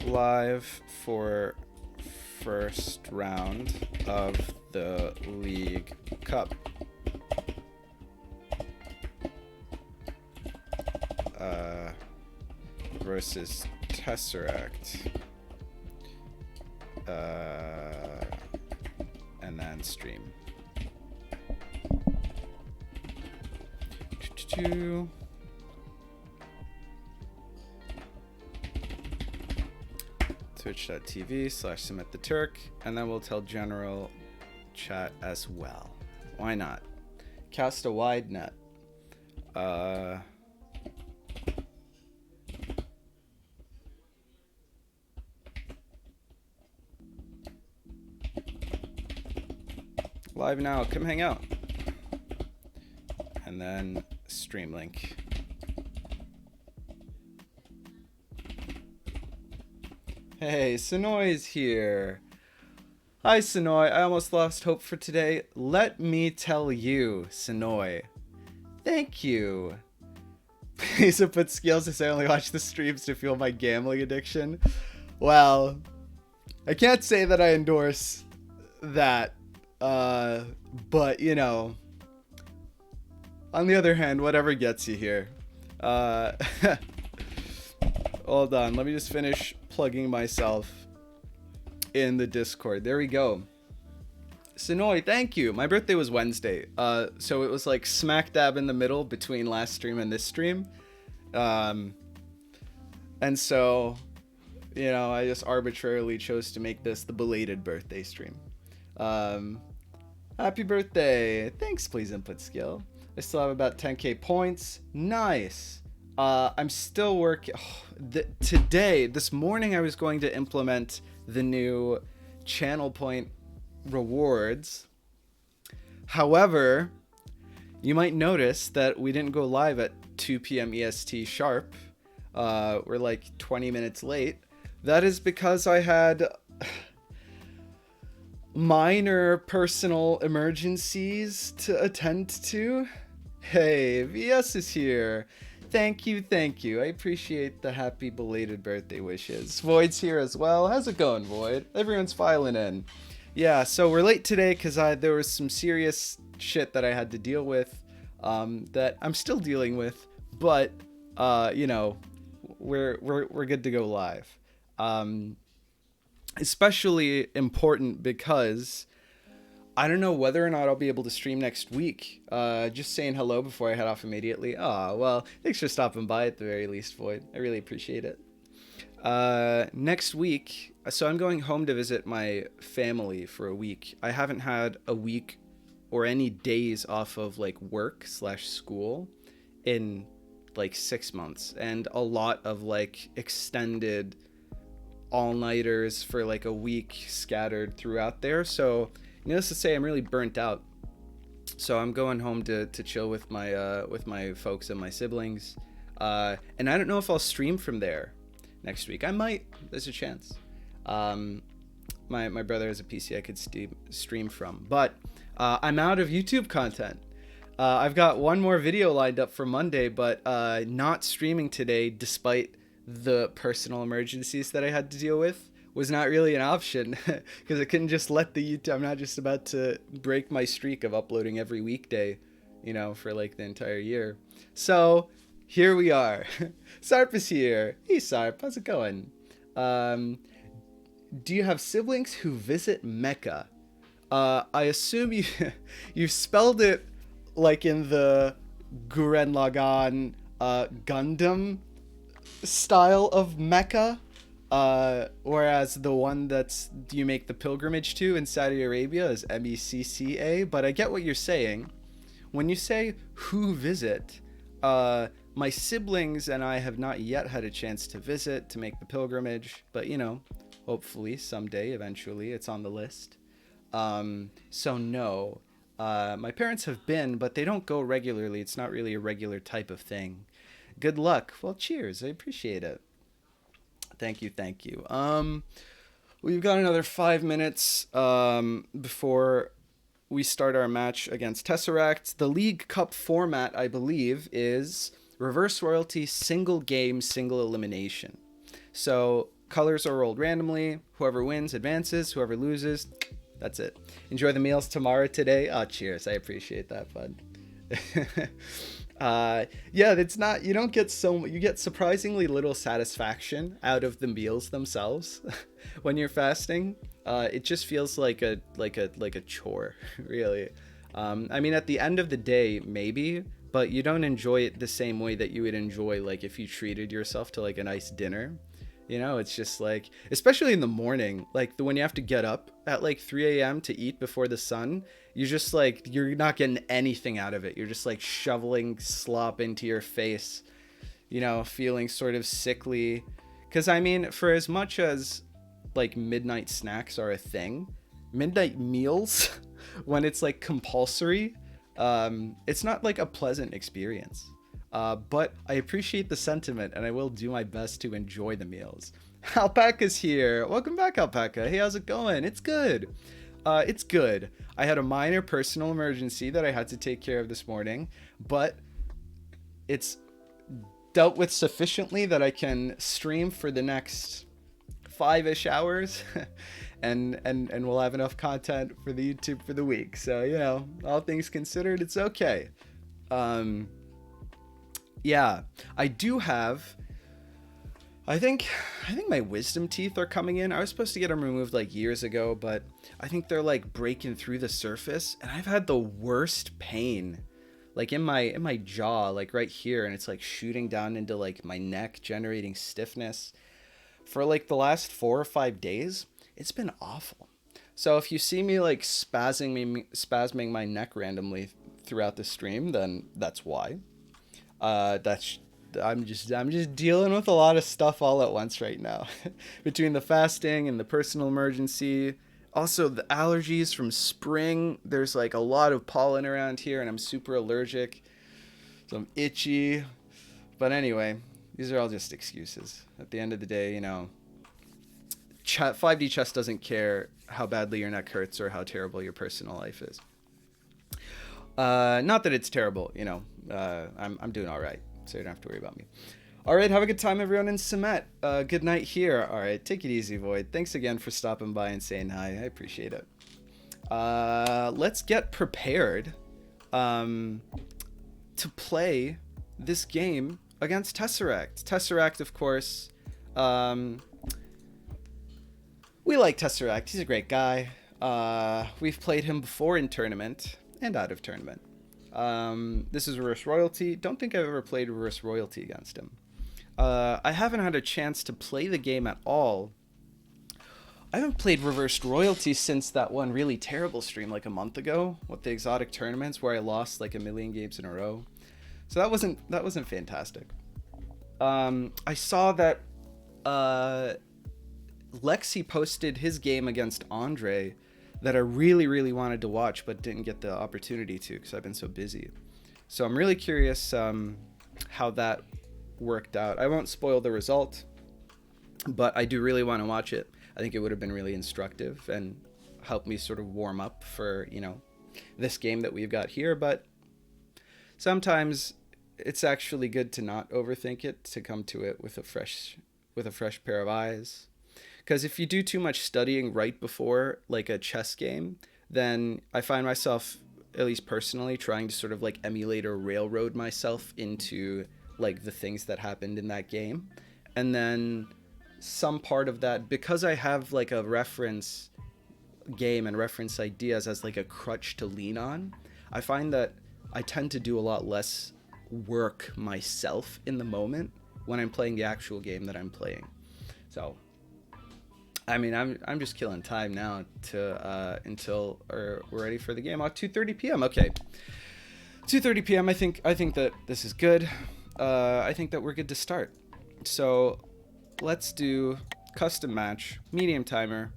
Live for first round of the League Cup. Versus Tesseract. And then stream. Twitch.tv/SubmitTheTurk, and then we'll tell general chat as well. Why not? Cast a wide net. Live now, come hang out. And then stream link. Hey, Sonoy's here. Hi, Sonoy. I almost lost hope for today. Let me tell you, Sonoy. Thank you. Please put skills to say I only watch the streams to fuel my gambling addiction. Well, I can't say that I endorse that. But, you know, on the other hand, whatever gets you here. Hold on. Let me just finish plugging myself in the Discord. There we go. Sonoy, thank you. My birthday was Wednesday. So it was like smack dab in the middle between last stream and this stream. And so, you know, I just arbitrarily chose to make this the belated birthday stream. Happy birthday. Thanks, please input skill. I still have about 10k points. Nice. I'm still working. This morning I was going to implement the new channel point rewards. However, you might notice that we didn't go live at 2 p.m. EST sharp. We're like 20 minutes late. That is because I had minor personal emergencies to attend to. Hey, VS is here. Thank you. I appreciate the happy belated birthday wishes. Void's here as well. How's it going, Void? Everyone's filing in. Yeah, so we're late today because there was some serious shit that I had to deal with, that I'm still dealing with, but you know, we're good to go live. Especially important because I don't know whether or not I'll be able to stream next week. Just saying hello before I head off immediately. Oh, well, thanks for stopping by at the very least, Void. I really appreciate it. Next week, so I'm going home to visit my family for a week. I haven't had a week or any days off of like work/school in like 6 months, and a lot of like extended all-nighters for like a week scattered throughout there. So needless to say, I'm really burnt out. So I'm going home to chill with my folks and my siblings. And I don't know if I'll stream from there next week. I might. There's a chance. My brother has a PC I could stream from. But I'm out of YouTube content. I've got one more video lined up for Monday, but not streaming today despite the personal emergencies that I had to deal with was not really an option because I couldn't just let the YouTube. I'm not just about to break my streak of uploading every weekday, you know, for like the entire year. So here we are. Sarp is here. Hey Sarp, how's it going? Do you have siblings who visit Mecca? I assume you spelled it like in the Gurren Lagann Gundam style of Mecca, whereas the one that's you make the pilgrimage to in Saudi Arabia is Mecca. But I get what you're saying. When you say who visit, my siblings and I have not yet had a chance to visit to make the pilgrimage, but you know, hopefully someday, eventually, it's on the list. So no, my parents have been, but they don't go regularly. It's not really a regular type of thing. Good luck. Well, cheers. I appreciate it. Thank you. We've got another 5 minutes before we start our match against Tesseract. The League Cup format, I believe, is Reverse royalty, single game, single elimination. So colors are rolled randomly. Whoever wins advances. Whoever loses, that's it. Enjoy the meals tomorrow today. Oh, cheers. I appreciate that, bud. Yeah, it's not, you don't get you get surprisingly little satisfaction out of the meals themselves when you're fasting. It just feels like a chore, really. I mean, at the end of the day, maybe, but you don't enjoy it the same way that you would enjoy, like, if you treated yourself to like a nice dinner. You know, it's just like, especially in the morning, like when you have to get up at like 3 a.m. to eat before the sun, you just like, you're not getting anything out of it. You're just like shoveling slop into your face, you know, feeling sort of sickly. Because I mean, for as much as like midnight snacks are a thing, midnight meals, when it's like compulsory, it's not like a pleasant experience. But I appreciate the sentiment, and I will do my best to enjoy the meals. Alpaca's here. Welcome back, Alpaca. Hey, how's it going? It's good. It's good. I had a minor personal emergency that I had to take care of this morning, but it's dealt with sufficiently that I can stream for the next 5-ish hours, and we'll have enough content for the YouTube for the week. So, you know, all things considered, it's okay. Yeah, I do have, I think my wisdom teeth are coming in. I was supposed to get them removed like years ago, but I think they're like breaking through the surface, and I've had the worst pain like in my jaw, like right here, and it's like shooting down into like my neck, generating stiffness for like the last 4 or 5 days. It's been awful. So if you see me like spasming my neck randomly throughout the stream, then that's why. I'm just dealing with a lot of stuff all at once right now. Between the fasting and the personal emergency, also the allergies from spring. There's like a lot of pollen around here, and I'm super allergic, so I'm itchy. But anyway, these are all just excuses. At the end of the day, you know, 5D chess doesn't care how badly your neck hurts or how terrible your personal life is. Not that it's terrible, you know. I'm doing all right, so you don't have to worry about me. All right, have a good time, everyone in Sumet. Good night here. All right, take it easy, Void. Thanks again for stopping by and saying hi. I appreciate it. Let's get prepared to play this game against Tesseract. Tesseract, of course. We like Tesseract. He's a great guy. We've played him before in tournament and out of tournament. This is Reverse Royalty. Don't think I've ever played Reverse Royalty against him. I haven't had a chance to play the game at all. I haven't played Reversed Royalty since that one really terrible stream like a month ago with the exotic tournaments where I lost like 1,000,000 games in a row. So that wasn't fantastic. I saw that Lexi posted his game against Andre that I really, really wanted to watch, but didn't get the opportunity to because I've been so busy. So I'm really curious how that worked out. I won't spoil the result, but I do really want to watch it. I think it would have been really instructive and helped me sort of warm up for, you know, this game that we've got here. But sometimes it's actually good to not overthink it, to come to it with a fresh pair of eyes. Because if you do too much studying right before like a chess game, then I find myself, at least personally, trying to sort of like emulate or railroad myself into like the things that happened in that game. And then some part of that, because I have like a reference game and reference ideas as like a crutch to lean on, I find that I tend to do a lot less work myself in the moment when I'm playing the actual game that I'm playing. So I mean, I'm just killing time now to until we're ready for the game. 2:30 p.m. Okay, 2:30 p.m. I think that this is good. I think that we're good to start. So let's do custom match, medium timer,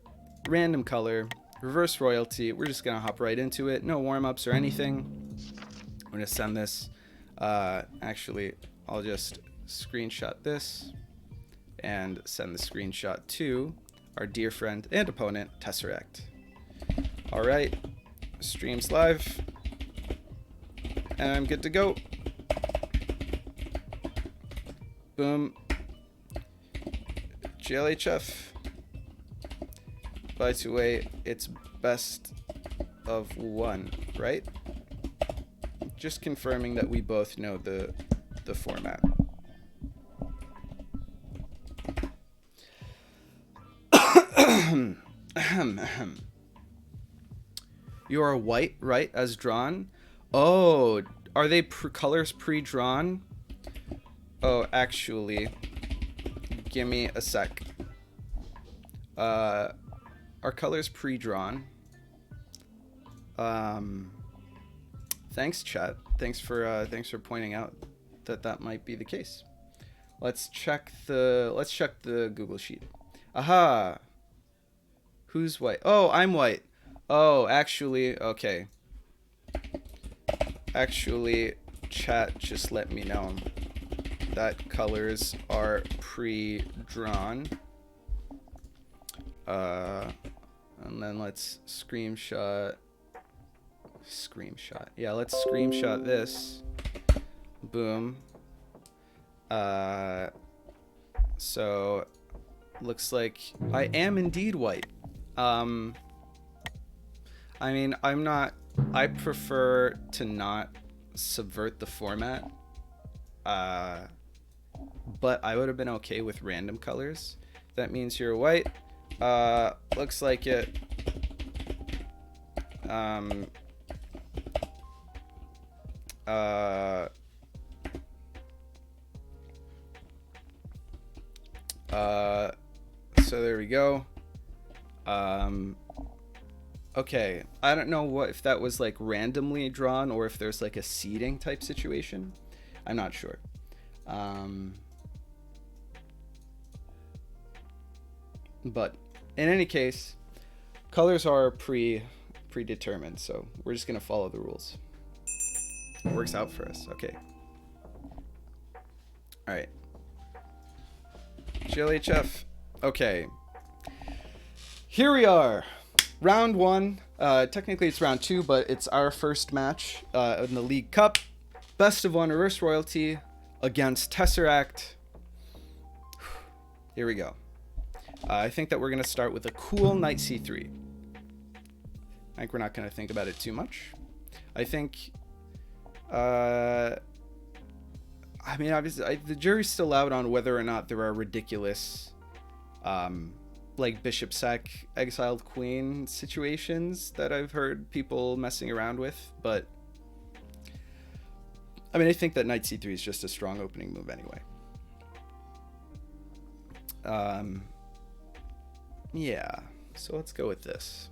random color, reverse royalty. We're just gonna hop right into it. No warm-ups or anything. I'm gonna send this. Actually, I'll just screenshot this and send the screenshot to our dear friend and opponent, Tesseract. All right, stream's live, and I'm good to go. Boom. GLHF. By the way, it's best of 1, right? Just confirming that we both know the format. You are white, right, as drawn? Oh, are they colors pre-drawn? Oh, actually, give me a sec. Are colors pre-drawn? Thanks, chat. Thanks for pointing out that might be the case. Let's check the Google sheet. Aha. Who's white? Oh, I'm white. Oh, actually, okay. Actually, chat just let me know that colors are pre-drawn. And then let's screenshot. Yeah, let's screenshot this. Boom. So looks like I am indeed white. I mean, I prefer to not subvert the format. But I would have been okay with random colors. That means you're white. Looks like it. So there we go. Okay, I don't know if that was like randomly drawn or if there's like a seeding type situation. I'm not sure. But in any case, colors are predetermined, so we're just gonna follow the rules. It works out for us. Okay. All right. GLHF. Okay. Here we are. Round 1. Technically it's round 2, but it's our first match in the League Cup. Best of 1 reverse royalty against Tesseract. Here we go. I think that we're going to start with a cool knight c3. I think we're not going to think about it too much. I think... I mean, obviously, the jury's still out on whether or not there are ridiculous... like bishop sack exiled queen situations that I've heard people messing around with, but I mean, I think that knight c3 is just a strong opening move anyway. Yeah, so let's go with this.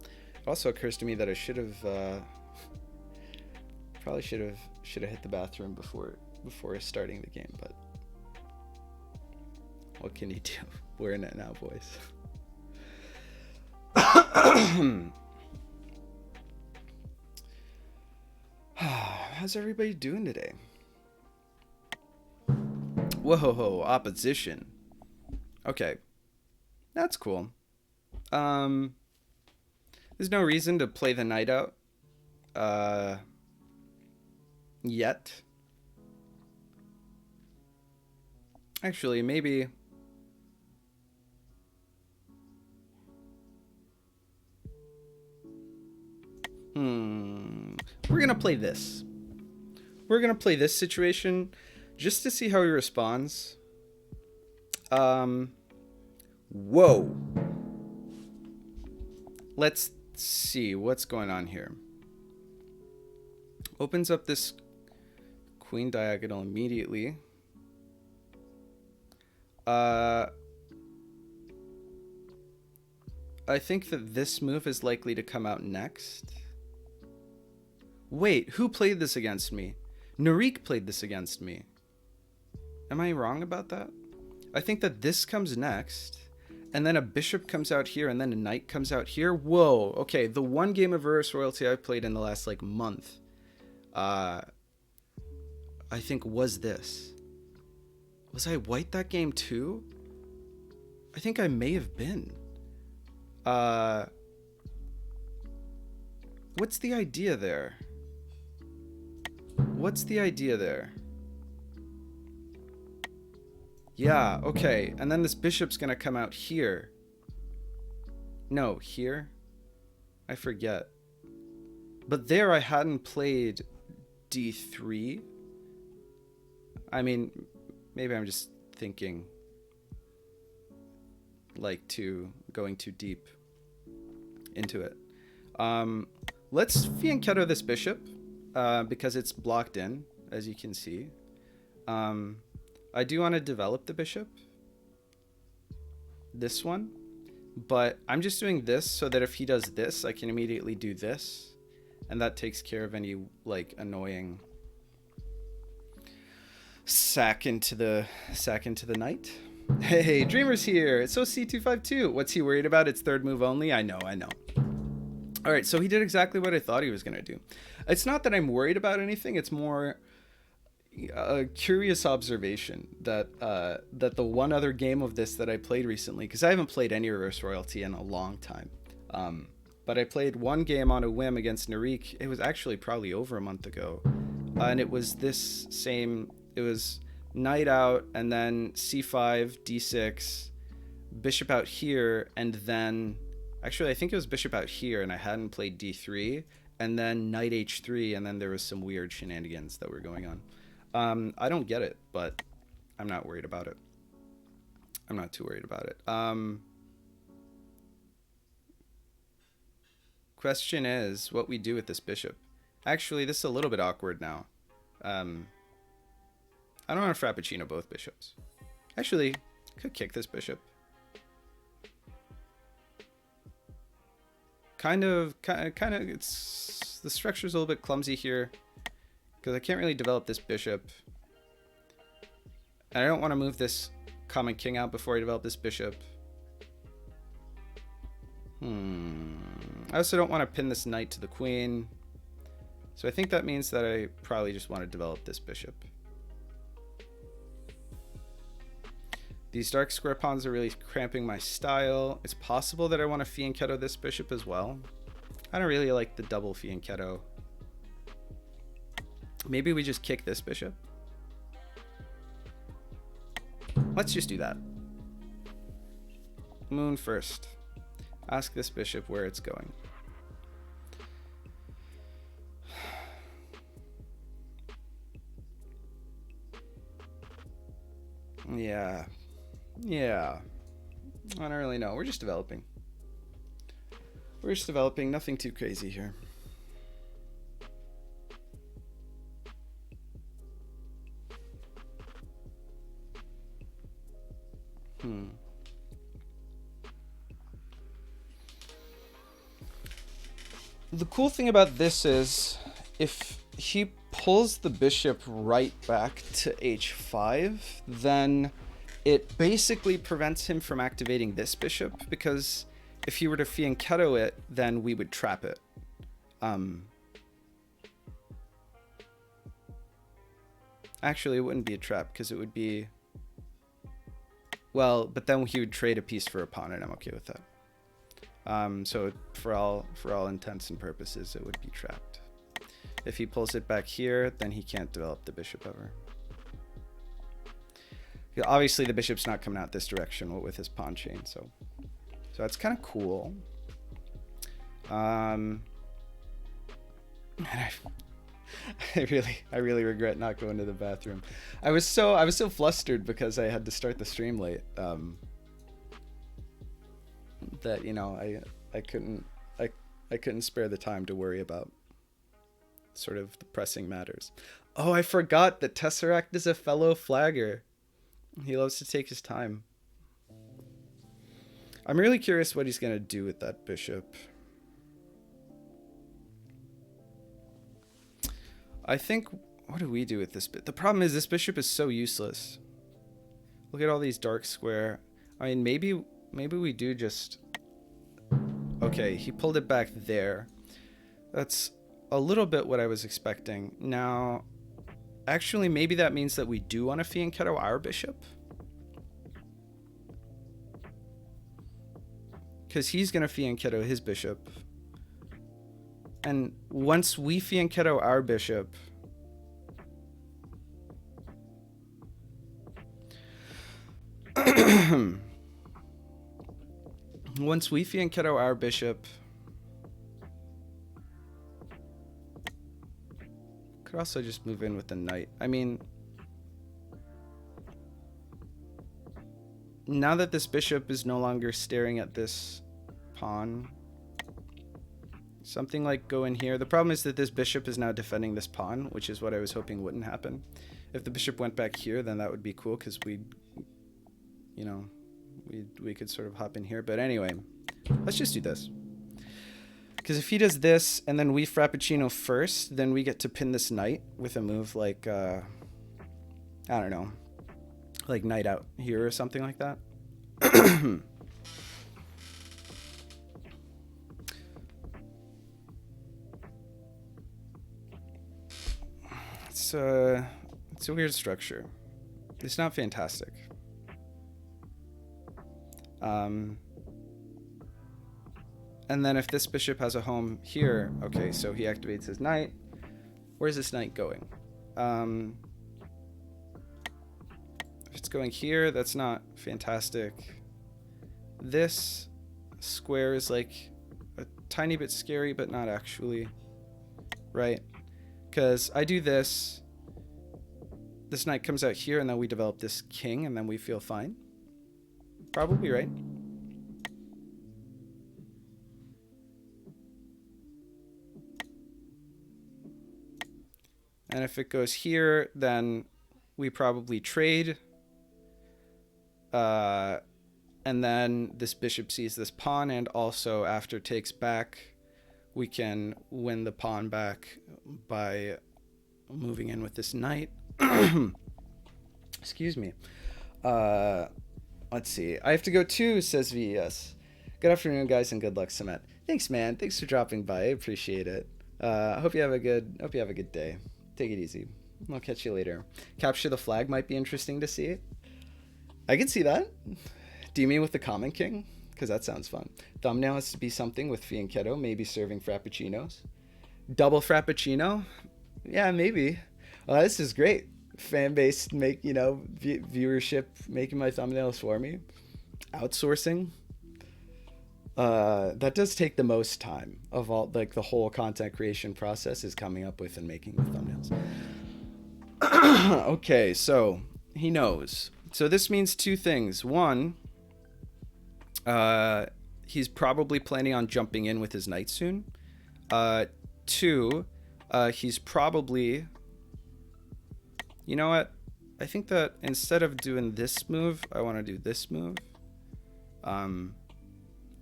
It also occurs to me that I should have probably should have hit the bathroom before starting the game, but what can you do? We're in it now, boys. How's everybody doing today? Whoa, opposition. Okay, that's cool. There's no reason to play the knight out yet. Actually, maybe... We're gonna play this. We're gonna play this situation just to see how he responds. Whoa. Let's see what's going on here. Opens up this queen diagonal immediately. I think that this move is likely to come out next. Wait, who played this against me? Narik played this against me. Am I wrong about that? I think that this comes next, and then a bishop comes out here, and then a knight comes out here. Whoa, okay, the one game of reverse royalty I've played in the last, like, month, I think was this. Was I white that game too? I think I may have been. What's the idea there? What's the idea there? Yeah, okay. And then this bishop's gonna come out here. No, here? I forget. But there I hadn't played d3. I mean, maybe I'm just thinking like going too deep into it. Let's fianchetto this bishop because it's blocked in, as you can see. I do want to develop the bishop, this one, but I'm just doing this so that if he does this, I can immediately do this, and that takes care of any like annoying sack into the knight. Hey, Dreamer's here. It's OC252. What's he worried about? It's third move only. I know. All right, so he did exactly what I thought he was going to do. It's not that I'm worried about anything. It's more a curious observation that the one other game of this that I played recently, because I haven't played any reverse royalty in a long time, but I played one game on a whim against Narik. It was actually probably over a month ago, and it was this same. It was knight out and then c5, d6, bishop out here, and then actually I think it was bishop out here, and I hadn't played d3, and then knight h3, and then there was some weird shenanigans that were going on. I don't get it, but I'm not worried about it. I'm not too worried about it. Question is what we do with this bishop. Actually, this is a little bit awkward now. I don't want to frappuccino both bishops. Actually, could kick this bishop. Kind of, it's, the structure's a little bit clumsy here because I can't really develop this bishop. And I don't want to move this common king out before I develop this bishop. I also don't want to pin this knight to the queen. So I think that means that I probably just want to develop this bishop. These dark square pawns are really cramping my style. It's possible that I want to fianchetto this bishop as well. I don't really like the double fianchetto. Maybe we just kick this bishop. Let's just do that. Moon first. Ask this bishop where it's going. Yeah. I don't really know. We're just developing. Nothing too crazy here. The cool thing about this is if he pulls the bishop right back to h5, then it basically prevents him from activating this bishop, because if he were to fianchetto it, then we would trap it. Actually, it wouldn't be a trap because it would be... Well, but then he would trade a piece for a pawn, and I'm okay with that. So for all intents and purposes, it would be trapped. If he pulls it back here, then he can't develop the bishop ever. Obviously, the bishop's not coming out this direction with his pawn chain, so that's kind of cool. And I really regret not going to the bathroom. I was so flustered because I had to start the stream late. That, you know, I couldn't spare the time to worry about sort of the pressing matters. Oh, I forgot that Tesseract is a fellow flagger. He loves to take his time. I'm really curious what he's gonna do with that bishop. I think, what do we do with this bit? The problem is this bishop is so useless. Look at all these dark square. I mean, maybe we do just... Okay, he pulled it back there. That's a little bit what I was expecting. Now, actually, maybe that means that we do want to fianchetto our bishop. Because he's going to fianchetto his bishop. And once we fianchetto our bishop, Once we fianchetto our bishop, could also just move in with the knight. I mean, now that this bishop is no longer staring at this pawn, something like go in here. The problem is that this bishop is now defending this pawn, which is what I was hoping wouldn't happen. If the bishop went back here, then that would be cool because we'd, you know, we could sort of hop in here. But anyway, let's just do this. Because if he does this and then we frappuccino first, then we get to pin this knight with a move like, I don't know, like knight out here or something like that. It's a weird structure. It's not fantastic. And then if this bishop has a home here, okay, so he activates his knight. Where's this knight going? If it's going here, that's not fantastic. This square is like a tiny bit scary, but not actually, right? Because I do this knight comes out here, and then we develop this king, and then we feel fine. Probably, right? And if it goes here, then we probably trade. And then this bishop sees this pawn, and also after takes back, we can win the pawn back by moving in with this knight. Excuse me. Let's see. I have to go too, says VES. Good afternoon, guys, and good luck, Samet. Thanks, man. Thanks for dropping by. I appreciate it. I hope you have a good day. Take it easy. I'll catch you later. Capture the flag might be interesting to see. I can see that. Do you mean with the Common King? Because that sounds fun. Thumbnail has to be something with fianchetto, maybe serving frappuccinos. Double frappuccino? Yeah, maybe. Well, this is great. Fan base viewership making my thumbnails for me. Outsourcing. That does take the most time of all, like the whole content creation process is coming up with and making the thumbnails. Okay, so he knows. So this means two things. One, he's probably planning on jumping in with his knight soon. Two, he's probably, you know what? I think that instead of doing this move, I want to do this move.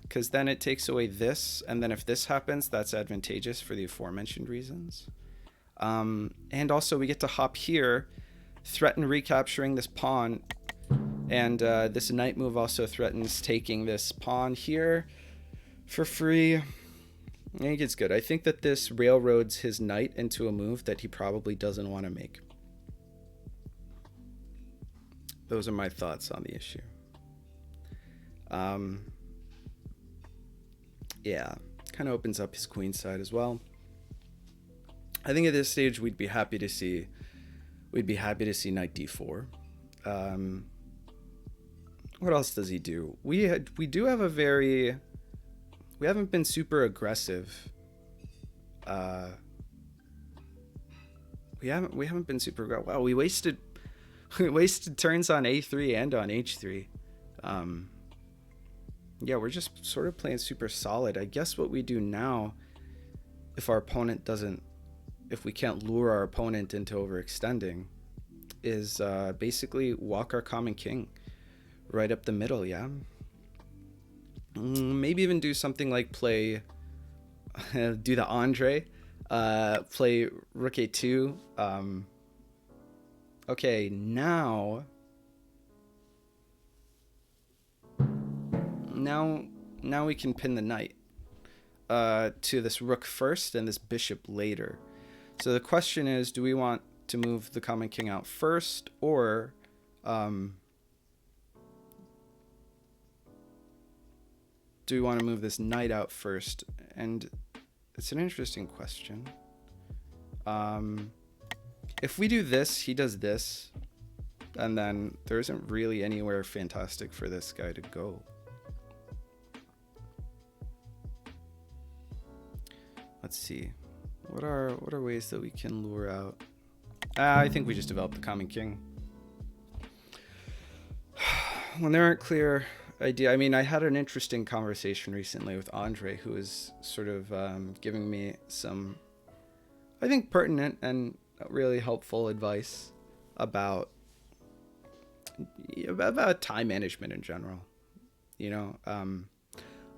Because then it takes away this, and then if this happens, that's advantageous for the aforementioned reasons. And also we get to hop here, threaten recapturing this pawn, and this knight move also threatens taking this pawn here for free. I think it's good. I think that this railroads his knight into a move that he probably doesn't want to make. Those are my thoughts on the issue. Yeah, kind of opens up his queen side as well. I think at this stage we'd be happy to see knight d4. What else does he do? We do have we haven't been super aggressive. We haven't been super aggressive. Wow, we wasted turns on a3 and on h3. Yeah, we're just sort of playing super solid. I guess what we do now, if we can't lure our opponent into overextending, is basically walk our common king right up the middle. Yeah, maybe even do something like play do the Andre, play rook a2. Okay, now we can pin the knight to this rook first and this bishop later. So the question is, do we want to move the common king out first, or do we want to move this knight out first? And it's an interesting question. If we do this, he does this. And then there isn't really anywhere fantastic for this guy to go. Let's see. What are ways that we can lure out? I think we just develop the Common King. When there aren't clear idea, I mean, I had an interesting conversation recently with Andre, who was sort of giving me some, I think, pertinent and really helpful advice about time management in general. You know,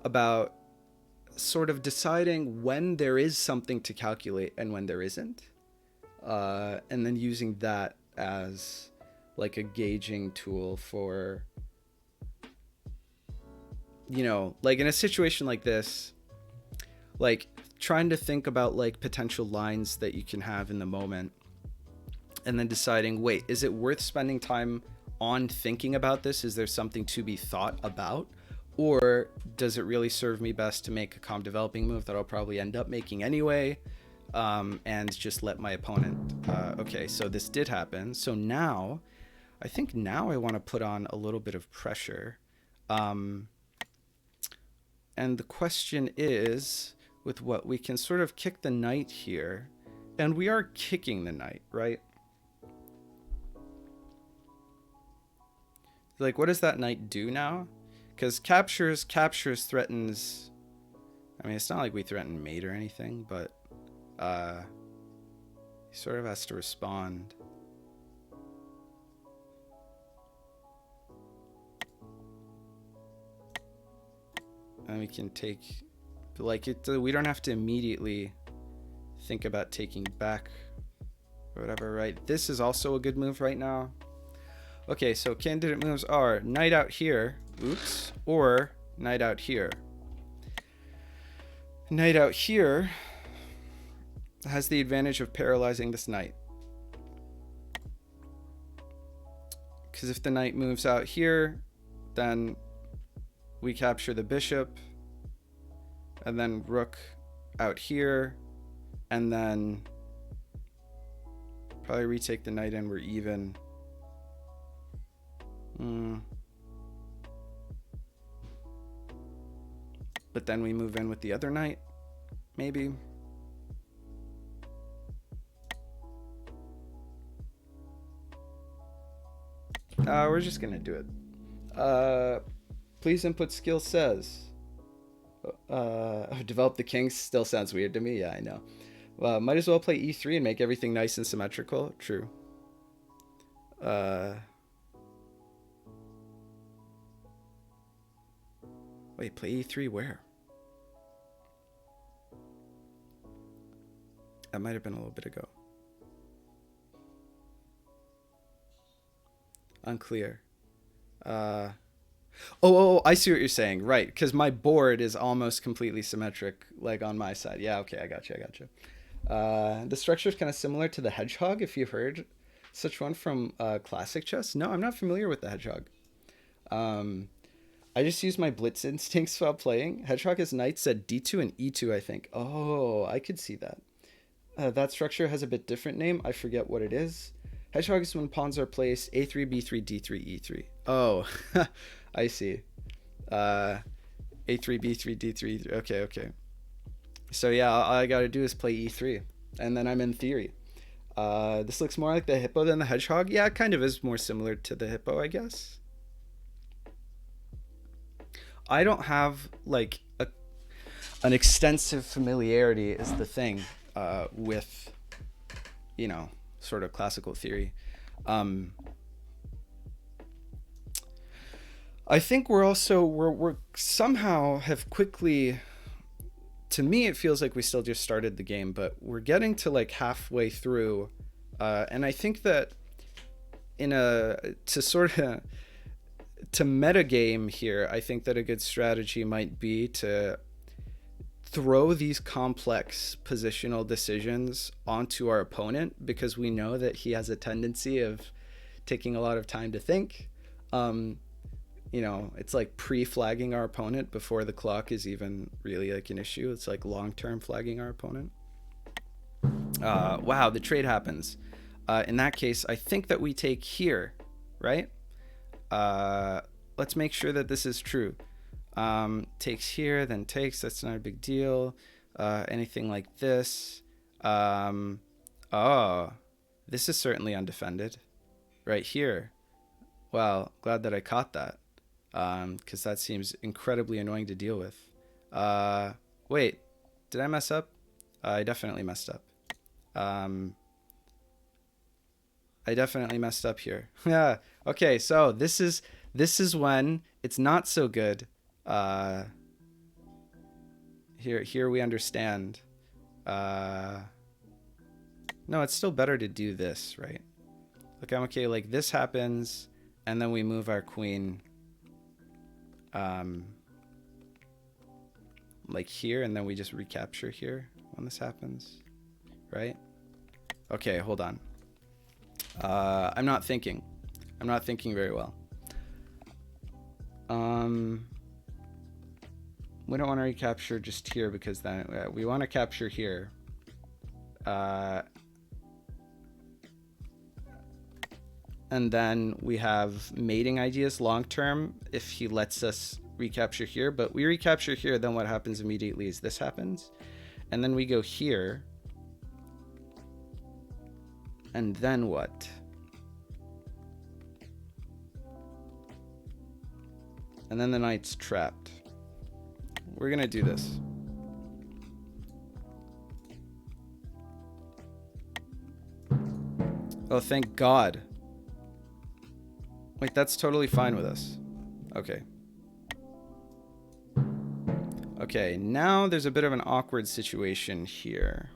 about sort of deciding when there is something to calculate and when there isn't, and then using that as like a gauging tool for, you know, like in a situation like this, like trying to think about like potential lines that you can have in the moment, and then deciding, wait, is it worth spending time on thinking about this? Is there something to be thought about? Or does it really serve me best to make a calm developing move that I'll probably end up making anyway, and just let my opponent... okay, so this did happen. So now, I think now I want to put on a little bit of pressure. And the question is, with what we can sort of kick the knight here, and we are kicking the knight, right? Like, what does that knight do now? Because captures threatens... I mean, it's not like we threaten mate or anything, but he sort of has to respond. And we can take... like, we don't have to immediately think about taking back or whatever, right? This is also a good move right now. Okay, so candidate moves are knight out here. Oops. Or knight out here. Knight out here has the advantage of paralyzing this knight. Because if the knight moves out here, then we capture the bishop, and then rook out here, and then probably retake the knight and we're even. But then we move in with the other knight, maybe. We're just gonna do it. Please input skill says. Develop the king still sounds weird to me. Yeah, I know. Might as well play e3 and make everything nice and symmetrical. True. Wait, play e3 where? That might have been a little bit ago. Unclear. Oh, I see what you're saying. Right, because my board is almost completely symmetric, like on my side. Yeah, okay, I got you. The structure is kind of similar to the hedgehog, if you've heard such one from classic chess. No, I'm not familiar with the hedgehog. I just use my blitz instincts while playing. Hedgehog has knights at d2 and e2, I think. Oh, I could see that. That structure has a bit different name. I forget what it is. Hedgehog is when pawns are placed a3, b3, d3, e3. Oh, I see. A3, b3, d3, okay. So yeah, all I gotta do is play e3, and then I'm in theory. This looks more like the hippo than the hedgehog. Yeah, it kind of is more similar to the hippo, I guess. I don't have like an extensive familiarity is the thing with, you know, sort of classical theory. I think we're somehow have quickly, to me it feels like we still just started the game, but we're getting to like halfway through, and I think that to metagame here, I think that a good strategy might be to throw these complex positional decisions onto our opponent, because we know that he has a tendency of taking a lot of time to think. You know, it's like pre-flagging our opponent before the clock is even really like an issue. It's like long-term flagging our opponent. Wow, the trade happens. In that case, I think that we take here. right? Let's make sure that this is true. Takes here, then takes. That's not a big deal. Anything like this. Oh, this is certainly undefended. Right here. Well, glad that I caught that. Because that seems incredibly annoying to deal with. Wait, did I mess up? I definitely messed up. I definitely messed up here. Yeah. Okay, so this is when it's not so good. Here we understand. No, it's still better to do this, right? Okay, like this happens, and then we move our queen like here, and then we just recapture here when this happens, right? Okay, hold on. I'm not thinking very well. We don't want to recapture just here, because then we want to capture here. And then we have mating ideas long term if he lets us recapture here. But we recapture here, then what happens immediately is this happens. And then we go here. And then what? And then the knight's trapped. We're going to do this. Oh, thank God. Wait, that's totally fine with us. Okay. Okay, now there's a bit of an awkward situation here.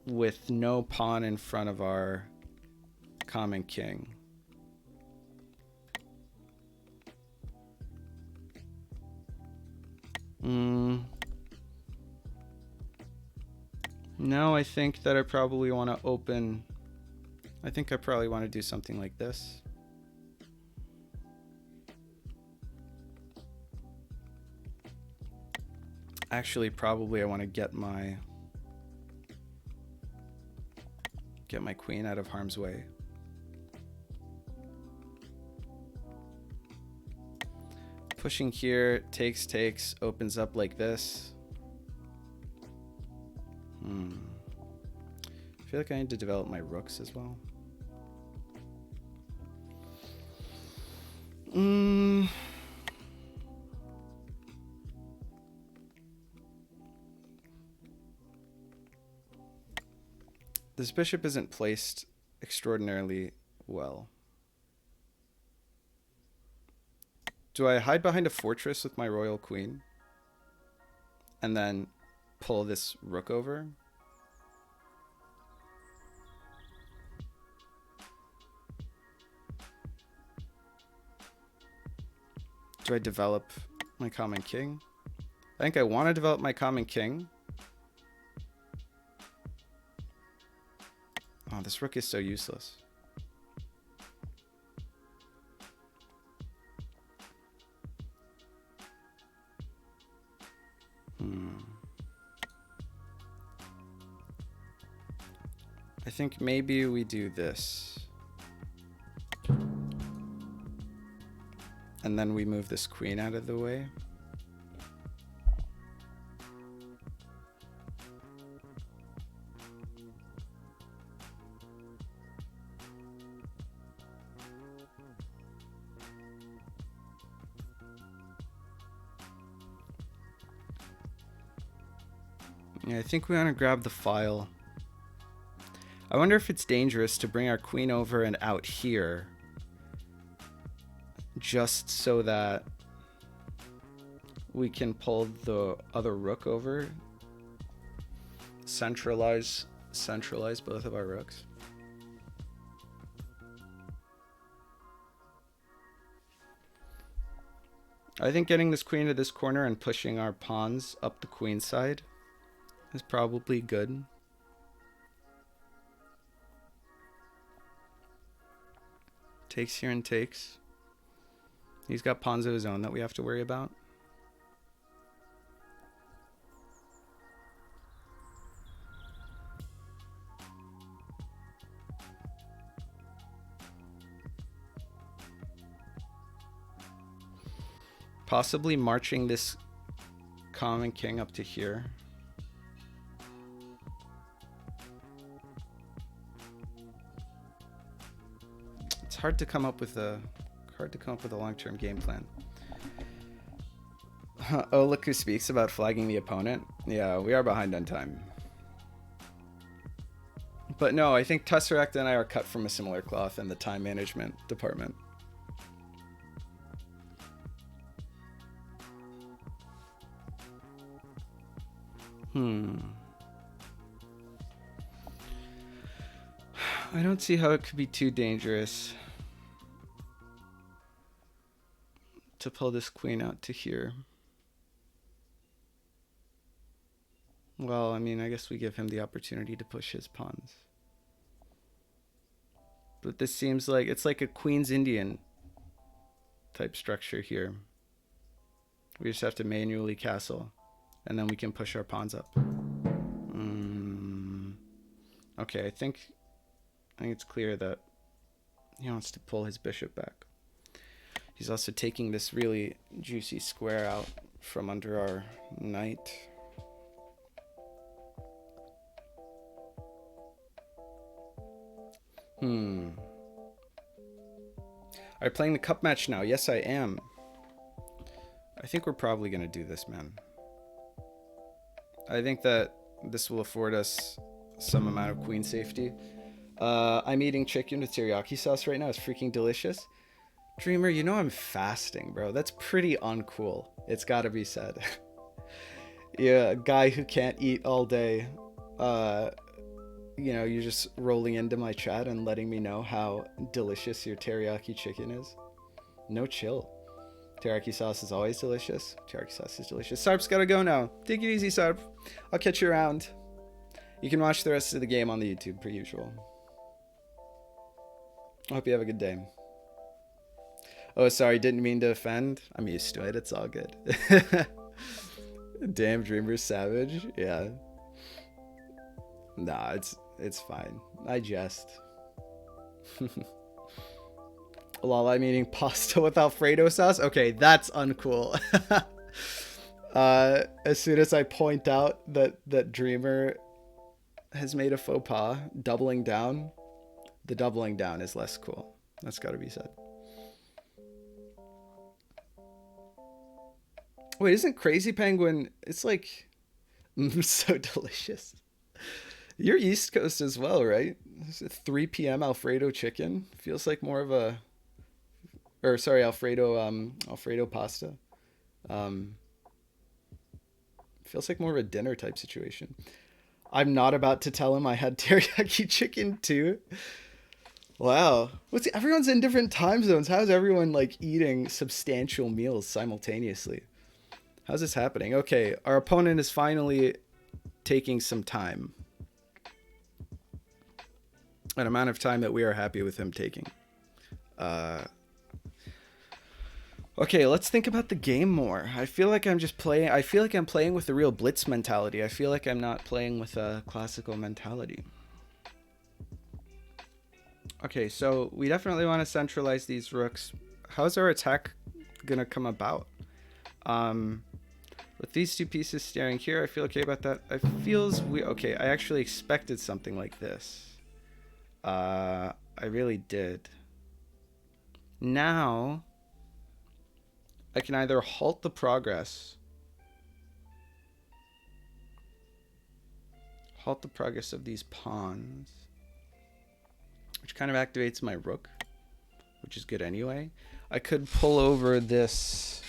With no pawn in front of our common king. No, I think that I probably want to open. I think I probably want to do something like this. Actually, probably I want to get my queen out of harm's way. Pushing here, takes, opens up like this. I feel like I need to develop my rooks as well. This bishop isn't placed extraordinarily well. Do I hide behind a fortress with my royal queen and then pull this rook over? Do I develop my common king? I think I want to develop my common king. Oh, this rook is so useless. I think maybe we do this. And then we move this queen out of the way. Yeah, I think we want to grab the file. I wonder if it's dangerous to bring our queen over and out here, just so that we can pull the other rook over. Centralize both of our rooks. I think getting this queen to this corner and pushing our pawns up the queen side is probably good. Takes here and takes. He's got pawns of his own that we have to worry about. Possibly marching this common king up to here. It's hard to come up with a long-term game plan. Oh, look who speaks about flagging the opponent. Yeah, we are behind on time. But no, I think Tesseract and I are cut from a similar cloth in the time management department. I don't see how it could be too dangerous to pull this queen out to here. Well, I mean, I guess we give him the opportunity to push his pawns. But this seems like it's like a Queen's Indian type structure here. We just have to manually castle, and then we can push our pawns up. Okay, I think it's clear that he wants to pull his bishop back. He's also taking this really juicy square out from under our knight. Are you playing the cup match now? Yes, I am. I think we're probably going to do this, man. I think that this will afford us some amount of queen safety. I'm eating chicken with teriyaki sauce right now. It's freaking delicious. Dreamer, you know I'm fasting, bro. That's pretty uncool. It's got to be said. Yeah, a guy who can't eat all day. You know, you're just rolling into my chat and letting me know how delicious your teriyaki chicken is. No chill. Teriyaki sauce is always delicious. Teriyaki sauce is delicious. Sarp's gotta go now. Take it easy, Sarp. I'll catch you around. You can watch the rest of the game on the YouTube, per usual. I hope you have a good day. Oh, sorry, didn't mean to offend. I'm used to it. It's all good. Damn, Dreamer's savage. Yeah. Nah, it's fine. I jest. Lol, I'm eating pasta with Alfredo sauce. Okay, that's uncool. As soon as I point out that Dreamer has made a faux pas, doubling down, the doubling down is less cool. That's got to be said. Wait, isn't Crazy Penguin? It's like so delicious. You're East Coast as well, right? 3 p.m. Alfredo chicken feels like more of a, or sorry, Alfredo pasta. Feels like more of a dinner type situation. I'm not about to tell him I had teriyaki chicken too. Wow. Everyone's in different time zones. How's everyone like eating substantial meals simultaneously? How's this happening? Okay, our opponent is finally taking some time. An amount of time that we are happy with him taking. Okay, let's think about the game more. I feel like I'm just playing. I feel like I'm playing with the real blitz mentality. I feel like I'm not playing with a classical mentality. Okay, so we definitely want to centralize these rooks. How's our attack gonna come about? With these two pieces staring here, I feel okay about that. It feels okay. I actually expected something like this. I really did. Now I can either halt the progress of these pawns, which kind of activates my rook, which is good anyway. I could pull over this.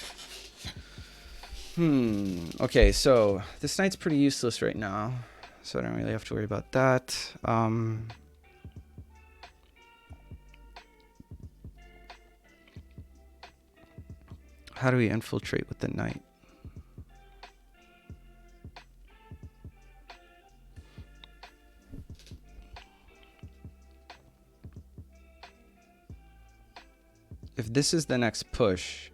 Okay, so this knight's pretty useless right now, so I don't really have to worry about that. How do we infiltrate with the knight? If this is the next push,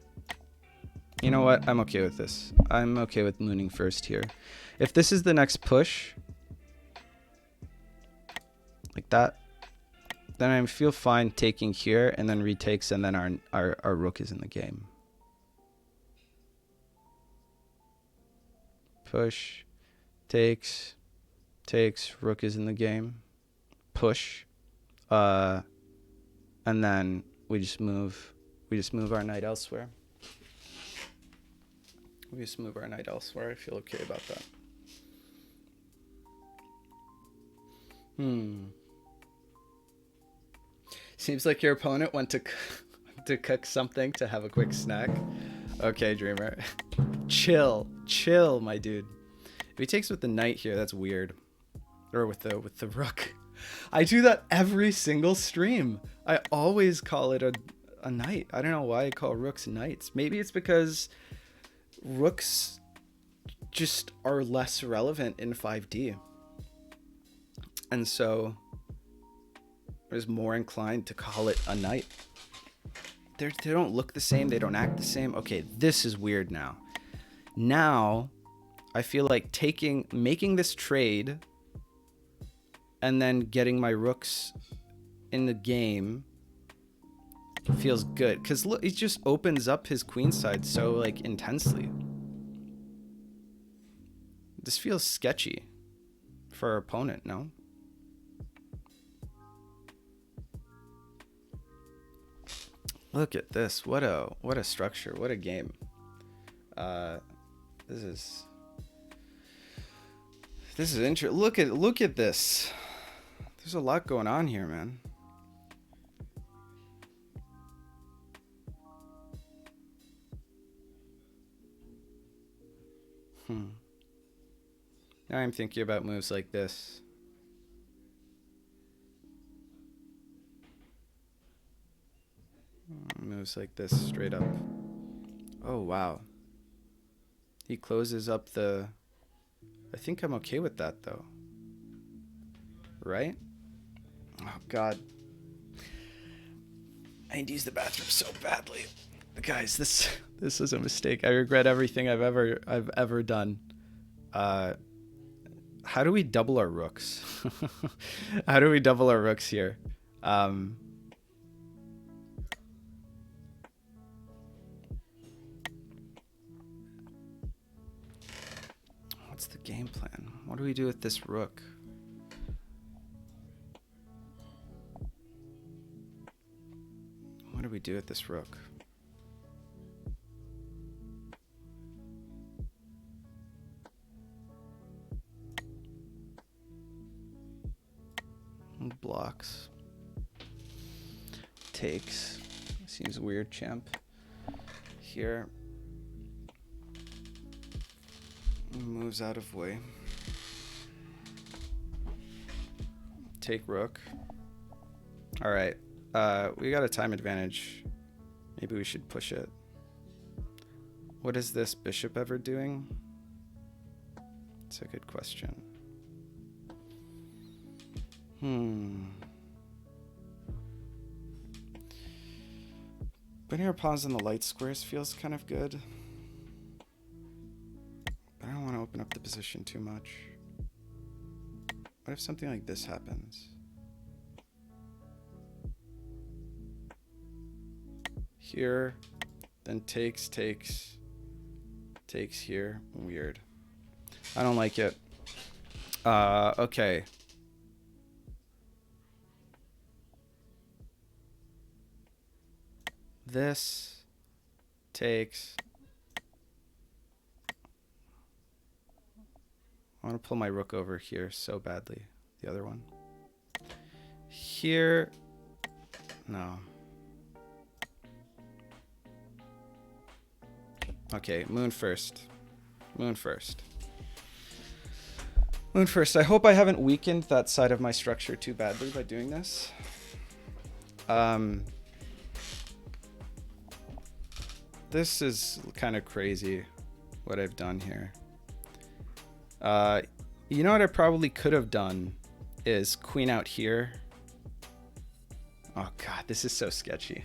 you know what? I'm okay with this. I'm okay with mooning first here. If this is the next push, like that, then I feel fine taking here and then retakes, and then our rook is in the game. push, takes, rook is in the game, push, and then we just move our knight elsewhere. I feel okay about that. Seems like your opponent went to cook something to have a quick snack. Okay, Dreamer. Chill, my dude. If he takes with the knight here, that's weird. Or with the rook. I do that every single stream. I always call it a knight. I don't know why I call rooks knights. Maybe it's because rooks just are less relevant in 5D. And so I was more inclined to call it a knight. They don't look the same. They don't act the same. Okay, this is weird now. Now, I feel like making this trade and then getting my rooks in the game feels good. Because look, it just opens up his queen side so like intensely. This feels sketchy for our opponent, no? Look at this. What a structure. What a game. This is interesting. Look at this. There's a lot going on here, man. Now I'm thinking about moves like this. Moves like this straight up. Oh, wow. He closes up the... I think I'm okay with that, though. Right? Oh, God. I need to use the bathroom so badly. Guys, this is a mistake. I regret everything I've ever done. How do we double our rooks? How do we double our rooks here? What's the game plan? What do we do with this rook? What do we do with this rook? Blocks. Takes. Seems weird, champ. Here. Moves out of way. Take rook. All right. We got a time advantage. Maybe we should push it. What is this bishop ever doing? It's a good question. Putting our pawns in the light squares feels kind of good. But I don't want to open up the position too much. What if something like this happens? Here, then takes here. Weird. I don't like it. Okay. This takes. I want to pull my rook over here so badly. The other one. Here. No. Okay, moon first. Moon first. Moon first. I hope I haven't weakened that side of my structure too badly by doing this. This is kind of crazy what I've done here. You know what I probably could have done is queen out here. Oh God, this is so sketchy.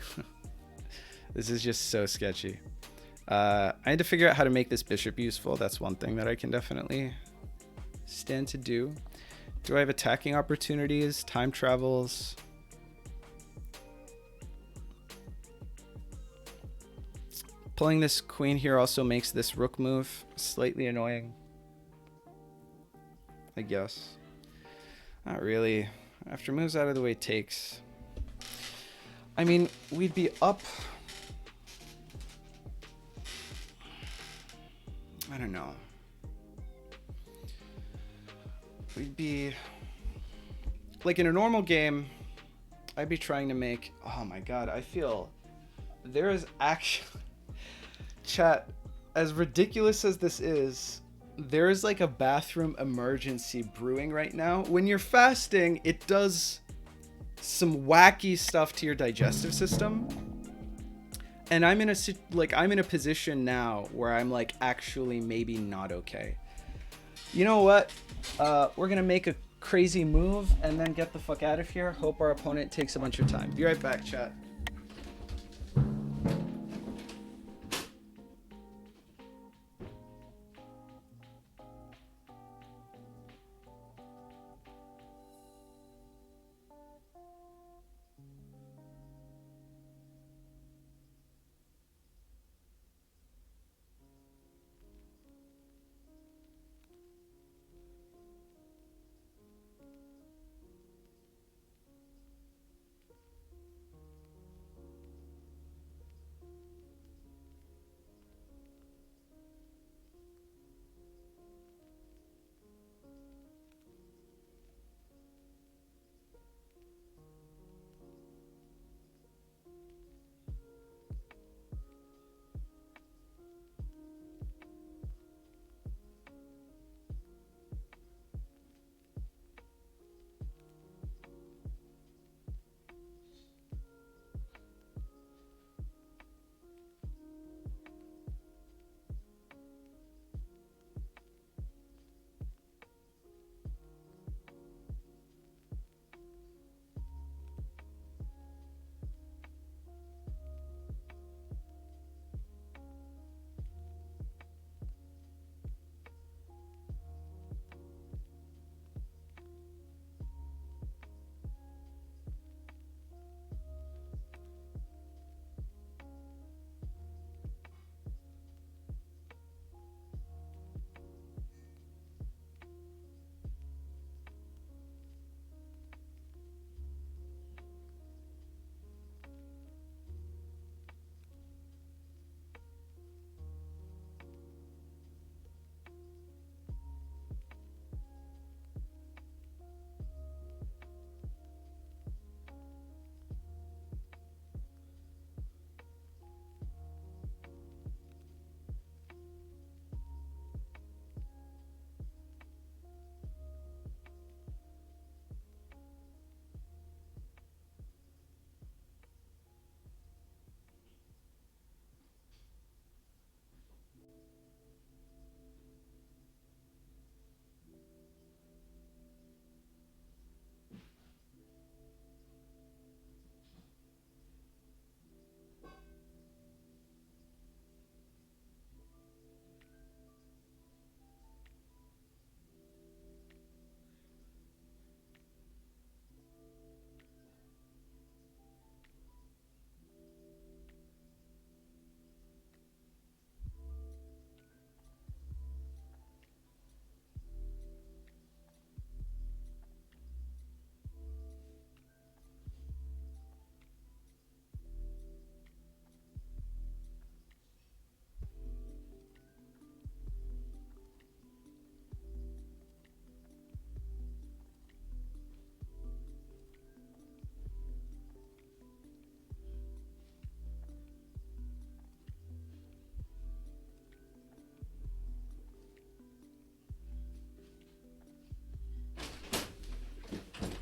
This is just so sketchy. I had to figure out how to make this bishop useful. That's one thing that I can definitely stand to do. Do I have attacking opportunities? Time travels? Pulling this queen here also makes this rook move slightly annoying. I guess. Not really. After moves out of the way takes... I mean, we'd be up... I don't know. We'd be... Like, in a normal game, I'd be trying to make... Oh my god, I feel... There is actually... Chat, as ridiculous as this is, there is like a bathroom emergency brewing right now. When you're fasting, it does some wacky stuff to your digestive system. And I'm in a position now where I'm like actually maybe not okay. You know what? We're gonna make a crazy move and then get the fuck out of here. Hope our opponent takes a bunch of time. Be right back, chat.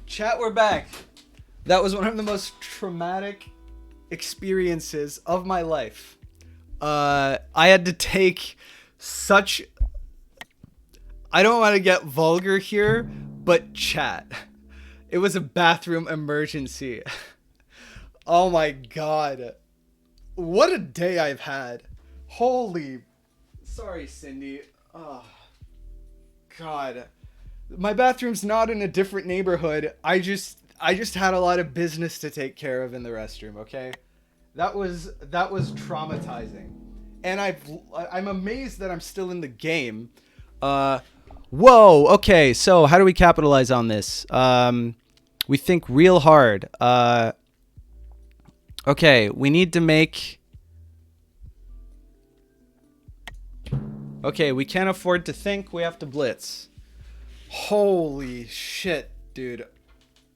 Chat, we're back. That was one of the most traumatic experiences of my life. I had to take such... I don't want to get vulgar here, but chat. It was a bathroom emergency. Oh my god. What a day I've had. Holy... Sorry, Cindy. Oh, god. My bathroom's not in a different neighborhood. I just had a lot of business to take care of in the restroom, okay? That was traumatizing. And I'm amazed that I'm still in the game. Whoa. Okay. So how do we capitalize on this? We think real hard. Okay. We need to make. Okay. We can't afford to think. We have to blitz. Holy shit, dude.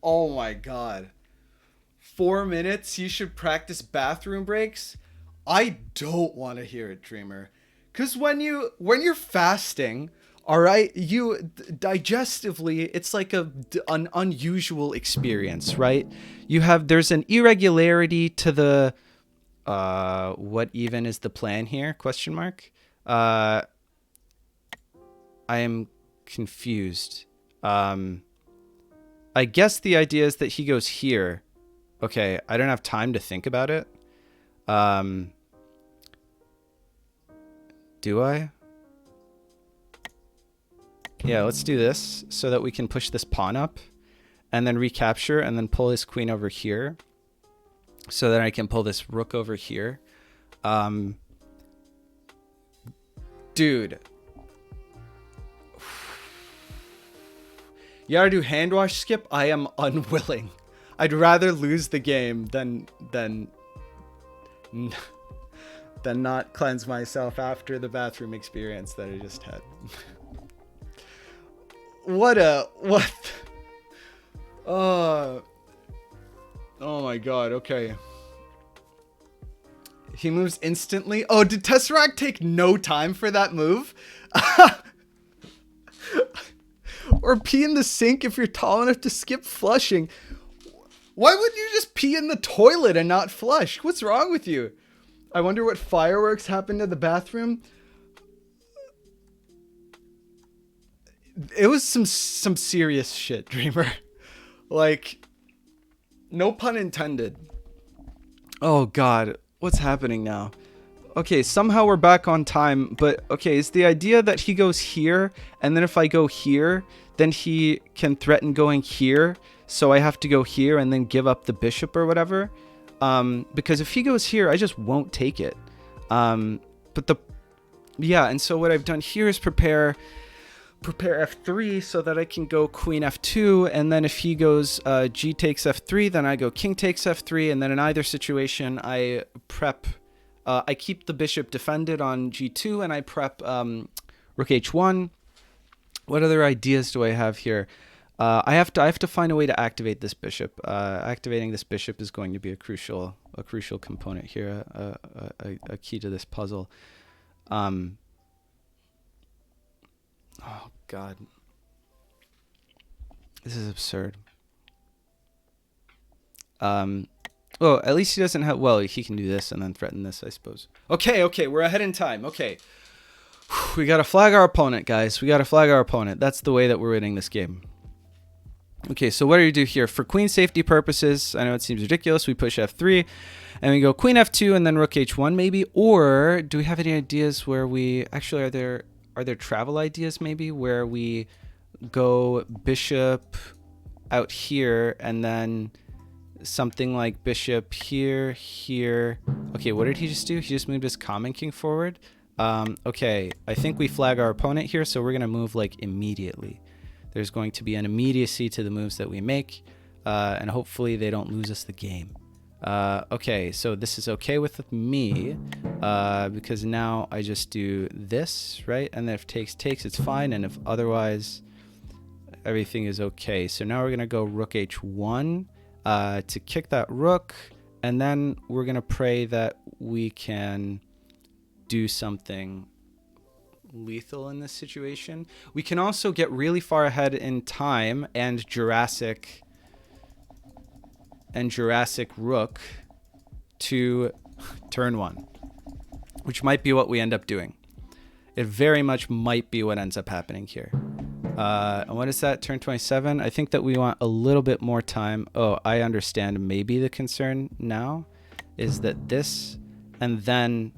Oh my God. 4 minutes. You should practice bathroom breaks. I don't want to hear it, Dreamer. Because when you're fasting, all right, you digestively, it's like an unusual experience, right? There's an irregularity to the what even is the plan here? Question mark. I am confused. I guess the idea is that he goes here. Okay, I don't have time to think about it. Do I? Yeah, let's do this so that we can push this pawn up and then recapture and then pull this queen over here so that I can pull this rook over here. Dude. You gotta do hand wash skip? I am unwilling. I'd rather lose the game than not cleanse myself after the bathroom experience that I just had. What? Oh my God. Okay. He moves instantly. Oh, did Tesseract take no time for that move? Or pee in the sink if you're tall enough to skip flushing. Why wouldn't you just pee in the toilet and not flush? What's wrong with you? I wonder what fireworks happened to the bathroom. It was some serious shit, Dreamer. Like, no pun intended. Oh God, what's happening now? Okay, somehow we're back on time, but okay, is the idea that he goes here, and then if I go here, then he can threaten going here, so I have to go here and then give up the bishop or whatever? Because if he goes here, I just won't take it. Yeah, and so what I've done here is prepare f3 so that I can go queen f2, and then if he goes g takes f3, then I go king takes f3, and then in either situation I prep, I keep the bishop defended on g2, and I prep rook h1. What other ideas do I have here? I have to find a way to activate this bishop. Activating this bishop is going to be a crucial component here, a key to this puzzle. Oh God, this is absurd. Well, at least he doesn't have. Well, he can do this and then threaten this, I suppose. Okay, we're ahead in time. Okay, we gotta flag our opponent, guys. We gotta flag our opponent. That's the way that we're winning this game. Okay, so what do you do here? For queen safety purposes, I know it seems ridiculous, we push f3, and we go queen f2 and then rook h1 maybe, or do we have any ideas where we, actually are there travel ideas maybe, where we go bishop out here and then something like bishop here, here. Okay, what did he just do? He just moved his common king forward. Okay, I think we flag our opponent here, so we're gonna move like immediately. There's going to be an immediacy to the moves that we make, and hopefully they don't lose us the game. Okay, so this is okay with me, because now I just do this, right? And then if takes, it's fine, and if otherwise, everything is okay. So now we're gonna go rook h1 to kick that rook, and then we're gonna pray that we can do something lethal in this situation. We can also get really far ahead in time and Jurassic rook to turn 1, which might be what we end up doing. It very much might be what ends up happening here. And what is that? Turn 27. I think that we want a little bit more time. Oh, I understand. Maybe the concern now is that this, and then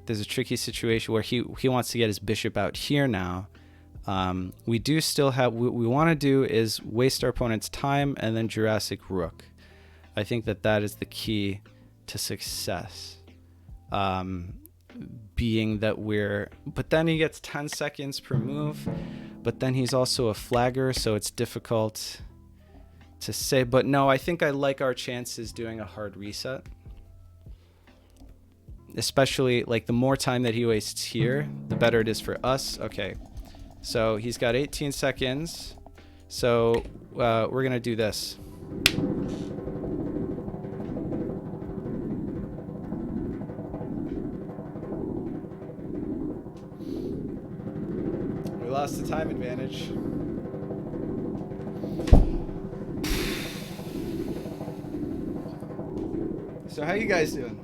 there's a tricky situation where he wants to get his bishop out here now. We do still have, what we want to do is waste our opponent's time and then Jurassic rook. I think that is the key to success. Being that but then he gets 10 seconds per move. but then he's also a flagger, so it's difficult to say. But no, I think I like our chances doing a hard reset. Especially, like, the more time that he wastes here, the better it is for us. Okay, so he's got 18 seconds. So we're going to do this. We lost the time advantage. So how you guys doing?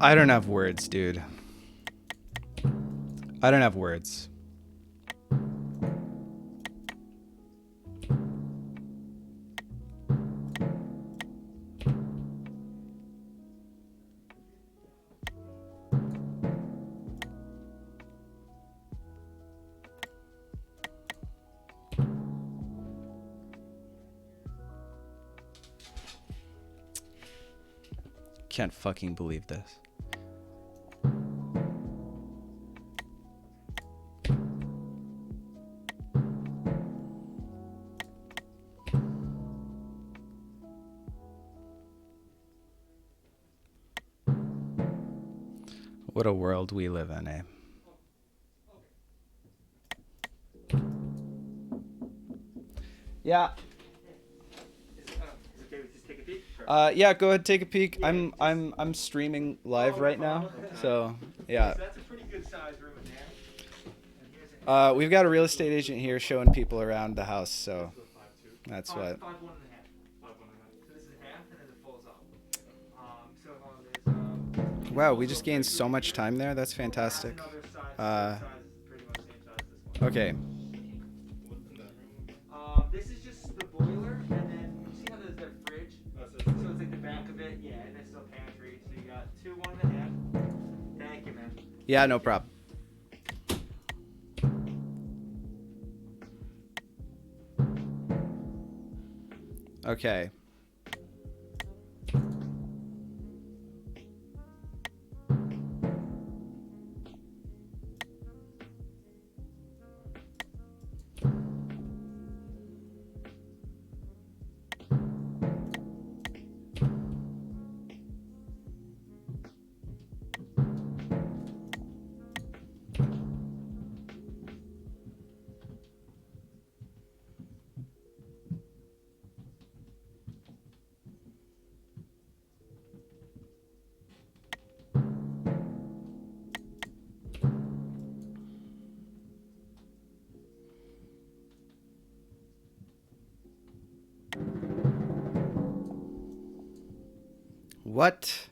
I don't have words, dude. I don't have words. Can't fucking believe this. What a world we live in, eh? Yeah. Yeah, go ahead, take a peek. I'm streaming live right now, so yeah. That's a pretty good size room in there. We've got a real estate agent here showing people around the house, so that's what. 5'1.5". So this is half, and then it falls off. Wow, we just gained so much time there. That's fantastic. Okay. This is just the boiler, and then you see how there's that fridge? So it's like the back of it, yeah, and it's still pantry. So you got 2 1.5. Thank you, man. Yeah, no problem. Okay. What?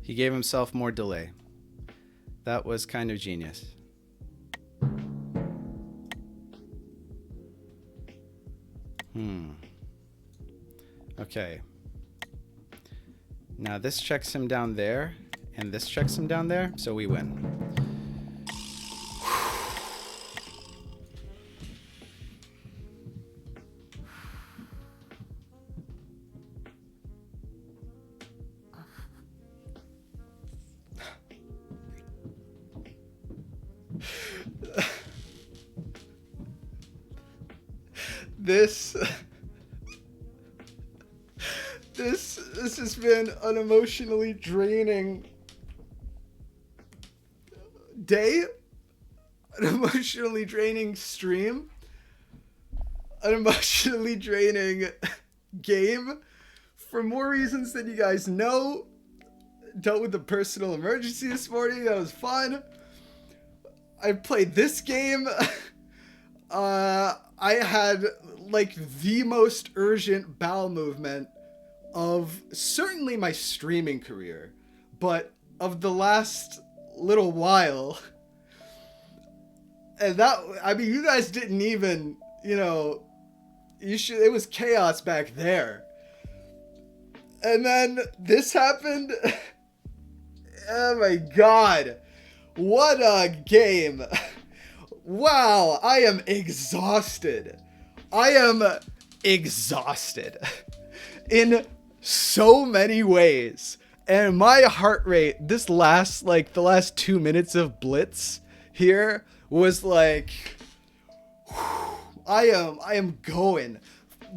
He gave himself more delay. That was kind of genius. Okay. Now this checks him down there, and this checks him down there, so we win. This has been an emotionally draining day, an emotionally draining stream, an emotionally draining game for more reasons than you guys know. Dealt with a personal emergency this morning. That was fun. I played this game. I had like the most urgent bowel movement of certainly my streaming career, but of the last little while. And that, I mean, you guys didn't even, it was chaos back there. And then this happened. Oh my god. What a game. Wow, I am exhausted. I am exhausted in so many ways. And my heart rate, the last 2 minutes of Blitz here was like, I am going.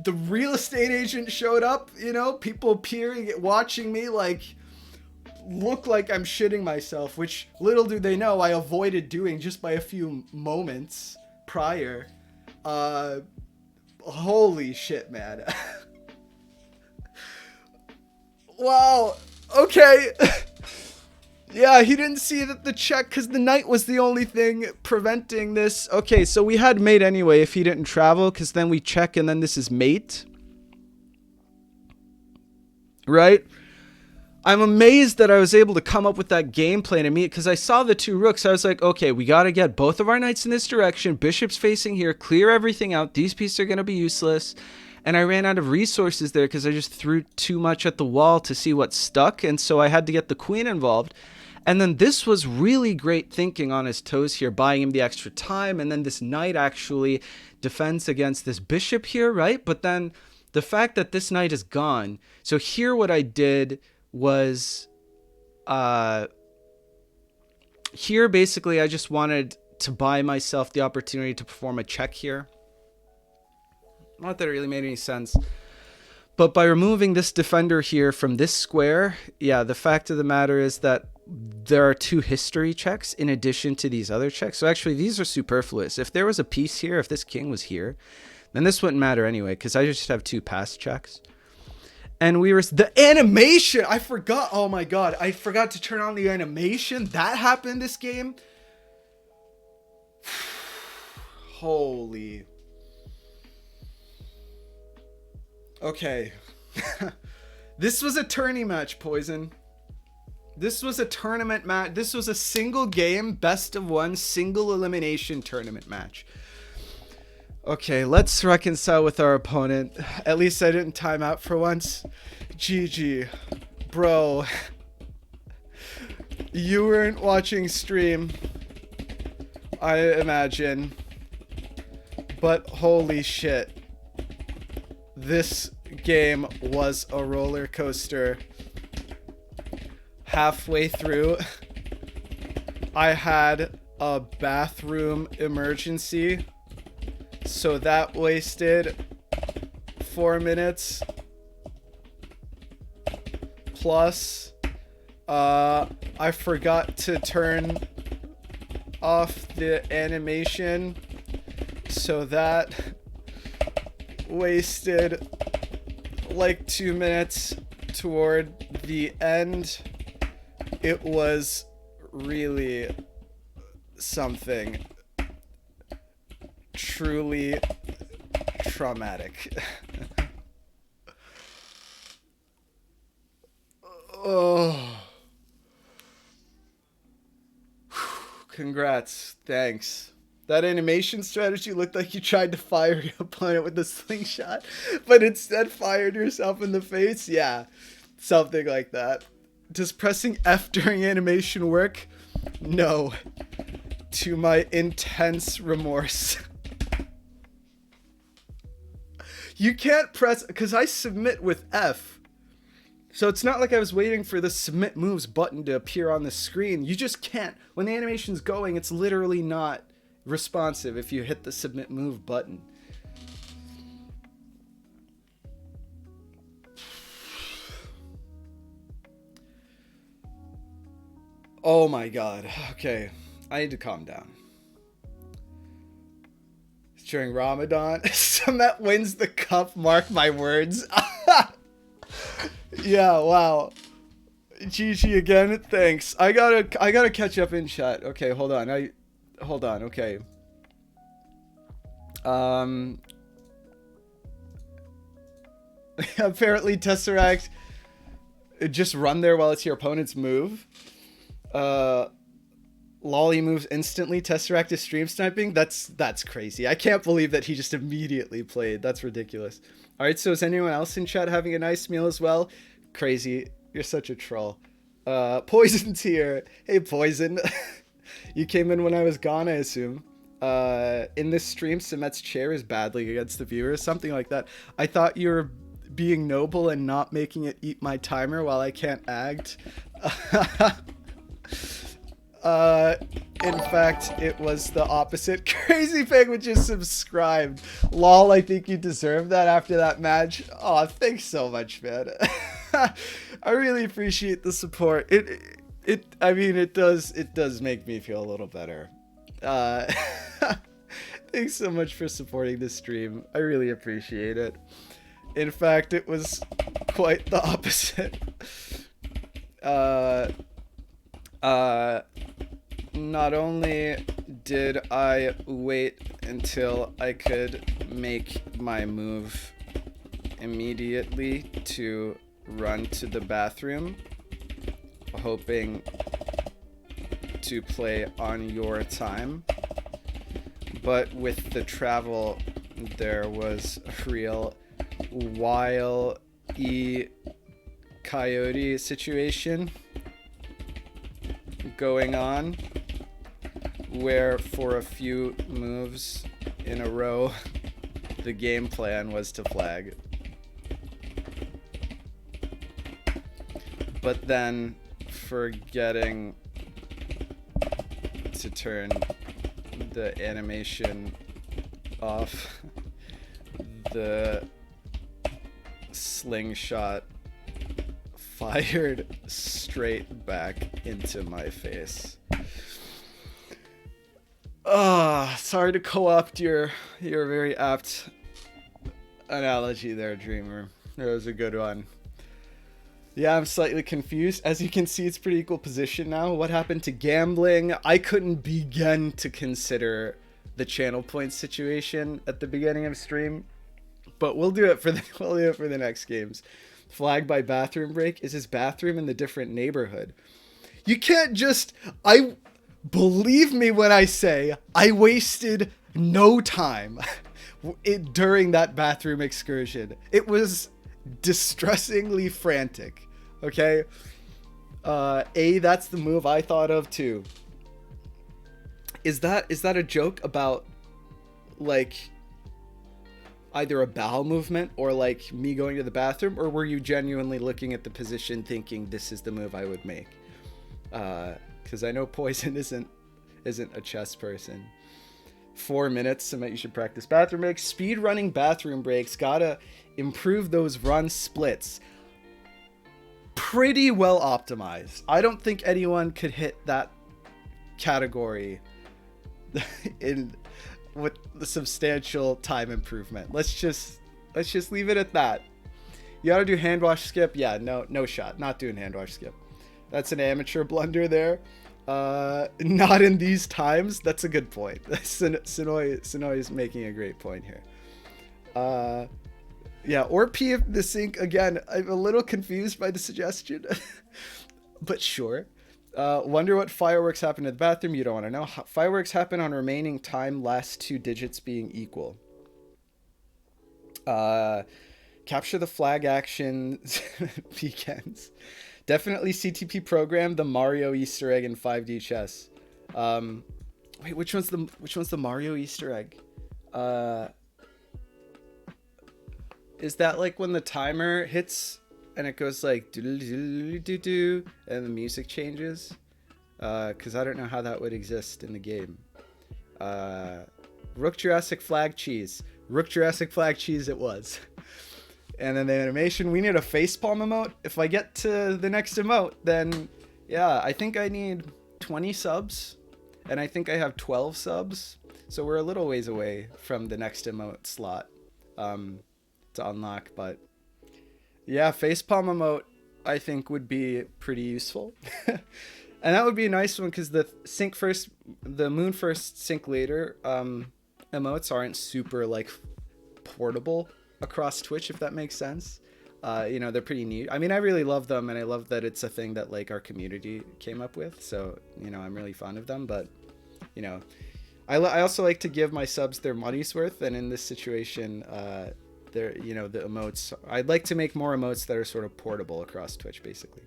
The real estate agent showed up, people peering, watching me look like I'm shitting myself, which little do they know I avoided doing just by a few moments prior. Holy shit, man. Wow. Okay. Yeah, he didn't see that the check because the night was the only thing preventing this. Okay, so we had mate anyway if he didn't travel, because then we check and then this is mate. Right? I'm amazed that I was able to come up with that game plan to meet, because I saw the 2 rooks. I was like, okay, we got to get both of our knights in this direction. Bishop's facing here. Clear everything out. These pieces are going to be useless. And I ran out of resources there because I just threw too much at the wall to see what stuck. And so I had to get the queen involved. And then this was really great thinking on his toes here, buying him the extra time. And then this knight actually defends against this bishop here, right? But then the fact that this knight is gone. So here what I did was, here basically I just wanted to buy myself the opportunity to perform a check here. Not that it really made any sense. But by removing this defender here from this square, yeah, the fact of the matter is that there are 2 history checks in addition to these other checks. So actually, these are superfluous. If there was a piece here, if this king was here, then this wouldn't matter anyway, because I just have 2 pass checks. And we were... The animation! I forgot. Oh my god. I forgot to turn on the animation. That happened this game. Holy... Okay. This was a tourney match, Poison. This was a tournament match. This was a single game, best of 1, single elimination tournament match. Okay, let's reconcile with our opponent. At least I didn't time out for once. GG. Bro. You weren't watching stream, I imagine. But holy shit. This game was a roller coaster. Halfway through, I had a bathroom emergency, so that wasted 4 minutes. Plus, I forgot to turn off the animation, so that wasted like 2 minutes toward the end. It was really something truly traumatic. Oh. Congrats. Thanks. That animation strategy looked like you tried to fire your opponent with a slingshot, but instead fired yourself in the face. Yeah, something like that. Does pressing F during animation work? No. To my intense remorse. You can't press, because I submit with F. So it's not like I was waiting for the submit moves button to appear on the screen. You just can't. When the animation's going, it's literally not responsive if you hit the submit move button. Oh my god. Okay. I need to calm down. It's during Ramadan. Samet wins the cup. Mark my words. Yeah, wow. GG again. Thanks. I gotta catch up in chat. Okay, hold on. Okay. Apparently Tesseract just run there while it's your opponent's move. Lolly moves instantly. Tesseract is stream sniping. That's crazy. I can't believe that he just immediately played. That's ridiculous. All right, so is anyone else in chat having a nice meal as well? Crazy. You're such a troll. Poison's here. Hey, Poison. You came in when I was gone, I assume. In this stream, Sumet's chair is badly against the viewers. Something like that. I thought you were being noble and not making it eat my timer while I can't act. In fact, it was the opposite. Crazy Penguin just subscribed. Lol, I think you deserve that after that match. Oh, thanks so much, man. I really appreciate the support. I mean, it does make me feel a little better. Thanks so much for supporting this stream. I really appreciate it. In fact, it was quite the opposite. Not only did I wait until I could make my move immediately to run to the bathroom, hoping to play on your time, but with the travel, there was a real Wile E. Coyote situation going on, where for a few moves in a row, the game plan was to flag. But then, forgetting to turn the animation off, the slingshot fired straight back into my face. Sorry to co-opt your very apt analogy there, Dreamer. That was a good one. Yeah, I'm slightly confused. As you can see, it's pretty equal position now. What happened to gambling? I couldn't begin to consider the channel point situation at the beginning of stream, but we'll do it for the next games. Flagged by bathroom break. Is his bathroom in the different neighborhood? You can't just... Believe me when I say I wasted no time during that bathroom excursion. It was distressingly frantic. Okay? That's the move I thought of too. Is that a joke about like either a bowel movement or like me going to the bathroom, or were you genuinely looking at the position thinking this is the move I would make? Because I know Poison isn't a chess person. 4 minutes, so you should practice bathroom breaks. Speed running bathroom breaks. Gotta improve those run splits. Pretty well optimized. I don't think anyone could hit that category with the substantial time improvement. Let's just leave it at that. You gotta do hand wash skip. Yeah, no shot. Not doing hand wash skip. That's an amateur blunder there. Not in these times. That's a good point. Sonoy is making a great point here. Yeah, or pee if the sink. Again, I'm a little confused by the suggestion. But sure. Wonder what fireworks happen in the bathroom. You don't want to know. Fireworks happen on remaining time, last 2 digits being equal. Capture the flag action weekends. Definitely CTP program the Mario Easter egg in 5D chess. Wait, which one's the Mario Easter egg? Is that like when the timer hits and it goes like do and the music changes? Because I don't know how that would exist in the game. Rook Jurassic Flag Cheese. Rook Jurassic Flag Cheese it was. And then the animation, we need a facepalm emote. If I get to the next emote, then yeah, I think I need 20 subs. And I think I have 12 subs. So we're a little ways away from the next emote slot to unlock. But yeah, facepalm emote I think would be pretty useful. And that would be a nice one because the sync first, the moon first, sync later emotes aren't super like portable across Twitch, if that makes sense. They're pretty neat. I mean, I really love them, and I love that it's a thing that like our community came up with. So, I'm really fond of them. But, I also like to give my subs their money's worth, and in this situation, the emotes. I'd like to make more emotes that are sort of portable across Twitch, basically.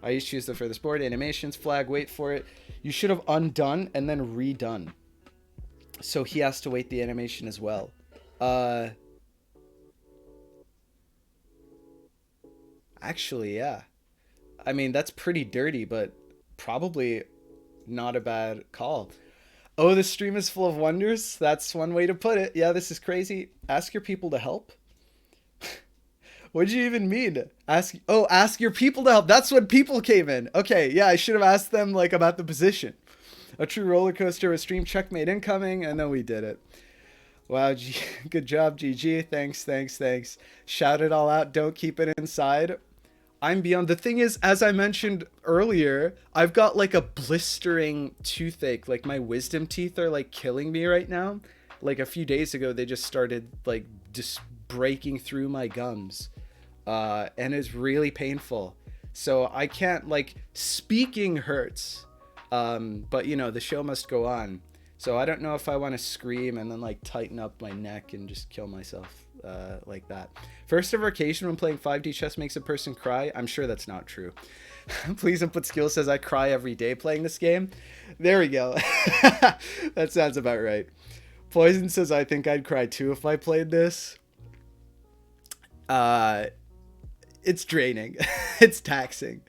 I used to use the furthest board, animations, flag, wait for it. You should have undone and then redone. So he has to wait the animation as well. Actually, yeah. I mean, that's pretty dirty, but probably not a bad call. Oh, the stream is full of wonders. That's one way to put it. Yeah, this is crazy. Ask your people to help. What do you even mean? Ask your people to help. That's when people came in. Okay, yeah, I should have asked them like about the position. A true roller coaster with stream checkmate incoming, and then we did it. Wow, good job, GG. Thanks. Shout it all out. Don't keep it inside. I'm beyond. The thing is, as I mentioned earlier, I've got like a blistering toothache. Like my wisdom teeth are like killing me right now. Like a few days ago, they just started like just breaking through my gums. And it's really painful. So I can't, like, speaking hurts. But the show must go on. So I don't know if I want to scream and then like tighten up my neck and just kill myself like that. First ever occasion when playing 5D chess makes a person cry. I'm sure that's not true. Please input skill says I cry every day playing this game. There we go. That sounds about right. Poison says I think I'd cry too if I played this. It's draining. It's taxing.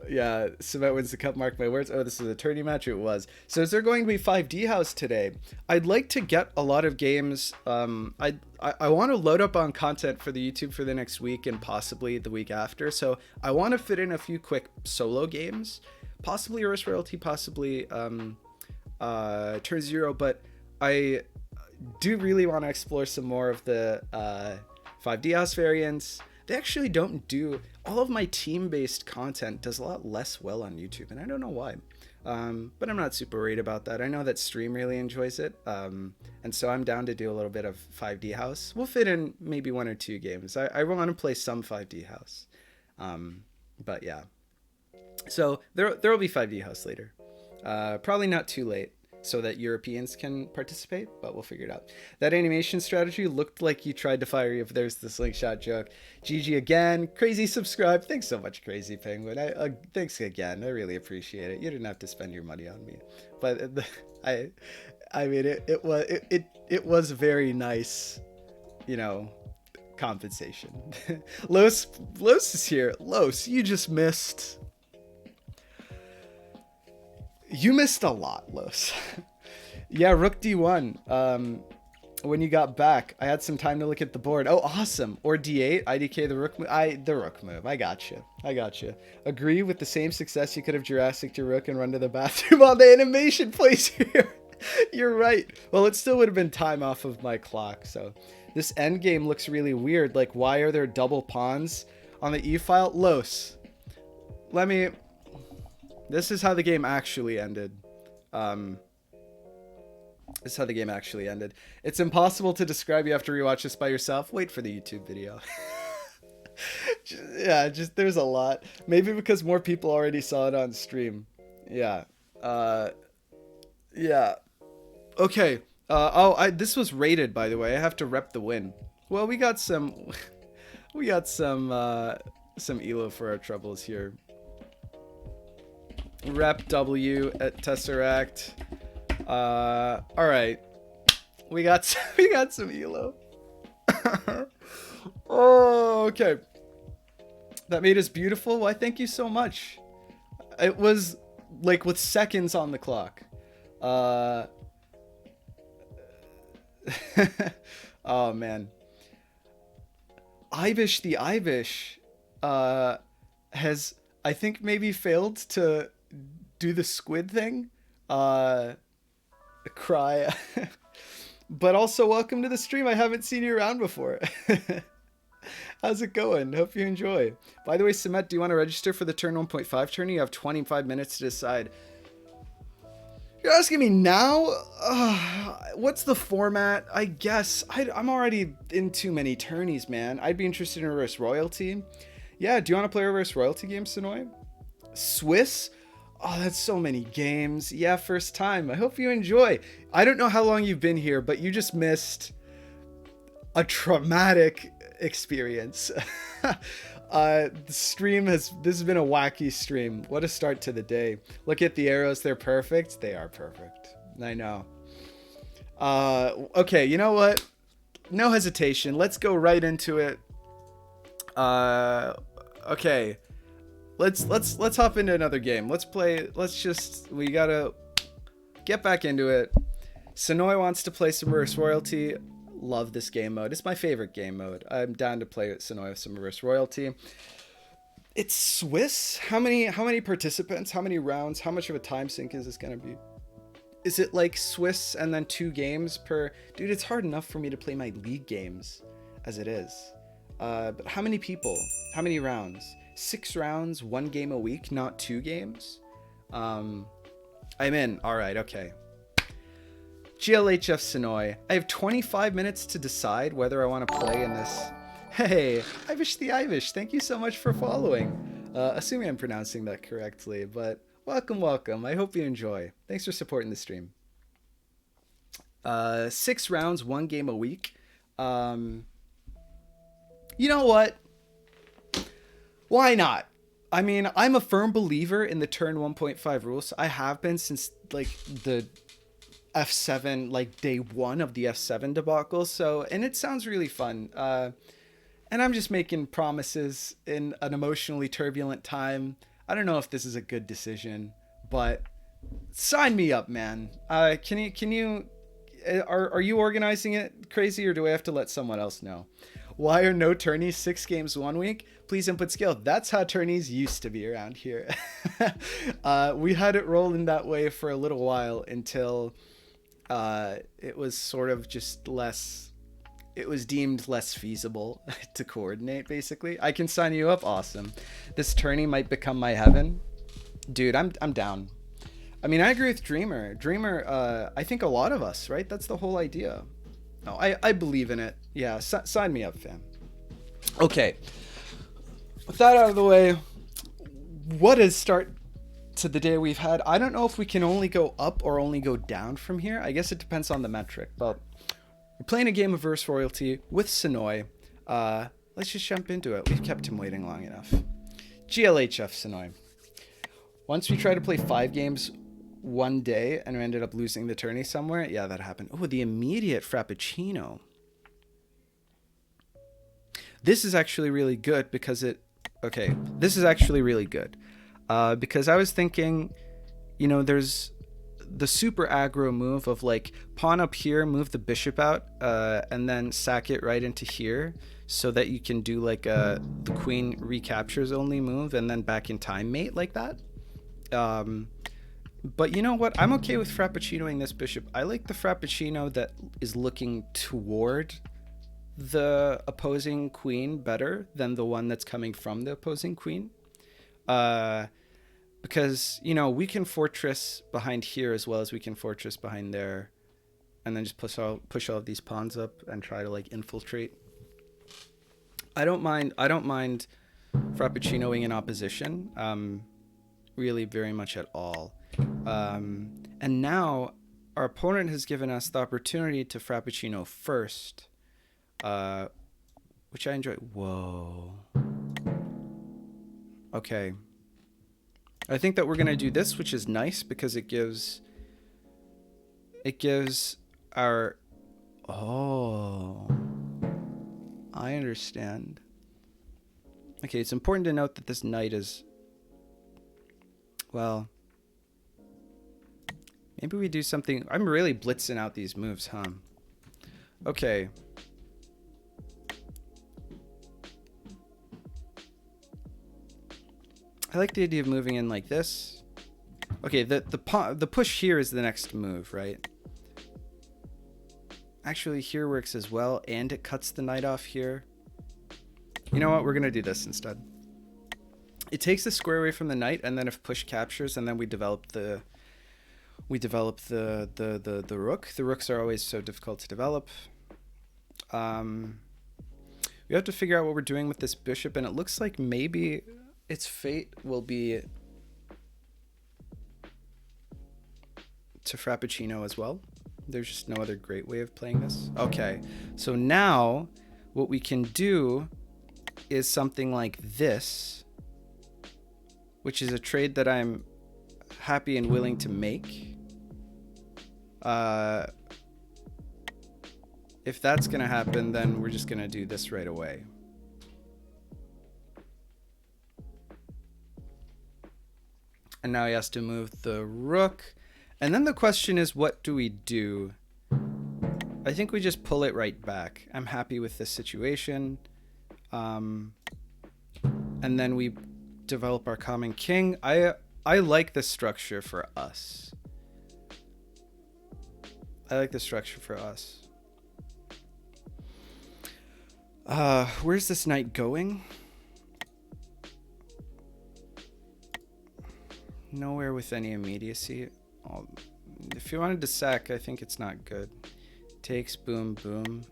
Yeah, Cement wins the cup, mark my words. Oh, this is a tourney match. It was. So is there going to be 5D house today? I'd like to get a lot of games. I want to load up on content for the YouTube for the next week and possibly the week after. So I want to fit in a few quick solo games, possibly Earth Royalty, possibly Turn Zero, but I do really want to explore some more of the 5D house variants. They actually don't do, all of my team-based content does a lot less well on YouTube, and I don't know why. But I'm not super worried about that. I know that Stream really enjoys it, and so I'm down to do a little bit of 5D house. We'll fit in maybe 1 or 2 games. I want to play some 5D house, but yeah. So there will be 5D house later. Probably not too late, so that Europeans can participate, but we'll figure it out. That animation strategy looked like you tried to fire you if there's the slingshot joke. GG again. Crazy subscribe. Thanks so much, Crazy Penguin. Thanks again. I really appreciate it. You didn't have to spend your money on me, but I mean it was very nice, compensation. Los is here. Los, you just missed. You missed a lot, Los. Yeah, Rook D1. When you got back, I had some time to look at the board. Oh, awesome. Or D8, IDK the Rook move. The Rook move. I gotcha. Agree with the same success you could have Jurassic to Rook and run to the bathroom while the animation plays here. You're right. Well, it still would have been time off of my clock, so. This endgame looks really weird. Like, why are there double pawns on the E-file? Los. This is how the game actually ended. It's impossible to describe. You have to rewatch this by yourself. Wait for the YouTube video. There's a lot. Maybe because more people already saw it on stream. Yeah. Yeah. Okay. This was rated, by the way. I have to rep the win. Well, we got some elo for our troubles here. Rep W at Tesseract. All right. We got some elo. Oh, okay. That made us beautiful. Why, thank you so much. It was like with seconds on the clock. Oh man. Ibish the Ibish has, I think, maybe failed to do the squid thing. Cry. But also welcome to the stream. I haven't seen you around before. How's it going? Hope you enjoy. By the way, Samet, do you want to register for the turn 1.5 tourney? You have 25 minutes to decide. You're asking me now? What's the format? I guess. I'm already in too many tourneys, man. I'd be interested in Reverse Royalty. Yeah, do you want to play Reverse Royalty games, Sonoy? Swiss? Oh, that's so many games. Yeah, first time. I hope you enjoy. I don't know how long you've been here, but you just missed a traumatic experience. The stream this has been a wacky stream. What a start to the day. Look at the arrows. They're perfect. They are perfect. I know. Okay, you know what? No hesitation. Let's go right into it. Okay. Let's hop into another game. We gotta get back into it. Sonoy wants to play some Reverse Royalty. Love this game mode. It's my favorite game mode. I'm down to play with Sonoy with some Reverse Royalty. It's Swiss. How many participants? How many rounds? How much of a time sink is this gonna be? Is it like Swiss and then 2 games per? Dude, it's hard enough for me to play my league games as it is. But how many people? How many rounds? 6 rounds, 1 game a week, not 2 games. I'm in. All right, okay. GLHF Sonoy. I have 25 minutes to decide whether I want to play in this. Hey, Ivish the Ivish, thank you so much for following. Assuming I'm pronouncing that correctly, but welcome. I hope you enjoy. Thanks for supporting the stream. 6 rounds, 1 game a week. You know what? Why not? I mean, I'm a firm believer in the turn 1.5 rules. I have been since like the F7, like day 1 of the F7 debacle. So, and it sounds really fun. And I'm just making promises in an emotionally turbulent time. I don't know if this is a good decision, but sign me up, man. Are you organizing it crazy, or do I have to let someone else know? Why are no tourneys 6 games 1 week? Please input skill. That's how tourneys used to be around here. We had it rolling that way for a little while until it was sort of just it was deemed less feasible to coordinate, basically. I can sign you up. Awesome. This tourney might become my heaven. Dude, I'm down. I mean, I agree with Dreamer. I think a lot of us, right? That's the whole idea. No, I believe in it. Yeah, sign me up, fam. Okay. With that out of the way, what a start to the day we've had. I don't know if we can only go up or only go down from here. I guess it depends on the metric, but we're playing a game of Reverse Royalty with Sonoy. Let's just jump into it. We've kept him waiting long enough. GLHF Sonoy. Once we tried to play 5 games one day and we ended up losing the tourney somewhere. Yeah, that happened. Oh, the immediate Frappuccino. This is actually really good because this is actually really good. Because I was thinking, you know, there's the super aggro move of like pawn up here, move the bishop out, and then sack it right into here so that you can do like the queen recaptures only move and then back in time mate like that. But you know what? I'm okay with Frappuccinoing this bishop. I like the Frappuccino that is looking toward the opposing queen better than the one that's coming from the opposing queen. Because, you know, we can fortress behind here as well as we can fortress behind there. And then just push all of these pawns up and try to like infiltrate. I don't mind Frappuccinoing in opposition. Really very much at all. And now our opponent has given us the opportunity to Frappuccino first, which I enjoy. Whoa. Okay. I think that we're going to do this, which is nice because it gives our, oh, I understand. Okay. It's important to note that this knight is, well, maybe we do something. I'm really blitzing out these moves, huh? Okay. I like the idea of moving in like this. Okay, the push here is the next move, right? Actually, here works as well, and it cuts the knight off here. You know what? We're going to do this instead. It takes the square away from the knight, and then if push captures, and then we develop the rook. The rooks are always so difficult to develop. We have to figure out what we're doing with this bishop, and it looks like maybe its fate will be to Frappuccino as well. There's just no other great way of playing this. Okay, so now what we can do is something like this, which is a trade that I'm happy and willing to make. If that's gonna happen, then we're just gonna do this right away. And now he has to move the rook. And then the question is, what do we do? I think we just pull it right back. I'm happy with this situation. And then we develop our common king. I like this structure for us. I like the structure for us. Where's this knight going? Nowhere with any immediacy. If you wanted to sack, I think it's not good. Takes, boom, boom.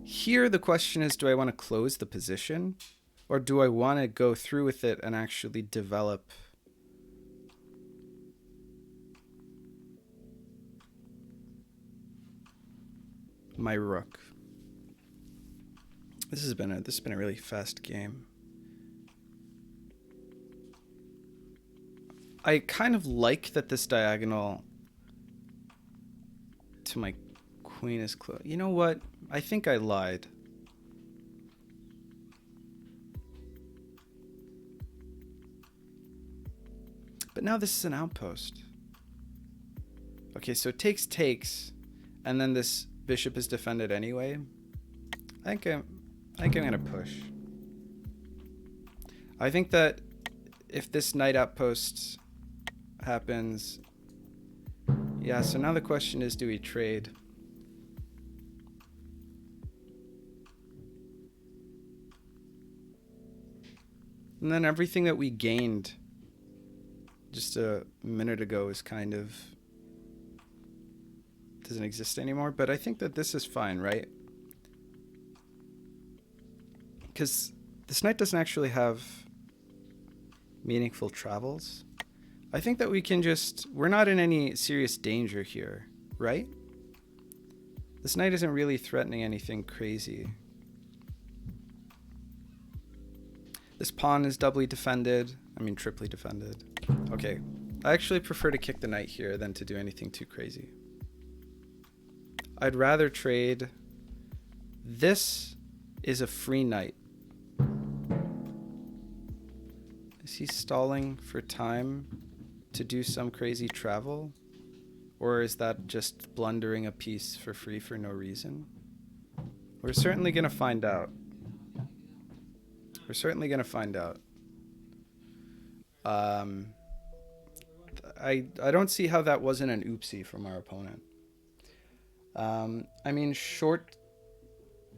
Here the question is, do I want to close the position? Or do I want to go through with it and actually develop my rook? This has been a really fast game. I kind of like that this diagonal to my queen is close. You know what? I think I lied. But now this is an outpost. Okay, so takes, and then this bishop is defended anyway. I think I'm gonna push. I think that if this knight outpost happens, yeah, so now the question is, do we trade? And then everything that we gained just a minute ago is kind of doesn't exist anymore. But I think that this is fine, right? Because this knight doesn't actually have meaningful travels. I think that we can just, we're not in any serious danger here, right? This knight isn't really threatening anything crazy. This pawn is doubly defended. I mean, triply defended. Okay, I actually prefer to kick the knight here than to do anything too crazy. I'd rather trade. This is a free knight. Is he stalling for time to do some crazy travel? Or is that just blundering a piece for free for no reason? We're certainly going to find out. We're certainly going to find out. I don't see how that wasn't an oopsie from our opponent. I mean, short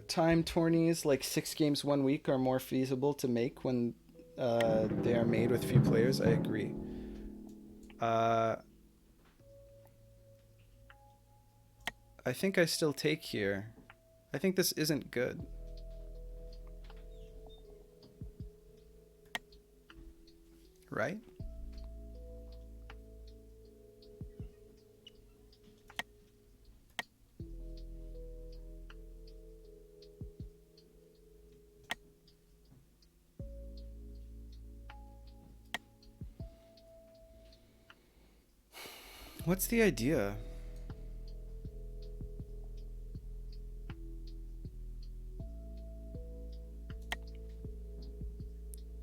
time tourneys like 6 games 1 week are more feasible to make when they are made with few players. I agree. I think I still take here. I think this isn't good. Right? What's the idea?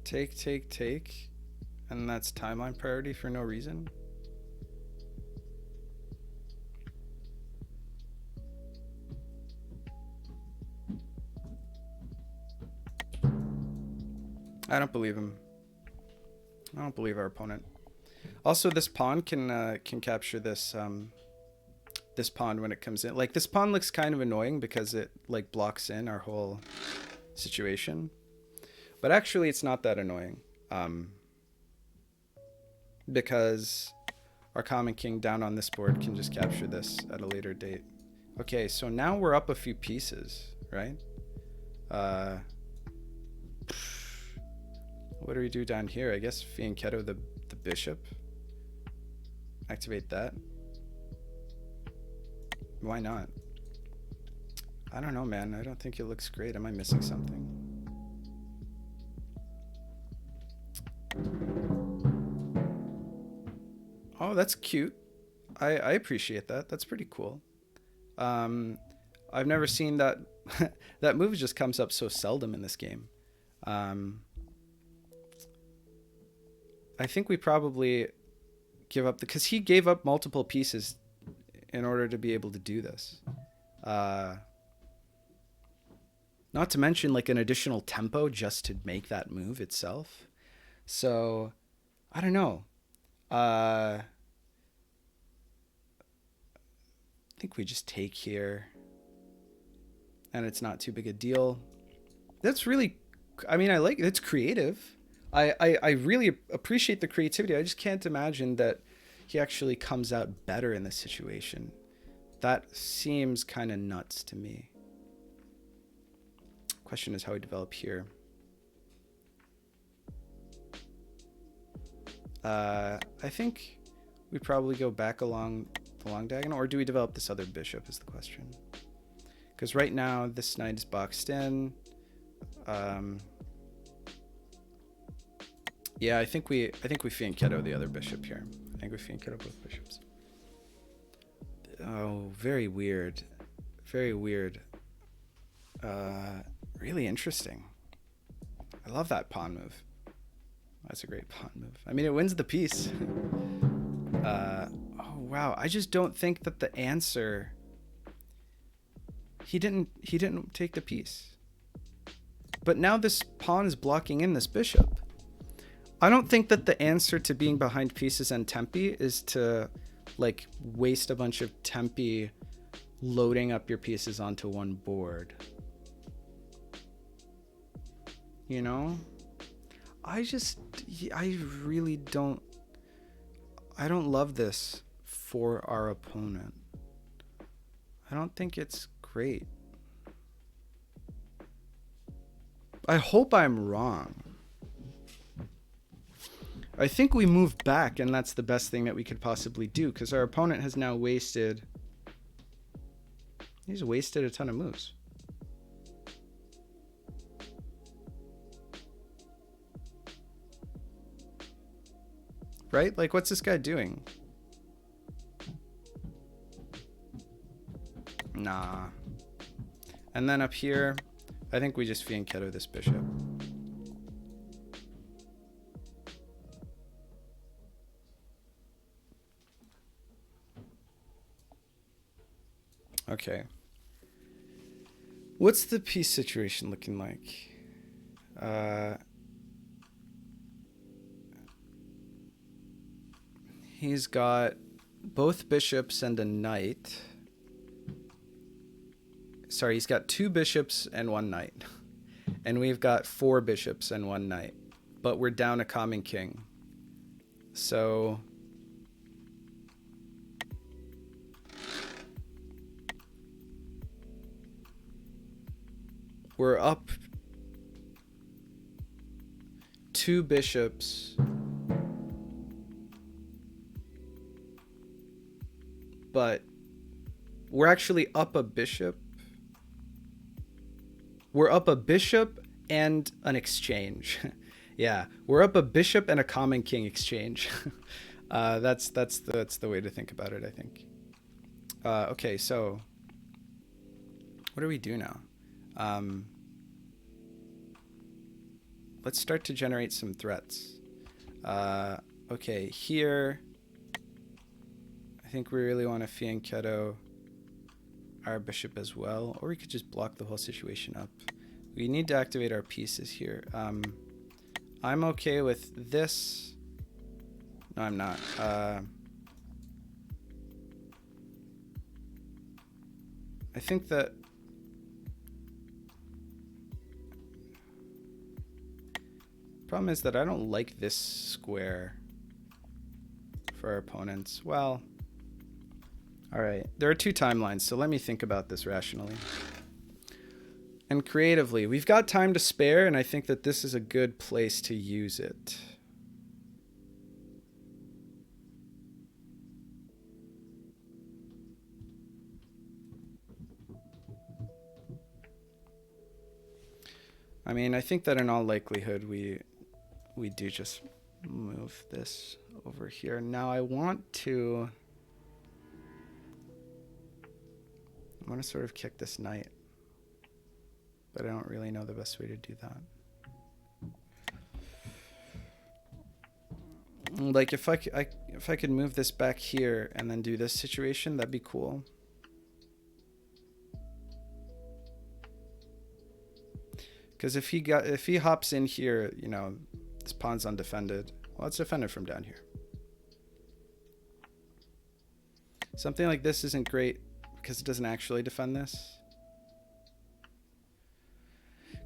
Take. And that's timeline priority for no reason. I don't believe him. I don't believe our opponent. Also, this pawn can capture this this pawn when it comes in. Like, this pawn looks kind of annoying because it like blocks in our whole situation. But actually, it's not that annoying. Because our common king down on this board can just capture this at a later date. Okay, so now we're up a few pieces, right? What do we do down here? I guess fianchetto the bishop. Activate that. Why not? I don't know, man. I don't think it looks great. Am I missing something? Oh, that's cute. I appreciate that. That's pretty cool. I've never seen that. That move just comes up so seldom in this game. I think we probably give up because he gave up multiple pieces in order to be able to do this. Not to mention like an additional tempo just to make that move itself. So I don't know. I think we just take here and it's not too big a deal. That's really, I mean, I like it. It's creative. I really appreciate the creativity. I just can't imagine that he actually comes out better in this situation. That seems kind of nuts to me. Question is how we develop here. I think we probably go back along the long diagonal, or do we develop this other bishop is the question. Because right now this knight is boxed in. Yeah, I think we fianchetto the other bishop here. I think we fianchetto both bishops. Oh, very weird. Very weird. Really interesting. I love that pawn move. That's a great pawn move. I mean, it wins the piece. Oh, wow. I just don't think that the answer... He didn't take the piece. But now this pawn is blocking in this bishop. I don't think that the answer to being behind pieces and tempi is to like waste a bunch of tempi loading up your pieces onto one board. You know? I really don't love this for our opponent. I don't think it's great. I hope I'm wrong. I think we move back, and that's the best thing that we could possibly do, because our opponent has now wasted... He's wasted a ton of moves. Right? Like, what's this guy doing? Nah. And then up here, I think we just fianchetto this bishop. Okay. What's the piece situation looking like? He's got both bishops and a knight. Sorry, he's got 2 bishops and 1 knight. And we've got 4 bishops and 1 knight. But we're down a common king. So... we're up 2 bishops. But we're actually up a bishop. We're up a bishop and an exchange. Yeah, we're up a bishop and a common king exchange. That's the way to think about it, I think. Okay, so what do we do now? Let's start to generate some threats. Okay, here, I think we really want to fianchetto our bishop as well, or we could just block the whole situation up. We need to activate our pieces here. I'm okay with this. No, I'm not. I think that Problem is that I don't like this square for our opponents. Well, all right. There are two timelines, so let me think about this rationally. And creatively, we've got time to spare, and I think that this is a good place to use it. I mean, I think that in all likelihood, we do just move this over here. Now I want to sort of kick this knight, but I don't really know the best way to do that. Like if I could move this back here and then do this situation, that'd be cool. Because if he hops in here, you know, this pawn's undefended. Well, it's defended from down here. Something like this isn't great because it doesn't actually defend this.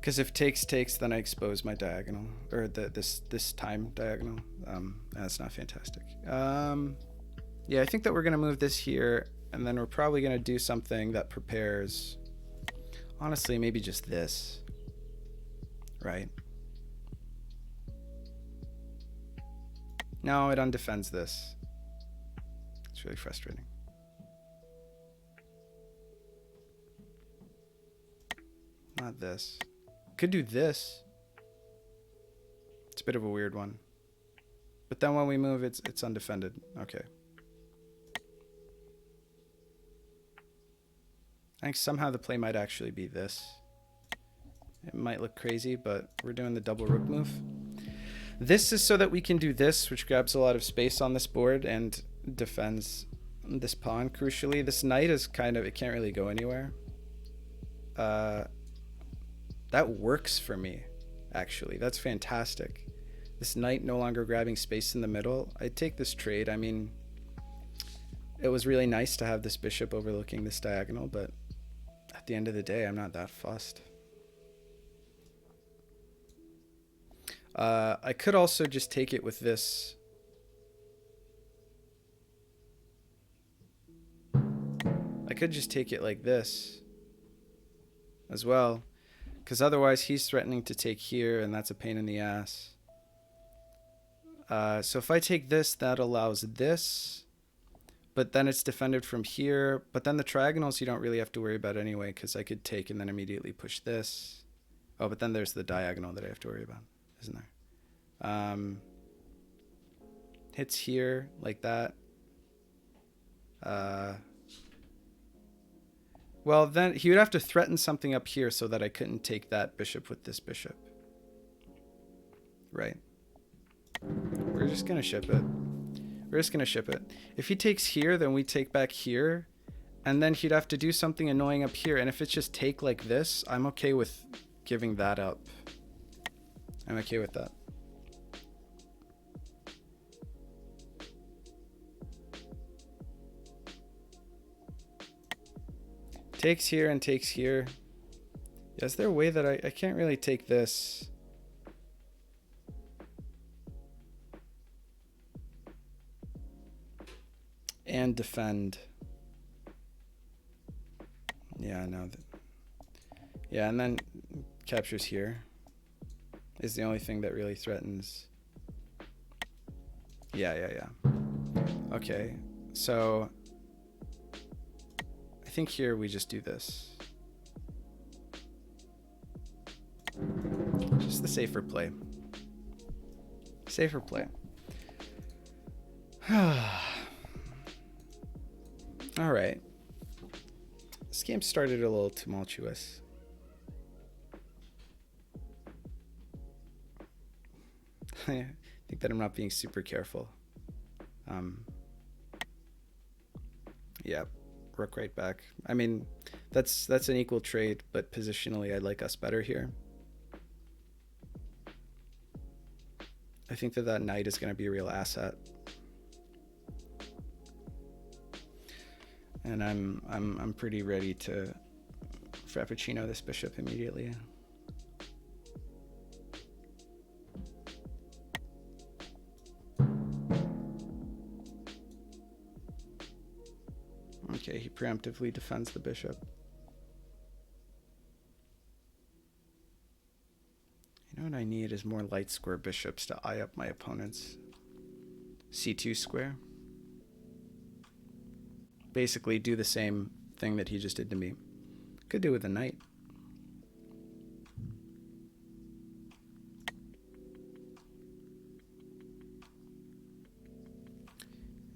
Because if takes, then I expose my diagonal, or this time diagonal. That's not fantastic. Yeah, I think that we're gonna move this here, and then we're probably gonna do something that prepares. Honestly, maybe just this. Right? No, it undefends this. It's really frustrating. Not this. Could do this. It's a bit of a weird one. But then when we move, it's undefended. Okay. I think somehow the play might actually be this. It might look crazy, but we're doing the double rook move. This is so that we can do this, which grabs a lot of space on this board and defends this pawn, crucially. This knight is kind of, it can't really go anywhere. That works for me, actually. That's fantastic. This knight no longer grabbing space in the middle. I'd take this trade. I mean, it was really nice to have this bishop overlooking this diagonal, but at the end of the day, I'm not that fussed. I could also just take it with this. I could just take it like this as well, because otherwise he's threatening to take here, and that's a pain in the ass. So if I take this, that allows this, but then it's defended from here. But then the triagonals you don't really have to worry about anyway, because I could take and then immediately push this. Oh, but then there's the diagonal that I have to worry about, isn't there? Hits here like that. Well, then he would have to threaten something up here so that I couldn't take that bishop with this bishop. Right. We're just going to ship it. We're just going to ship it. If he takes here, then we take back here. And then he'd have to do something annoying up here. And if it's just take like this, I'm okay with giving that up. I'm okay with that. Takes here and takes here. Yeah, is there a way that I can't really take this? And defend. Yeah, no. Yeah, and then captures here is the only thing that really threatens. Yeah. Okay, so I think here we just do this. Just the safer play. Safer play. All right. This game started a little tumultuous. I think that I'm not being super careful. Yeah, rook right back. I mean, that's an equal trade, but positionally I like us better here. I think that knight is going to be a real asset. And I'm pretty ready to frappuccino this bishop immediately. Okay, he preemptively defends the bishop. You know what I need is more light square bishops to eye up my opponent's c2 square. Basically do the same thing that he just did to me. Could do with a knight.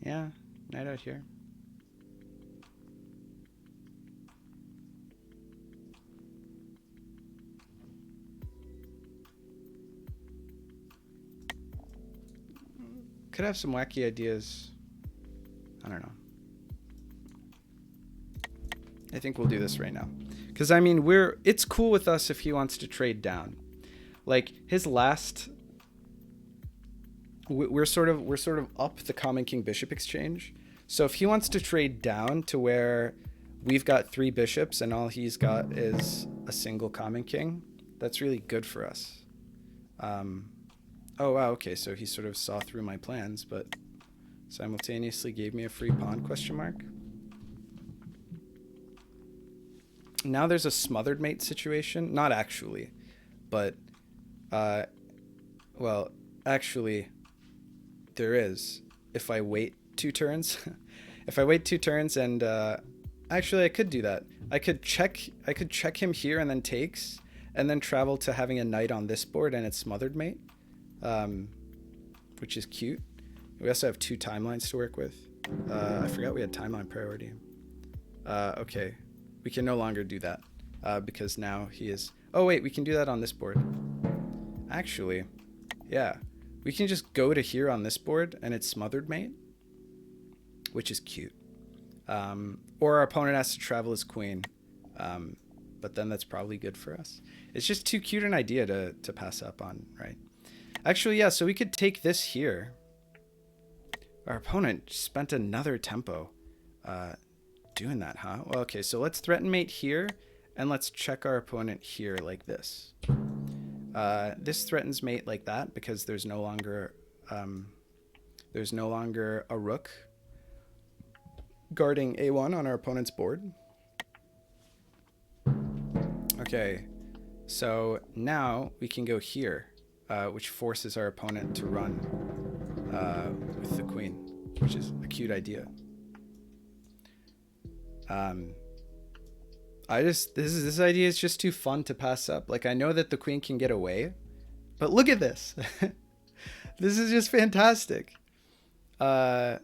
Yeah, knight out here. Could have some wacky ideas. I don't know. I think we'll do this right now. Because, I mean, it's cool with us if he wants to trade down. Like, his last... We're sort of up the common king bishop exchange. So if he wants to trade down to where we've got 3 bishops and all he's got is a single common king, that's really good for us. Oh, wow, okay, so he sort of saw through my plans, but simultaneously gave me a free pawn, question mark. Now there's a smothered mate situation. Not actually, but, well, actually, there is. If I wait 2 turns, if I wait 2 turns and, actually I could do that. I could check him here and then takes, and then travel to having a knight on this board and it's smothered mate. Which is cute. We also have 2 timelines to work with. I forgot we had timeline priority. Okay, we can no longer do that because now he is... Oh wait, we can do that on this board. Actually, yeah, we can just go to here on this board and it's smothered mate, which is cute. Or our opponent has to travel his queen, but then that's probably good for us. It's just too cute an idea to pass up on, right? Actually, yeah, so we could take this here. Our opponent spent another tempo doing that, huh? Well, okay, so let's threaten mate here, and let's check our opponent here like this. This threatens mate like that because there's no longer a rook guarding a1 on our opponent's board. Okay, so now we can go here. Which forces our opponent to run with the queen, which is a cute idea. This idea is just too fun to pass up. Like, I know that the queen can get away, but look at this. This is just fantastic. And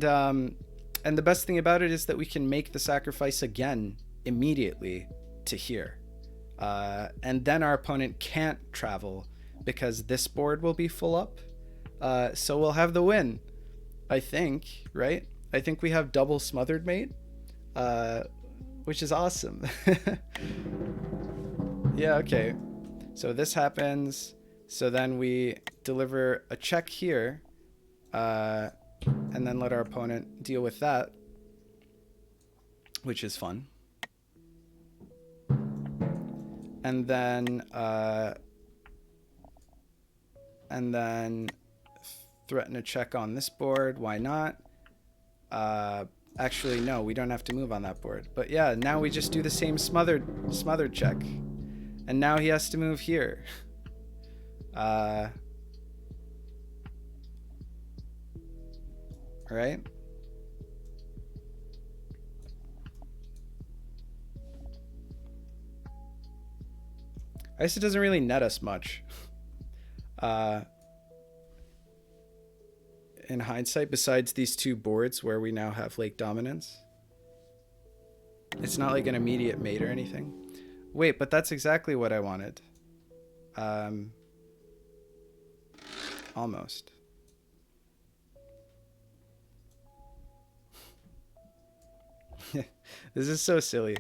the best thing about it is that we can make the sacrifice again immediately to here. And then our opponent can't travel because this board will be full up. So we'll have the win, I think, right? I think we have double smothered mate, which is awesome. Yeah, okay. So this happens. So then we deliver a check here, and then let our opponent deal with that, which is fun. And then threaten a check on this board. Why not? Actually, no, we don't have to move on that board. But yeah, now we just do the same smothered check. And now he has to move here. Right? I guess it doesn't really net us much. In hindsight, besides these 2 boards where we now have lake dominance. It's not like an immediate mate or anything. Wait, but that's exactly what I wanted. Almost. This is so silly.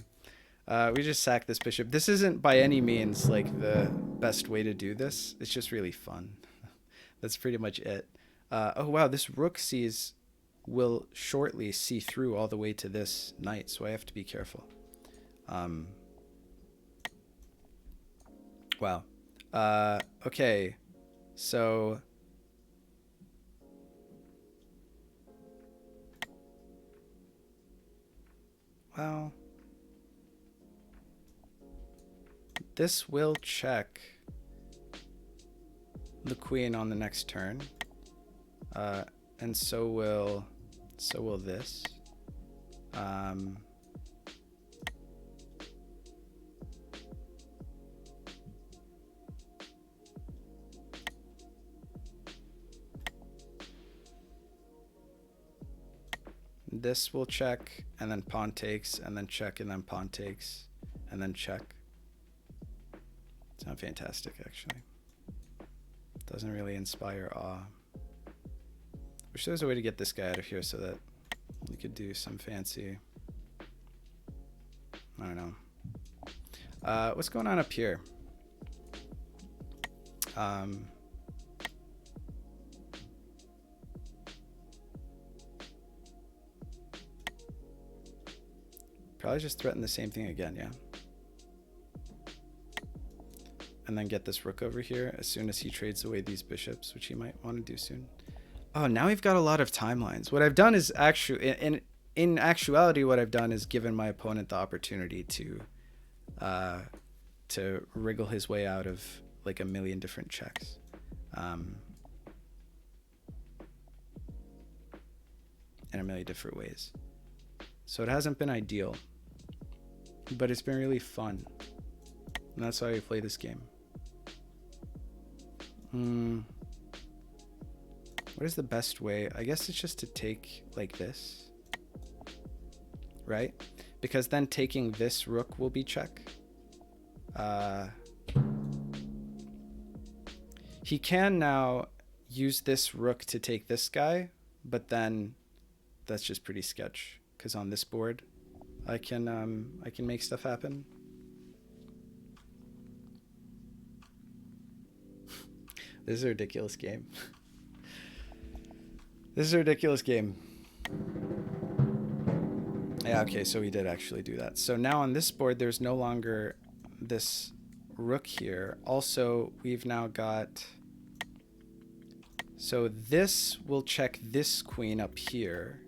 We just sacked this bishop. This isn't by any means like the best way to do this. It's just really fun. That's pretty much it. Oh wow, this rook will shortly see through all the way to this knight, so I have to be careful. Wow. Okay, so well, this will check the queen on the next turn, and so will this. This will check, and then pawn takes, and then check, and then pawn takes, and then check. It's not fantastic, actually. Doesn't really inspire awe. Wish there was a way to get this guy out of here so that we could do some fancy... I don't know. What's going on up here? Probably just threaten the same thing again, yeah. And then get this rook over here as soon as he trades away these bishops, which he might want to do soon. Oh, now we've got a lot of timelines. What I've done is actually, in actuality, what I've done is given my opponent the opportunity to wriggle his way out of like a million different checks. In a million different ways. So it hasn't been ideal, but it's been really fun. And that's why we play this game. What is the best way? I guess it's just to take like this, right? Because then taking this rook will be check. He can now use this rook to take this guy, but then that's just pretty sketch. Because on this board, I can make stuff happen. This is a ridiculous game. This is a ridiculous game. Yeah, okay, so we did actually do that. So now on this board, there's no longer this rook here. Also, we've now got... So this will check this queen up here.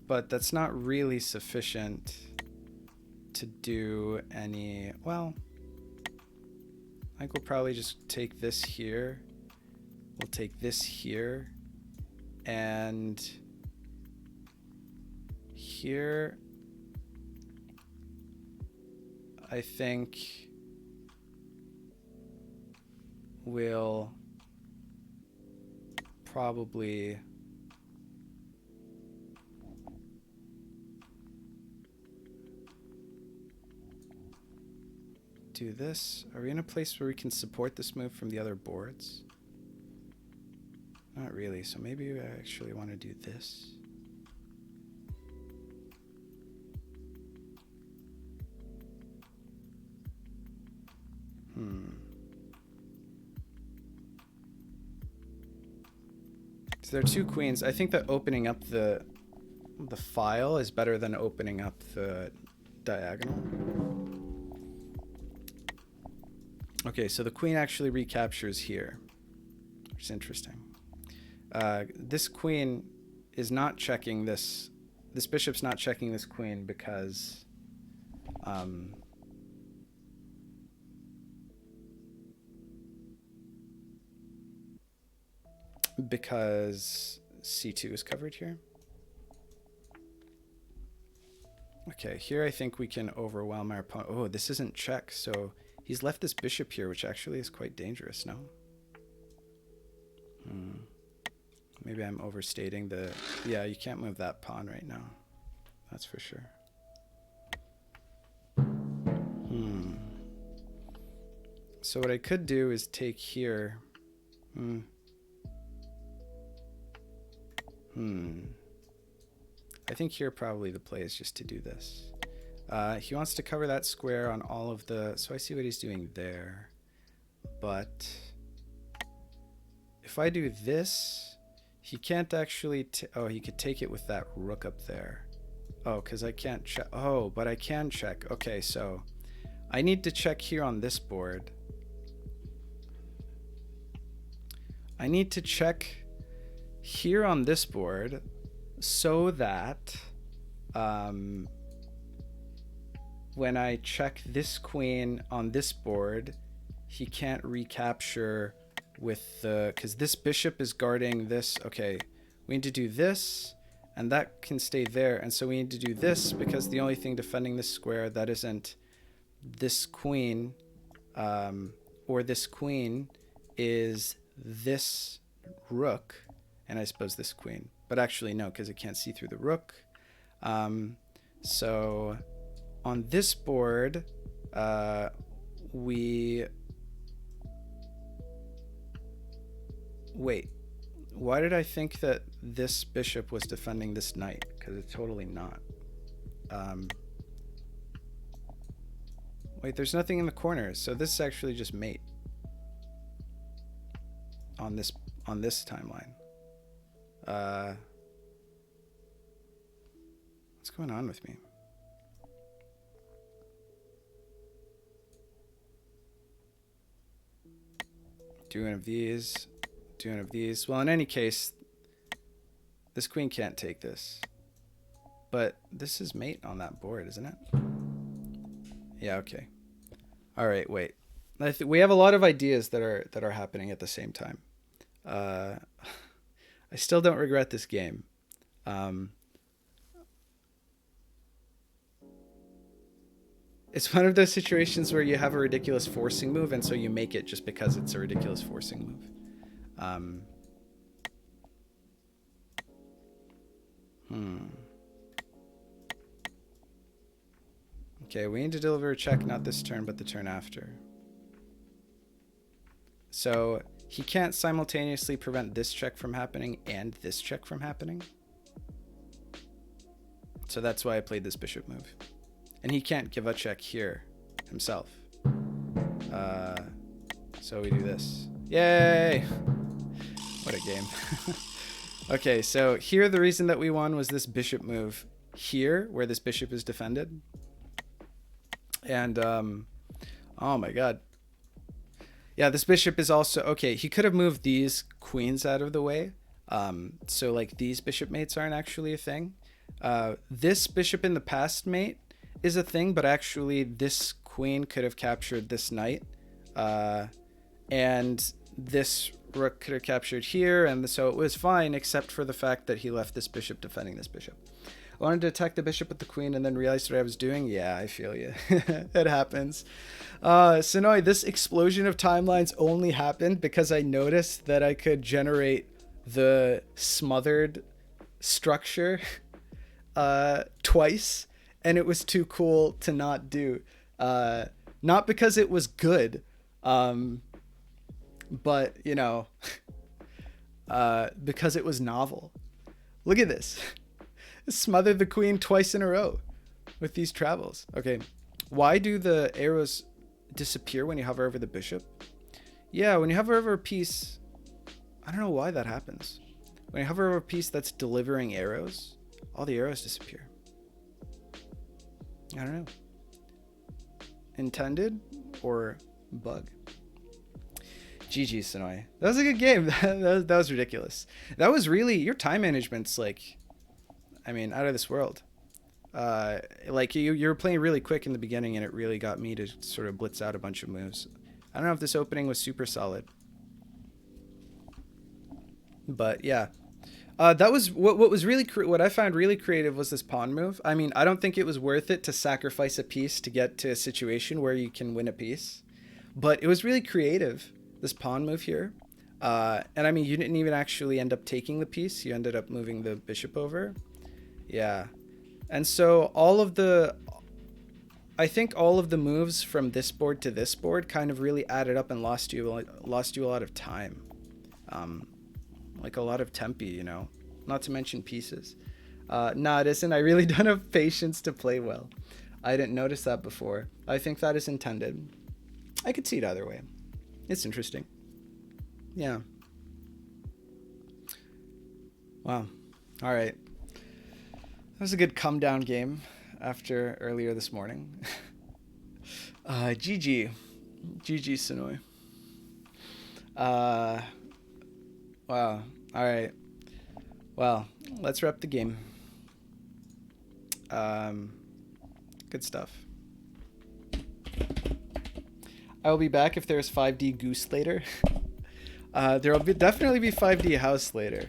But that's not really sufficient to do any... Well, I think we'll probably just take this here. We'll take this here. And here, I think we'll probably do this. Are we in a place where we can support this move from the other boards? Not really, so maybe I actually want to do this. So there are two queens. I think that opening up the file is better than opening up the diagonal. Okay, so the queen actually recaptures here, which is interesting. This queen is not checking this. This bishop's not checking this queen because c2 is covered here. Okay, here I think we can overwhelm our opponent. Oh, this isn't check, so he's left this bishop here, which actually is quite dangerous, no? Maybe I'm overstating the... Yeah, you can't move that pawn right now. That's for sure. So what I could do is take here. I think here probably the play is just to do this. He wants to cover that square on all of the... So I see what he's doing there. But if I do this, he can't actually... Oh, he could take it with that rook up there. Oh, because I can't check. Oh, but I can check. Okay, so I need to check here on this board. I need to check here on this board so that when I check this queen on this board, he can't recapture with the, because this bishop is guarding this. Okay, we need to do this, and that can stay there. And so we need to do this because the only thing defending this square that isn't this queen or this queen is this rook, and I suppose this queen. But actually no, because it can't see through the rook. So on this board, wait, why did I think that this bishop was defending this knight? Because it's totally not. Wait, there's nothing in the corners, so this is actually just mate on this timeline. What's going on with me? Doing of these, doing of these. Well, in any case, this queen can't take this. But this is mate on that board, isn't it? Yeah, okay. All right, wait. We have a lot of ideas that are happening at the same time. I still don't regret this game. It's one of those situations where you have a ridiculous forcing move, and so you make it just because it's a ridiculous forcing move. Okay, we need to deliver a check not this turn, but the turn after. So he can't simultaneously prevent this check from happening and this check from happening. So that's why I played this bishop move. And he can't give a check here himself. So we do this. Yay! What a game. Okay, so here the reason that we won was this bishop move here, where this bishop is defended. And, oh my god. Yeah, this bishop is also, okay, he could have moved these queens out of the way. So like these bishop mates aren't actually a thing. This bishop in the past mate is a thing, but actually this queen could have captured this knight. And this rook could have captured here, and so it was fine, except for the fact that he left this bishop defending this bishop. I wanted to attack the bishop with the queen and then realized what I was doing. Yeah, I feel you. It happens. So no, this explosion of timelines only happened because I noticed that I could generate the smothered structure twice, and it was too cool to not do. Not because it was good, but, you know, because it was novel. Look at this. Smothered the queen twice in a row with these travels. Okay, why do the arrows disappear when you hover over the bishop? Yeah, when you hover over a piece, I don't know why that happens. When you hover over a piece that's delivering arrows, all the arrows disappear. I don't know. Intended or bug? GG, Sonoy. That was a good game. that was ridiculous. That was really, your time management's like, I mean, out of this world. Like you were playing really quick in the beginning, and it really got me to sort of blitz out a bunch of moves. I don't know if this opening was super solid, but yeah, that was what was really what I found really creative was this pawn move. I mean, I don't think it was worth it to sacrifice a piece to get to a situation where you can win a piece, but it was really creative, this pawn move here. And I mean, you didn't even actually end up taking the piece. You ended up moving the bishop over. Yeah. And so I think all of the moves from this board to this board kind of really added up and lost you a lot of time. Like a lot of tempi, you know, not to mention pieces. No, it isn't. I really don't have patience to play well. I didn't notice that before. I think that is intended. I could see it either way. It's interesting. Yeah. Wow. All right. That was a good come down game after earlier this morning. GG. GG, Sonoy. Wow. All right. Well, let's wrap the game. Good stuff. I will be back if there's 5D Goose later. There will definitely be 5D House later.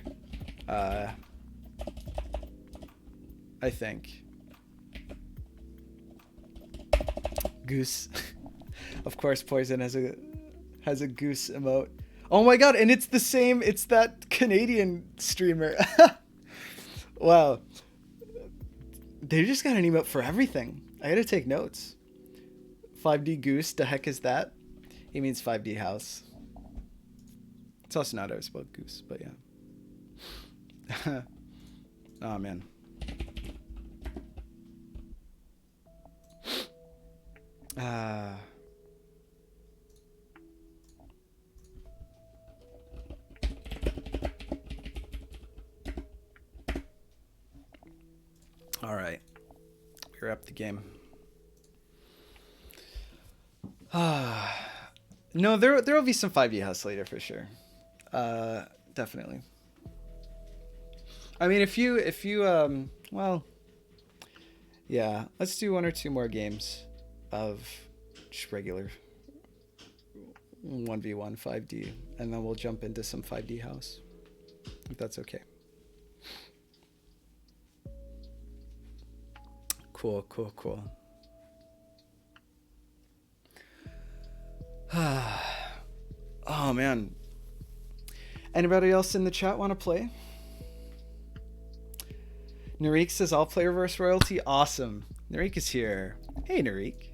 I think. Goose. Of course, Poison has a goose emote. Oh my god, and it's the same. It's that Canadian streamer. Wow. They just got an emote for everything. I gotta take notes. 5D Goose, the heck is that? He means 5D House. It's also not how it's spelled goose, but yeah. Oh man. All right, we're up the game. No, there will be some 5D House later for sure. Definitely. I mean, if you well, yeah, let's do 1 or 2 more games of just regular 1v1 5D, and then we'll jump into some 5D House, if that's okay. Cool. Oh man. Anybody else in the chat want to play? Narik says, I'll play Reverse Royalty. Awesome. Narik is here. Hey, Narik.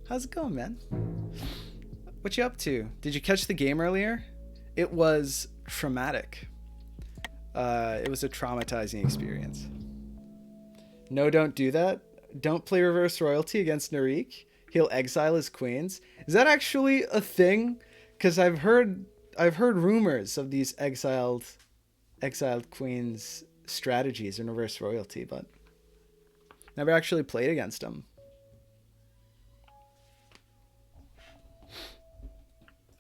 How's it going, man? What you up to? Did you catch the game earlier? It was traumatic. It was a traumatizing experience. No, don't do that. Don't play Reverse Royalty against Narik. He'll exile his queens. Is that actually a thing? Because I've heard rumors of these exiled queens strategies in Reverse Royalty, but never actually played against them.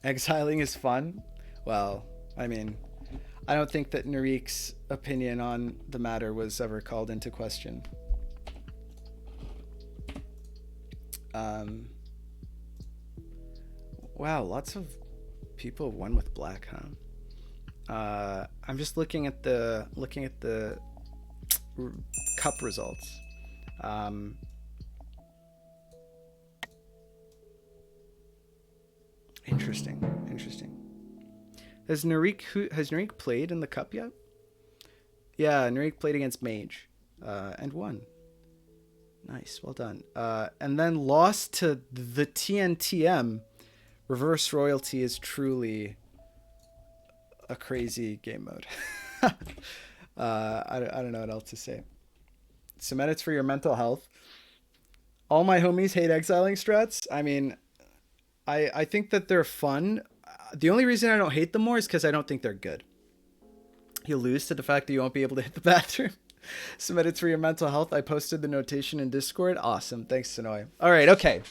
Exiling is fun. Well, I mean, I don't think that Narik's opinion on the matter was ever called into question. Wow, lots of people won with black, huh? I'm just looking at the cup results. Interesting. Has Narik played in the cup yet? Yeah, Narik played against Mage, and won. Nice, well done. And then lost to the TNTM. Reverse Royalty is truly a crazy game mode. I don't know what else to say. Cement, it's for your mental health. All my homies hate exiling strats. I mean, I think that they're fun. The only reason I don't hate them more is because I don't think they're good. You'll lose to the fact that you won't be able to hit the bathroom. Cement, it's for your mental health. I posted the notation in Discord. Awesome. Thanks, Sonoy. All right, okay.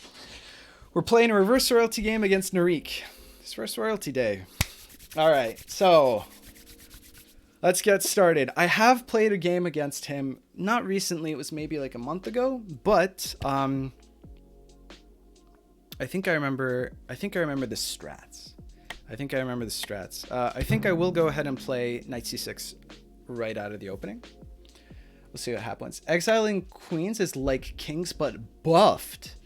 We're playing a Reverse Royalty game against Narik. It's Reverse Royalty Day. All right, so let's get started. I have played a game against him. Not recently. It was maybe like a month ago. But I think I remember the strats. I think I will go ahead and play Knight C6 right out of the opening. We'll see what happens. Exiling queens is like kings, but buffed.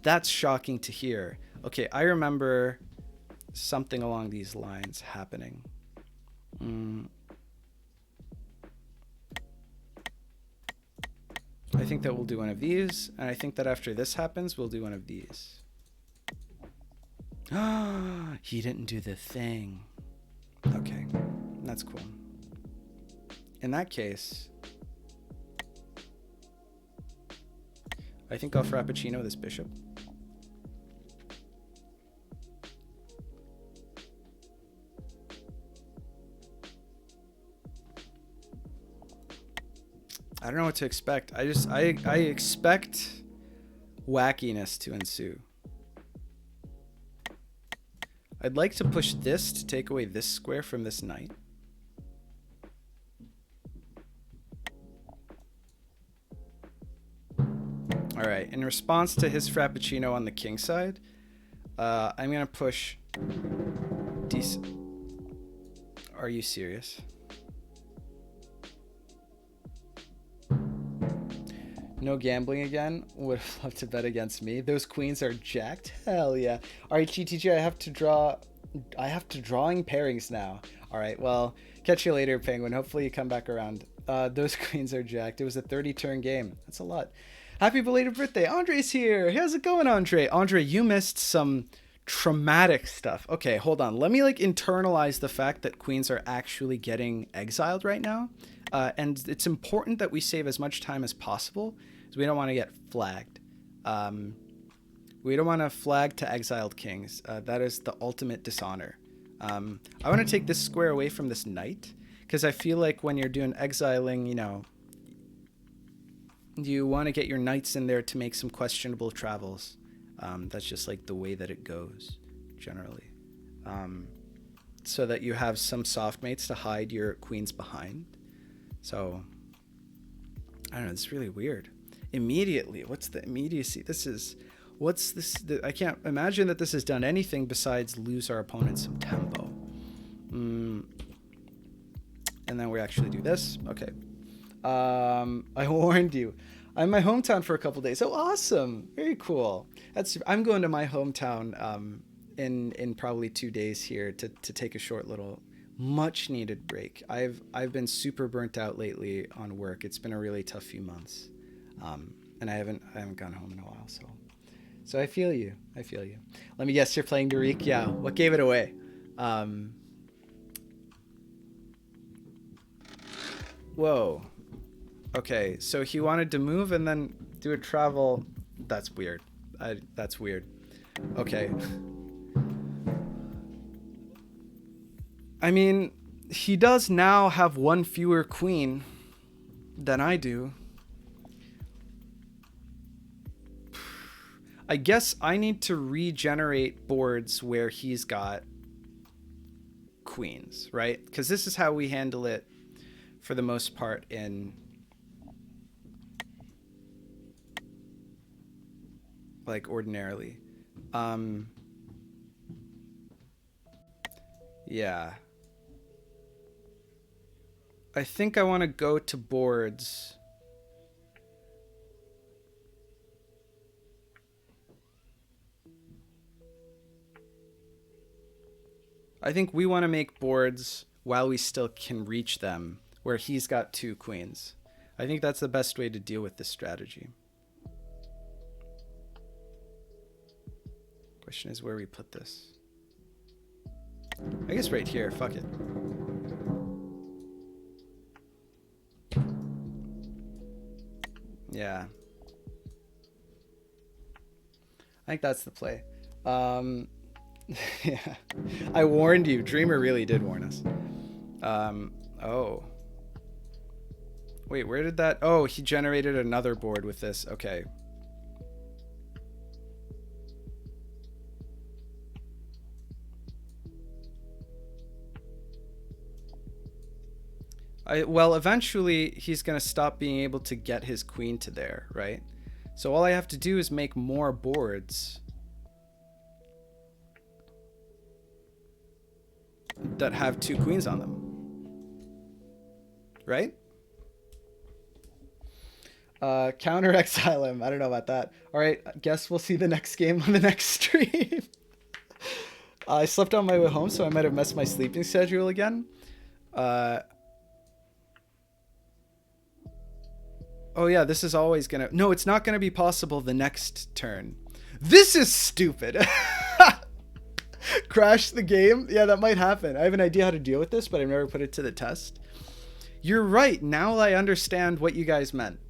That's shocking to hear. Okay, I remember something along these lines happening. I think that we'll do one of these, and I think that after this happens, we'll do one of these. He didn't do the thing. Okay, that's cool. In that case, I think I'll Frappuccino this bishop. I don't know what to expect. I expect wackiness to ensue. I'd like to push this to take away this square from this knight. All right. In response to his Frappuccino on the king side, I'm going to push... Are you serious? No gambling again? Would have loved to bet against me. Those queens are jacked. Hell yeah. All right, GTG, I have to drawing pairings now. All right, well, catch you later, Penguin. Hopefully you come back around. Those queens are jacked. It was a 30-turn game. That's a lot. Happy belated birthday. Andre's here. How's it going, Andre? Andre, you missed some traumatic stuff. Okay, hold on. Let me like internalize the fact that queens are actually getting exiled right now. And it's important that we save as much time as possible, because we don't want to get flagged. We don't want to flag to exiled kings. That is the ultimate dishonor. I want to take this square away from this knight, because I feel like when you're doing exiling, you know, you want to get your knights in there to make some questionable travels. That's just like the way that it goes, generally. So that you have some soft mates to hide your queens behind. So, I don't know, it's really weird. Immediately, what's the immediacy? What's this? I can't imagine that this has done anything besides lose our opponent some tempo. And then we actually do this. Okay. I warned you. I'm in my hometown for a couple days. Oh, awesome. Very cool. I'm going to my hometown in probably 2 days here to take a short little much needed break. I've been super burnt out lately on work. It's been a really tough few months. And I haven't gone home in a while, so I feel you. Let me guess, you're playing Derek? Yeah. What gave it away? Whoa. Okay, so he wanted to move and then do a travel. That's weird. That's weird. Okay. I mean, he does now have one fewer queen than I do. I guess I need to regenerate boards where he's got queens, right? Because this is how we handle it for the most part in like ordinarily. Yeah. I think I want to go to boards. I think we want to make boards while we still can reach them, where he's got 2 queens. I think that's the best way to deal with this strategy. Question is where we put this. I guess right here. Fuck it. Yeah. I think that's the play. Yeah. I warned you. Dreamer really did warn us. Oh. Wait, where did that... Oh, he generated another board with this. Okay. Well, eventually he's going to stop being able to get his queen to there, right? So all I have to do is make more boards that have 2 queens on them. Right? Counter exile him. I don't know about that. All right, I guess we'll see the next game on the next stream. I slept on my way home, so I might have messed my sleeping schedule again. Oh yeah, this is always gonna... No, it's not gonna be possible the next turn. This is stupid. Crash the game? Yeah, that might happen. I have an idea how to deal with this, but I've never put it to the test. You're right. Now I understand what you guys meant.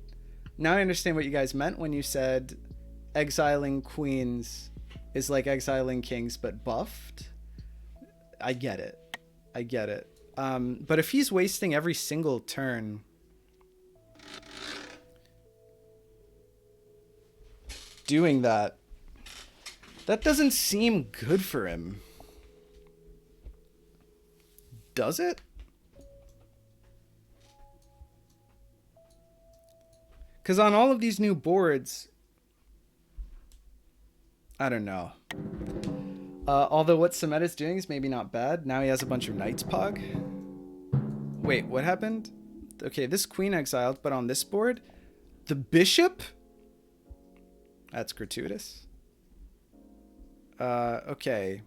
Now I understand what you guys meant when you said exiling queens is like exiling kings, but buffed. I get it. I get it. But if he's wasting every single turn... doing that, that doesn't seem good for him. Does it? Because on all of these new boards, I don't know. Although what Samet is doing is maybe not bad. Now he has a bunch of knights pog. Wait, what happened? Okay, this queen exiled, but on this board, the bishop? That's gratuitous. Okay.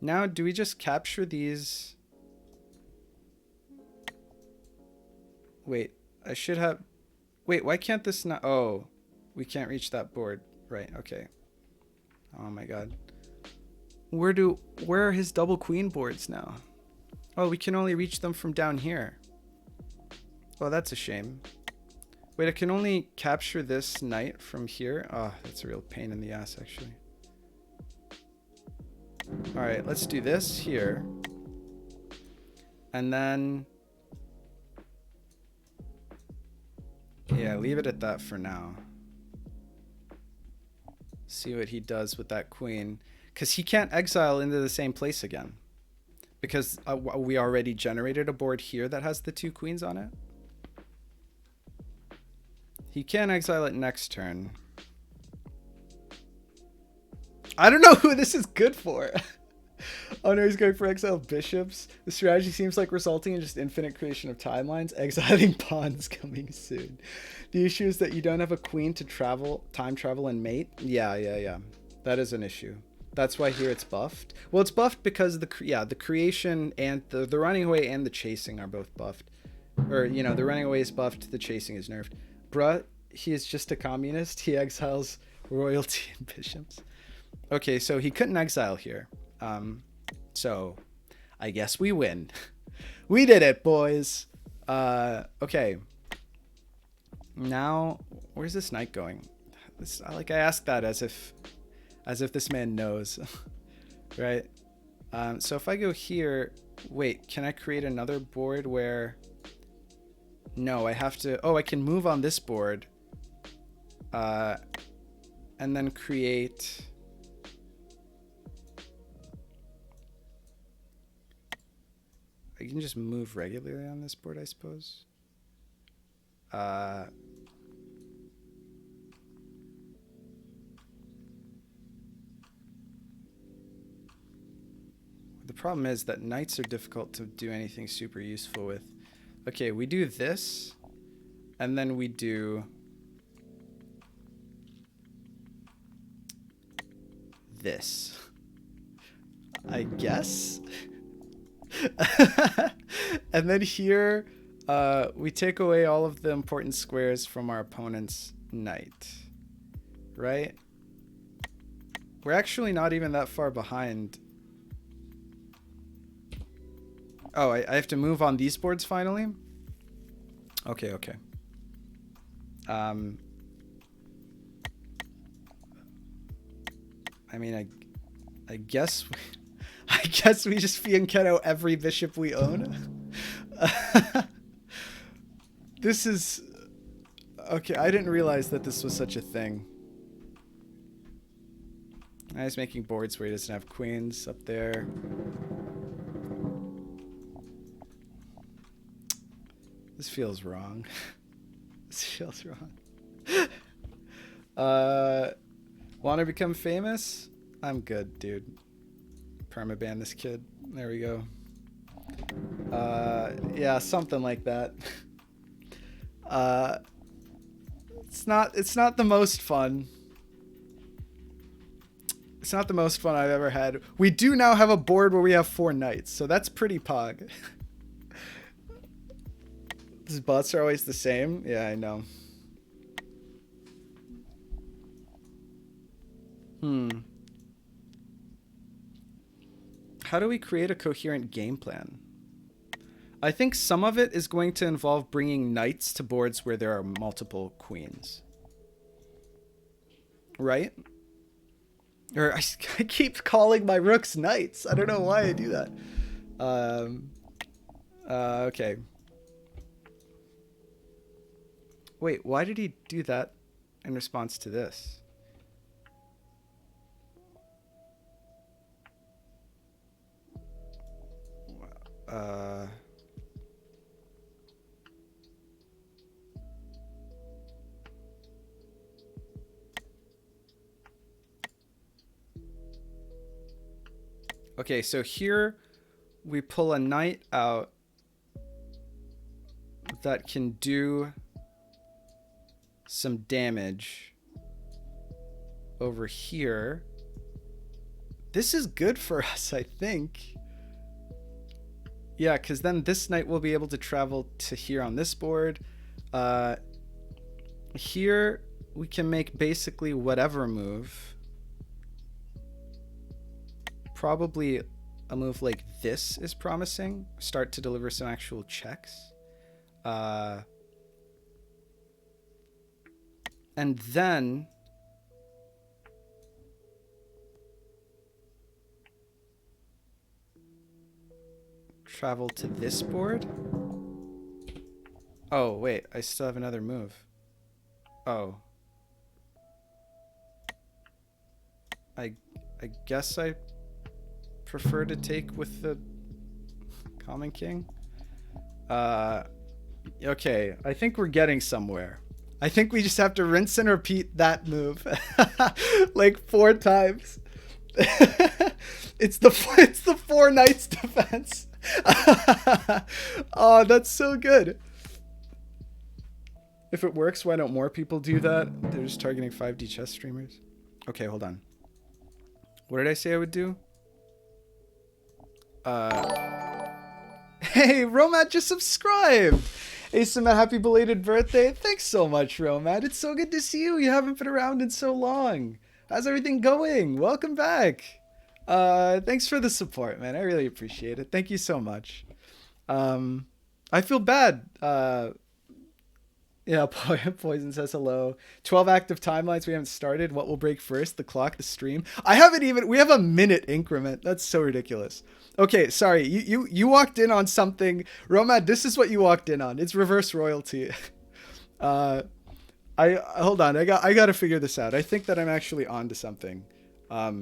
Now, do we just capture these? Wait, I should have... Wait, why can't this not... Oh, we can't reach that board. Right, okay. Oh my god. Where are his double queen boards now? Oh, we can only reach them from down here. Oh, that's a shame. Wait, I can only capture this knight from here? Oh, that's a real pain in the ass, actually. Alright, let's do this here. And then... Yeah, leave it at that for now. See what he does with that queen. Because he can't exile into the same place again. Because we already generated a board here that has the 2 queens on it. He can exile it next turn. I don't know who this is good for. Oh no, he's going for exiled bishops. The strategy seems like resulting in just infinite creation of timelines. Exiling pawns coming soon. The issue is that you don't have a queen to travel, time travel, and mate. Yeah. That is an issue. That's why here it's buffed. Well, it's buffed because the creation and the running away and the chasing are both buffed. Or, you know, the running away is buffed, the chasing is nerfed. Bruh, he is just a communist. He exiles royalty and bishops. Okay, so he couldn't exile here. So I guess we win. We did it, boys. Okay. Now, where's this knight going? I ask that as if this man knows. Right? So if I go here, wait, can I create another board where... No, I have to... Oh, I can move on this board. And then create... I can just move regularly on this board, I suppose. The problem is that knights are difficult to do anything super useful with. Okay, we do this, and then we do this, I guess. And then here, we take away all of the important squares from our opponent's knight, right? We're actually not even that far behind. Oh, I have to move on these boards finally? Okay. I mean, I guess we just fianchetto every bishop we own. This is... Okay, I didn't realize that this was such a thing. I was making boards where he doesn't have queens up there. This feels wrong. This feels wrong. Want to become famous? I'm good, dude. Permaban this kid. There we go. Yeah, something like that. It's not the most fun. It's not the most fun I've ever had. We do now have a board where we have 4 knights, so that's pretty pog. These bots are always the same. Yeah, I know. How do we create a coherent game plan? I think some of it is going to involve bringing knights to boards where there are multiple queens. Right? Or I keep calling my rooks knights. I don't know why I do that. Okay. Wait, why did he do that in response to this? Okay, so here we pull a knight out that can do some damage over here. This is good for us, I think. Yeah, because then this knight will be able to travel to here on this board. Here we can make basically whatever move. Probably a move like this is promising. Start to deliver some actual checks. And then travel to this board. Oh, wait, I still have another move. Oh. I guess I prefer to take with the Common King. Okay, I think we're getting somewhere. I think we just have to rinse and repeat that move like 4 times. It's the 4 knights defense. Oh, that's so good. If it works, why don't more people do that? They're just targeting 5D chess streamers. Okay, hold on. What did I say I would do? Hey, Romad just subscribed. Hey, Sumet, happy belated birthday. Thanks so much, Romad. It's so good to see you. You haven't been around in so long. How's everything going? Welcome back. Thanks for the support, man. I really appreciate it. Thank you so much. I feel bad. Yeah, Poison says hello. 12 active timelines we haven't started. What will break first? The clock, the stream? I haven't even... We have a minute increment. That's so ridiculous. Okay, sorry. You walked in on something. Romad, this is what you walked in on. It's reverse royalty. Hold on. I got to figure this out. I think that I'm actually onto something. I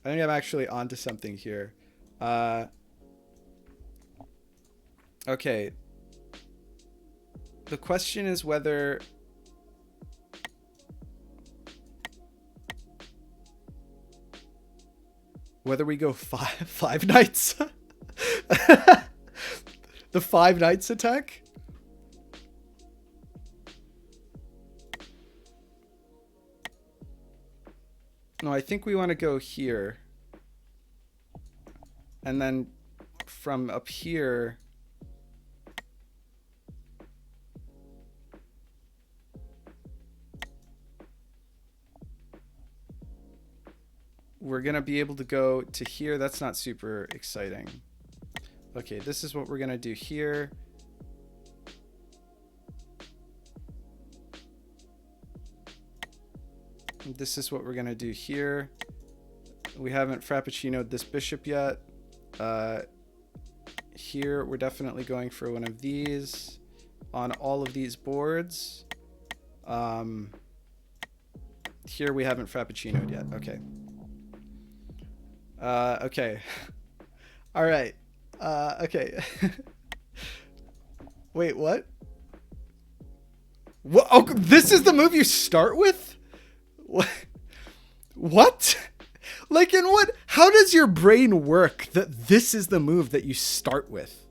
think I'm actually onto something here. Okay. The question is whether we go five knights. The 5 knights attack. No, I think we want to go here. And then from up here, we're going to be able to go to here. That's not super exciting. Okay, this is what we're going to do here. This is what we're going to do here. We haven't frappuccinoed this bishop yet. Here, we're definitely going for one of these on all of these boards. Here, we haven't frappuccinoed yet. Okay. Okay. All right. Okay. Wait, what? What? Oh, this is the move you start with? What? What? Like, in what? How does your brain work that this is the move that you start with?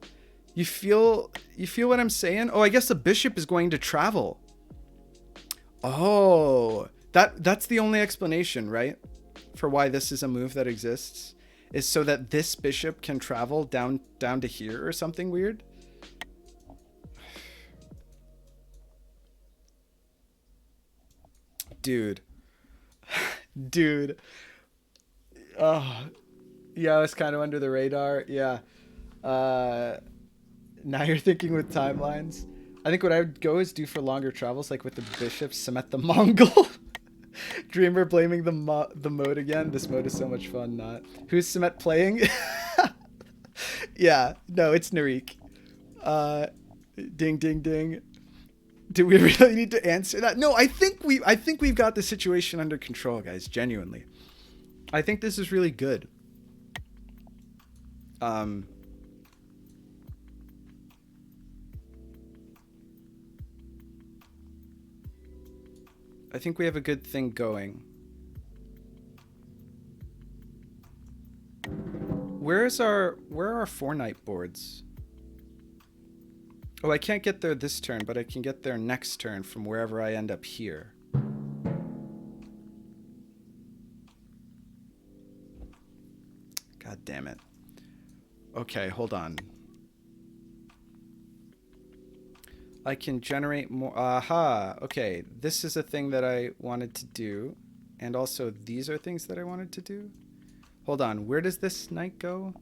You feel what I'm saying? Oh, I guess the bishop is going to travel. Oh, that's the only explanation, right? For why this is a move that exists, is so that this bishop can travel down to here or something weird. Dude. Oh, yeah, I was kind of under the radar. Yeah. Now you're thinking with timelines. I think what I would go is do for longer travels, like with the bishop, Semet the Mongol. Dreamer blaming the mode again. This mode is so much fun. Not. Who's Semet playing? Yeah, no, it's Narik. Ding, ding, ding. Do we really need to answer that? No, I think we've got the situation under control, guys. Genuinely, I think this is really good. I think we have a good thing going. where are our 4-knight boards? Oh, I can't get there this turn, but I can get there next turn from wherever I end up here. God damn it. Okay, hold on. I can generate more. Aha. Okay, this is a thing that I wanted to do. And also these are things that I wanted to do. Hold on. Where does this knight go?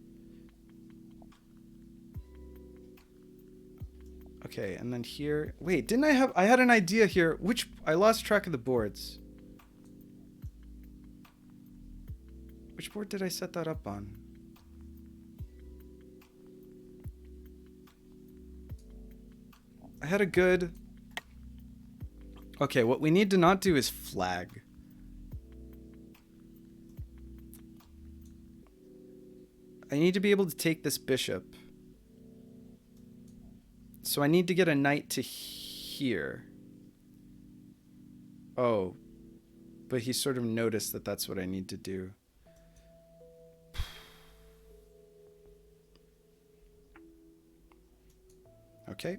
Okay, and then here. Wait, didn't I had an idea here. I lost track of the boards. Which board did I set that up on? I had a good... Okay, what we need to not do is flag. I need to be able to take this bishop. So I need to get a knight to here. Oh. But he sort of noticed that that's what I need to do. Okay.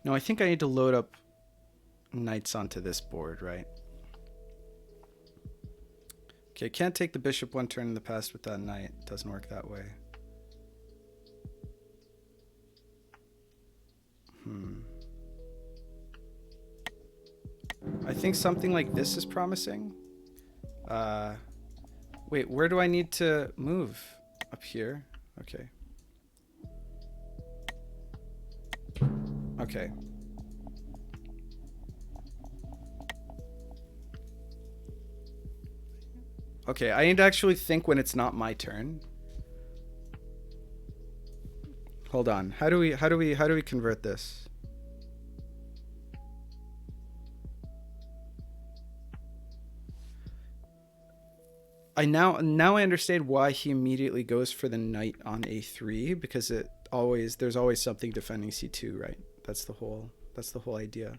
No, I think I need to load up knights onto this board, right? Okay, can't take the bishop one turn in the past with that knight. Doesn't work that way. I think something like this is promising. Wait, where do I need to move? Up here? Okay. Okay. Okay, I need to actually think when it's not my turn. Hold on. How do we convert this? Now I understand why he immediately goes for the knight on a3, because there's always something defending c2, right? That's the whole idea.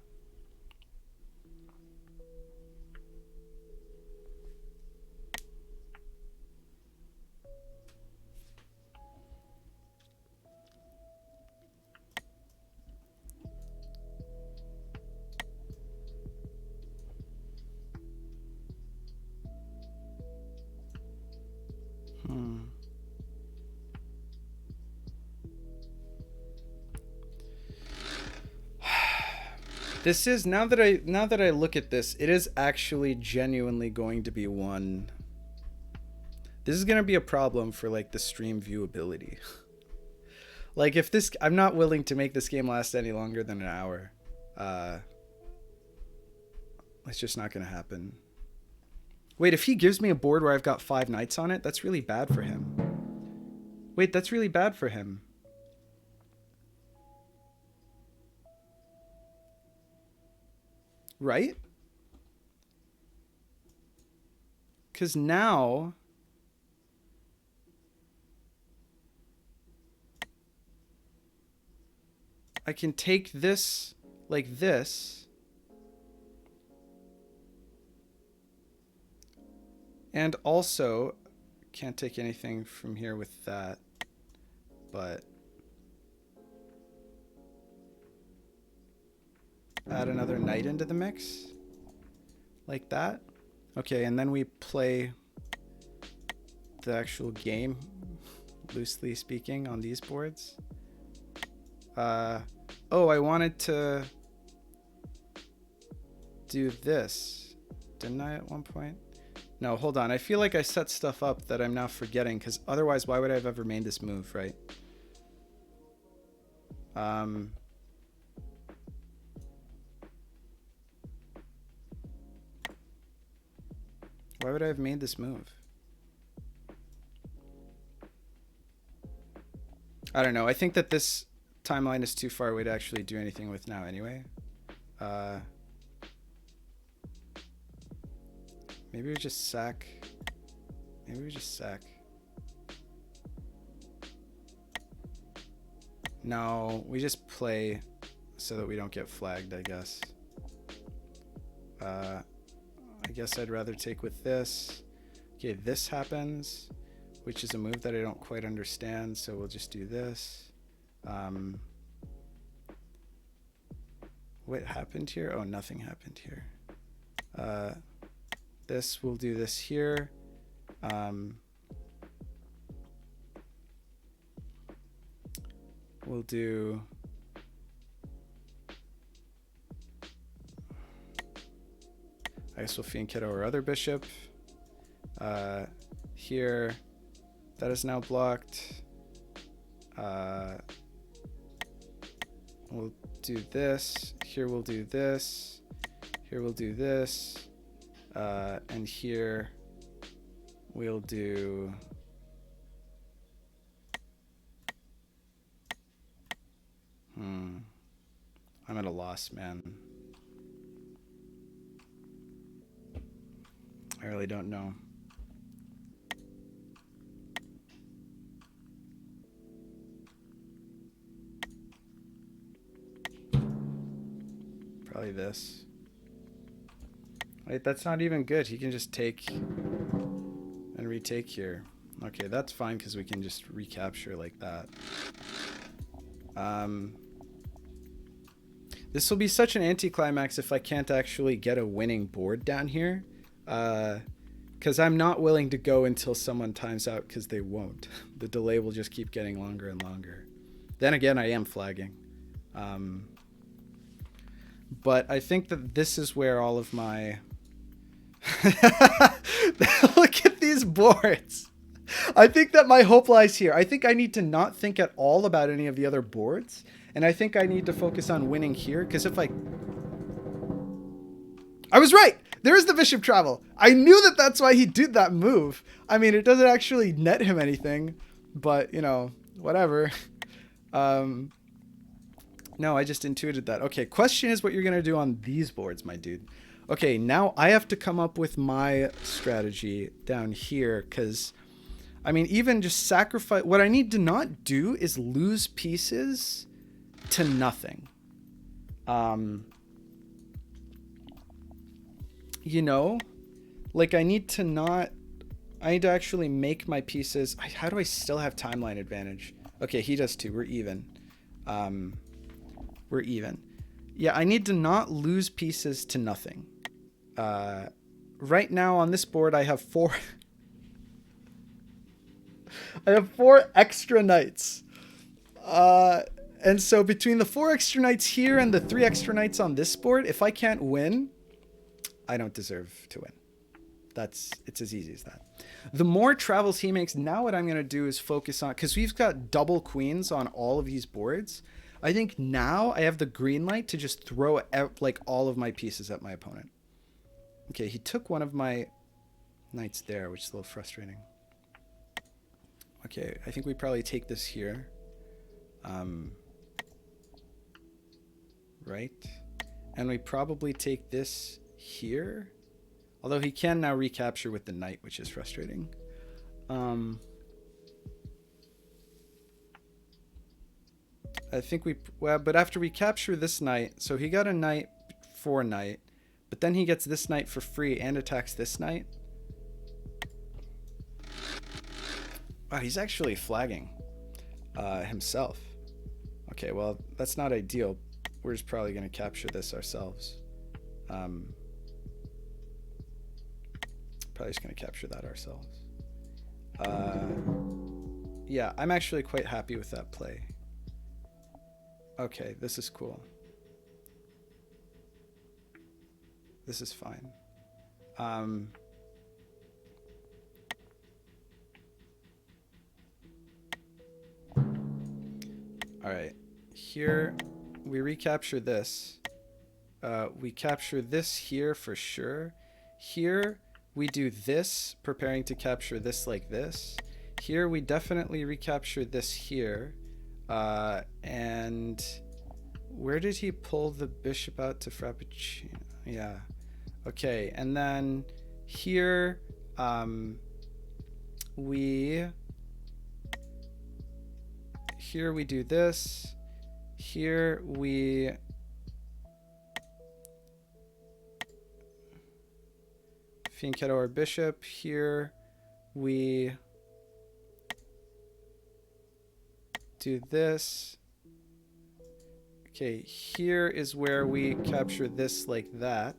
This is, now that I look at this, it is actually genuinely going to be one. This is going to be a problem for like the stream viewability. Like if this, I'm not willing to make this game last any longer than an hour. It's just not going to happen. Wait, if he gives me a board where I've got 5 knights on it, that's really bad for him. Wait, that's really bad for him. Right? Because now I can take this like this and also can't take anything from here with that, but add another knight into the mix like that. Okay, and then we play the actual game, loosely speaking, on these boards. Oh, I wanted to do this, didn't I, at one point? No, hold on. I feel like I set stuff up that I'm now forgetting, because otherwise why would I have ever made this move, right? Why would I have made this move? I don't know. I think that this timeline is too far away to actually do anything with now anyway. Maybe we just sack. Maybe we just sack. No, we just play so that we don't get flagged, I guess. I guess I'd rather take with this. Okay, this happens, which is a move that I don't quite understand, so we'll just do this. What happened here? Oh, nothing happened here. This, we'll do this here. We'll do... I guess we'll Fianchetto our other bishop. Here, that is now blocked. We'll do this. Here we'll do this. Here we'll do this. And here we'll do... I'm at a loss, man. I really don't know. Probably this. Wait, that's not even good. He can just take and retake here. Okay, that's fine because we can just recapture like that. This will be such an anticlimax if I can't actually get a winning board down here. Because I'm not willing to go until someone times out, because they won't. The delay will just keep getting longer and longer. Then again, I am flagging. But I think that this is where all of my... Look at these boards. I think that my hope lies here. I think I need to not think at all about any of the other boards. And I think I need to focus on winning here, because if I was right! There is the bishop travel. I knew that that's why he did that move. I mean, it doesn't actually net him anything, but, you know, whatever. No, I just intuited that. Okay, question is what you're going to do on these boards, my dude. Okay, now I have to come up with my strategy down here, because, I mean, even just sacrifice... What I need to not do is lose pieces to nothing. You know, like I need to actually make my pieces. How do I still have timeline advantage? Okay, he does too. We're even. We're even. Yeah, I need to not lose pieces to nothing. Right now on this board, I have 4. I have 4 extra knights. And so between the 4 extra knights here and the 3 extra knights on this board, if I can't win, I don't deserve to win. It's as easy as that. The more travels he makes, now what I'm going to do is focus on, because we've got double queens on all of these boards. I think now I have the green light to just throw like all of my pieces at my opponent. Okay, he took one of my knights there, which is a little frustrating. Okay, I think we probably take this here. Right? And we probably take this here. Although he can now recapture with the knight, which is frustrating. I think but after we capture this knight, so he got a knight for knight, but then he gets this knight for free and attacks this knight. Wow, he's actually flagging himself. Okay, well, that's not ideal. We're just probably going to capture this ourselves. Probably just going to capture that ourselves. Yeah, I'm actually quite happy with that play. Okay, this is cool. This is fine. All right, here we recapture this. We capture this here for sure. Here we do this, preparing to capture this like this. Here we definitely recapture this here. And where did he pull the bishop out to Frappuccino? Yeah. Okay, and then here we do this. here we Fiend Keto our bishop. Here we do this. Okay, here is where we capture this like that.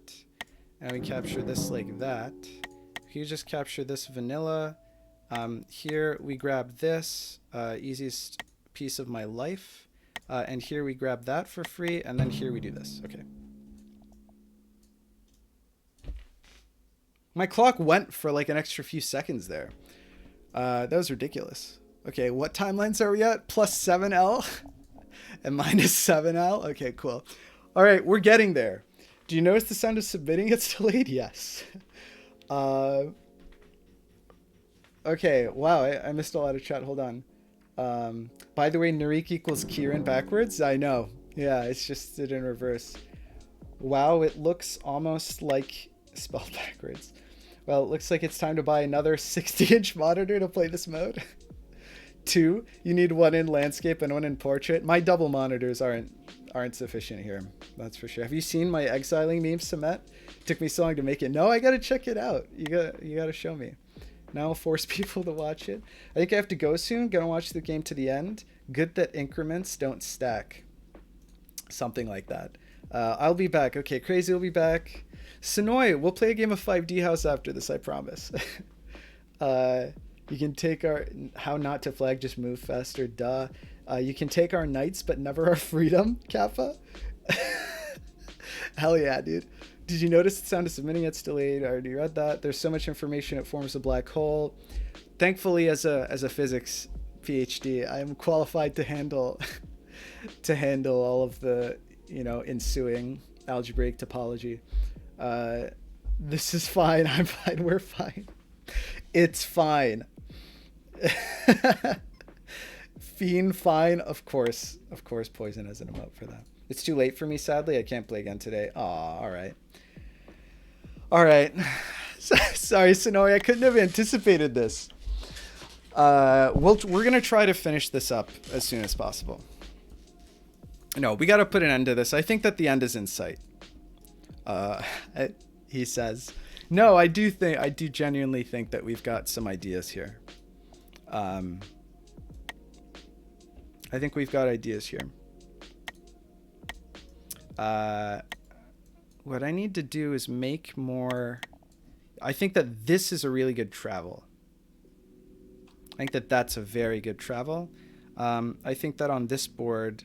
And we capture this like that. You just capture this vanilla. Here we grab this, easiest piece of my life. And here we grab that for free. And then here we do this. Okay. My clock went for like an extra few seconds there. That was ridiculous. Okay, what timelines are we at? Plus 7L and minus 7L? Okay, cool. All right, we're getting there. Do you notice the sound of submitting gets delayed? Yes. Okay, wow, I missed a lot of chat. Hold on. By the way, Narik equals Kieran backwards? I know. Yeah, it's just it in reverse. Wow, it looks almost like spelled backwards. Well, it looks like it's time to buy another 60-inch monitor to play this mode. 2, you need one in landscape and one in portrait. My double monitors aren't sufficient here, that's for sure. Have you seen my exiling meme, Samet? Took me so long to make it. No, I gotta check it out. You gotta show me. Now I'll force people to watch it. I think I have to go soon. Gonna watch the game to the end. Good that increments don't stack. Something like that. I'll be back. Okay, Crazy will be back. Sonoy, we'll play a game of 5D House after this, I promise. You can take our how not to flag, just move faster, duh. You can take our knights, but never our freedom, Kappa. Hell yeah, dude. Did you notice the sound of submitting gets delayed? I already read that. There's so much information it forms a black hole. Thankfully, as a physics PhD, I am qualified to handle all of the ensuing algebraic topology. This is fine. I'm fine. We're fine. It's fine. Fiend fine. Of course Poison has an emote for that. It's too late for me, sadly. I can't play again today. Aw, all right. Sorry, Sonori. I couldn't have anticipated this. We're going to try to finish this up as soon as possible. No, we got to put an end to this. I think that the end is in sight. He says. No, I do genuinely think that we've got some ideas here. I think we've got ideas here. What I need to do is make more. I think that this is a really good travel. I think that that's a very good travel. I think that on this board,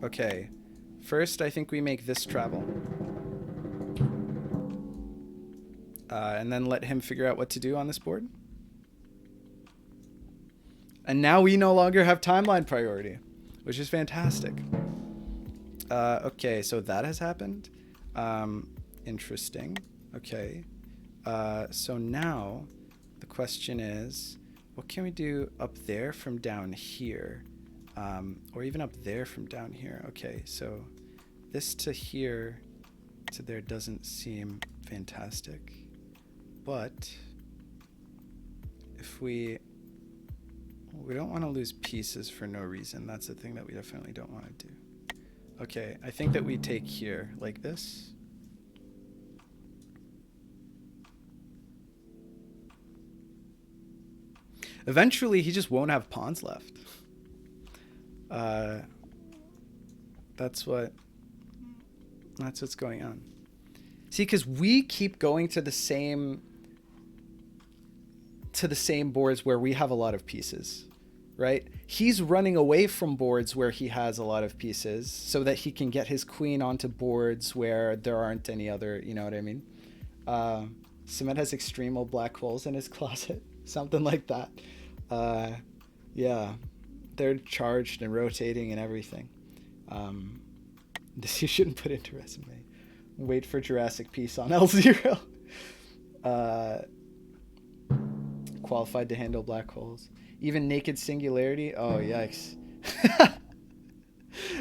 okay. First, I think we make this travel. And then let him figure out what to do on this board. And now we no longer have timeline priority, which is fantastic. Okay, so that has happened. Interesting. Okay. So now the question is, what can we do up there from down here? Or even up there from down here. Okay, so this to here to there doesn't seem fantastic. But if we don't want to lose pieces for no reason. That's the thing that we definitely don't want to do. Okay, I think that we take here like this. Eventually, he just won't have pawns left. That's what's going on. See, because we keep going to the same boards where we have a lot of pieces, right? He's running away from boards where he has a lot of pieces so that he can get his queen onto boards where there aren't any other, you know what I mean? Cement has extreme old black holes in his closet, something like that. Yeah, they're charged and rotating and everything. This you shouldn't put into resume. Wait for Jurassic Piece on L0. Qualified to handle black holes. Even naked singularity. Oh, yikes.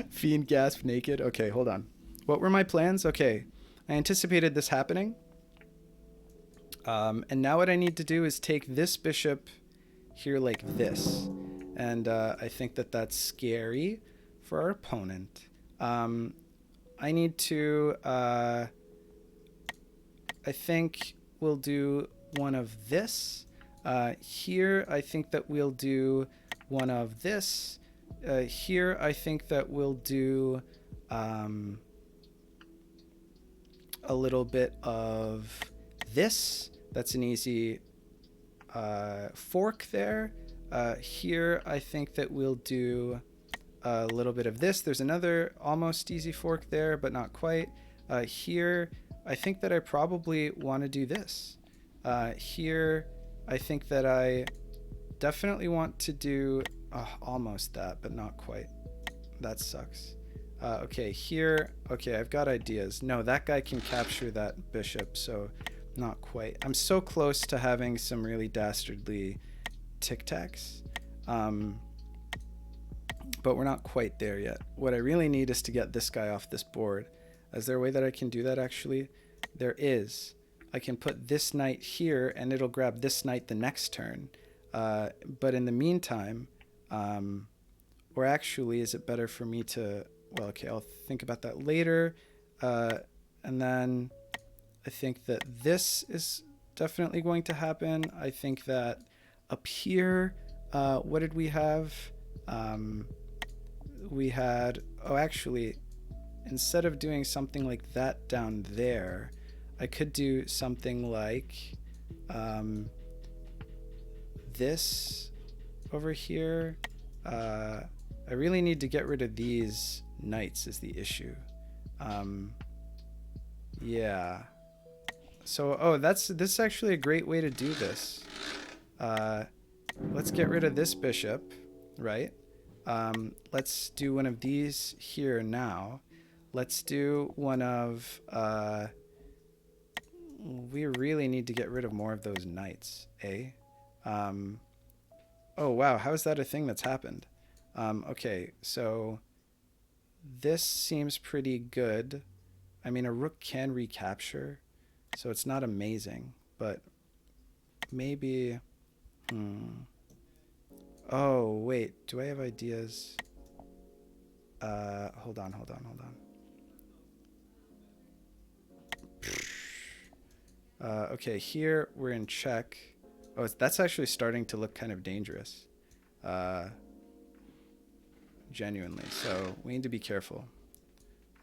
Fiend gasp naked. Okay, hold on. What were my plans? Okay, I anticipated this happening. And now what I need to do is take this bishop here like this. And I think that that's scary for our opponent. I need to, I think we'll do one of this. Here, I think that we'll do one of this. Here, I think that we'll do a little bit of this. That's an easy fork there. Here, I think that we'll do a little bit of this. There's another almost easy fork there, but not quite. Here, I think that I probably want to do this. Here, I think that I definitely want to do almost that, but not quite. That sucks. Okay, here, okay, I've got ideas. No, that guy can capture that bishop, so not quite. I'm so close to having some really dastardly tic-tacs, but we're not quite there yet. What I really need is to get this guy off this board. Is there a way that I can do that, actually? There is. I can put this knight here, and it'll grab this knight the next turn. But in the meantime, or actually, is it better for me to... Well, okay, I'll think about that later. And then I think that this is definitely going to happen. I think that up here, what did we have? We had... Oh, actually, instead of doing something like that down there, I could do something like this over here. I really need to get rid of these knights is the issue. Yeah. So, oh, this is actually a great way to do this. Let's get rid of this bishop, right? Let's do one of these here now. Let's do one of... we really need to get rid of more of those knights, eh? Oh, wow, how is that a thing that's happened? Okay, so this seems pretty good. I mean, a rook can recapture, so it's not amazing, but maybe... Oh, wait, do I have ideas? Hold on. Okay, here we're in check. Oh, that's actually starting to look kind of dangerous. Genuinely, so we need to be careful.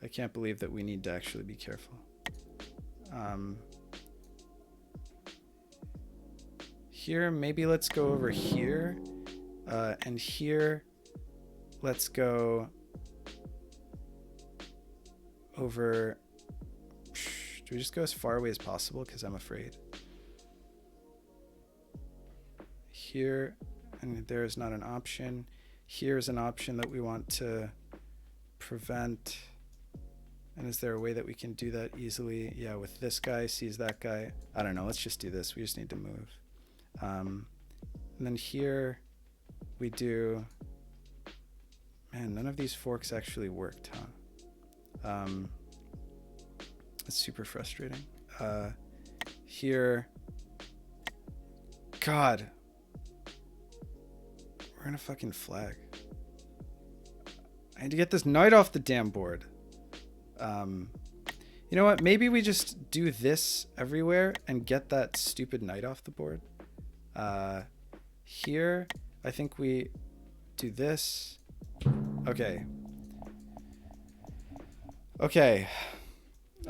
I can't believe that we need to actually be careful. Here, maybe let's go over here. And here, let's go over... Do we just go as far away as possible? Because I'm afraid. Here, and there is not an option. Here's an option that we want to prevent. And is there a way that we can do that easily? Yeah, with this guy sees that guy. I don't know. Let's just do this. We just need to move. And then here we do... Man, none of these forks actually worked, huh? It's super frustrating. Here... God. We're in a fucking flag. I need to get this knight off the damn board. You know what? Maybe we just do this everywhere and get that stupid knight off the board. Here, I think we do this. Okay. Okay.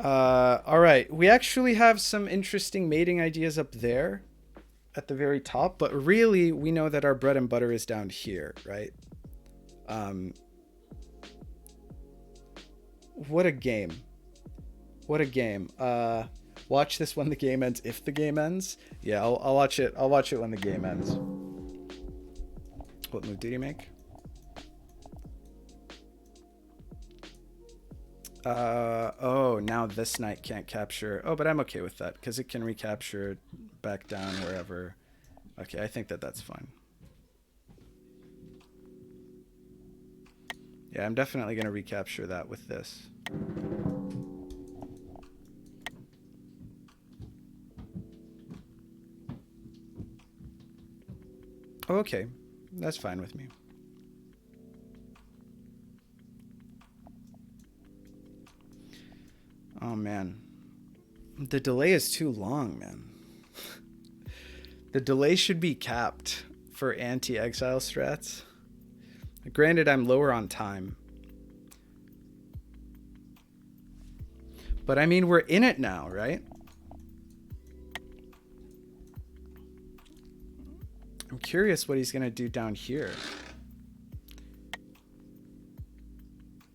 All right. We actually have some interesting mating ideas up there at the very top, but really we know that our bread and butter is down here, right? What a game. What a game. Watch this when the game ends, if the game ends. Yeah, I'll watch it. I'll watch it when the game ends. What move did he make? Oh, now this knight can't capture. Oh, but I'm okay with that because it can recapture back down wherever. Okay, I think that that's fine. Yeah, I'm definitely going to recapture that with this. Oh, okay. That's fine with me. Oh, man. The delay is too long, man. The delay should be capped for anti-exile strats. Granted, I'm lower on time. But I mean, we're in it now, right? I'm curious what he's going to do down here.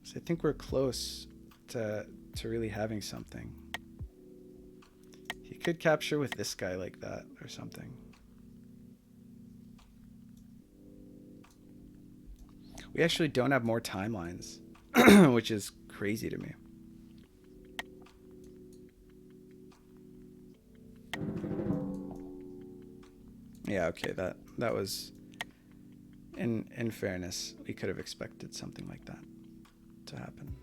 So I think we're close to really having something. He could capture with this guy like that or something. We actually don't have more timelines, which is crazy to me. Yeah, okay, that was, in fairness, we could have expected something like that to happen.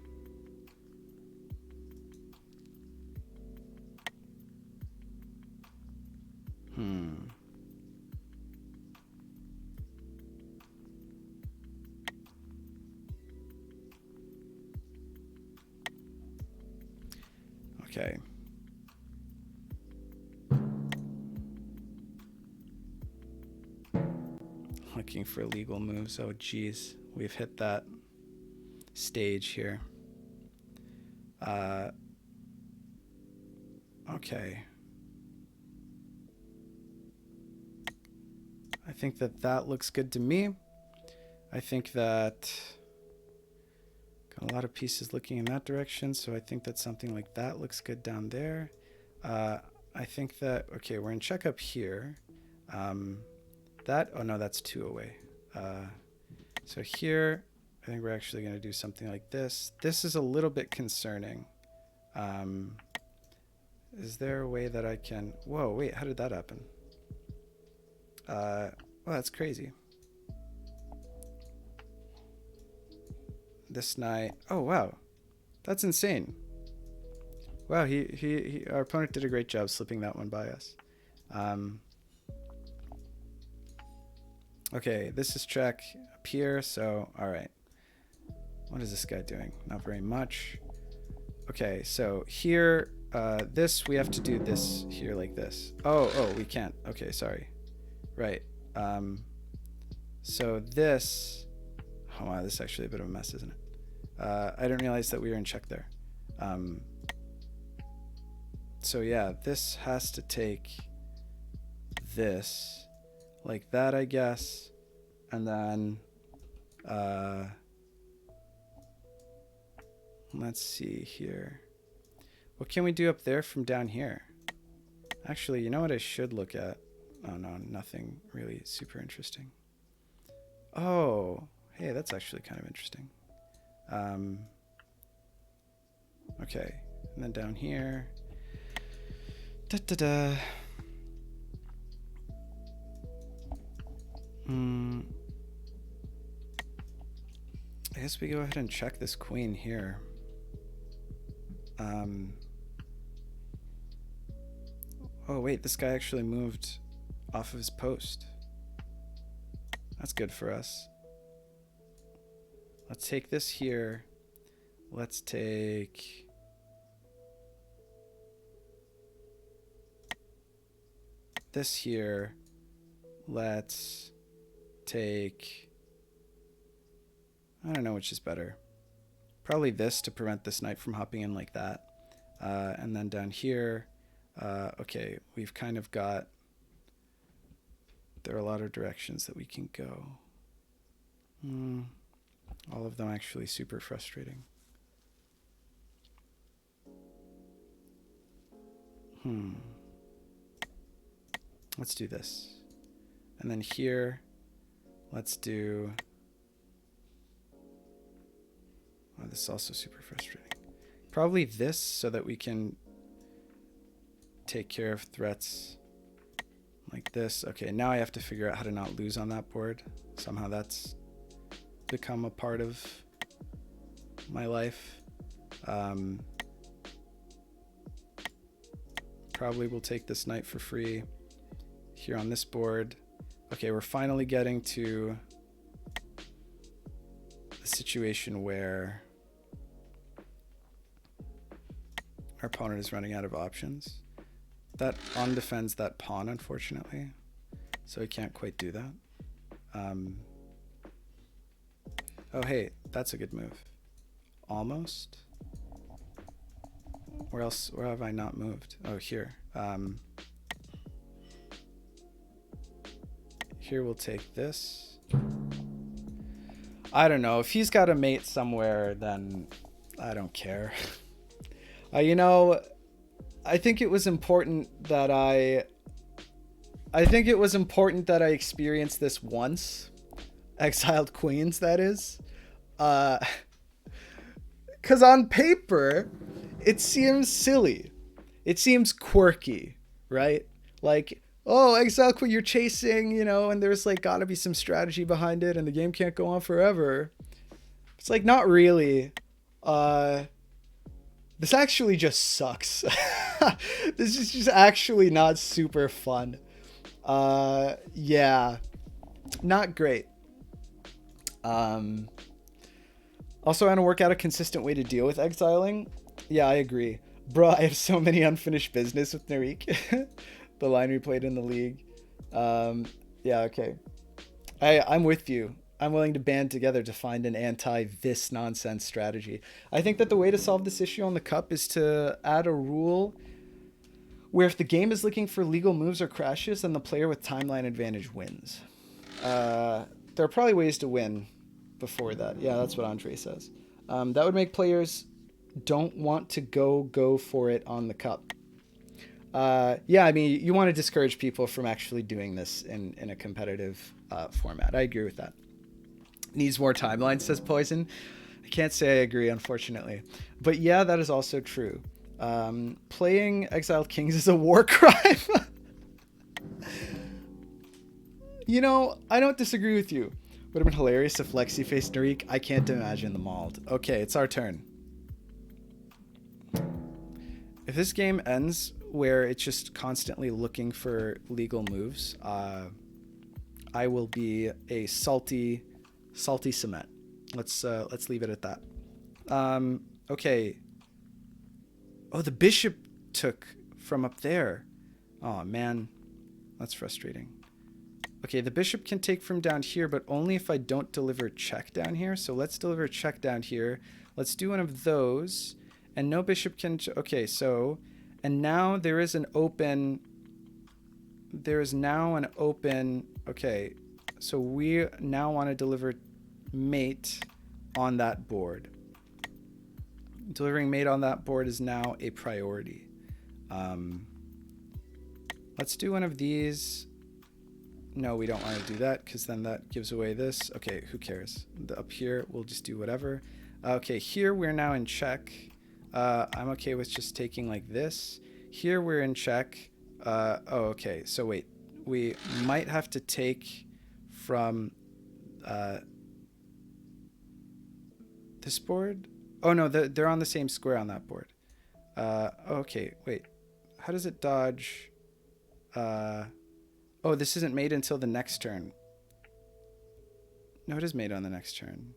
Okay. Looking for legal moves. Oh, geez. We've hit that stage here. Okay. I think that looks good to me. I think that got a lot of pieces looking in that direction, so I think that something like that looks good down there. I think that, okay, we're in checkup here. Oh no, that's 2 away. So here, I think we're actually going to do something like this. This is a little bit concerning. Is there a way that I can... Whoa, wait, how did that happen? Well, that's crazy. This knight... Oh, wow. That's insane. Wow, our opponent did a great job slipping that one by us. Okay, this is check up here, so all right. What is this guy doing? Not very much. Okay, so here, this, we have to do this here like this. Oh, we can't. Okay, sorry. Right. So this, oh wow, this is actually a bit of a mess, isn't it? I didn't realize that we were in check there. So yeah, this has to take this like that, I guess. And then, let's see here. What can we do up there from down here? Actually, you know what I should look at? Oh no, nothing really super interesting. Oh, hey, that's actually kind of interesting. Okay, and then down here. I guess we go ahead and check this queen here. Oh wait, this guy actually moved off of his post. That's good for us. Let's take this here. Let's take... this here. Let's take... I don't know which is better. Probably this to prevent this knight from hopping in like that. And then down here, okay, we've kind of got... there are a lot of directions that we can go. All of them actually super frustrating. Let's do this. And then here, let's do... oh, this is also super frustrating. Probably this so that we can take care of threats like this. Okay, now I have to figure out how to not lose on that board. Somehow that's become a part of my life. Probably will take this knight for free here on this board. Okay, we're finally getting to a situation where our opponent is running out of options. That undefends that pawn, unfortunately, so he can't quite do that. Oh, hey, that's a good move. Almost. Where else? Where have I not moved? Oh, here. Here we'll take this. I don't know. If he's got a mate somewhere, then I don't care. You know, I think it was important that I experienced this once. Exiled Queens, that is. Because on paper, it seems silly. It seems quirky, right? Like, oh, Exile Queen, you're chasing, you know, and there's like gotta be some strategy behind it, and the game can't go on forever. It's like, not really. This actually just sucks. This is just actually not super fun. Yeah, not great. Also, I want to work out a consistent way to deal with exiling. Yeah, I agree. Bro, I have so many unfinished business with Narik. The line we played in the league. Yeah, okay. I'm with you. I'm willing to band together to find an anti-this nonsense strategy. I think that the way to solve this issue on the cup is to add a rule where if the game is looking for legal moves or crashes, then the player with timeline advantage wins. There are probably ways to win before that. Yeah, that's what Andre says. That would make players don't want to go for it on the cup. Yeah, I mean, you want to discourage people from actually doing this in a competitive format. I agree with that. Needs more timeline, says Poison. I can't say I agree, unfortunately. But yeah, that is also true. Playing Exiled Kings is a war crime. You know, I don't disagree with you. Would have been hilarious if Lexi faced Narik. I can't imagine the mauled. Okay, it's our turn. If this game ends where it's just constantly looking for legal moves, I will be a salty cement. Let's leave it at that. Okay. Oh, the bishop took from up there. Oh man, that's frustrating. Okay, the bishop can take from down here, but only if I don't deliver check down here. So let's deliver check down here. Let's do one of those. And no bishop can... Okay, so... And now there is an open... There is now an open... Okay, so we now want to deliver mate on that board. Delivering mate on that board is now a priority. Let's do one of these... No, we don't want to do that because then that gives away this. Okay, who cares? Up here, we'll just do whatever. Okay, here we're now in check. I'm okay with just taking like this. Here we're in check. Oh, okay. So wait, we might have to take from this board. Oh no, they're on the same square on that board. Okay, wait. How does it dodge? Oh, this isn't made until the next turn. No, it is made on the next turn.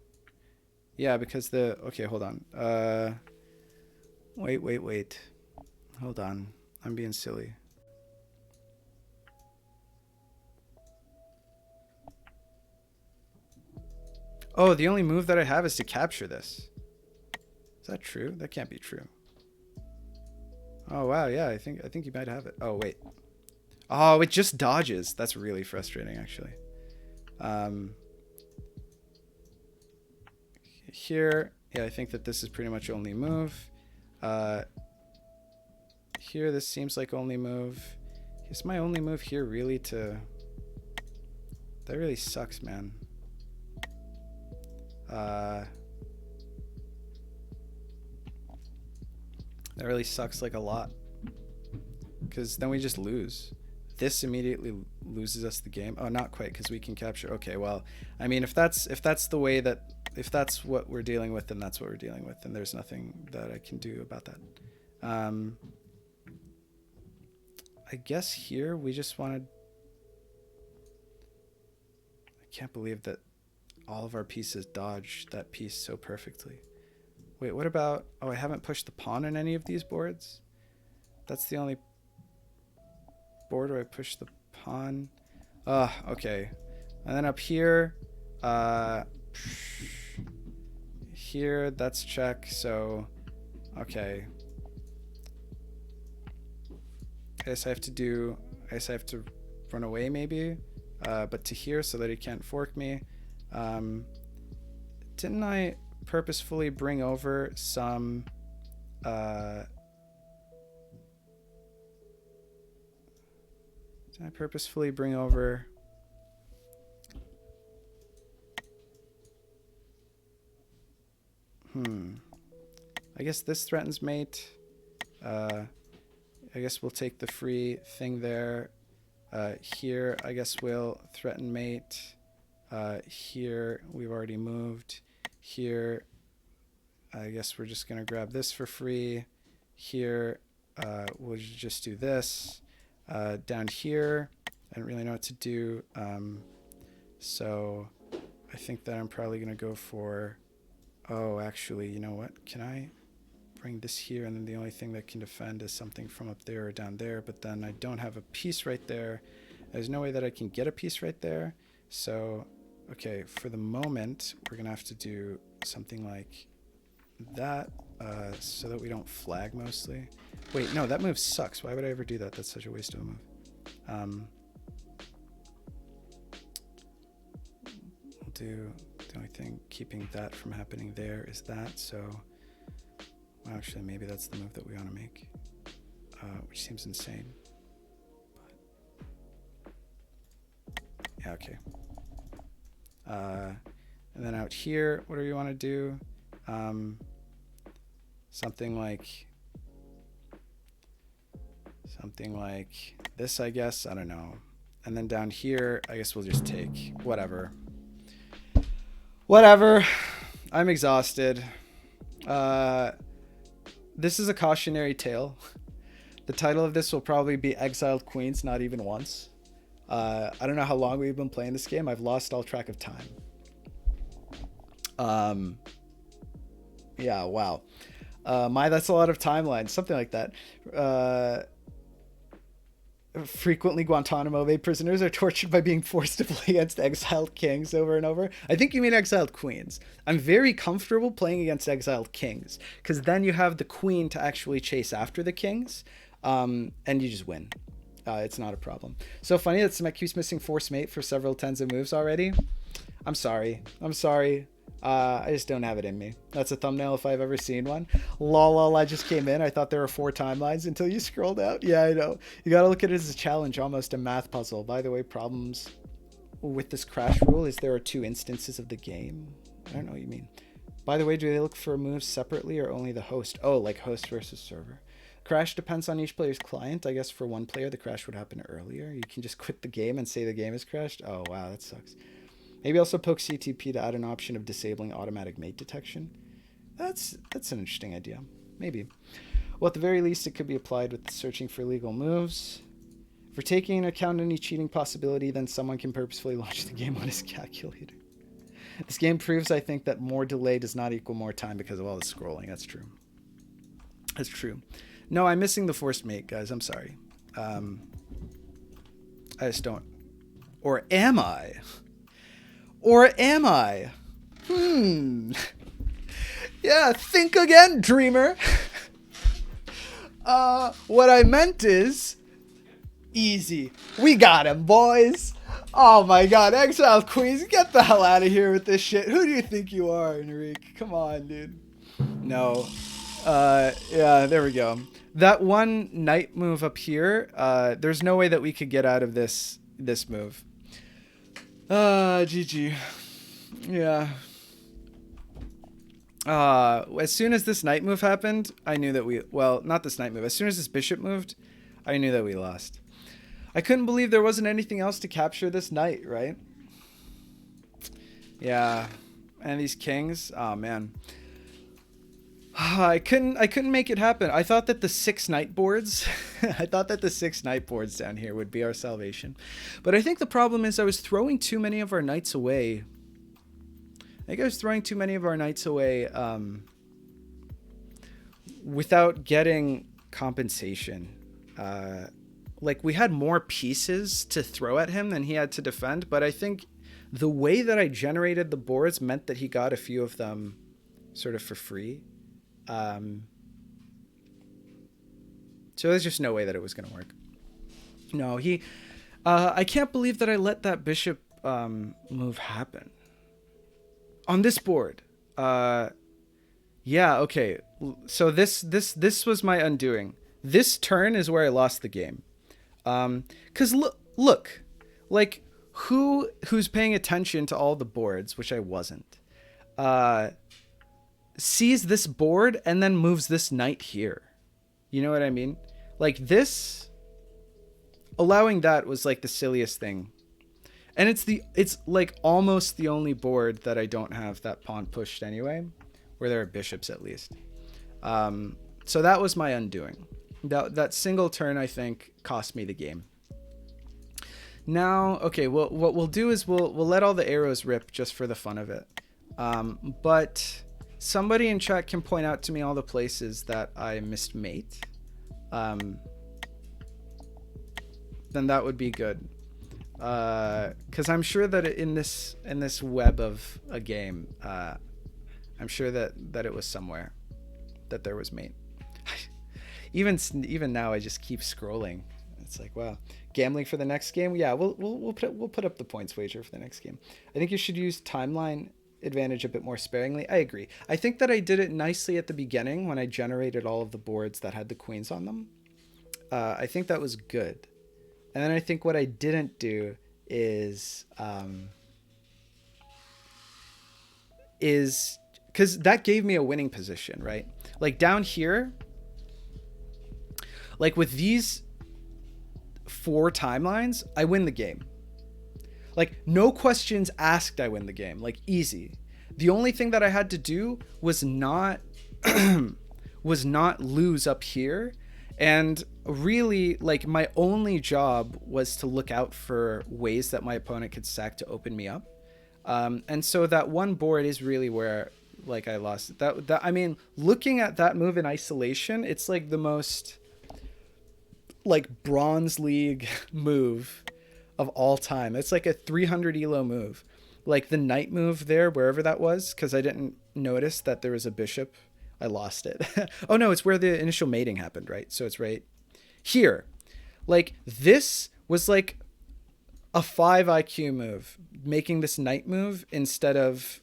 Yeah, because the... Okay, hold on. Wait. Hold on. I'm being silly. Oh, the only move that I have is to capture this. Is that true? That can't be true. Oh, wow. Yeah, I think you might have it. Oh, wait. Oh, it just dodges. That's really frustrating, actually. Here, yeah, I think that this is pretty much only move. Here, this seems like only move. Is my only move here really to... That really sucks, man. That really sucks like a lot. Because then we just lose. This immediately loses us the game. Oh, not quite, because we can capture. Okay, well, I mean, if that's the way that... If that's what we're dealing with, then that's what we're dealing with. And there's nothing that I can do about that. I guess here we just wanted... can't believe that all of our pieces dodge that piece so perfectly. Wait, what about... Oh, I haven't pushed the pawn on any of these boards? That's the only board where I push the pawn. Okay. And then up here... here, that's check, so... Okay. I guess I have to run away, maybe? But to here, so that he can't fork me. Didn't I purposefully bring over some... Did I purposefully bring over... I guess this threatens mate. I guess we'll take the free thing there. Here, I guess we'll threaten mate. Here, we've already moved. Here, I guess we're just going to grab this for free. Here, we'll just do this. Down here, I don't really know what to do. So I think that I'm probably going to go for... Oh, actually, you know what? Can I bring this here? And then the only thing that can defend is something from up there or down there. But then I don't have a piece right there. There's no way that I can get a piece right there. So, okay, for the moment, we're going to have to do something like that so that we don't flag mostly. Wait, no, that move sucks. Why would I ever do that? That's such a waste of a move. We'll do... The only thing keeping that from happening there is that, so well, actually maybe that's the move that we want to make, which seems insane. But yeah, okay. And then out here, what do we want to do? Something like this, I guess. I don't know. And then down here, I guess we'll just take whatever. Whatever. I'm exhausted. This is a cautionary tale. The title of this will probably be Exiled Queens, not even once. I don't know how long we've been playing this game. I've lost all track of time. Yeah, wow. That's a lot of timelines. Something like that. Frequently Guantanamo Bay prisoners are tortured by being forced to play against exiled kings over and over. I think you mean exiled queens. I'm very comfortable playing against exiled kings because then you have the queen to actually chase after the kings, and you just win. It's not a problem. So funny that Smek keeps missing force mate for several tens of moves already. I'm sorry. I just don't have it in me. That's a thumbnail if I've ever seen one. Lol, I just came in. I thought there were 4 timelines until you scrolled out. Yeah, I know. You gotta look at it as a challenge, almost a math puzzle. By the way, problems with this crash rule is there are 2 instances of the game. I don't know what you mean. By the way, do they look for moves separately or only the host? Oh, like host versus server. Crash depends on each player's client. I guess for one player, the crash would happen earlier. You can just quit the game and say the game is crashed. Oh, wow, that sucks. Maybe also poke CTP to add an option of disabling automatic mate detection. That's an interesting idea. Maybe. Well, at the very least, it could be applied with searching for illegal moves. If we're taking into account any cheating possibility, then someone can purposefully launch the game on his calculator. This game proves, I think, that more delay does not equal more time because of all the scrolling. That's true. That's true. No, I'm missing the forced mate, guys. I'm sorry. I just don't. Or am I? Or am I? Yeah, think again, dreamer. What I meant is... Easy. We got him, boys. Oh my god, Exiled Queens, get the hell out of here with this shit. Who do you think you are, Enrique? Come on, dude. No. Yeah, there we go. That one knight move up here, there's no way that we could get out of this move. GG. Yeah. As soon as this knight move happened, I knew that we... Well, not this knight move. As soon as this bishop moved, I knew that we lost. I couldn't believe there wasn't anything else to capture this knight, right? Yeah. And these kings. Oh, man. I couldn't make it happen. I thought that the 6 knight boards, I thought that the 6 knight boards down here would be our salvation. But I think the problem is I was throwing too many of our knights away. I think I was throwing too many of our knights away without getting compensation. Like, we had more pieces to throw at him than he had to defend, but I think the way that I generated the boards meant that he got a few of them sort of for free. So there's just no way that it was going to work. No, I can't believe that I let that bishop move happen on this board. Yeah, okay. So this was my undoing. This turn is where I lost the game. 'Cause look, like, who's paying attention to all the boards, which I wasn't, sees this board and then moves this knight here. You know what I mean? Like, this, allowing that was like the silliest thing. And it's like almost the only board that I don't have that pawn pushed anyway, where there are bishops at least. So that was my undoing. That single turn, I think, cost me the game. Now, okay, well, what we'll do is we'll let all the arrows rip just for the fun of it. But somebody in chat can point out to me all the places that I missed mate. Then that would be good. Because I'm sure that in this web of a game, I'm sure that it was somewhere that there was mate. Even now, I just keep scrolling. It's like, wow, gambling for the next game. Yeah, we'll put up the points wager for the next game. I think you should use timeline advantage a bit more sparingly. I agree. I think that I did it nicely at the beginning when I generated all of the boards that had the queens on them. I think that was good. And then I think what I didn't do is because that gave me a winning position, right? Like down here, like with these 4 timelines, I win the game. Like, no questions asked, I win the game. Like, easy. The only thing that I had to do was not lose up here. And really, like, my only job was to look out for ways that my opponent could stack to open me up. And so that one board is really where, like, I lost it. That I mean, looking at that move in isolation, it's like the most, like, Bronze League move of all time. It's like a 300 elo move. Like the knight move there, wherever that was, because I didn't notice that there was a bishop. I lost it. Oh no, it's where the initial mating happened, right? So it's right here. Like, this was like a 5 IQ move, making this knight move instead of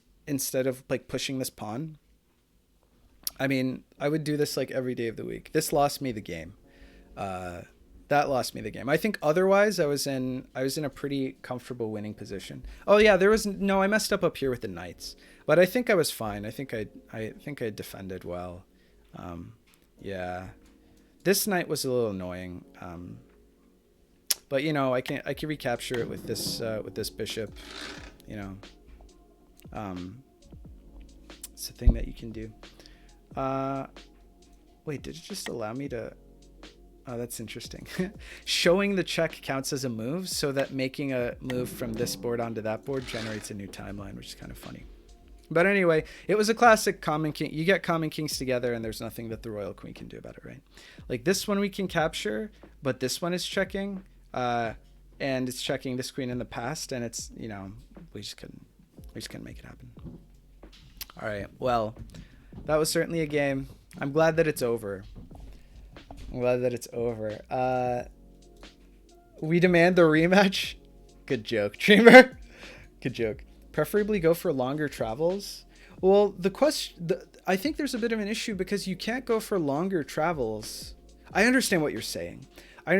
like pushing this pawn. I mean, I would do this like every day of the week. This lost me the game. That lost me the game. I think otherwise I was in a pretty comfortable winning position. Oh yeah, I messed up here with the knights, but I think I was fine. I think I defended well. Yeah, this knight was a little annoying. But you know, I can recapture it with this bishop. You know, it's a thing that you can do. Wait, did it just allow me to? Oh, that's interesting. Showing the check counts as a move, so that making a move from this board onto that board generates a new timeline, which is kind of funny. But anyway, it was a classic common king. You get common kings together, and there's nothing that the royal queen can do about it, right? Like, this one we can capture, but this one is checking, and it's checking this queen in the past, and it's, you know, we just couldn't make it happen. All right, well, that was certainly a game. I'm glad that it's over. We demand the rematch. Good joke, Dreamer. Good joke. Preferably go for longer travels. Well, I think there's a bit of an issue because you can't go for longer travels. I understand what you're saying.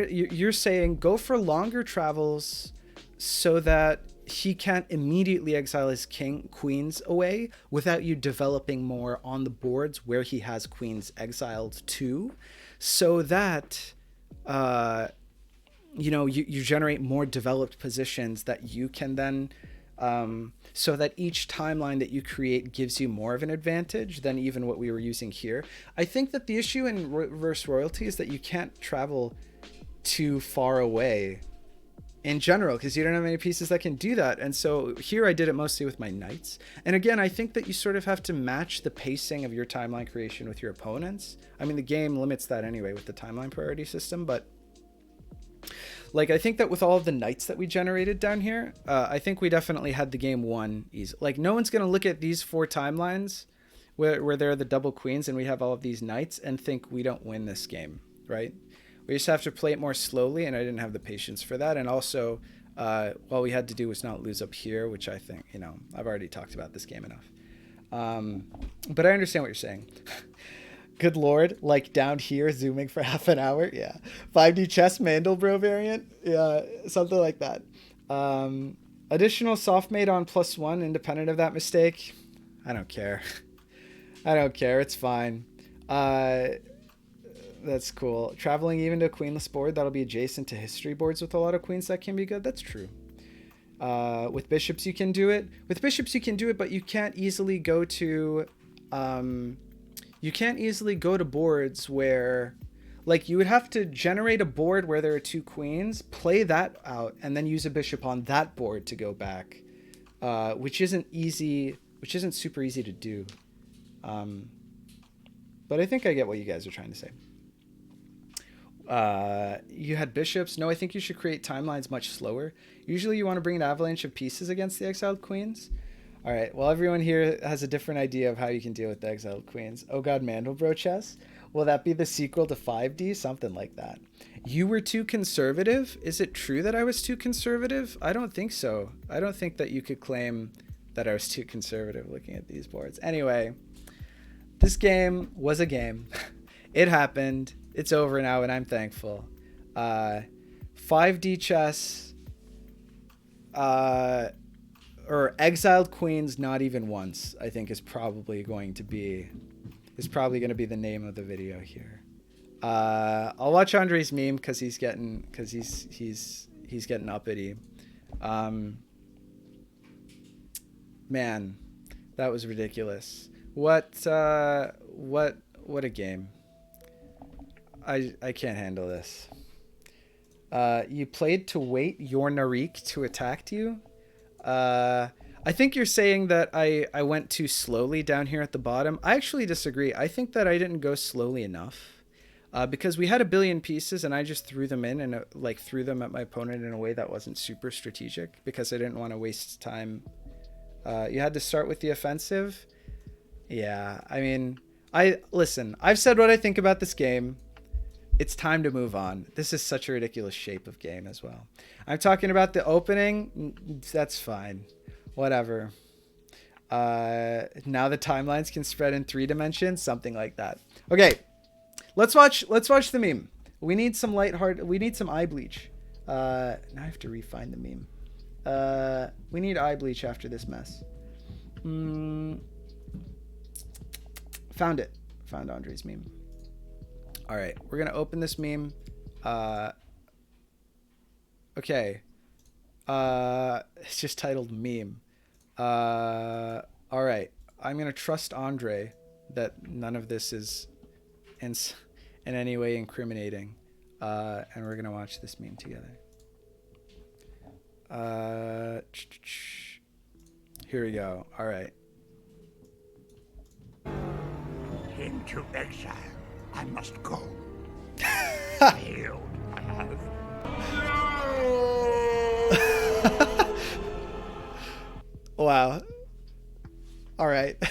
You're saying go for longer travels so that he can't immediately exile his queens away without you developing more on the boards where he has queens exiled to. So that, you know, you generate more developed positions that you can then so that each timeline that you create gives you more of an advantage than even what we were using here. I think that the issue in reverse royalty is that you can't travel too far away in general, because you don't have any pieces that can do that. And so here I did it mostly with my knights. And again, I think that you sort of have to match the pacing of your timeline creation with your opponents. I mean, the game limits that anyway with the timeline priority system, but like, I think that with all of the knights that we generated down here, I think we definitely had the game won easy. Like, no one's going to look at these 4 timelines where there are the double queens and we have all of these knights and think we don't win this game, right? We just have to play it more slowly, and I didn't have the patience for that. And also, all we had to do was not lose up here, which I think, you know, I've already talked about this game enough. But I understand what you're saying. Good Lord, like down here, zooming for half an hour. Yeah. 5D chess Mandelbro variant. Yeah, something like that. Additional soft made on +1, independent of that mistake. I don't care. I don't care. It's fine. That's cool. Traveling even to a queenless board that'll be adjacent to history boards with a lot of queens, that can be good. That's true. With bishops you can do it. With bishops you can do it, but you can't easily go to boards where, like, you would have to generate a board where there are 2 queens, play that out, and then use a bishop on that board to go back, which isn't super easy to do. But I think I get what you guys are trying to say. You had bishops. No, I think you should create timelines much slower. Usually you want to bring an avalanche of pieces against the exiled queens. All right. Well, everyone here has a different idea of how you can deal with the exiled queens. Oh God, Mandelbro chess. Will that be the sequel to 5D? Something like that. You were too conservative. Is it true that I was too conservative? I don't think so. I don't think that you could claim that I was too conservative looking at these boards. Anyway, this game was a game. It happened. It's over now, and I'm thankful. 5D chess, or exiled queens not even once, I think is probably going to be the name of the video here. I'll watch Andre's meme because he's getting uppity. Man, that was ridiculous. What a game. I can't handle this. You played to wait your Narik to attack you. I think you're saying that I went too slowly down here at the bottom. I actually disagree. I think that I didn't go slowly enough, because we had 1 billion pieces and I just threw them in and threw them at my opponent in a way that wasn't super strategic because I didn't want to waste time. You had to start with the offensive. Yeah, I mean, I've said what I think about this game. It's time to move on. This is such a ridiculous shape of game as well. I'm talking about the opening. That's fine. Whatever. Now the timelines can spread in 3 dimensions. Something like that. Okay. Let's watch the meme. We need some we need some eye bleach. Now I have to refine the meme. We need eye bleach after this mess. Found it. Found Andre's meme. All right, we're going to open this meme. Okay. It's just titled meme. All right. I'm going to trust Andre that none of this is in any way incriminating. And we're going to watch this meme together. Here we go. All right. Into exile. I must go. Failed path. Wow. All right.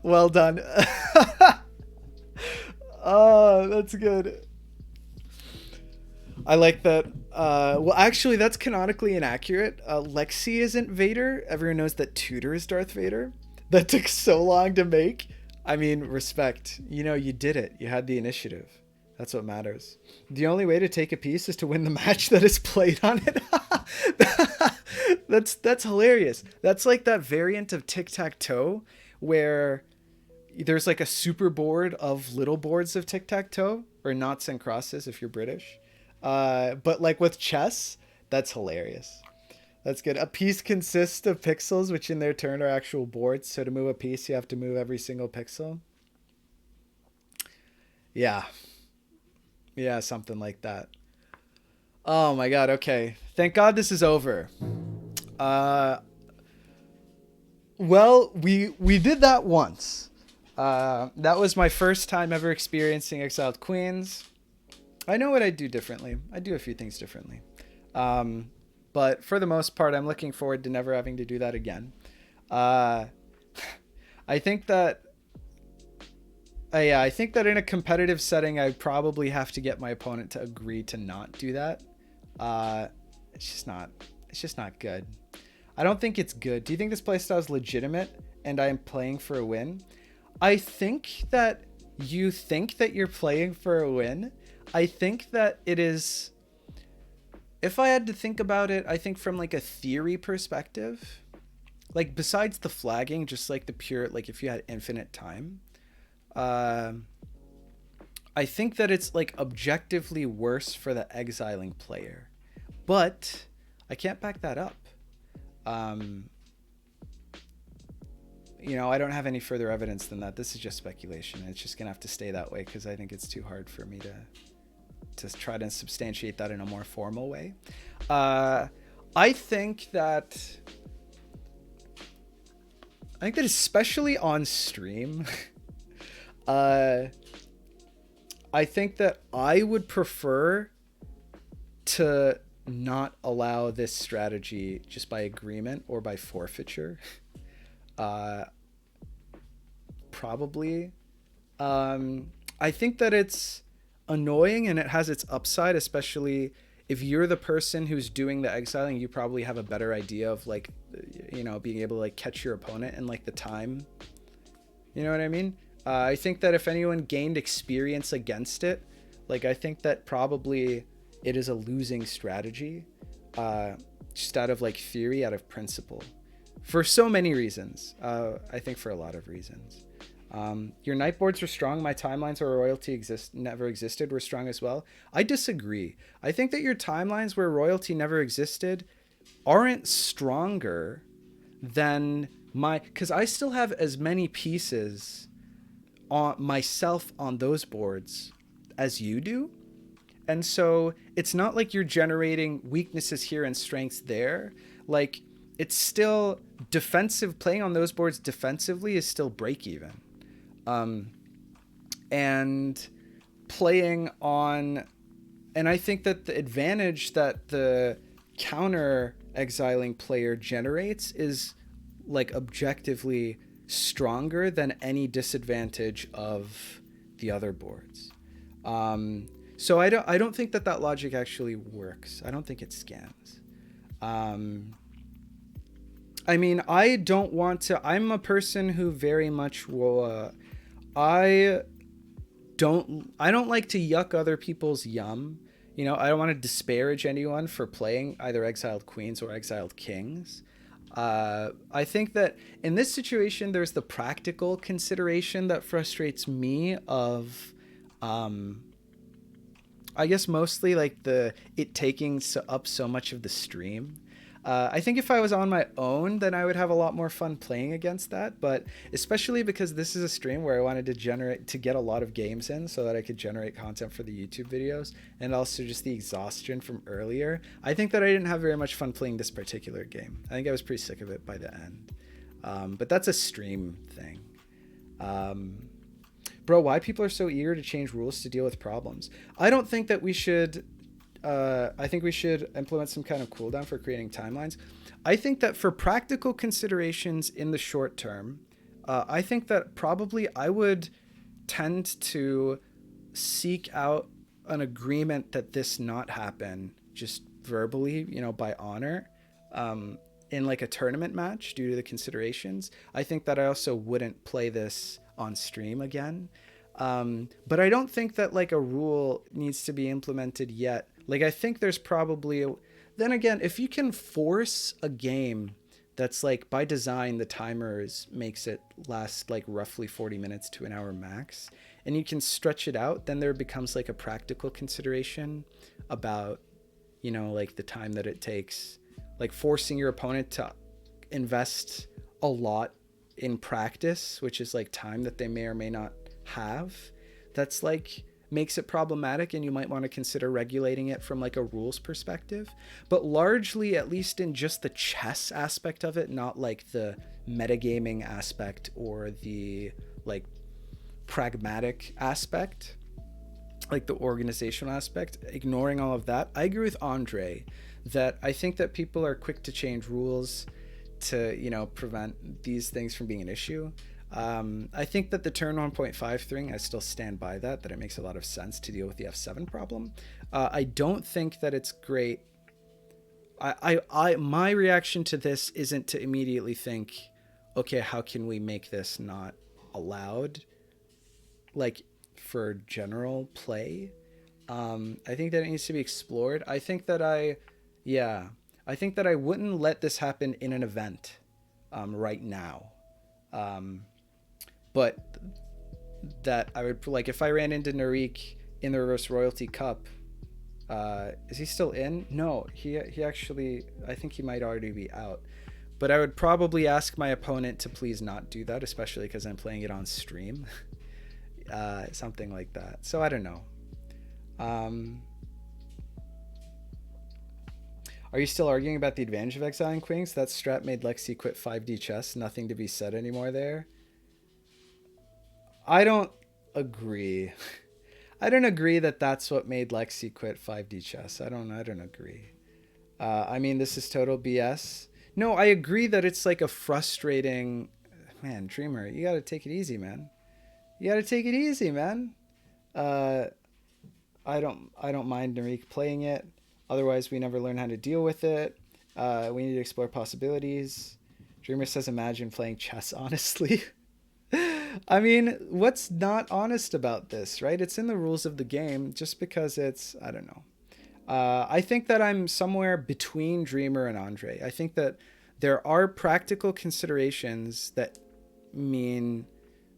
Well done. Oh, that's good. I like that. Well, actually, that's canonically inaccurate. Lexi isn't Vader. Everyone knows that Tudor is Darth Vader. That took so long to make. I mean, respect. You know, you did it. You had the initiative. That's what matters. The only way to take a piece is to win the match that is played on it. That's hilarious. That's like that variant of tic-tac-toe where there's like a super board of little boards of tic-tac-toe, or noughts and crosses if you're British. But like with chess, that's hilarious. That's good. A piece consists of pixels, which in their turn are actual boards. So to move a piece, you have to move every single pixel. Yeah. Yeah, something like that. Oh my god, okay. Thank God this is over. Well, we did that once. That was my first time ever experiencing Exiled Queens. I know what I'd do differently. I do a few things differently. But for the most part, I'm looking forward to never having to do that again. I think that I think that in a competitive setting, I'd probably have to get my opponent to agree to not do that. It's just not good. I don't think it's good. Do you think this playstyle is legitimate and I am playing for a win? I think that you think that you're playing for a win. I think that it is, if I had to think about it, I think from like a theory perspective, like besides the flagging, just like the pure, like if you had infinite time, I think that it's like objectively worse for the exiling player, but I can't back that up. You know, I don't have any further evidence than that. This is just speculation. It's just gonna have to stay that way because I think it's too hard for me to try to substantiate that in a more formal way. I think that especially on stream, I think that I would prefer to not allow this strategy just by agreement or by forfeiture. Probably. I think that it's annoying and it has its upside, especially if you're the person who's doing the exiling. You probably have a better idea of like, you know, being able to like catch your opponent and like the time, you know what I mean? I think that if anyone gained experience against it, like I think that probably it is a losing strategy, just out of like theory, out of principle, for so many reasons. I think for a lot of reasons. Your night boards are strong. My timelines where royalty never existed were strong as well. I disagree. I think that your timelines where royalty never existed aren't stronger than because I still have as many pieces on myself on those boards as you do. And so it's not like you're generating weaknesses here and strengths there. Like it's still defensive. Playing on those boards defensively is still break even. And playing on, and I think that the advantage that the counter exiling player generates is like objectively stronger than any disadvantage of the other boards. So I don't think that logic actually works. I don't think it scans. I mean, I don't want to, I'm a person who very much will, I don't like to yuck other people's yum. You know, I don't want to disparage anyone for playing either Exiled Queens or Exiled Kings. I think that in this situation, there's the practical consideration that frustrates me of, I guess mostly like it taking up so much of the stream. I think if I was on my own, then I would have a lot more fun playing against that. But especially because this is a stream where I wanted to get a lot of games in so that I could generate content for the YouTube videos, and also just the exhaustion from earlier. I think that I didn't have very much fun playing this particular game. I think I was pretty sick of it by the end. But that's a stream thing. Bro, why people are so eager to change rules to deal with problems? I don't think that we should... I think we should implement some kind of cooldown for creating timelines. I think that for practical considerations in the short term, I think that probably I would tend to seek out an agreement that this not happen just verbally, you know, by honor, in like a tournament match due to the considerations. I think that I also wouldn't play this on stream again. But I don't think that like a rule needs to be implemented yet. Like, I think there's probably... Then again, if you can force a game that's like by design, the timers makes it last like roughly 40 minutes to an hour max, and you can stretch it out, then there becomes like a practical consideration about, you know, like the time that it takes like forcing your opponent to invest a lot in practice, which is like time that they may or may not have, that's like makes it problematic, and you might want to consider regulating it from like a rules perspective. But largely, at least in just the chess aspect of it, not like the metagaming aspect or the like pragmatic aspect, like the organizational aspect, ignoring all of that, I agree with Andre that I think that people are quick to change rules to, you know, prevent these things from being an issue. I think that the turn 1.5 thing, I still stand by that it makes a lot of sense to deal with the F7 problem. I don't think that it's great. My reaction to this isn't to immediately think, okay, how can we make this not allowed, like for general play? I think that it needs to be explored. I think that I wouldn't let this happen in an event right now. But that I would, like, if I ran into Narik in the Reverse Royalty Cup, is he still in? No, he actually, I think he might already be out. But I would probably ask my opponent to please not do that, especially because I'm playing it on stream. Something like that. So I don't know. Are you still arguing about the advantage of exiling queens? That strat made Lexi quit 5D chess. Nothing to be said anymore there. I don't agree. I don't agree that that's what made Lexi quit 5D chess. I don't agree. I mean, this is total BS. No, I agree that it's like a frustrating... Man, Dreamer, you gotta take it easy, man. You gotta take it easy, man. I don't mind Narik playing it. Otherwise, we never learn how to deal with it. We need to explore possibilities. Dreamer says, imagine playing chess honestly. I mean, what's not honest about this, right? It's in the rules of the game. Just because it's, I don't know. I think that I'm somewhere between Dreamer and Andre. I think that there are practical considerations that mean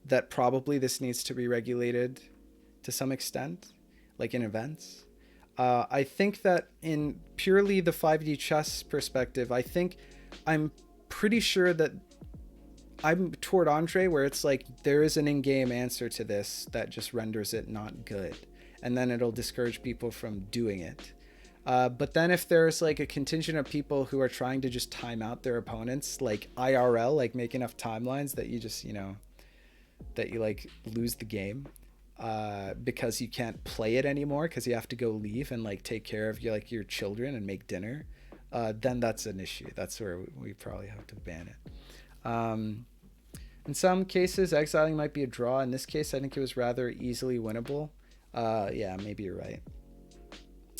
that probably this needs to be regulated to some extent, like in events. I think that in purely the 5D chess perspective, I think I'm pretty sure that I'm toward Andre, where it's like there is an in-game answer to this that just renders it not good, and then it'll discourage people from doing it. But then if there's like a contingent of people who are trying to just time out their opponents, like IRL, like make enough timelines that you just, you know, that you like lose the game because you can't play it anymore because you have to go leave and like take care of your children and make dinner, then that's an issue. That's where we probably have to ban it. In some cases, exiling might be a draw. In this case, I think it was rather easily winnable. Yeah, maybe you're right.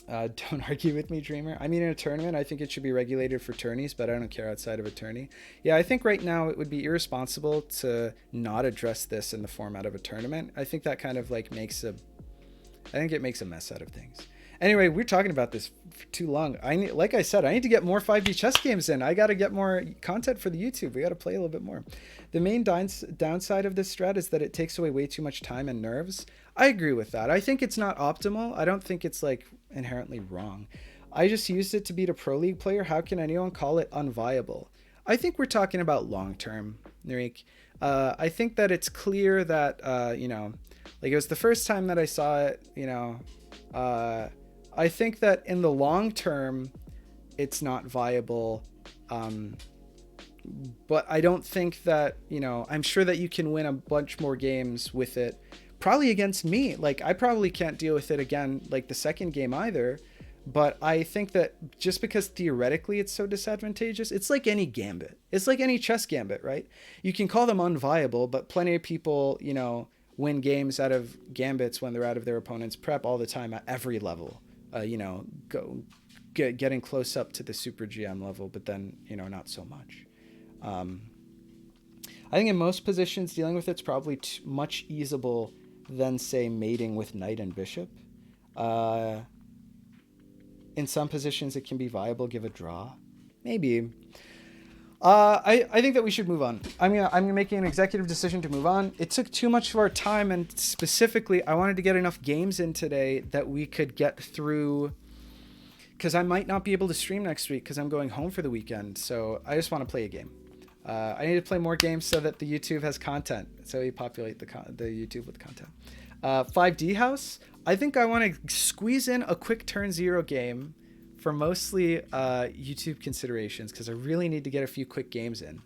Don't argue with me, Dreamer. I mean, in a tournament, I think it should be regulated for tourneys, but I don't care outside of a tourney. Yeah, I think right now it would be irresponsible to not address this in the format of a tournament. I think that kind of like makes a mess out of things. Anyway, we're talking about this for too long. Like I said, I need to get more 5D chess games in. I got to get more content for the YouTube. We got to play a little bit more. The main downside of this strat is that it takes away way too much time and nerves. I agree with that. I think it's not optimal. I don't think it's like inherently wrong. I just used it to beat a pro league player. How can anyone call it unviable? I think we're talking about long term, Narik. I think that it's clear that, you know, like it was the first time that I saw it, you know, I think that in the long term, it's not viable. But I don't think that, you know, I'm sure that you can win a bunch more games with it, probably against me. Like, I probably can't deal with it again, like the second game either. But I think that just because theoretically it's so disadvantageous, it's like any gambit. It's like any chess gambit, right? You can call them unviable, but plenty of people, you know, win games out of gambits when they're out of their opponent's prep all the time at every level. You know, getting close up to the super GM level, but then, you know, not so much. I think in most positions dealing with it's probably much easable than, say, mating with knight and bishop. In some positions it can be viable, give a draw. Maybe. I think that we should move on. I'm making an executive decision to move on. It took too much of our time, and specifically, I wanted to get enough games in today that we could get through because I might not be able to stream next week because I'm going home for the weekend. So I just want to play a game. I need to play more games so that the YouTube has content. So we populate the YouTube with content. 5D House. I think I want to squeeze in a quick Turn Zero game for mostly YouTube considerations because I really need to get a few quick games in,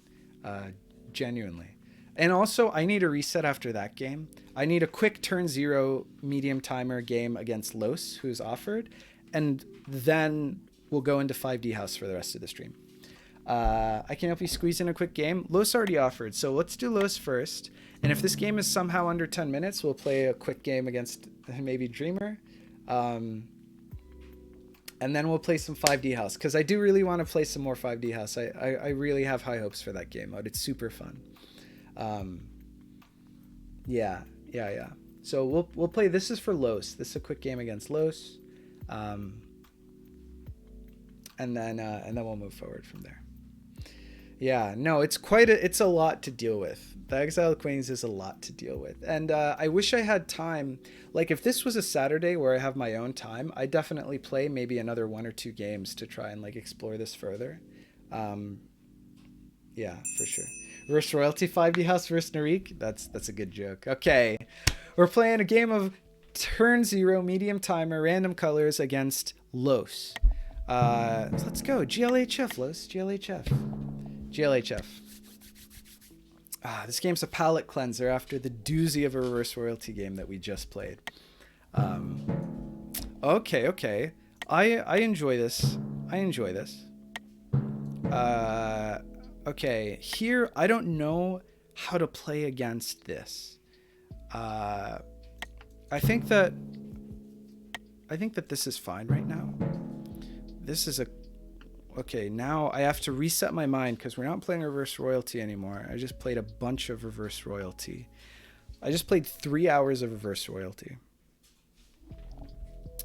genuinely. And also, I need a reset after that game. I need a quick Turn Zero medium timer game against Los, who's offered, and then we'll go into 5D House for the rest of the stream. I can help you squeeze in a quick game. Los already offered, so let's do Los first. And if this game is somehow under 10 minutes, we'll play a quick game against maybe Dreamer. And then we'll play some 5D House, because I do really want to play some more 5D House. I really have high hopes for that game mode. It's super fun. Yeah. So we'll play. This is for Los. This is a quick game against Los. And then we'll move forward from there. Yeah, no, it's a lot to deal with. The Exiled Queens is a lot to deal with. And I wish I had time. Like, if this was a Saturday where I have my own time, I'd definitely play maybe another 1 or 2 games to try and, like, explore this further. Yeah, for sure. Reverse Royalty 5D House versus Narik? That's a good joke. Okay. We're playing a game of Turn Zero, medium timer, random colors against Los. Let's go. GLHF, Los. GLHF. This game's a palate cleanser after the doozy of a Reverse Royalty game that we just played. Okay. I enjoy this. Okay, here I don't know how to play against this. I think that this is fine right now. This is okay, now I have to reset my mind because we're not playing Reverse Royalty anymore. I just played a bunch of Reverse Royalty. I just played 3 hours of Reverse Royalty.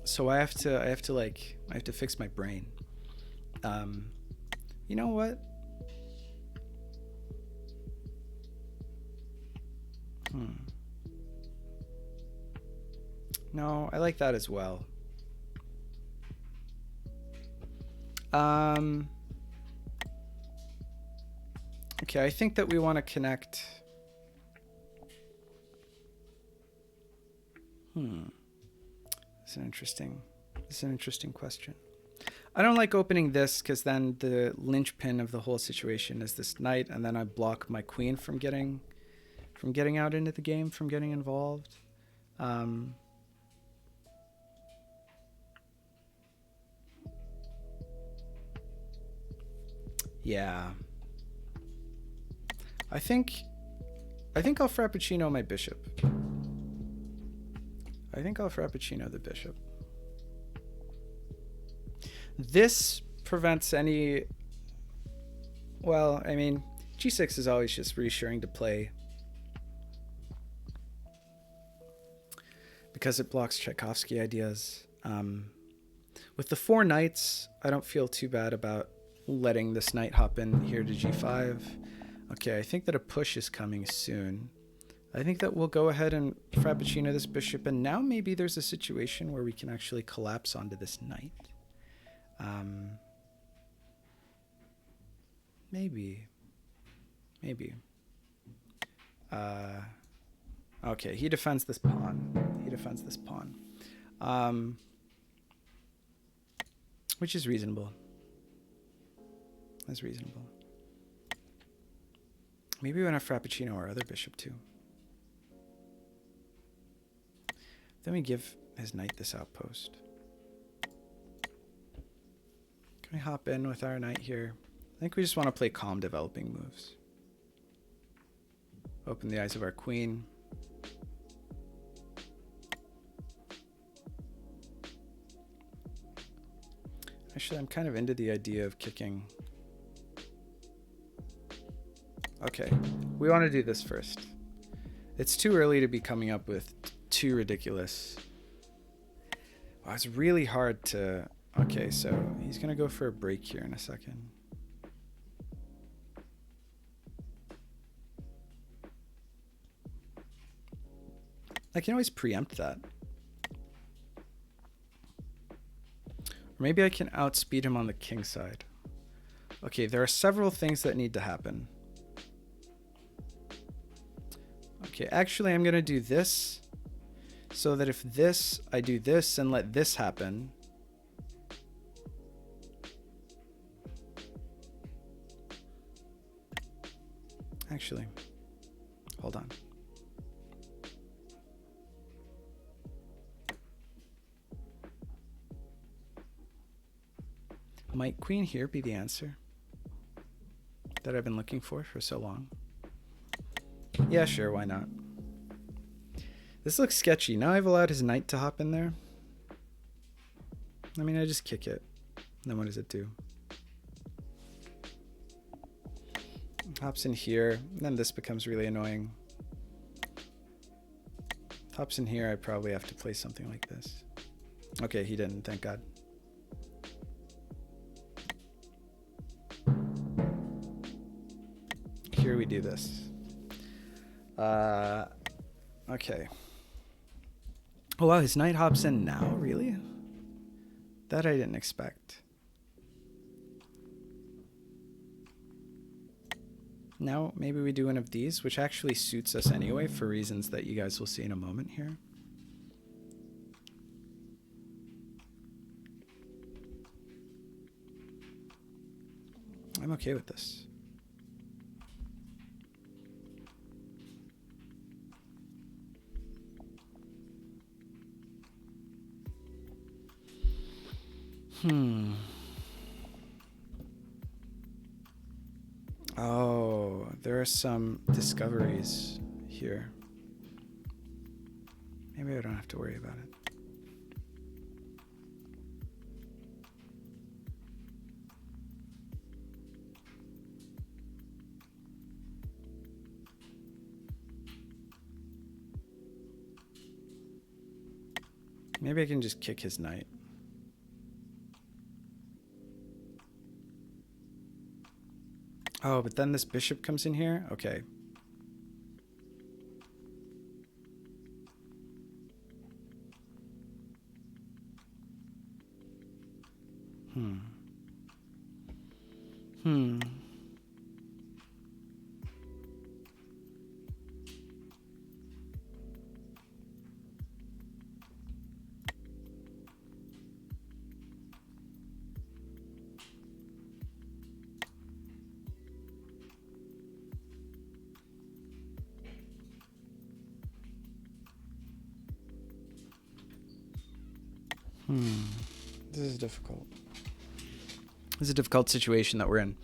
So I have to fix my brain. You know what? No, I like that as well. Okay, I think that we want to connect. This is an interesting question. I don't like opening this because then the linchpin of the whole situation is this knight, and then I block my queen from getting out into the game, from getting involved. Yeah. I think I'll Frappuccino my bishop. I think I'll Frappuccino the bishop. This prevents any... Well, I mean, g6 is always just reassuring to play because it blocks Tchaikovsky ideas. With the 4 knights, I don't feel too bad about letting this knight hop in here to g5. Okay, I think that a push is coming soon. I think that we'll go ahead and Frappuccino this bishop, and now maybe there's a situation where we can actually collapse onto this knight. Maybe. Okay, he defends this pawn. Which is reasonable. That's reasonable. Maybe we want to Frappuccino our other bishop too. Then we give his knight this outpost. Can we hop in with our knight here? I think we just want to play calm developing moves. Open the eyes of our queen. Actually, I'm kind of into the idea of kicking. Okay, we want to do this first. It's too early to be coming up with too ridiculous. Wow, it's really hard to... Okay, so he's going to go for a break here in a second. I can always preempt that. Or maybe I can outspeed him on the king side. Okay, there are several things that need to happen. Okay, actually I'm going to do this so that if this, I do this and let this happen. Actually, hold on. Might queen here be the answer that I've been looking for so long? Yeah, sure, why not? This looks sketchy. Now I've allowed his knight to hop in there. I mean, I just kick it. Then what does it do? Hops in here, then this becomes really annoying. Hops in here, I probably have to play something like this. Okay, he didn't, thank God. Here we do this. Okay. Oh wow, his knight hops in now, really? That I didn't expect. Now maybe we do one of these, which actually suits us anyway for reasons that you guys will see in a moment here. I'm okay with this. Oh, there are some discoveries here. Maybe I don't have to worry about it. Maybe I can just kick his knight. Oh, but then this bishop comes in here? Okay. This is difficult. This is a difficult situation that we're in.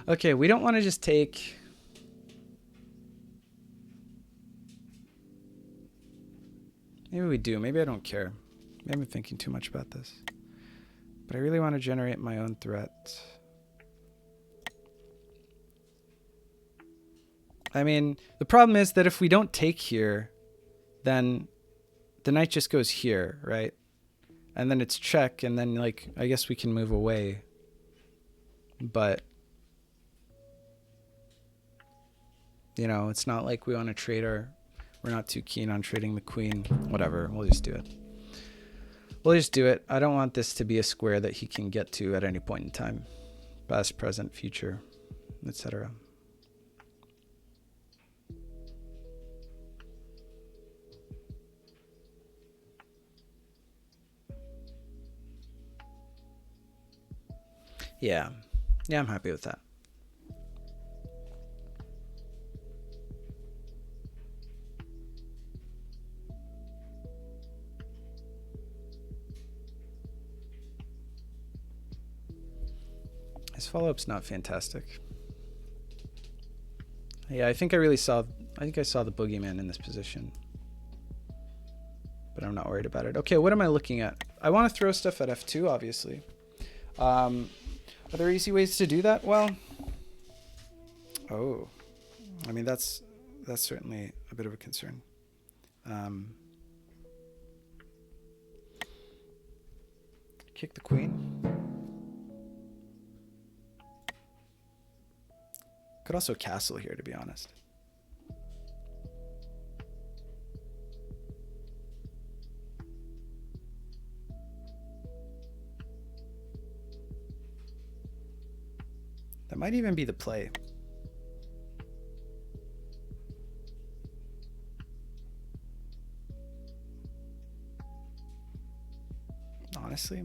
Okay, we don't want to just take... Maybe we do. Maybe I don't care. Maybe I'm thinking too much about this. But I really want to generate my own threat. I mean, the problem is that if we don't take here, then the knight just goes here, right? And then it's check, and then, like, I guess we can move away. But, you know, it's not like we want to trade our... We're not too keen on trading the queen. Whatever, we'll just do it. We'll just do it. I don't want this to be a square that he can get to at any point in time. Past, present, future, etc. Yeah. Yeah, I'm happy with that. His follow-up's not fantastic. Yeah, I think I saw the boogeyman in this position. But I'm not worried about it. Okay, what am I looking at? I want to throw stuff at f2, obviously. Are there easy ways to do that? Well, oh, I mean, that's certainly a bit of a concern. Kick the queen. Could also castle here, to be honest. might even be the play. Honestly.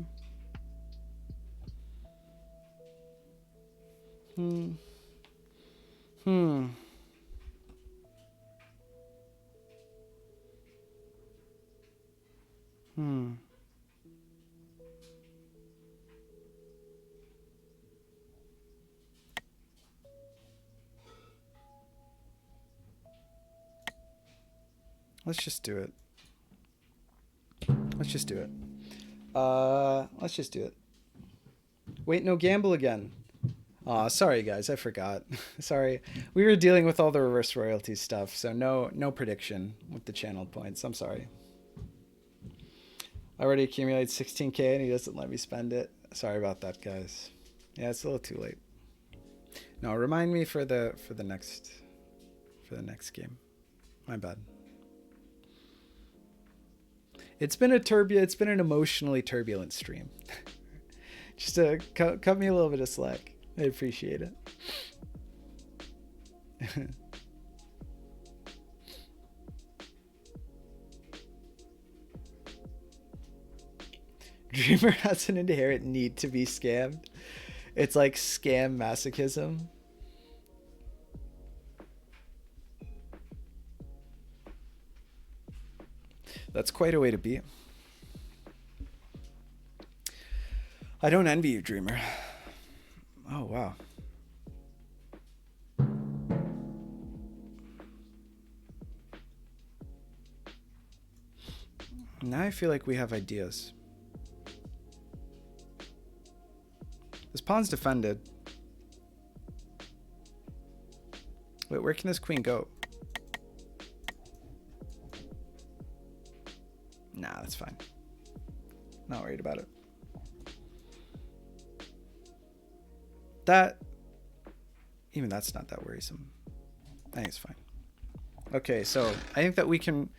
Hmm. Let's just do it. Let's just do it. Let's just do it. Wait, no, gamble again. Aw, sorry guys, I forgot. Sorry. We were dealing with all the reverse royalties stuff, so no prediction with the channel points. I'm sorry. I already accumulated 16k and he doesn't let me spend it. Sorry about that, guys. Yeah, it's a little too late. No, remind me for the next game. My bad. It's been an emotionally turbulent stream. Just to cut me a little bit of slack. I appreciate it. Dreamer has an inherent need to be scammed. It's like scam masochism. That's quite a way to be. I don't envy you, Dreamer. Oh, wow. Now I feel like we have ideas. This pawn's defended. Wait, where can this queen go? Nah, that's fine. Not worried about it. Even that's not that worrisome. I think it's fine. Okay, so I think that we can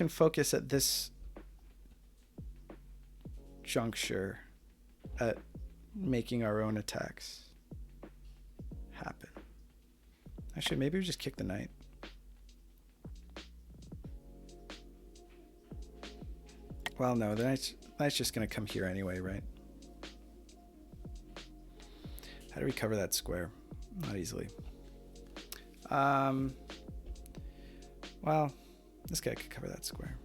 focus at this juncture at making our own attacks happen. Actually, maybe we just kick the knight. Well, no, the knight's just gonna come here anyway, right? How do we cover that square? Not easily. Well, this guy could cover that square.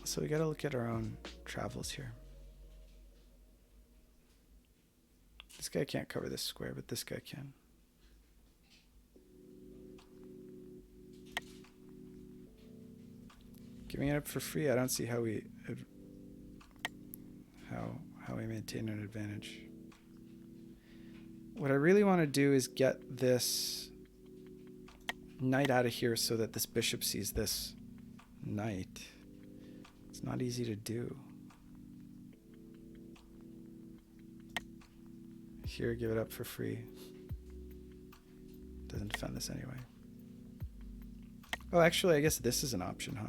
So we gotta look at our own travels here. This guy can't cover this square, but this guy can. Giving it up for free, I don't see how we maintain an advantage. What I really want to do is get this knight out of here so that this bishop sees this knight. It's not easy to do. Here, give it up for free. Doesn't defend this anyway. Oh, actually, I guess this is an option, huh?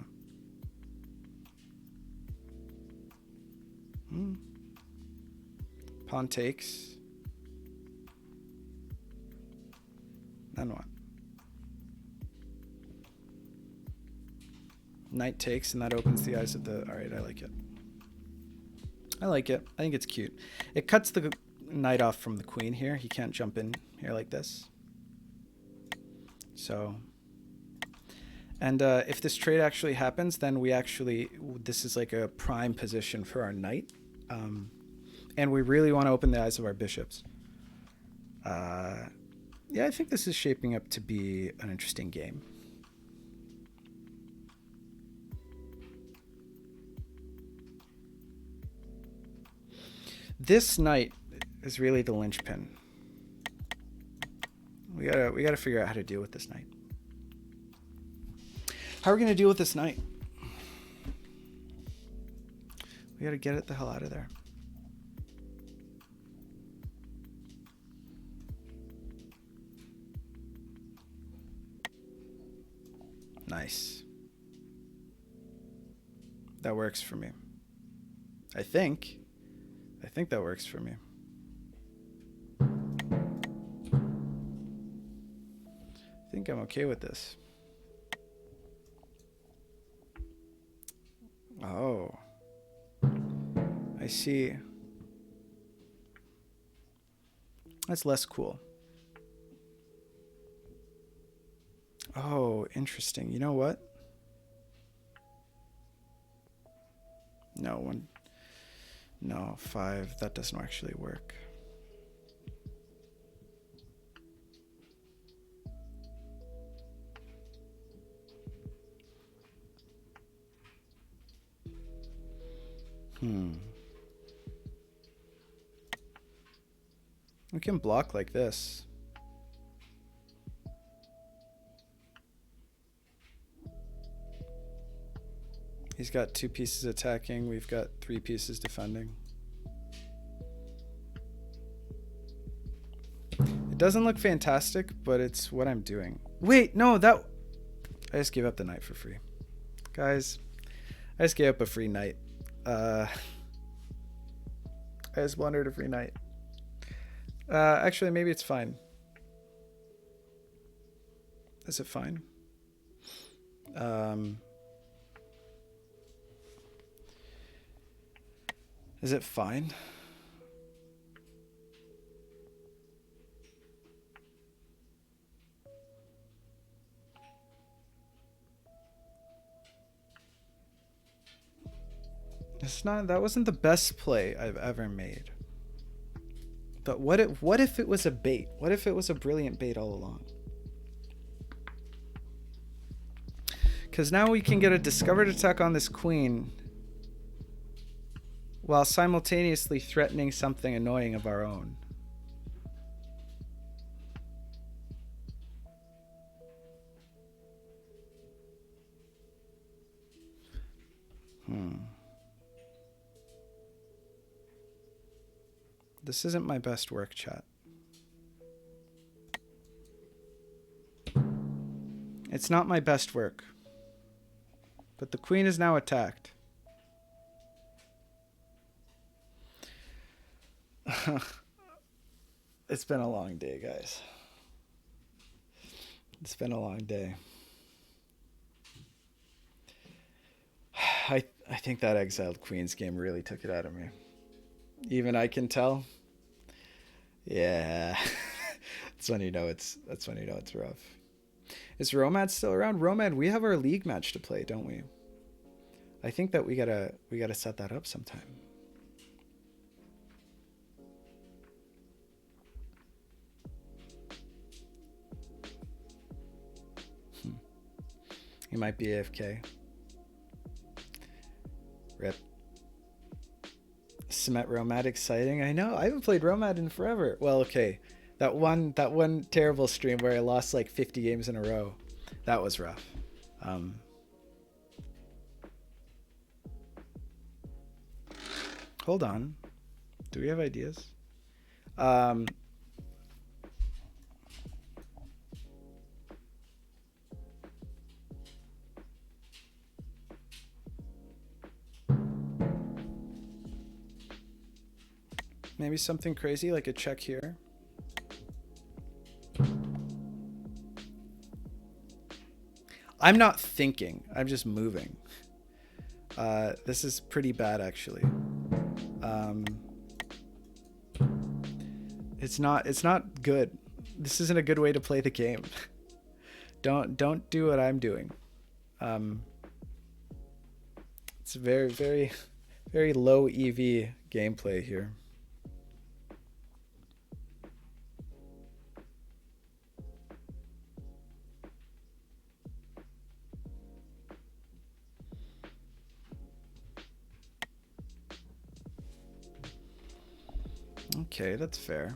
Pawn takes. Then what? Knight takes, and that opens the eyes of the... Alright, I like it. I like it. I think it's cute. It cuts the knight off from the queen here. He can't jump in here like this. So... And if this trade actually happens, then this is like a prime position for our knight. And we really want to open the eyes of our bishops. Yeah, I think this is shaping up to be an interesting game. This knight is really the linchpin. We gotta figure out how to deal with this knight. How are we gonna deal with this knight? We gotta get it the hell out of there. Nice. That works for me. I think that works for me. think I'm okay with this. Oh. I see. That's less cool. Oh, interesting. You know what? No, one. No, 5. That doesn't actually work. We can block like this. He's got 2 pieces attacking. We've got 3 pieces defending. It doesn't look fantastic, but it's what I'm doing. Wait, no, that... I just gave up the knight for free. Guys, I just gave up a free knight. I just blundered a free knight. Actually, maybe it's fine. Is it fine? Is it fine? It's not, that wasn't the best play I've ever made. But what if it was a bait? What if it was a brilliant bait all along? Because now we can get a discovered attack on this queen while simultaneously threatening something annoying of our own. This isn't my best work, chat. It's not my best work. But the queen is now attacked. It's been a long day, guys. It's been a long day. I think that exiled queens game really took it out of me. Even I can tell. Yeah. That's when you know it's rough. Is Romad still around? Romad, we have our league match to play, don't we? I think that we gotta set that up sometime. He might be AFK. Rip. Cemet Romad exciting. I know. I haven't played Romad in forever. Well, okay. That one terrible stream where I lost like 50 games in a row. That was rough. Hold on. Do we have ideas? Maybe something crazy like a check here. I'm not thinking. I'm just moving. This is pretty bad, actually. It's not good. This isn't a good way to play the game. Don't do what I'm doing. It's very, very, very low EV gameplay here. Okay, that's fair.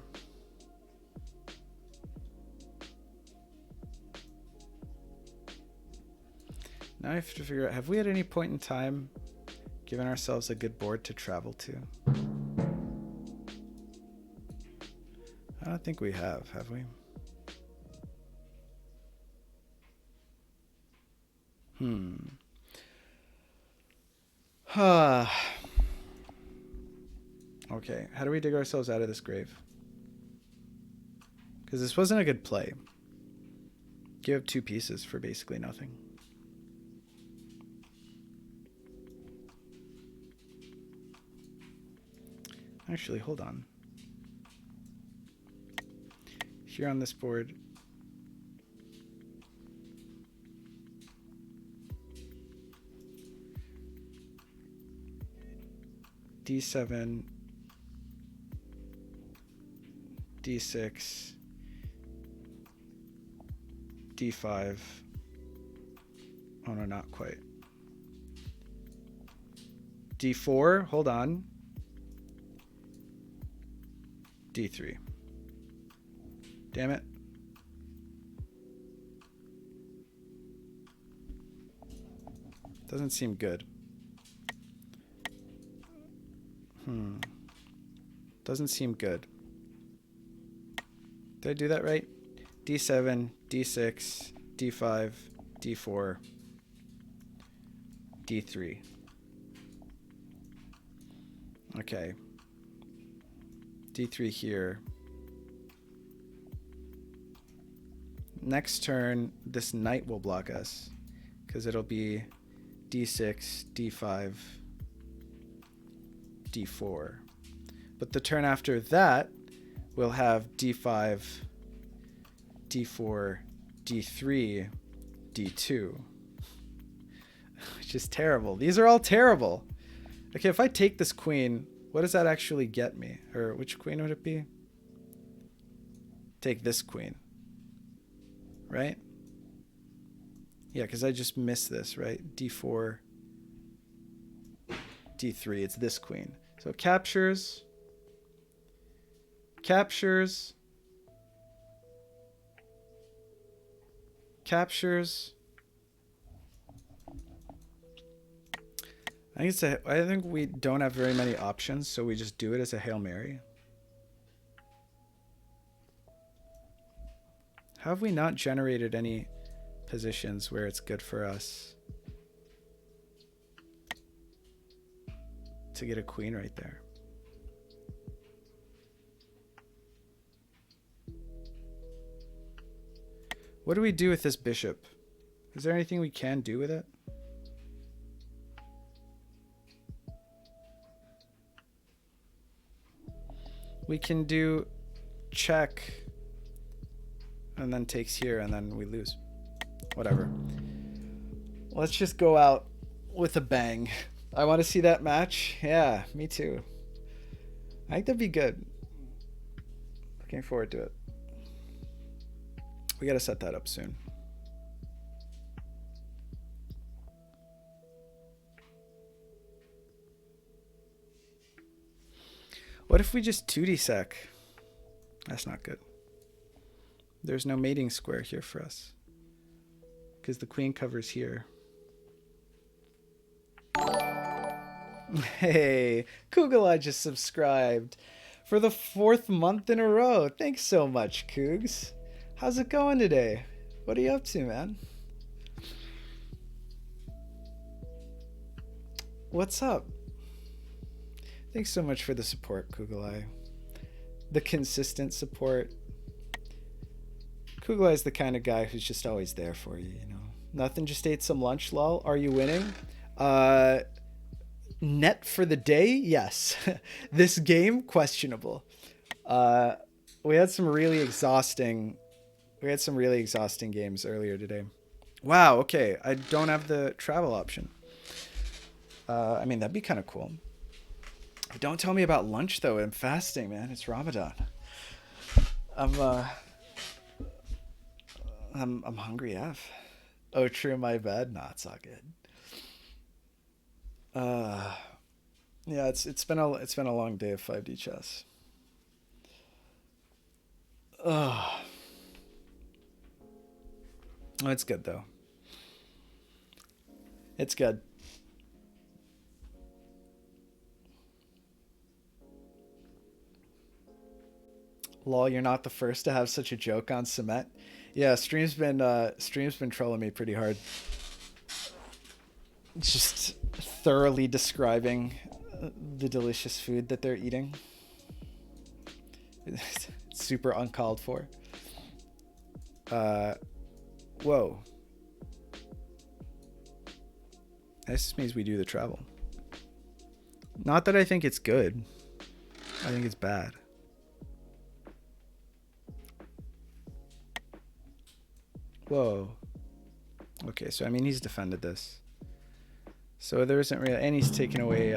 Now I have to figure out, have we at any point in time given ourselves a good board to travel to? I don't think we have we? Okay, how do we dig ourselves out of this grave? Because this wasn't a good play. Give up 2 pieces for basically nothing. Actually, hold on. Here on this board, D7, D6, D5. Oh no, not quite. D4, hold on. D3. Damn it. Doesn't seem good. Doesn't seem good. Did I do that right? D7, D6, D5, D4, D3. Okay. D3 here. Next turn, this knight will block us because it'll be D6, D5, D4. But the turn after that, we'll have D5, D4, D3, D2. Which is terrible. These are all terrible. Okay, if I take this queen, what does that actually get me? Or which queen would it be? Take this queen. Right? Yeah, because I just missed this, right? D4, D3. It's this queen. So captures. Captures. Captures. I think we don't have very many options, so we just do it as a Hail Mary. How have we not generated any positions where it's good for us to get a queen right there? What do we do with this bishop? Is there anything we can do with it? We can do check and then takes here and then we lose. Whatever. Let's just go out with a bang. I want to see that match. Yeah, me too. I think that'd be good. Looking forward to it. We got to set that up soon. What if we just 2D sec? That's not good. There's no mating square here for us because the queen covers here. Hey, Kugel just subscribed for the 4th month in a row. Thanks so much, Cougs. How's it going today? What are you up to, man? What's up? Thanks so much for the support, Kugel. The consistent support. Kugel is the kind of guy who's just always there for you, you know. Nothing, just ate some lunch, lol. Are you winning? Net for the day? Yes. This game? Questionable. We had some really exhausting games earlier today. Wow, okay. I don't have the travel option. I mean, that'd be kind of cool. Don't tell me about lunch though. I'm fasting, man. It's Ramadan. I'm hungry AF. Oh, true, my bad. Nah, it's all good. Yeah, it's been a long day of 5D chess. Oh, it's good though. It's good. Lol, you're not the first to have such a joke on Cement. Yeah, stream's been trolling me pretty hard. Just thoroughly describing the delicious food that they're eating. It's super uncalled for. Whoa. This means we do the travel. Not that I think it's good. I think it's bad. Whoa. Okay, so I mean he's defended this. So there isn't really, and he's taken away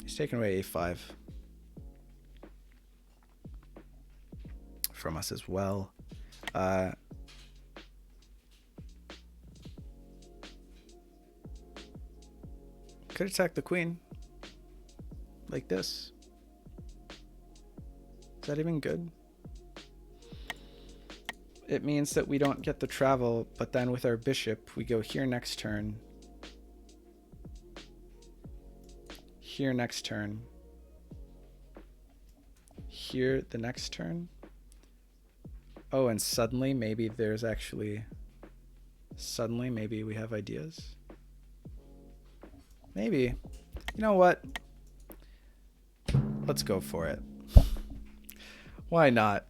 a5 from us as well. Could attack the queen like this. Is that even good? It means that we don't get the travel, but then with our bishop, we go here next turn. Here next turn. Here the next turn. Oh, and suddenly maybe there's actually... Suddenly maybe we have ideas. Maybe. You know what? Let's go for it. Why not?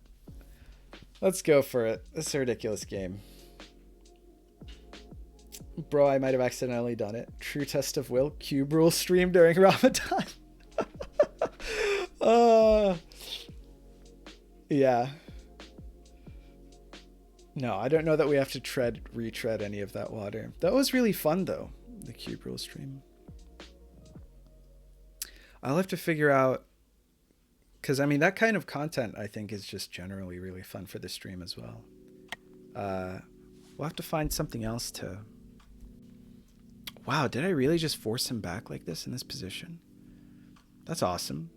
Let's go for it. This is a ridiculous game. Bro, I might have accidentally done it. True test of will. Cube rule stream during Ramadan. Yeah. No, I don't know that we have to retread any of that water. That was really fun though, the cube rule stream. I'll have to figure out, because I mean that kind of content I think is just generally really fun for the stream as well. We'll have to find something else to... Wow, did I really just force him back like this in this position? That's awesome.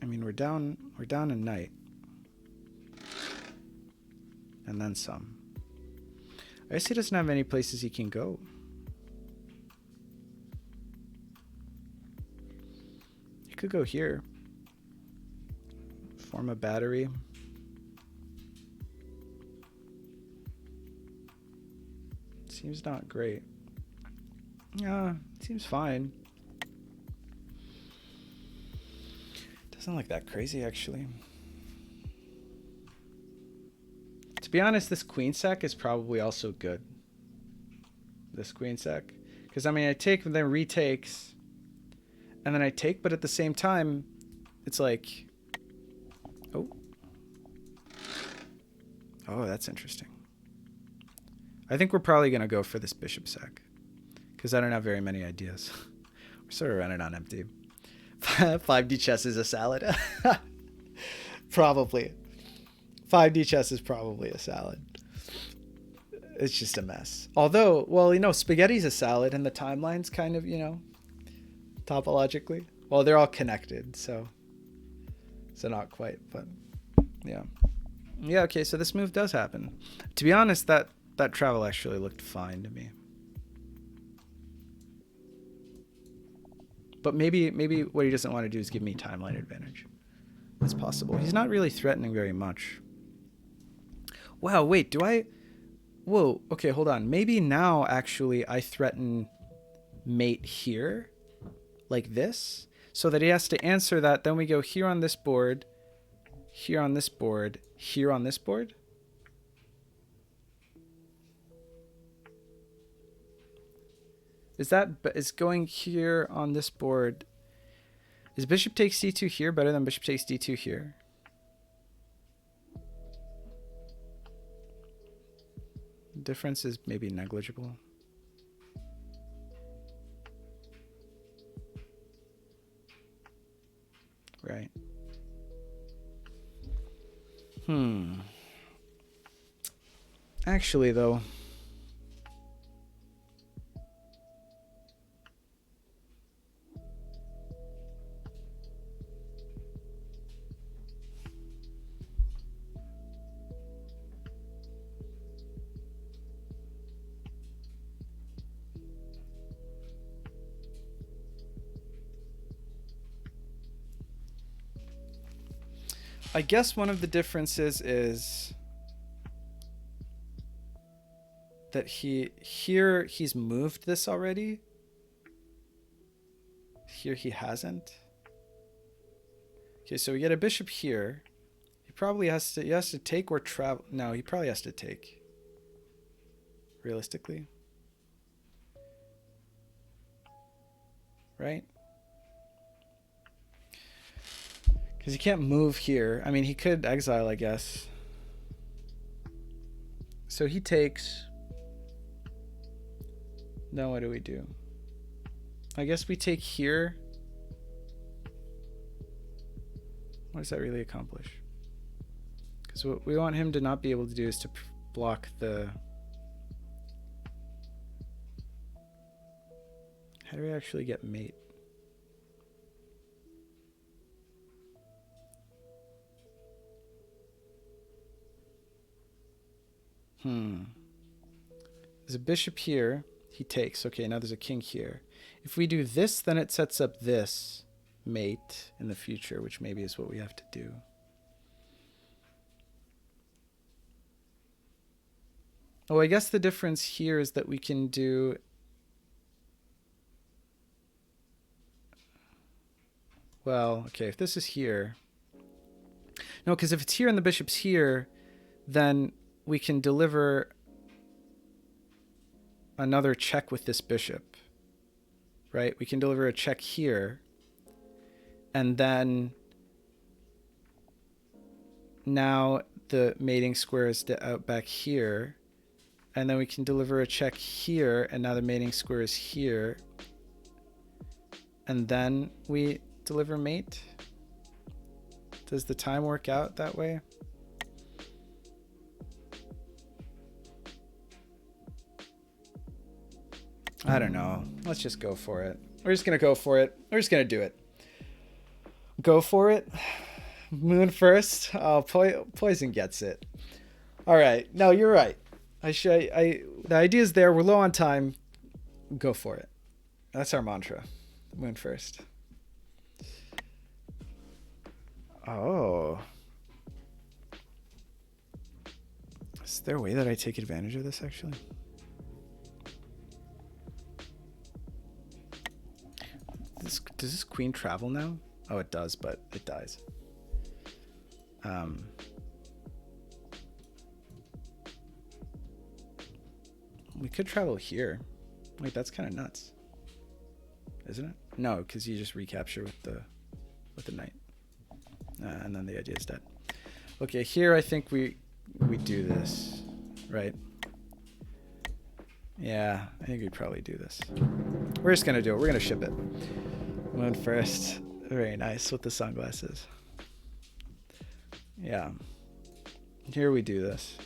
I mean, we're down a knight. And then some. I guess he doesn't have any places he can go. He could go here. Form a battery. Seems not great. Yeah, seems fine. Doesn't look that crazy, actually. To be honest, this queen sack is probably also good. This queen sack. Because, I mean, I take, then retakes. And then I take, but at the same time, it's like... Oh. Oh, that's interesting. I think we're probably going to go for this bishop sack. Because I don't have very many ideas. We're sort of running on empty. 5D chess is a salad. Probably. 5D chess is probably a salad. It's just a mess. Although, well, you know, spaghetti's a salad and the timeline's kind of, you know, topologically. Well, they're all connected, so not quite, but yeah. Yeah, okay, so this move does happen. To be honest, that travel actually looked fine to me. But maybe what he doesn't want to do is give me timeline advantage. That's possible. He's not really threatening very much. Wow, wait, do I... Whoa, okay, hold on. Maybe now, actually, I threaten mate here, like this, so that he has to answer that. Then we go here on this board, here on this board, here on this board. Is going here on this board... Is bishop takes d2 here better than bishop takes d2 here? The difference is maybe negligible. Right. Actually, though... I guess one of the differences is that he's moved this already. here he hasn't. Okay, so we get a bishop here. He probably has to take or travel. No, he probably has to take. Realistically. Right? Because he can't move here. I mean, he could exile, I guess. So he takes. Now what do we do? I guess we take here. What does that really accomplish? Because what we want him to not be able to do is to block the... How do we actually get mate? There's a bishop here. He takes. Okay, now there's a king here. If we do this, then it sets up this mate in the future, which maybe is what we have to do. Oh, I guess the difference here is that we can do... Well, okay, if this is here... No, because if it's here and the bishop's here, then we can deliver another check with this bishop, right? We can deliver a check here, and then now the mating square is out back here, and then we can deliver a check here, and now the mating square is here, and then we deliver mate. Does the time work out that way? I don't know. Let's just go for it. We're just going to go for it. We're just going to do it. Go for it. Moon first. Oh, Poison gets it. All right. No, you're right. The idea is there. We're low on time. Go for it. That's our mantra. Moon first. Oh. Is there a way that I take advantage of this, actually? Does this queen travel now? Oh, it does, but it dies. We could travel here. Wait, that's kind of nuts, isn't it? No, because you just recapture with the knight, and then the idea is dead. Okay, here I think we do this, right? Yeah, I think we'd probably do this. We're just gonna do it. We're gonna ship it. Moon first. Very nice with the sunglasses. Yeah. Here we do this.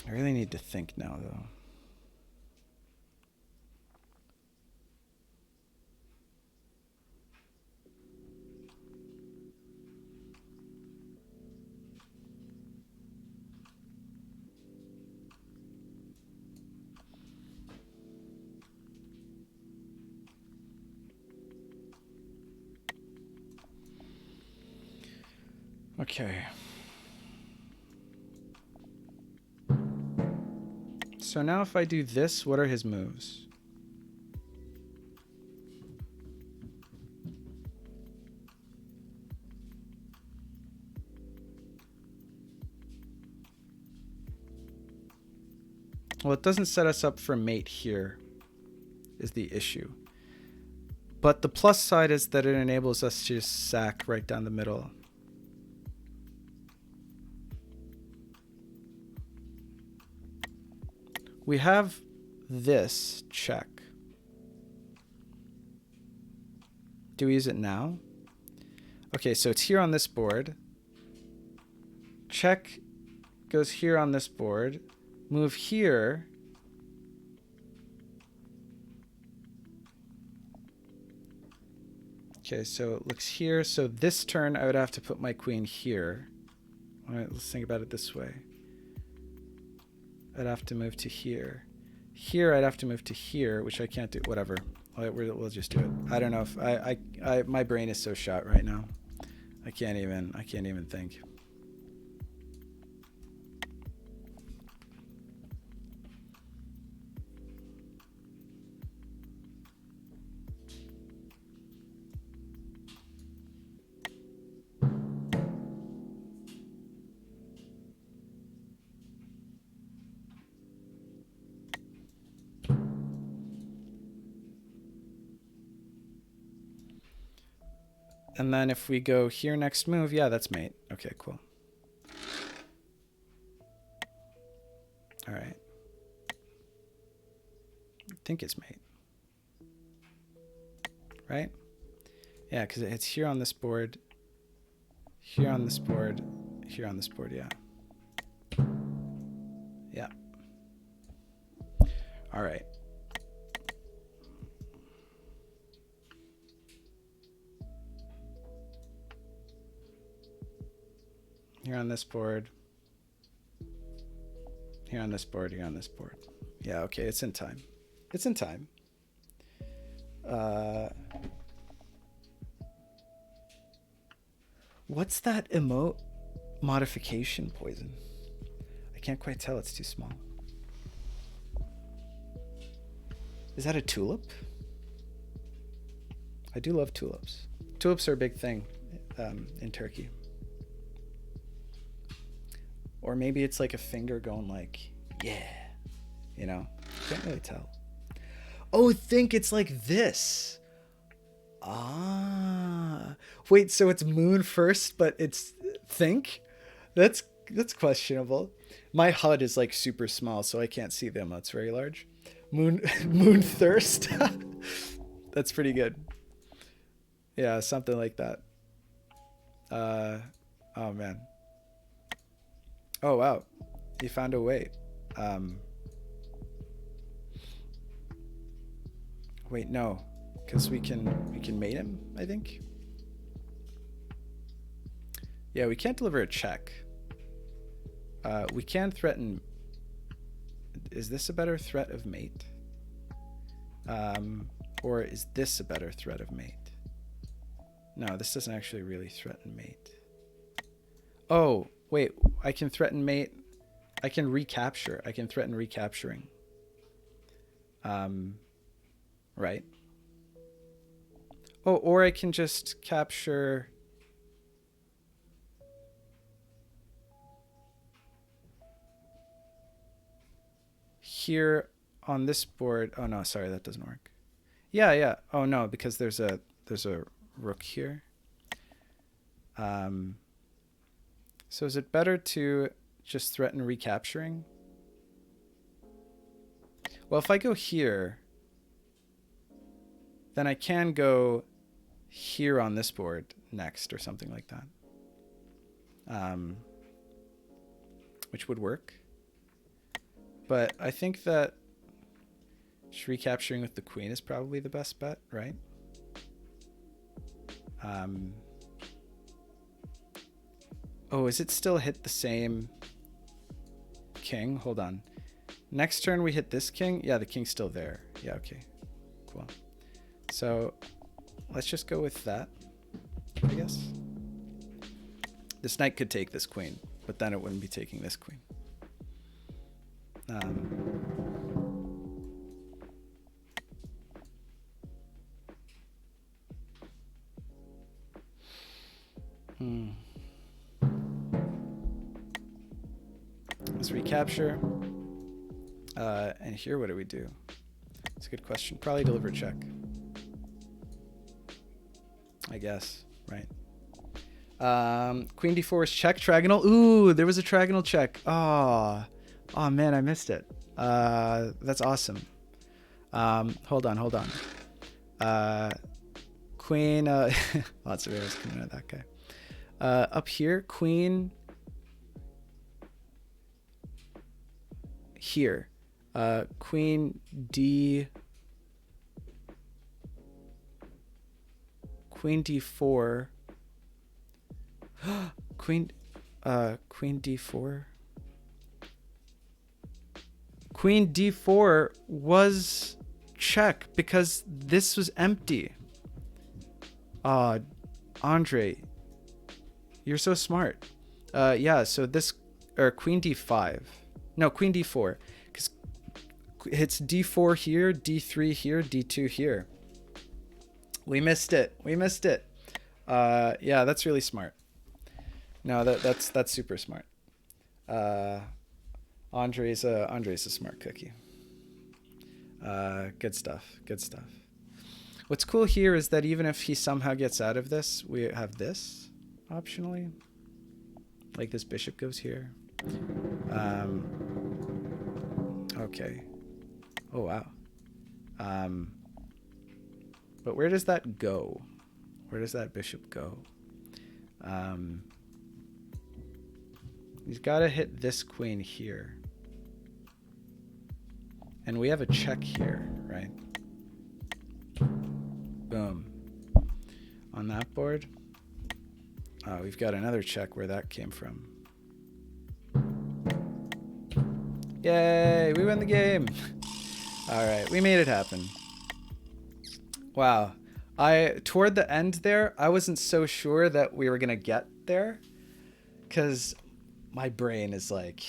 I really need to think now, though. Okay. So now if I do this, what are his moves? Well, it doesn't set us up for mate here, is the issue. But the plus side is that it enables us to just sack right down the middle. We have this check. Do we use it now? Okay, so it's here on this board. Check goes here on this board. Move here. Okay, so it looks here. So this turn, I would have to put my queen here. All right, let's think about it this way. I'd have to move to here. here I'd have to move to here, which I can't do. Whatever. We'll just do it. I don't know if I my brain is so shot right now. I can't even think. And then if we go here next move, yeah, that's mate. Okay, cool. All right. I think it's mate. Right? Yeah, because it's here on this board, here on this board, here on this board, yeah. Yeah. All right. Here on this board. Here on this board, here on this board. Yeah, okay, it's in time. It's in time. What's that emote modification poison? I can't quite tell, it's too small. Is that a tulip? I do love tulips. Tulips are a big thing in Turkey. Or maybe it's like a finger going like, yeah, you know, can't really tell. Oh, think it's like this. Ah, wait, so it's moon first, but it's think? That's questionable. My HUD is like super small, so I can't see them. That's very large. Moon thirst. That's pretty good. Yeah, something like that. Oh man. Oh wow, you found a way. Wait, no, because we can mate him, I think. Yeah, we can't deliver a check. We can threaten. Is this a better threat of mate? Or is this a better threat of mate? No, this doesn't actually really threaten mate. Oh. Wait, I can threaten mate. I can recapture. I can threaten recapturing. Right. Oh, or I can just capture. Here on this board. Oh no, sorry, that doesn't work. Yeah, yeah. Oh no, because there's a rook here. So is it better to just threaten recapturing? Well, if I go here, then I can go here on this board next or something like that. Which would work. But I think that recapturing with the queen is probably the best bet, right? Oh, is it still hit the same king? Hold on. Next turn we hit this king. Yeah, the king's still there. Yeah, okay. Cool. So let's just go with that, I guess. This knight could take this queen, but then it wouldn't be taking this queen. Let's recapture. And here, what do we do? It's a good question. Probably deliver check. I guess, right? Queen d4 is check. Trigonal. Ooh, there was a trigonal check. Oh man, I missed it. That's awesome. Hold on. Queen. Lots of arrows coming out of that guy. Up here, queen. Here, queen d. Queen d4. Queen d4. Queen d4 was check because this was empty. Andre, you're so smart. Yeah, so this, or queen d5. No, queen d4. Because it's d4 here, d3 here, d2 here. We missed it. We missed it. Yeah, that's really smart. No, that's super smart. Andre's a smart cookie. Good stuff. Good stuff. What's cool here is that even if he somehow gets out of this, we have this optionally. Like this bishop goes here. Okay. Oh, wow. But where does that go? Where does that bishop go? He's got to hit this queen here. And we have a check here, right? Boom. On that board. Oh, we've got another check where that came from. Yay, we win the game. All right, we made it happen. Wow. Toward the end there, I wasn't so sure that we were going to get there because my brain is like,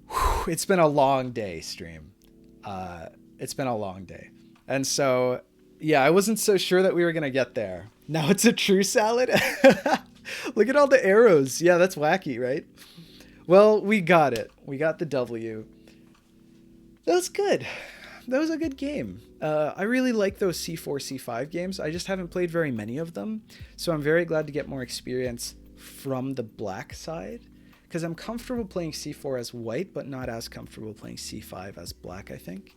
whew, it's been a long day stream. It's been a long day. And so, yeah, I wasn't so sure that we were going to get there. Now it's a true salad. Look at all the arrows. Yeah, that's wacky, right? Well, we got it. We got the W. That was good. That was a good game. I really like those C4, C5 games. I just haven't played very many of them. So I'm very glad to get more experience from the black side. Because I'm comfortable playing C4 as white, but not as comfortable playing C5 as black, I think.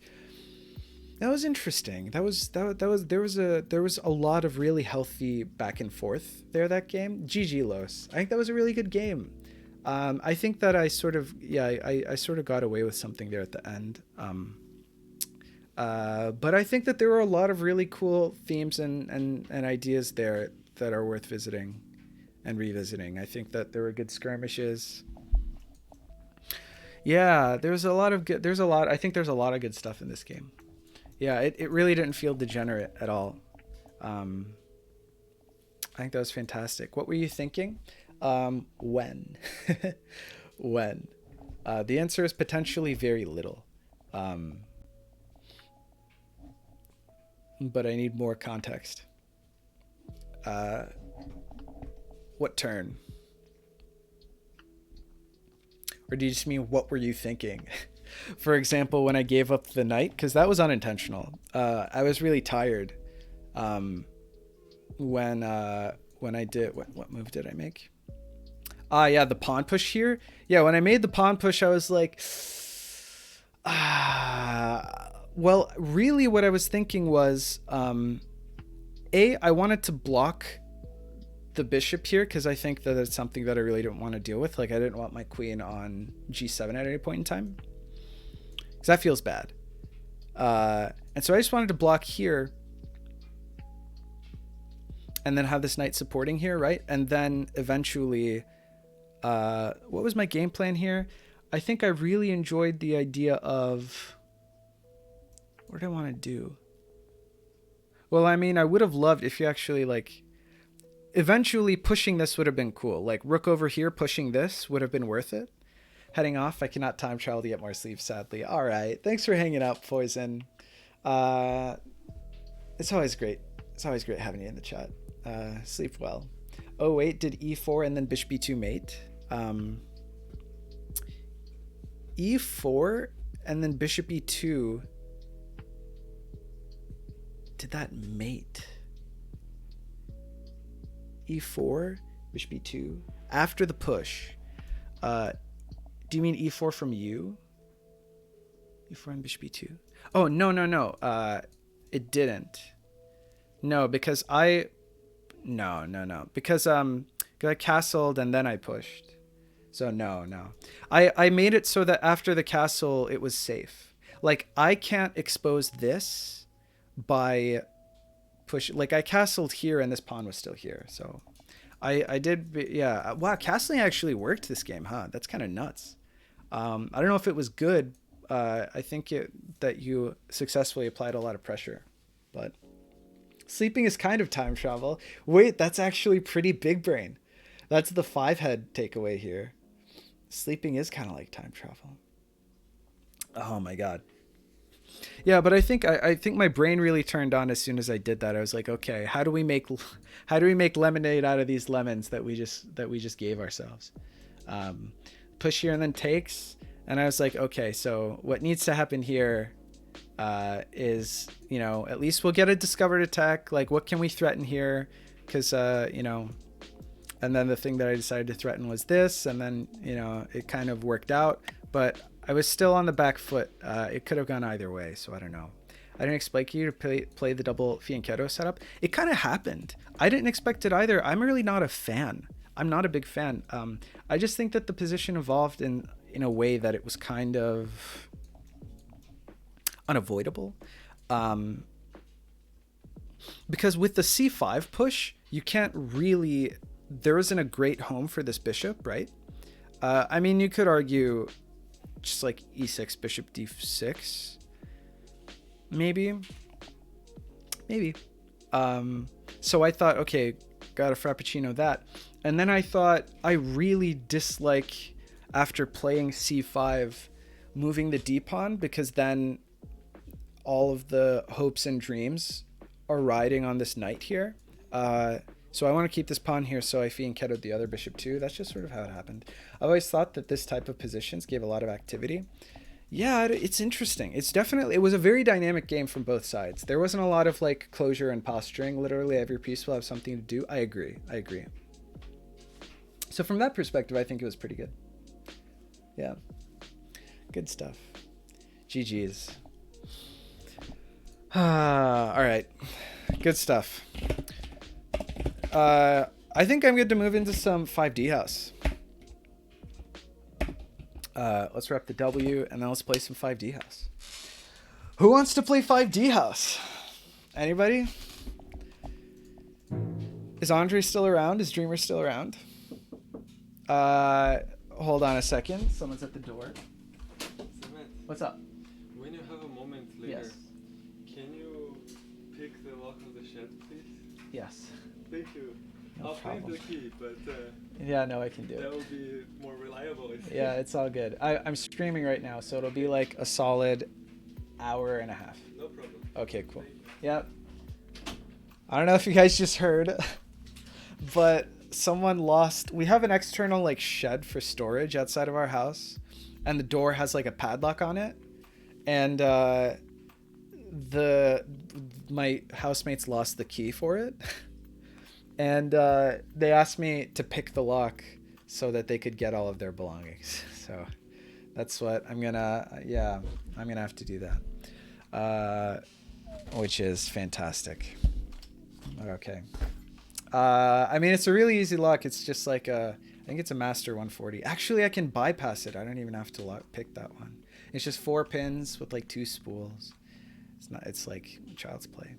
That was interesting. There was a lot of really healthy back and forth there that game. GG Los. I think that was a really good game. I think that I sort of got away with something there at the end. But I think that there were a lot of really cool themes and ideas there that are worth visiting and revisiting. I think that there were good skirmishes. Yeah, I think there's a lot of good stuff in this game. Yeah, it really didn't feel degenerate at all. I think that was fantastic. What were you thinking? When? When? The answer is potentially very little. But I need more context. What turn? Or do you just mean what were you thinking? For example, when I gave up the knight, because that was unintentional. I was really tired. When I did what move did I make? Yeah, the pawn push here. Yeah, when I made the pawn push, I was like, well, really what I was thinking was, I wanted to block the bishop here because I think that it's something that I really don't want to deal with. Like, I didn't want my queen on g7 at any point in time because that feels bad. And so I just wanted to block here and then have this knight supporting here, right? And then eventually, what was my game plan here? I think I really enjoyed the idea of, what did I want to do? Well, I mean, I would have loved if you actually, like, eventually pushing this would have been cool. Like, rook over here pushing this would have been worth it. Heading off, I cannot time travel to get more sleep, sadly. All right, thanks for hanging out, Poison. It's always great. It's always great having you in the chat. Sleep well. Oh, wait, did e4 and then bishop b2 mate? E4 and then bishop e2. Did that mate? E4, bishop e2. After the push. Do you mean e4 from you? E4 and bishop e2. Oh, no. It didn't. No, because No. Because I castled and then I pushed. So no. I made it so that after the castle it was safe. Like, I can't expose this by push. Like, I castled here and this pawn was still here. So I did, yeah. Wow, castling actually worked this game, huh? That's kind of nuts. I don't know if it was good. I think that you successfully applied a lot of pressure, but sleeping is kind of time travel. Wait, that's actually pretty big brain. That's the 5-head takeaway here. Sleeping is kind of like time travel. Oh my God. Yeah, but I think my brain really turned on as soon as I did that. I was like, okay, how do we make lemonade out of these lemons that we just gave ourselves? Push here and then takes, and I was like, okay, so what needs to happen here is, you know, at least we'll get a discovered attack. Like, what can we threaten here? Because you know, and then the thing that I decided to threaten was this, and then, you know, it kind of worked out, but I was still on the back foot. It could have gone either way, so I don't know. I didn't expect you to play the double fianchetto setup. It kind of happened. I didn't expect it either. I'm really not a fan. I'm not a big fan. I just think that the position evolved in a way that it was kind of unavoidable. Because with the c5 push, you can't really... There isn't a great home for this bishop, right? I mean, you could argue just like e6, bishop d6, maybe. So I thought, okay, got a frappuccino that. And then I thought, I really dislike, after playing c5, moving the d pawn, because then all of the hopes and dreams are riding on this knight here. So I want to keep this pawn here, so I fianchettoed the other bishop too. That's just sort of how it happened. I've always thought that this type of positions gave a lot of activity. Yeah, it's interesting. It was a very dynamic game from both sides. There wasn't a lot of like closure and posturing. Literally every piece will have something to do. I agree. So from that perspective, I think it was pretty good. Yeah, good stuff. GG's. All right, good stuff. I think I'm good to move into some 5D house. Let's wrap the W, and then let's play some 5D house. Who wants to play 5D house? Anybody? Is Andre still around? Is Dreamer still around? Hold on a second. Someone's at the door. Samantha, What's up? when you have a moment later, Yes. can you pick the lock of the shed, please? Yes. Thank you. No I'll problem. find the key, but Yeah, no, I can do that it. will be more reliable. I think. Yeah, it's all good. I'm streaming right now, so it'll be like a solid hour and a half. No problem. Okay, cool. Thank you. Yep. I don't know if you guys just heard, but someone lost... We have an external like shed for storage outside of our house, and the door has like a padlock on it, and my housemates lost the key for it. And they asked me to pick the lock so that they could get all of their belongings. So that's what I'm gonna have to do that, which is fantastic. Okay. I mean, it's a really easy lock. It's just like I think it's a master 140. Actually, I can bypass it. I don't even have to pick that one. It's just 4 pins with like 2 spools. It's like child's play,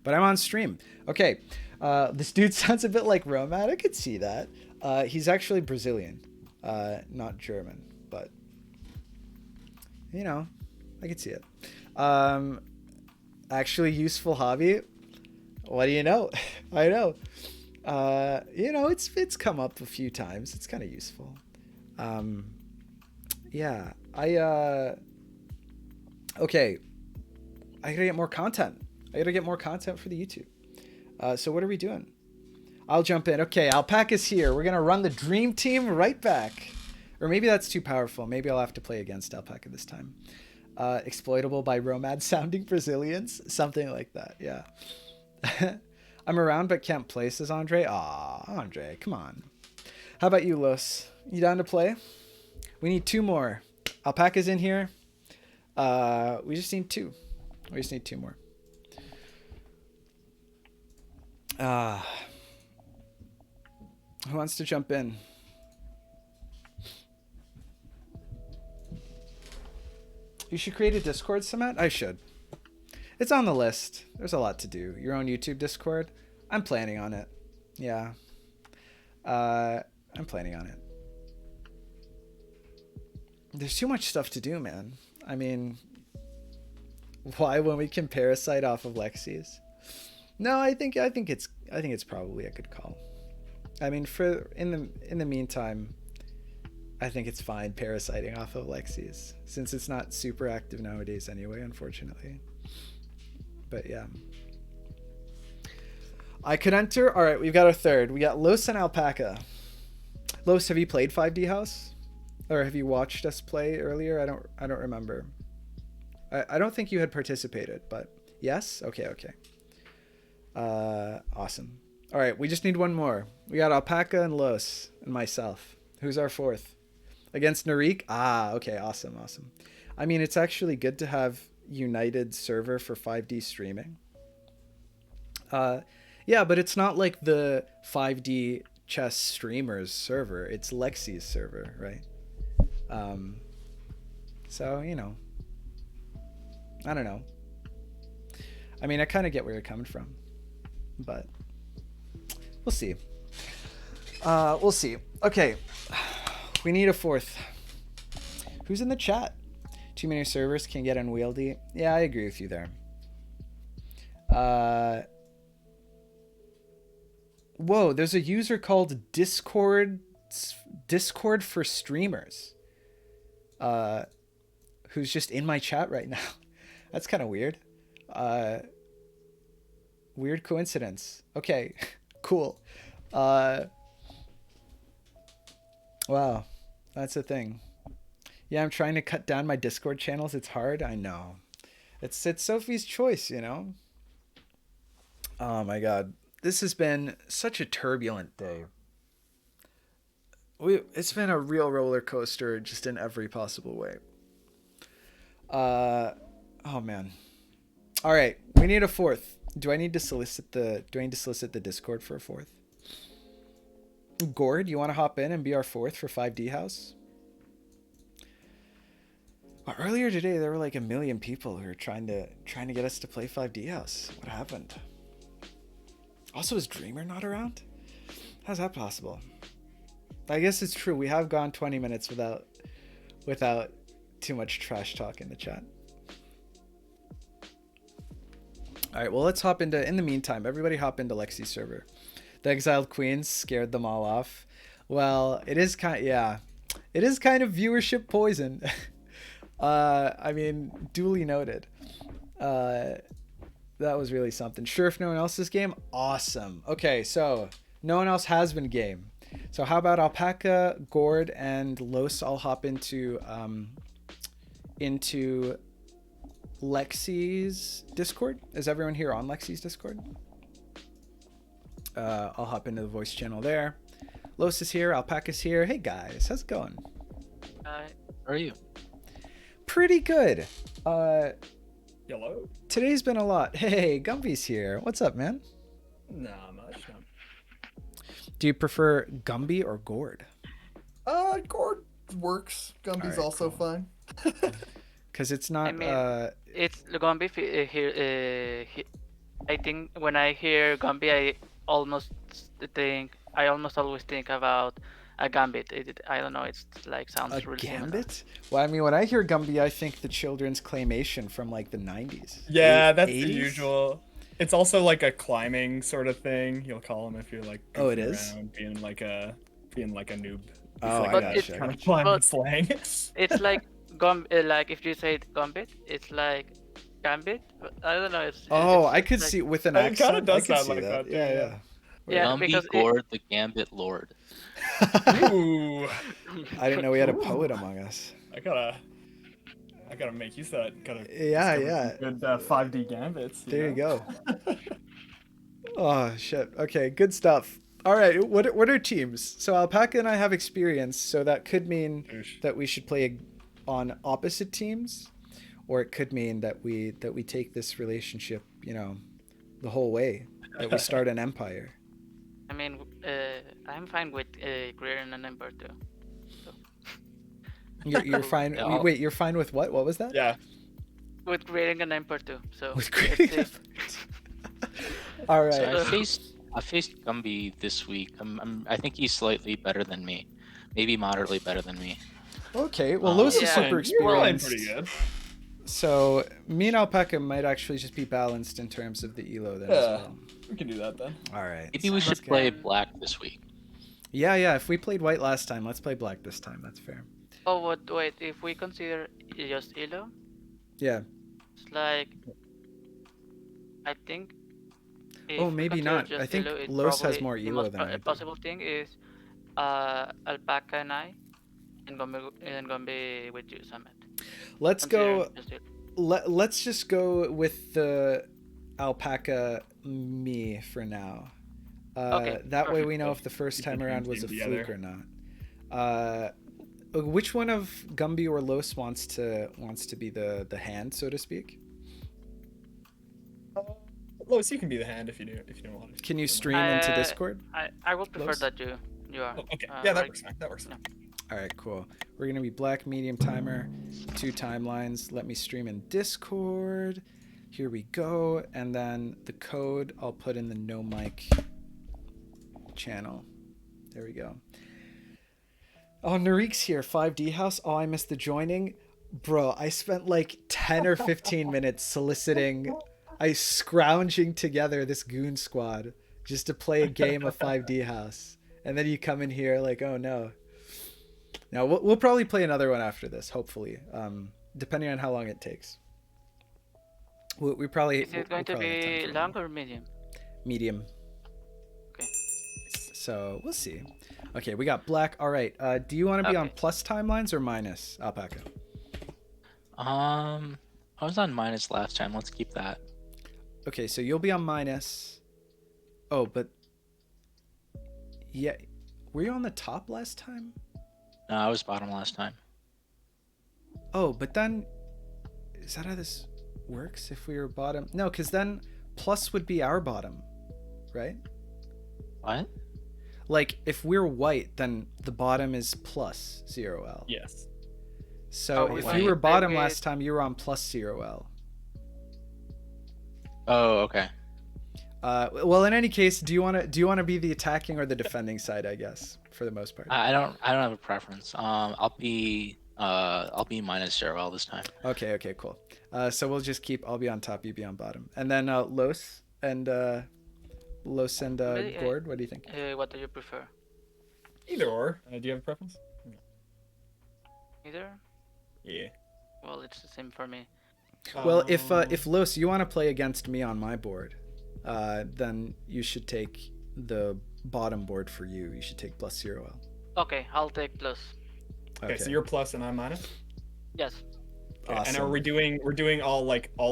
but I'm on stream. Okay. This dude sounds a bit like Romad. I could see that. He's actually Brazilian, not German, but you know, I could see it. Actually useful hobby. What do you know? I know. You know, it's come up a few times. It's kind of useful. Yeah, okay. I gotta get more content. I gotta get more content for the YouTube. So what are we doing? I'll jump in. Okay, Alpaca's here. We're gonna run the dream team right back. Or maybe that's too powerful. Maybe I'll have to play against Alpaca this time. Exploitable by Romad sounding Brazilians. Something like that, yeah. I'm around but can't play, says Andre. Aw, Andre, come on. How about you, Los? You down to play? We need 2 more. Alpaca's in here. We just need 2. We just need 2 more. Who wants to jump in? You should create a Discord, Samet? I should. It's on the list. There's a lot to do. Your own YouTube Discord? I'm planning on it. Yeah. I'm planning on it. there's too much stuff to do, man. I mean, why when we can parasite off of Lexi's? No, I think it's probably a good call. I mean, in the meantime, I think it's fine parasiting off of Lexi's since it's not super active nowadays anyway, unfortunately. But yeah. I could enter. All right, we've got a third. We got Los and Alpaca. Los, have you played 5D House? Or have you watched us play earlier? I don't remember. I don't think you had participated, but yes? Okay. Awesome. All right, we just need one more. We got Alpaca and Los and myself. Who's our fourth? Against Narik? Ah, okay, awesome. I mean, it's actually good to have united server for 5D streaming. Yeah, but it's not like the 5D chess streamers server. It's Lexi's server, right? So, you know, I don't know. I mean, I kind of get where you're coming from, but we'll see. We'll see. Okay. We need a fourth. Who's in the chat? Too many servers can get unwieldy. Yeah, I agree with you there. Whoa, there's a user called Discord for streamers. Who's just in my chat right now. That's kind of weird. Weird coincidence. Okay, cool. Wow, that's a thing. Yeah, I'm trying to cut down my Discord channels. It's hard. I know. It's Sophie's choice, you know. Oh my God, this has been such a turbulent day. It's been a real roller coaster, just in every possible way. Oh man. All right, we need a fourth. Do I need to solicit the Discord for a fourth? Gord, you want to hop in and be our fourth for 5D House? Well, earlier today there were like 1 million people who were trying to get us to play 5D House. What happened? Also, is Dreamer not around? How's that possible? I guess it's true. We have gone 20 minutes without too much trash talk in the chat. All right, well, let's hop into, in the meantime, everybody hop into Lexi's server. The Exiled Queens scared them all off. Well, it is kind of viewership poison. I mean, duly noted. That was really something. Sure, if no one else's game, awesome. Okay, so no one else has been game. So how about Alpaca, Gord, and Los all hop into Lexi's Discord? Is everyone here on Lexi's Discord? I'll hop into the voice channel there. Los is here. Alpaca's here. Hey guys, how's it going? Hi. How are you? Pretty good. Hello. Today's been a lot. Hey, Gumby's here. What's up, man? Nah, much. Do you prefer Gumby or Gord? Gord works. Gumby's Alright, also cool. fine. Because it's not. I mean, it's Gombi here. I think when I hear Gombi, I almost always think about a Gambit. I don't know. It's like sounds A really Gambit? similar. Well, I mean, when I hear Gumby, I think the children's claymation from like the 90s. Yeah, that's 80s? the usual. It's also like a climbing sort of thing. You'll call him if you're like. Oh, it goofing is? around, being like a noob. Oh, It's I like gotcha. kind of climbing But- slang. It's like like if you say Gambit, it's like Gambit. But I don't know. Oh, it's I could like- see with an It accent. kinda does I could sound see like that, Yeah, yeah. yeah. Yeah, Gumby because Gord, the Gambit Lord. Ooh, I didn't know we had a poet among us. I gotta make use of that. Gotta Yeah, discover yeah. some good 5D gambits. There you know? go. Oh shit. Okay, good stuff. All right, what are teams? So Alpaca and I have experience, so that could mean Oosh. that we should play on opposite teams, or it could mean that we take this relationship, you know, the whole way. That we start an empire. I mean, I'm fine with creating an empire too. You're fine. Yeah. Wait, you're fine with what? What was that? Yeah. With creating an empire too. So With let's creating. see. All right. So I faced Gumby this week. I think he's slightly better than me, maybe moderately better than me. Okay, well, Los is Yeah. super You're rolling experienced. pretty good. So me and Alpaca might actually just be balanced in terms of the elo then as Yeah. well. We can do that then. All right. Maybe we sounds should good. play black this week. Yeah. If we played white last time, let's play black this time. That's fair. Oh, wait. If we consider just elo, Yeah. it's like I think. If Oh, we maybe consider not. just I think elo, it's Los has probably more the elo most than I do. possible thing is Alpaca and I, and Gombe with you, Summit. Let's go. Considering just elo. Let's just go with the Alpaca me for now. Okay, That way we perfect. know if the first Keep the time around dream was a team fluke together. or not. Which one of Gumby or Los wants to be the hand, so to speak? Lois, you can be the hand if you don't want to. Can you stream into Uh, Discord? I would prefer Los? that you are. Oh, okay. Yeah, that like- works fine. That works fine. All right, cool. We're gonna be black medium timer, 2 timelines. Let me stream in Discord. Here we go, and then the code I'll put in the no mic channel. There we go. Oh, Narik's here. 5D house. Oh, I missed the joining. Bro, I spent like 10 or 15 minutes scrounging together this goon squad just to play a game of 5D house. And then you come in here like, oh no. Now, we'll probably play another one after this, hopefully, depending on how long it takes. We probably... Is it going to we'll probably have time be for long one. or medium? Medium. Okay. So, we'll see. Okay, we got black. All right. Do you want to be on Okay. plus timelines or minus, Alpaca? I was on minus last time. Let's keep that. Okay, so you'll be on minus. Oh, but... Yeah. Were you on the top last time? No, I was bottom last time. Oh, but then... Is that how this works? If we were bottom? No, because then plus would be our bottom, right? What? Like, if we're white, then the bottom is plus 0L. Yes. So Oh, if wait. you were bottom Wait. last time, you were on plus 0L. Oh, okay. Well, in any case, do you want to be the attacking or the defending side? I guess for the most part. I don't have a preference. I'll be minus 0L this time. Okay, cool. So we'll just keep. I'll be on top, you be on bottom, and then Los and Really, Gord. What do you think? What do you prefer? Either or. Do you have a preference? Either? Yeah. Well, it's the same for me. Well, if Los, you want to play against me on my board, then you should take the bottom board for you. You should take plus 0L. Okay, I'll take plus. Okay, so you're plus and I'm minus. Yes. Okay, and Awesome. are we're doing all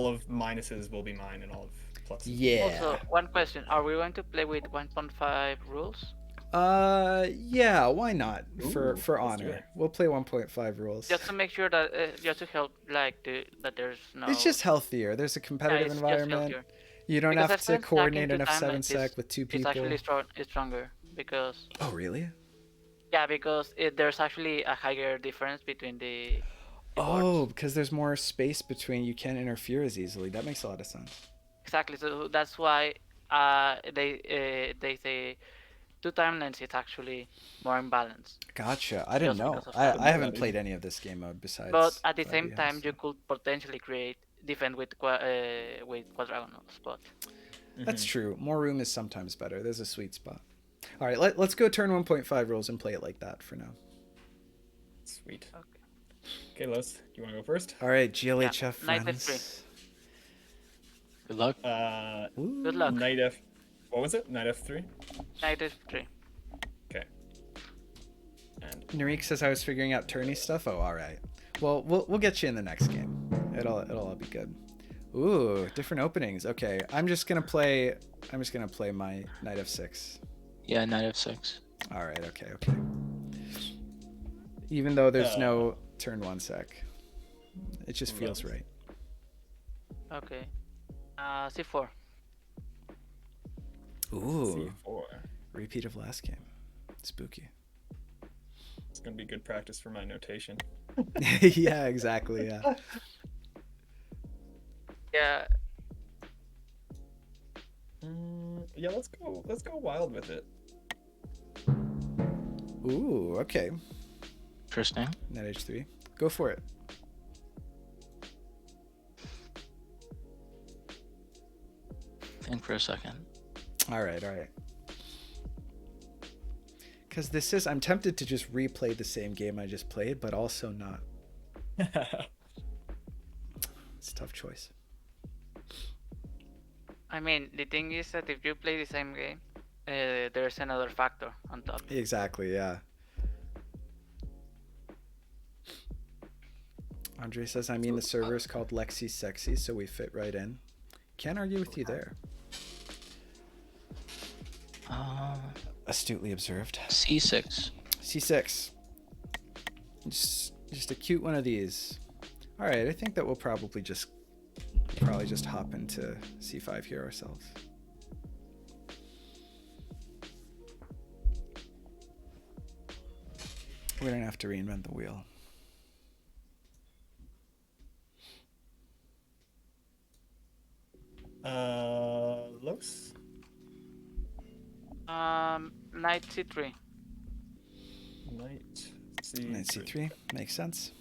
of minuses will be mine and all of pluses. Yeah. Also, one question: are we going to play with 1.5 rules? Yeah. Why not? Ooh, For let's do honor, it. we'll play 1.5 rules. Just to make sure that, just to help, like, that there's no. It's just healthier. There's a Yeah, competitive it's just environment. healthier. You don't Because have I've to been coordinate stacking enough two 7 timelines, sec with 2 It's people. actually stronger because Oh, really? because there's actually a higher difference between the Oh, boards. because there's more space between. You can't interfere as easily. That makes a lot of sense. Exactly. So that's why they say 2 timelines is actually more imbalanced. Gotcha. I didn't Just know. because of I that. haven't played any of this game mode besides. But at the 5D same time, House. you could potentially defend with quadrigonals. But That's true. More room is sometimes better. There's a sweet spot. All right, let's go turn 1.5 rules and play it like that for now. Sweet. okay. Okay, Los, do you want to go first? All right, GLHF Knight friends. Good luck. Ooh. Good luck. Knight F. What was it? Knight F3. Knight F3. Okay. And Narik says I was figuring out tourney stuff. Oh, all right. Well, we'll get you in the next game. It'll all be good. Ooh, different openings. Okay, I'm just gonna play my Knight F6. Yeah, knight f6. All right. Okay. Even though there's no turn 1 sec, it just feels right. Okay. C4. Ooh, C4. repeat of last game. Spooky. It's gonna be good practice for my notation. Yeah, exactly. Yeah. Yeah. Yeah, let's go wild with it. Ooh, okay. Interesting. Knight h3. Go for it. Think for a second. All right. Because this is, I'm tempted to just replay the same game I just played, but also not. It's a tough choice. I mean, the thing is that if you play the same game, there's another factor on top. Exactly, yeah. Andre says, I mean, the server is called Lexi Sexy, so we fit right in. Can't argue with you there. Astutely observed. C6. C6. Just a cute one of these. All right, I think that we'll probably just hop into C5 here ourselves. We don't have to reinvent the wheel. Los? Knight c3. Knight C3. Knight C3 makes sense.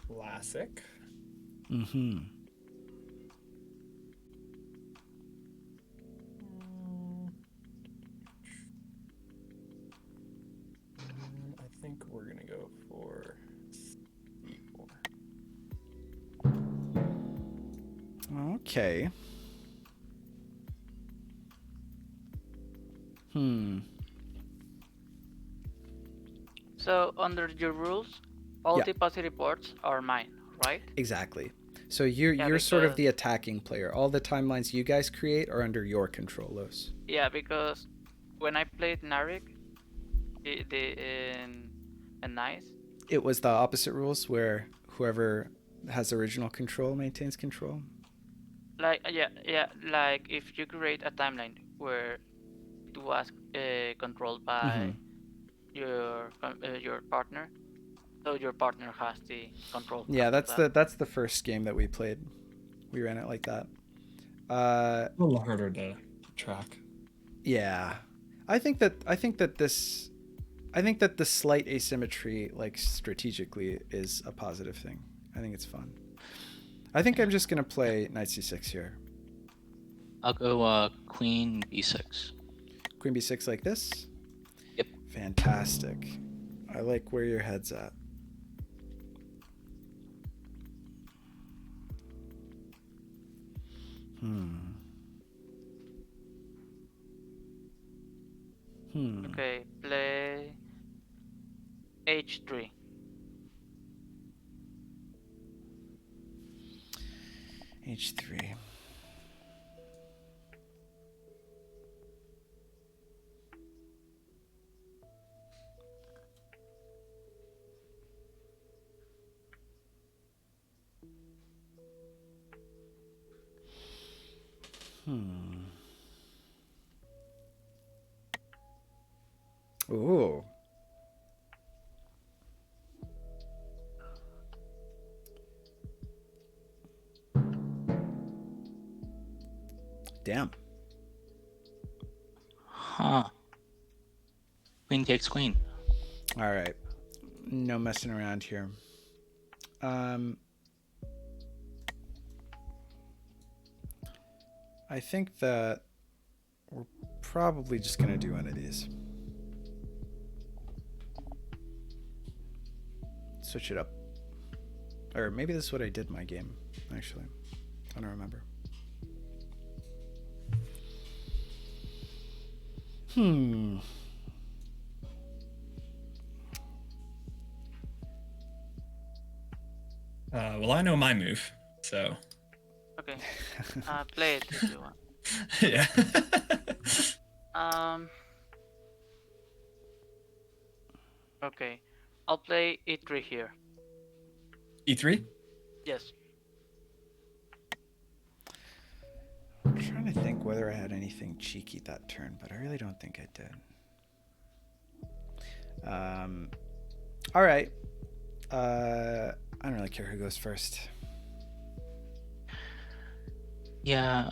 Classic. Mm-hmm. I think we're gonna go for C4. Okay. So under your rules, all Yeah. deposit reports are mine, right? Exactly. So you're Yeah, sort of because- the attacking player. All the timelines you guys create are under your control, Los. Yeah, because when I played Narek, and Nice, It was the opposite rules where whoever has original control maintains control. like like if you create a timeline where it was controlled by your partner, so your partner has the control. Yeah, after that's the first game that we played. We ran it like that. A little harder to track. Yeah. I think that the slight asymmetry, like strategically, is a positive thing. I think it's fun. I think I'm just gonna play Knight C6 here. I'll go Queen B6. Queen B6 like this? Yep. Fantastic. I like where your head's at. Okay, play H3. H3. Ooh. Damn. Huh. Queen takes queen. All right. No messing around here. I think that we're probably just going to do one of these. Switch it up. Or maybe this is what I did in my game, actually. I don't remember. Well, I know my move, so Okay, play it if you want. yeah. Okay, I'll play E3 here. E3. Yes. I'm trying to think whether I had anything cheeky that turn, but I really don't think I did. All right. I don't really care who goes first. Yeah,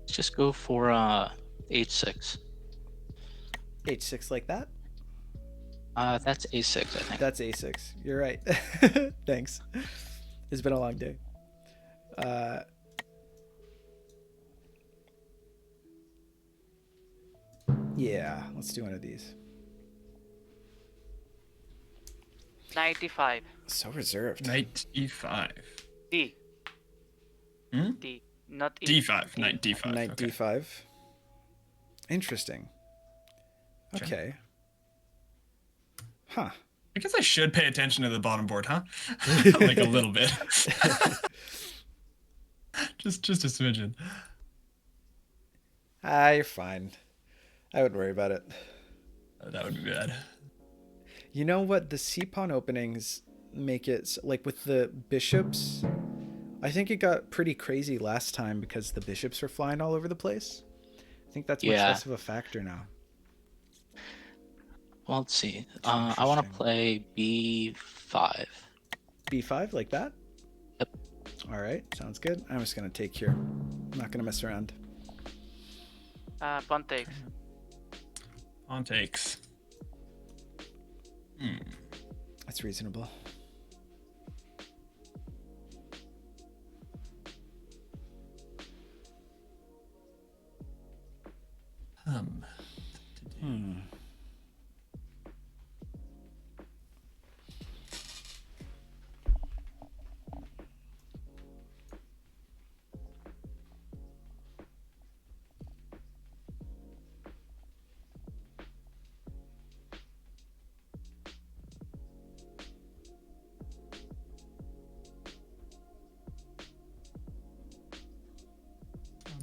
let's just go for H6. H6 like that? That's A6, I think. That's A6. You're right. Thanks. It's been a long day. Yeah, let's do one of these. 95. So reserved. Knight E5. D. Hmm? D. Not E. D5. D. Knight D5. Knight okay. D5. Interesting. Okay. Okay. Huh. I guess I should pay attention to the bottom board, huh? Like a little bit. just a smidgen. You're fine. I wouldn't worry about it. That would be bad. You know what? The C-pawn openings make it like with the bishops. I think it got pretty crazy last time because the bishops were flying all over the place. I think that's much Yeah. less of a factor now. Well, let's see. I want to Interesting. play B5. B5 like that? Yep. All right, sounds good. I'm just gonna take here. I'm not gonna mess around. Pawn takes. On takes. That's reasonable. I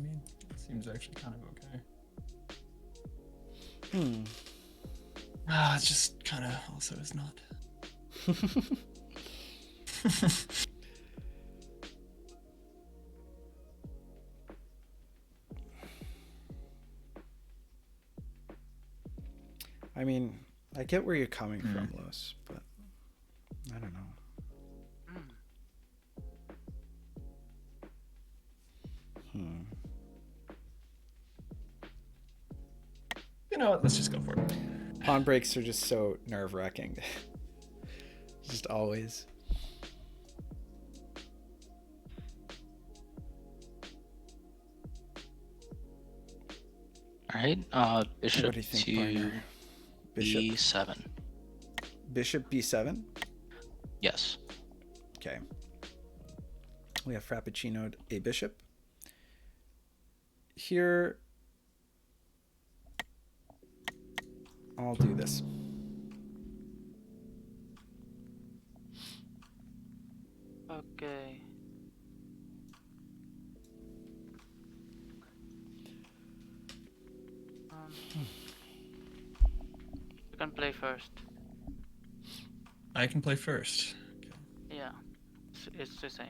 mean, it seems actually kind of okay. It's just kind of also is not. I mean, I get where you're coming from, Los, but I don't know. You know what? Let's just go for it. Pawn breaks are just so nerve-wracking. Just always. All right. Bishop What do you think, to partner? Bishop. B7. Bishop B7? Yes. Okay. We have Frappuccino'd a bishop. Here, I'll do this. Okay. You can play first. I can play first. Yeah. It's the same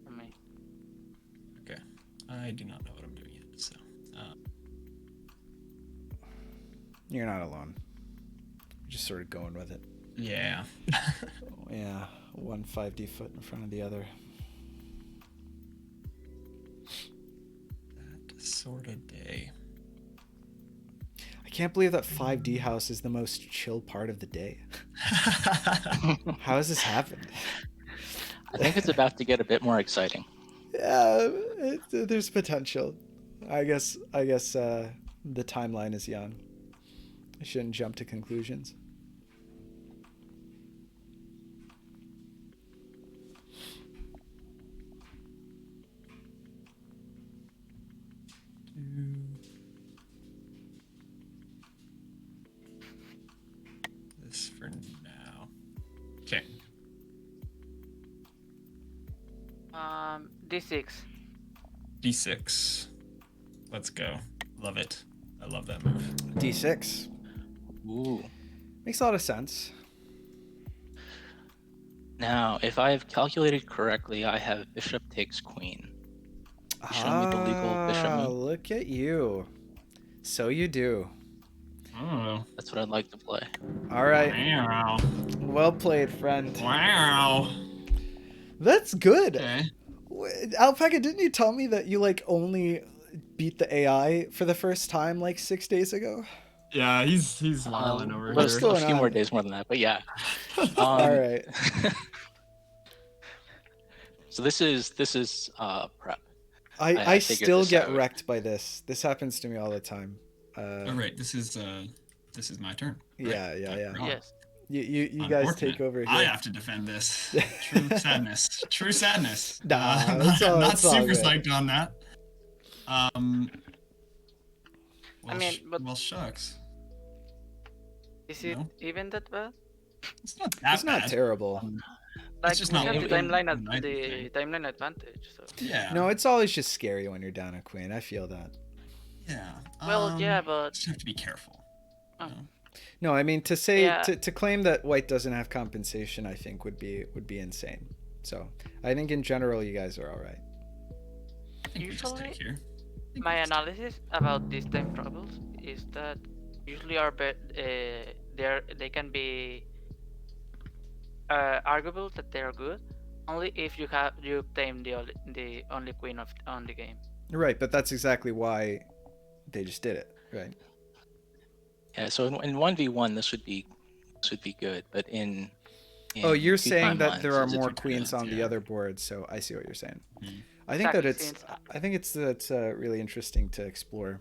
for me. Okay. I do not know what I'm doing yet, so. You're not alone. You're just sort of going with it. Yeah. Yeah, one 5D foot in front of the other. That sort of day. I can't believe that 5D house is the most chill part of the day. How has this happened? I think it's about to get a bit more exciting. Yeah, there's potential. I guess the timeline is young. I shouldn't jump to conclusions. This for now. Okay. D6. D6. Let's go. Love it. I love that move. D6. Ooh. Makes a lot of sense. Now, if I have calculated correctly, I have bishop takes queen. Show me the legal bishop move. Look at you. So you do. I don't know. That's what I'd like to play. All right. Wow. Well played, friend. Wow. That's good. Okay. Alpaca, didn't you tell me that you like only beat the AI for the first time like 6 days ago? Yeah, he's wilding over But here. still a going few more on? days more than that. But yeah. All right. So this is prep. I figured still this get out. wrecked by this. This happens to me all the time. Oh, right, this is my turn. Right? Yeah. Yes. You guys take over here. I have to defend this. True sadness. True sadness. Nah, I'm it's all- not it's all super good. psyched on that. I mean, but well, shucks. is it No. even that bad? It's not that It's not bad. terrible. Like just we not have the the timeline thing. advantage. So. Yeah. No, it's always just scary when you're down a queen. I feel that. Yeah. Well, yeah, but Just have to be careful. Oh. you know? No, I mean to say Yeah. to claim that white doesn't have compensation, I think would be insane. So I think in general you guys are all right. I think we just Usually, take here. my analysis about these time troubles is that usually they can be arguable that they are good only if you tame the only queen on the game. Right, but that's exactly why they just did it, right? Yeah. So in 1v1 this would be good, but in Oh, you're 2 saying that timelines, there are it's a more different- queens on the yeah. other board, so I see what you're saying. Mhm. I think that Exactly, it's really interesting to explore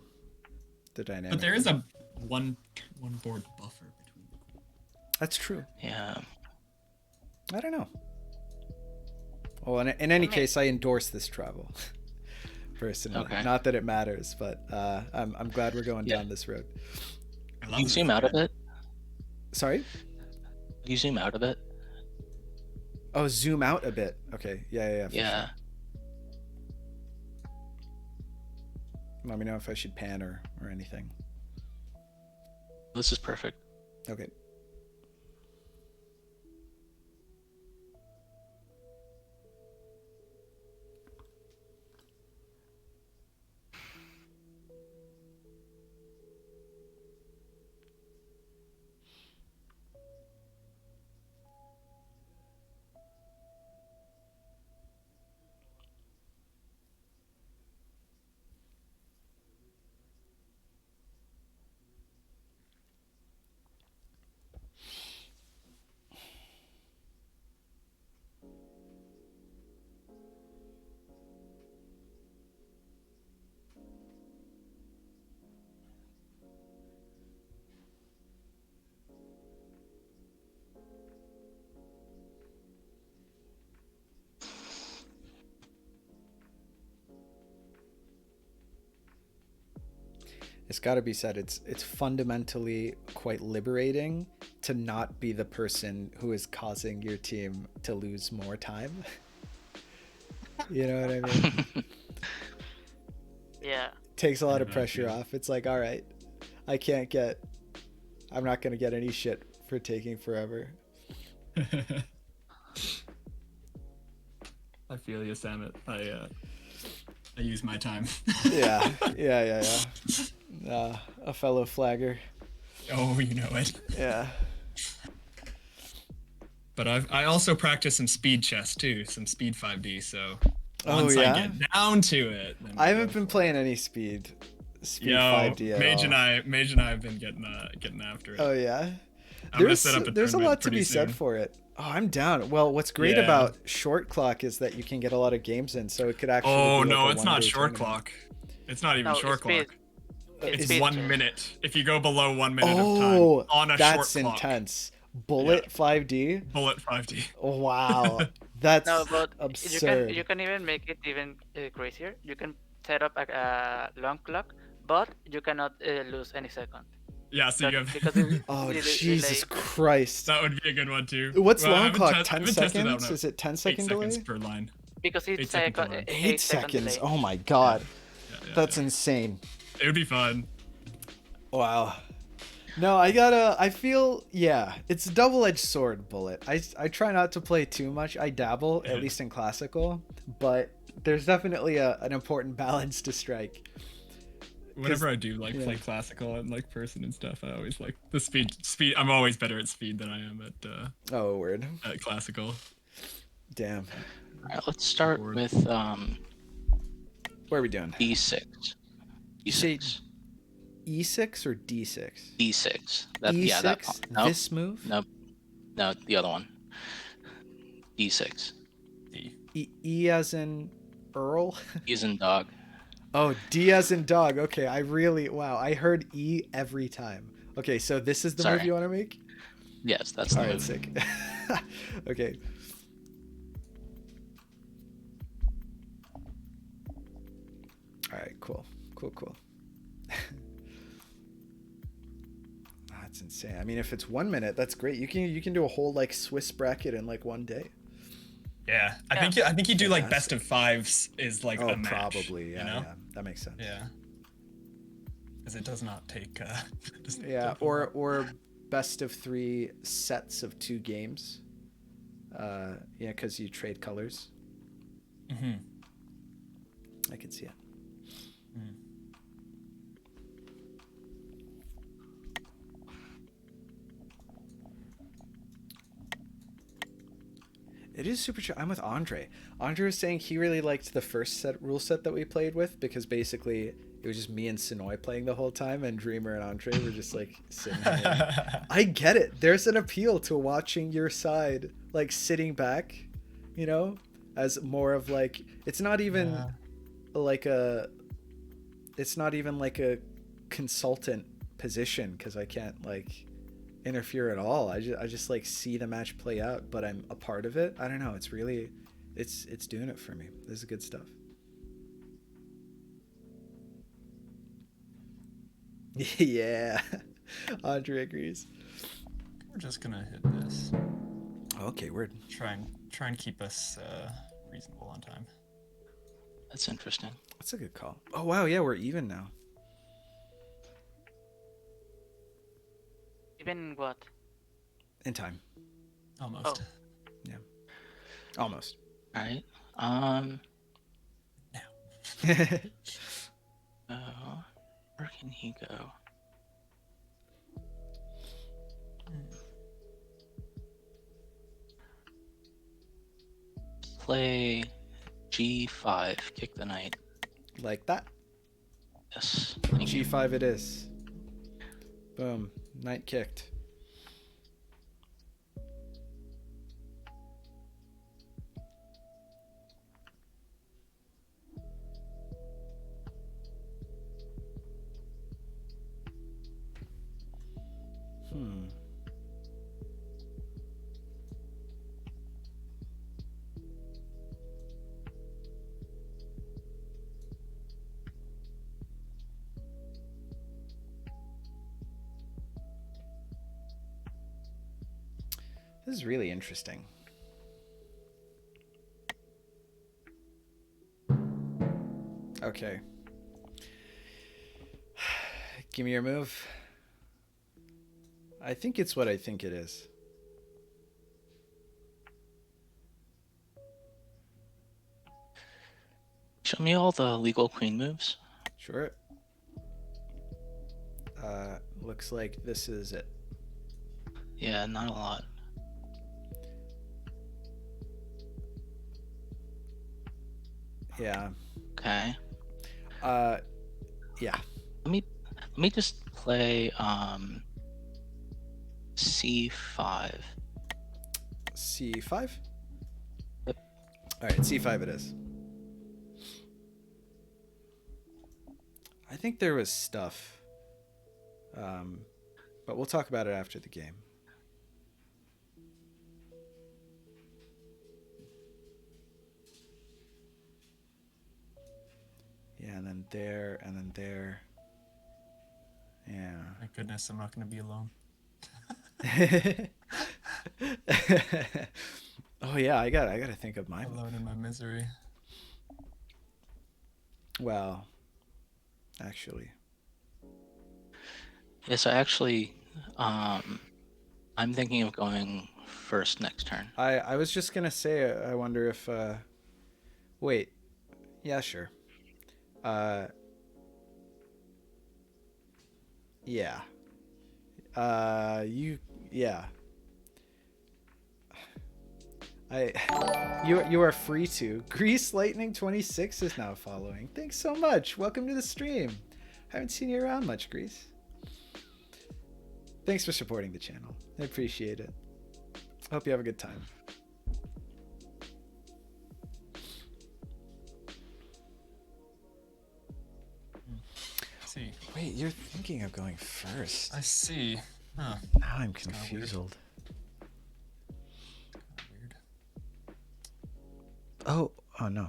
the dynamic. But there is a one board buffer between. That's true. Yeah. I don't know. Well, in any case, I endorse this travel. Personally, Okay. not that it matters, but I'm glad we're going Yeah. down this road. I Do love you this zoom out of thread. it? Sorry? Do you zoom out of it? Oh, zoom out a bit. Okay. Yeah. For Yeah. sure. Let me know if I should pan or anything. This is perfect. Okay. It's got to be said, it's fundamentally quite liberating to not be the person who is causing your team to lose more time. You know what I mean? Yeah. Takes a lot of Yeah, pressure yeah. off. It's like, all right, I'm not going to get any shit for taking forever. I feel you, Samet. I use my time. Yeah. A fellow flagger. Oh, you know it. Yeah. But I also practice some speed chess too, some speed 5D. So Oh, once yeah? I get down to it, then I we haven't go been for playing any speed it. 5D at Mage all. and I have been getting after it. Oh yeah. I'm gonna set up a There's a tournament lot to pretty be said soon. for it. Oh, I'm down. Well, what's great Yeah. about short clock is that you can get a lot of games in, so it could actually. Oh be like no, a it's not one-day short tournament. clock. It's not even No, short it's speed. clock. It's It's speed 1 chess. minute. If you go below 1 minute Oh, of time on a that's short clock. intense. Bullet 5D. Bullet 5D. Wow, that's No, but absurd. you can even make it even crazier. You can set up a long clock, but you cannot lose any second. Yeah, so you have. Because it, Oh it- Jesus like, Christ! That would be a good one too. What's Well, I long haven't clock? I 10 haven't tested that seconds? one. Is it 10 8 second delay? seconds per line. because 8 it's second second, delay. 8 second seconds. delay. Oh my God, Yeah, that's yeah. insane. It would be fun. Wow. No, I feel, yeah, it's a double-edged sword, Bullet. I try not to play too much. I dabble, at least in classical, but there's definitely an important balance to strike. Whenever I do yeah. play classical and person and stuff, I always like the speed. I'm always better at speed than I am Oh, word. at classical. Damn. All right, let's start Board. with What are we doing? D6. say- D6. E6 or D6? D6. That, E6? yeah, that pawn. Nope. This move? Nope. No, the other one. D6. D. E as in Earl? E as in dog. Oh, D as in dog. Okay, wow, I heard E every time. Okay, so this is the move Sorry. you want to make? Yes, that's the All right, move. sick. Okay. All right, cool. That's insane. I mean, if it's 1 minute, that's great. You can do a whole like Swiss bracket in like one day. Yeah, I think you do like best of fives is like Oh, a match. probably. Yeah, you know? yeah, that makes sense. Yeah. Because it does not take. Yeah, or best of 3 sets of 2 games. Yeah, because you trade colors. Mm-hmm. I can see it. Mm. It is super chill. I'm with Andre. Andre was saying he really liked the first rule set that we played with because basically it was just me and Sonoy playing the whole time, and Dreamer and Andre were just like sitting here. I get it. There's an appeal to watching your side, like sitting back, you know, as more of like, it's not even like a consultant position because I can't like interfere at all. I just like see the match play out, but I'm a part of it. I don't know. It's really, it's doing it for me. This is good stuff. Yeah, Andre agrees. We're just gonna hit this. Okay, word. Try and keep us reasonable on time. That's interesting. That's a good call. Oh wow, yeah, we're even now. Even what? In time. Almost. Oh. Yeah. Almost. All right. Where can he go? Play G5. Kick the knight. Like that. Yes. Thank you. G5 it is. Boom. Knight kicked. This is really interesting. Okay. Give me your move. I think it's what I think it is. Show me all the legal queen moves. Sure. Looks like this is it. Yeah, not a lot. Yeah. Okay. Yeah. Let me just play C5. C5? Yep. All right, C5 it is. I think there was stuff. But we'll talk about it after the game. Yeah, and then there, and then there. Yeah. Thank goodness I'm not going to be alone. Oh yeah, I gotta think of mine. Alone in my misery. Well, actually. Yes, I'm thinking of going first next turn. I was just gonna say, I wonder if, wait, yeah, sure. Yeah. Yeah. You are free to. Grease Lightning 26 is now following. Thanks so much. Welcome to the stream. Haven't seen you around much, Grease. Thanks for supporting the channel. I appreciate it. Hope you have a good time. See. Wait, you're thinking of going first. I see. Huh. Now I'm kinda confused. Weird. Oh no.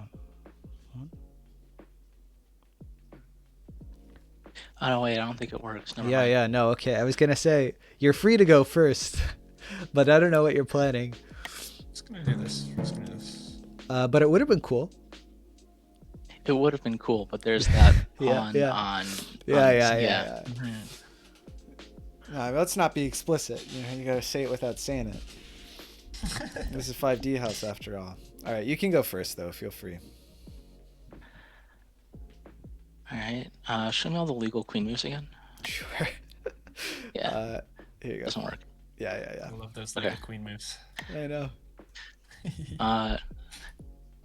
Oh no, wait, I don't think it works. Never Yeah, mind. yeah, no, okay. I was gonna say you're free to go first, but I don't know what you're planning. Just gonna do this. Just gonna do this. But it would have been cool. It would have been cool, but there's that Yeah, yeah. on. Yeah. Mhm. No, let's not be explicit. You know, you gotta say it without saying it. This is 5D house after all. All right, you can go first though. Feel free. All right. Show me all the legal queen moves again. Sure. Yeah. Here you go. Doesn't work. Yeah. I love those Okay. little queen moves. I know. All right.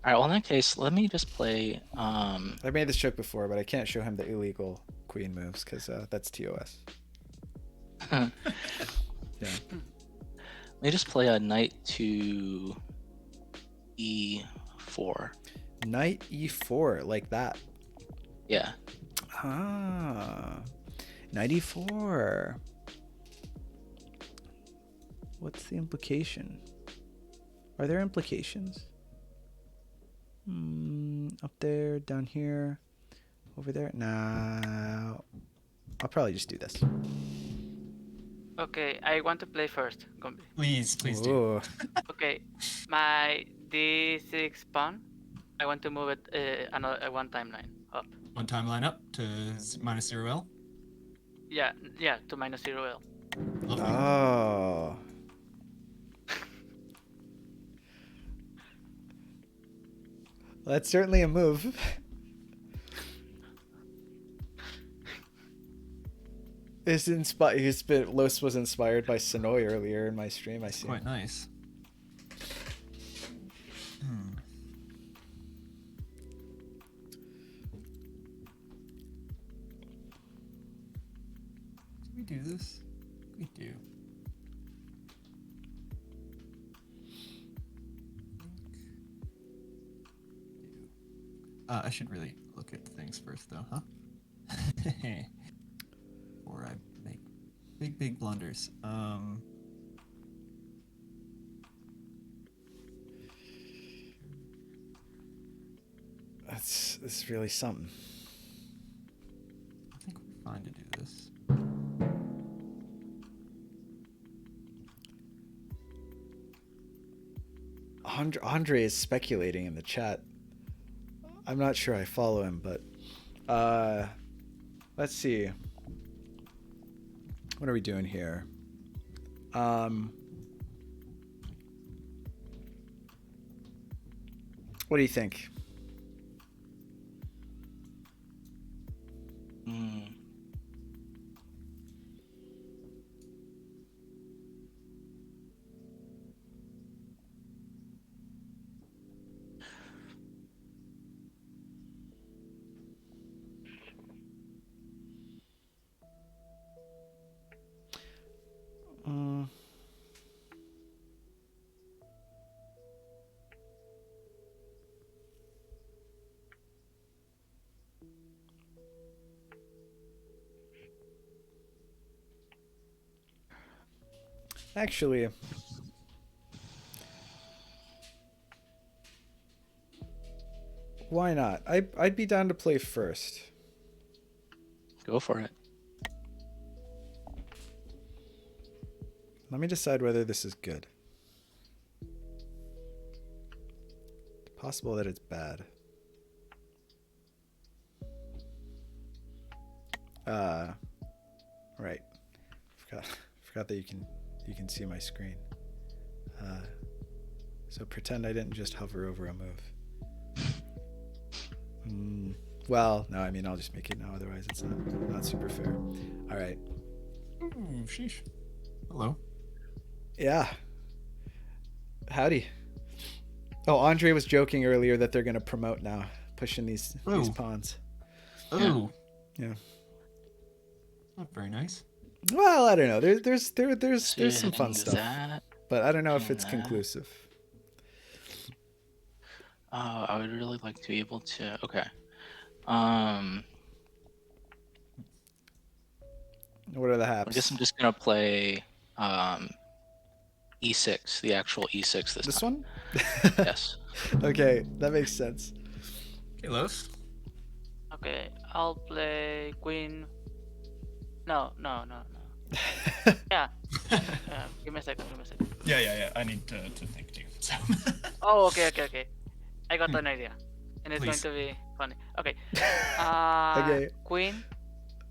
Well, in that case, let me just play. I made this joke before, but I can't show him the illegal queen moves because that's TOS. Yeah. Let me just play a knight to e4. Knight e4, like that. Yeah. Ah. Knight e4. What's the implication? Are there implications? Up there, down here, over there. Nah. I'll probably just do this. Okay, I want to play first, Gombi. Please do. Ooh. Okay, my d6 pawn, I want to move it another one timeline up. One timeline up to -0L. Yeah, to -0L. Lovely. Oh. Well, that's certainly a move. Los was inspired by Sonoy earlier in my stream. I see. Quite nice. Do we do this? We do. I should really look at things first, though, huh? Before I make big blunders. That's really something. I think we're fine to do this. Andre is speculating in the chat. I'm not sure I follow him, but let's see. What are we doing here? What do you think? Actually, why not? I'd be down to play first. Go for it. Let me decide whether this is good. It's possible that it's bad. Right. Forgot that you can see my screen. So pretend I didn't just hover over a move. Well, no, I mean I'll just make it now. Otherwise, it's not super fair. All right. Ooh, sheesh. Hello. Yeah. Howdy. Oh, Andre was joking earlier that they're gonna promote now, pushing these pawns. Oh. Yeah. Not very nice. Well, I don't know. There's So you're some fun hitting stuff, that. but I don't know if hitting it's that. conclusive. I would really like to be able to. Okay. What are the I guess haps? I'm just gonna play E6, the actual E6 this This time. one? Yes. Okay, that makes sense. Okay, Los. Okay, I'll play queen. No. Yeah. Give me a second. Yeah. I need to think too. So. Oh, okay. I got an idea, and it's Please. going to be funny. Okay. Okay. Queen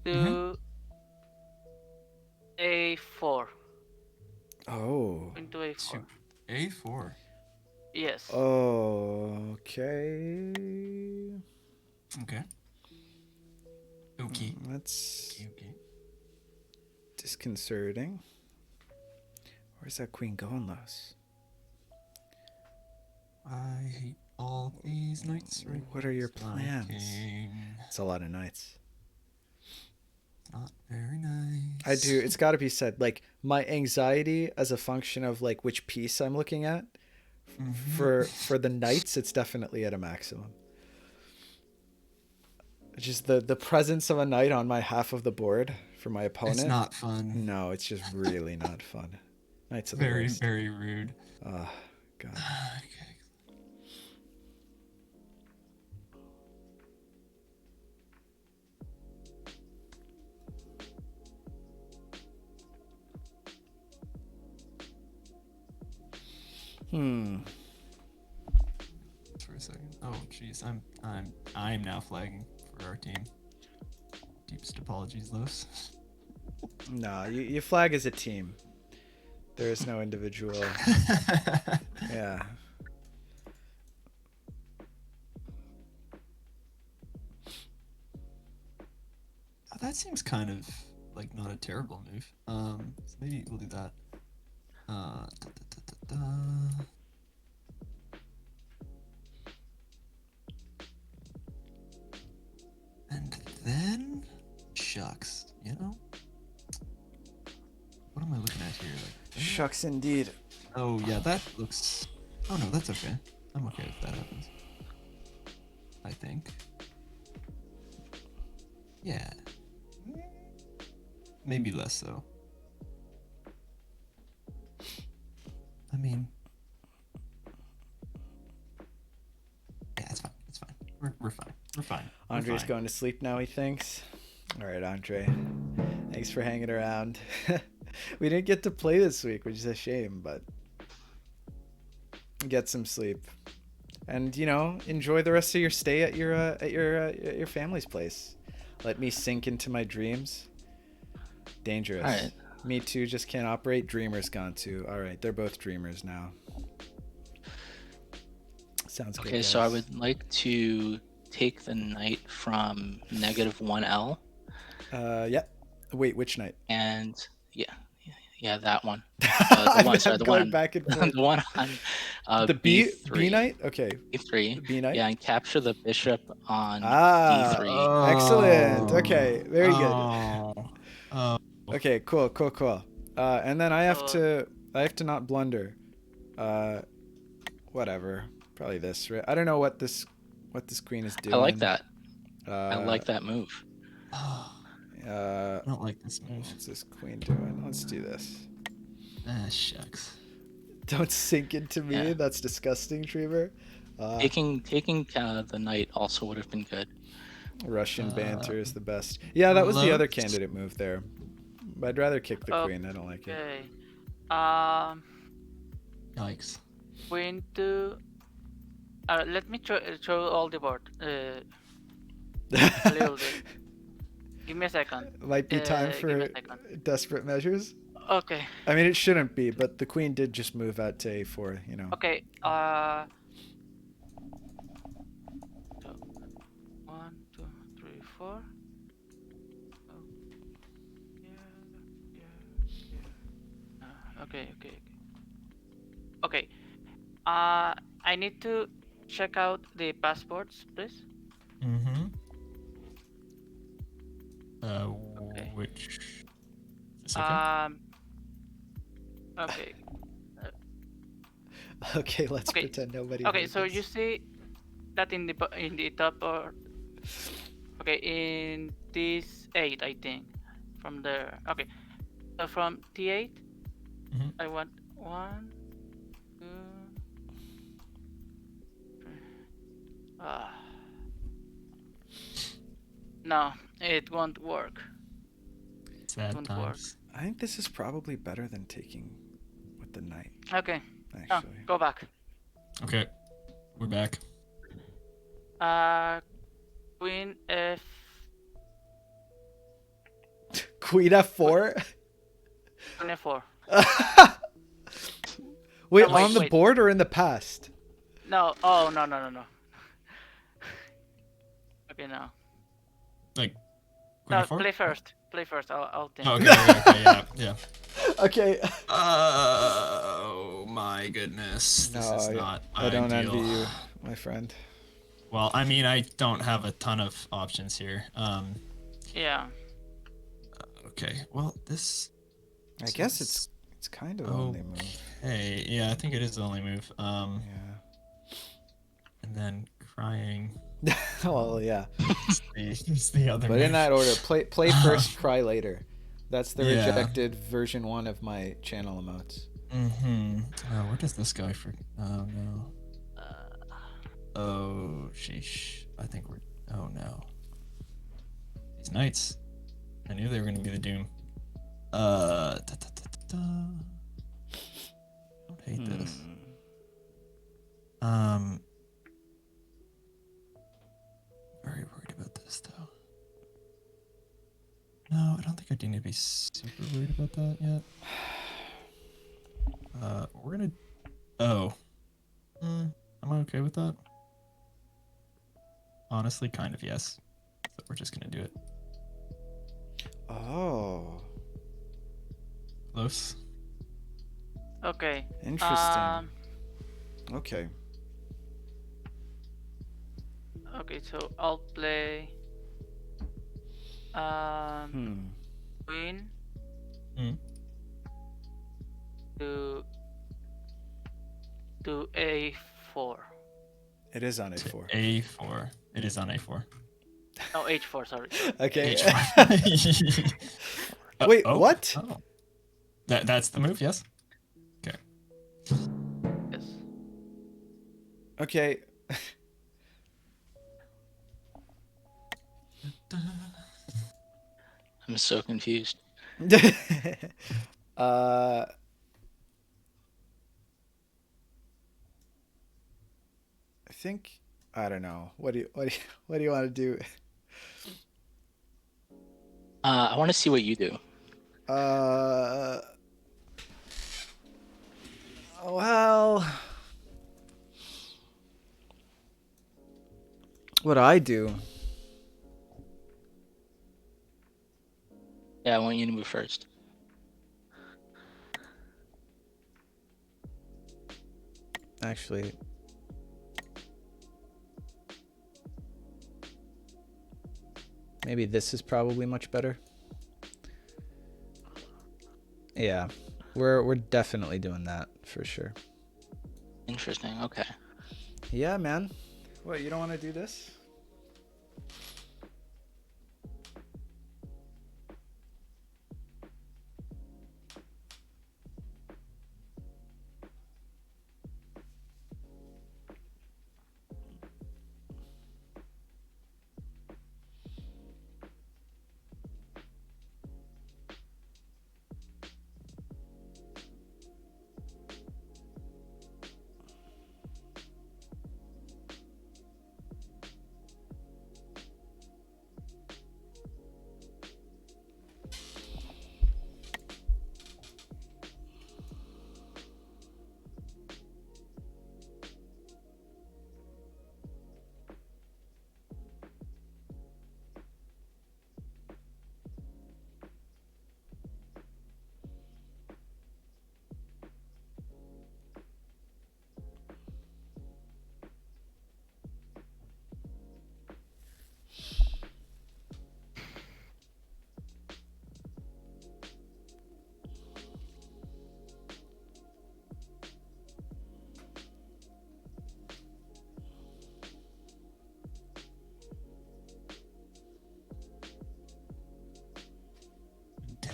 to A4. Oh. Queen to A4. A4. Yes. Okay. Okay. Okay. That's Okay. disconcerting. Where's that queen going, Los? I hate all these knights. Right? What are your It's not plans? okay. It's a lot of knights. Not very nice. I do. It's got to be said. Like, my anxiety as a function of like which piece I'm looking at. For the knights, it's definitely at a maximum. Just the presence of a knight on my half of the board for my opponent. It's not fun. No, it's just really not fun. Knights are the Very, worst. very rude. Oh, God. Okay. For a second. Oh, jeez. I'm now flagging for our team. Deepest apologies, Los. No, you flag as a team. There is no individual. Yeah. That seems kind of like not a terrible move. So maybe we'll do that. And then, shucks, you know? What am I looking at here? Like, Shucks indeed. oh yeah, that looks. Oh no, that's okay. I'm okay if that happens. I think. Yeah. Maybe less so. I mean, yeah, it's fine. It's fine. We're fine. We're fine. Andre's going to sleep now, he thinks. All right, Andre. Thanks for hanging around. We didn't get to play this week, which is a shame, but get some sleep. And, you know, enjoy the rest of your stay at your family's place. Let me sink into my dreams. Dangerous. All right. Me too, just can't operate. Dreamer's gone too. All right, they're both dreamers now. Sounds good. Okay, so I would like to take the knight from -1L. Yep. Wait, which knight? And yeah, that one. The one, sorry, the going one, back and forth. the one on The B B3. B knight? Okay. B3. The B knight? Yeah, and capture the bishop on Ah, D3. excellent. Okay, very good. Oh. Okay, cool. And then I have So- to not blunder. Whatever. Probably this, right? I don't know what this queen is doing. I like that. Uh, I like that move. I don't like this move. What's this queen doing? Let's do this. Ah, shucks. Don't sink into me. Yeah. That's disgusting, Trevor. Taking the knight also would have been good. Russian banter is the best. Yeah, that was the other Loves- candidate move there. I'd rather kick the queen. I don't like it. Okay. Yikes. Queen to. Let me show all the board. A little bit. Give me a second. Might be time Give me for a second. desperate measures. Okay. I mean, it shouldn't be, but the queen did just move out to a4, you know. Okay. So 1, 2, 3, 4. Oh. Yeah. Okay. Okay. I need to check out the passports, please. Mm-hmm. Okay. Which is okay. Okay. Okay, let's Okay. pretend nobody. Okay, heard so this. you see that in the top or okay, in this 8, I think, from there. Okay, so from T8, Mhm. I want 1, 2. Ah, no, it won't work. It Sad won't work. times. I think this is probably better than taking with the knight. Okay, Actually, go back. Okay, we're back. Queen F. Queen F4. Queen F4. Wait, No, wait, on the wait. board or in the past? No. Oh, no. Okay, no. Like, No, Queen F4? play first. Play first. I'll think. Oh, okay, yeah. Okay. Oh my goodness, this is not I don't ideal. envy you, my friend. Well, I mean, I don't have a ton of options here. Yeah. Okay, well, this. I guess it's kind of the only move. Hey, yeah, I think it is the only move. Yeah. And then crying. Well, yeah. It's the other. But move. in that order, play first, cry later. That's the Yeah. rejected version 1 of my channel emotes. Mm-hmm. Oh, where does this go for? Oh no. Oh sheesh. I think we're. Oh no. These knights. I knew they were gonna be the doom. I don't hate this. Very worried about this though. No, I don't think I do need to be super worried about that yet. We're gonna. Oh. I'm okay with that. Honestly, kind of yes. So we're just gonna do it. Oh. Close. Okay. Interesting. Okay. Okay, so I'll play Queen to A4. It is on A4. A4. It is on A4. No, H4. Sorry. Okay. H4. Wait, what? Oh. That's the move, yes? Okay. Yes. Okay. I'm so confused. I think I don't know. What do you want to do? I want to see what you do. Well, what I do? Yeah, I want you to move first. Actually, maybe this is probably much better. Yeah, we're definitely doing that for sure. Interesting. Okay. Yeah, man. What, you don't want to do this?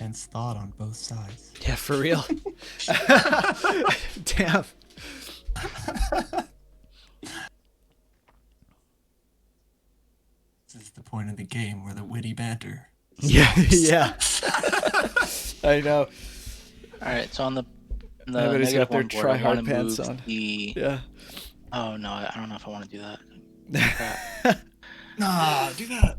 intense thought on both sides. Yeah, for real. Damn. This is the point of the game where the witty banter. Yeah, stops. yeah. I know. All right, so on the Everybody's negative got their one board, I want try-hard to pants move on. the. Yeah. Oh no, I don't know if I want to do that. Crap. Nah, do that.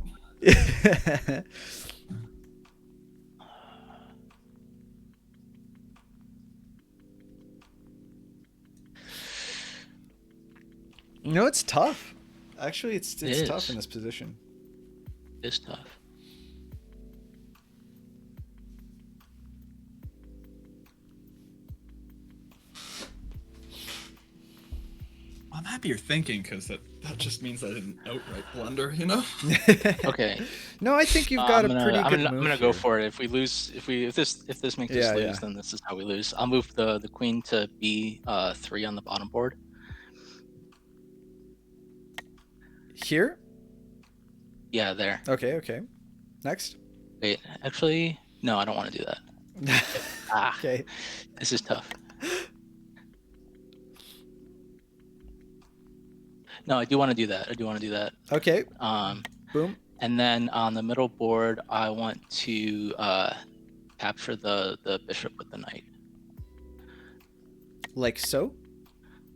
No, it's tough. Actually, it's It tough is. in this position. It's tough. I'm happy you're thinking, because that just means I didn't outright blunder, you know? Okay. No, I think you've got I'm a gonna, pretty I'm good gonna, move I'm gonna here. go for it. If we lose, if this makes Yeah, us lose, yeah. then this is how we lose. I'll move the queen to B3 on the bottom board. Here? Yeah, there. Okay, okay. Next. Wait, actually, no, I don't want to do that. Ah, Okay. this is tough. No, I do want to do that. Okay. Um, Boom. and then on the middle board, I want to capture the bishop with the knight. Like so.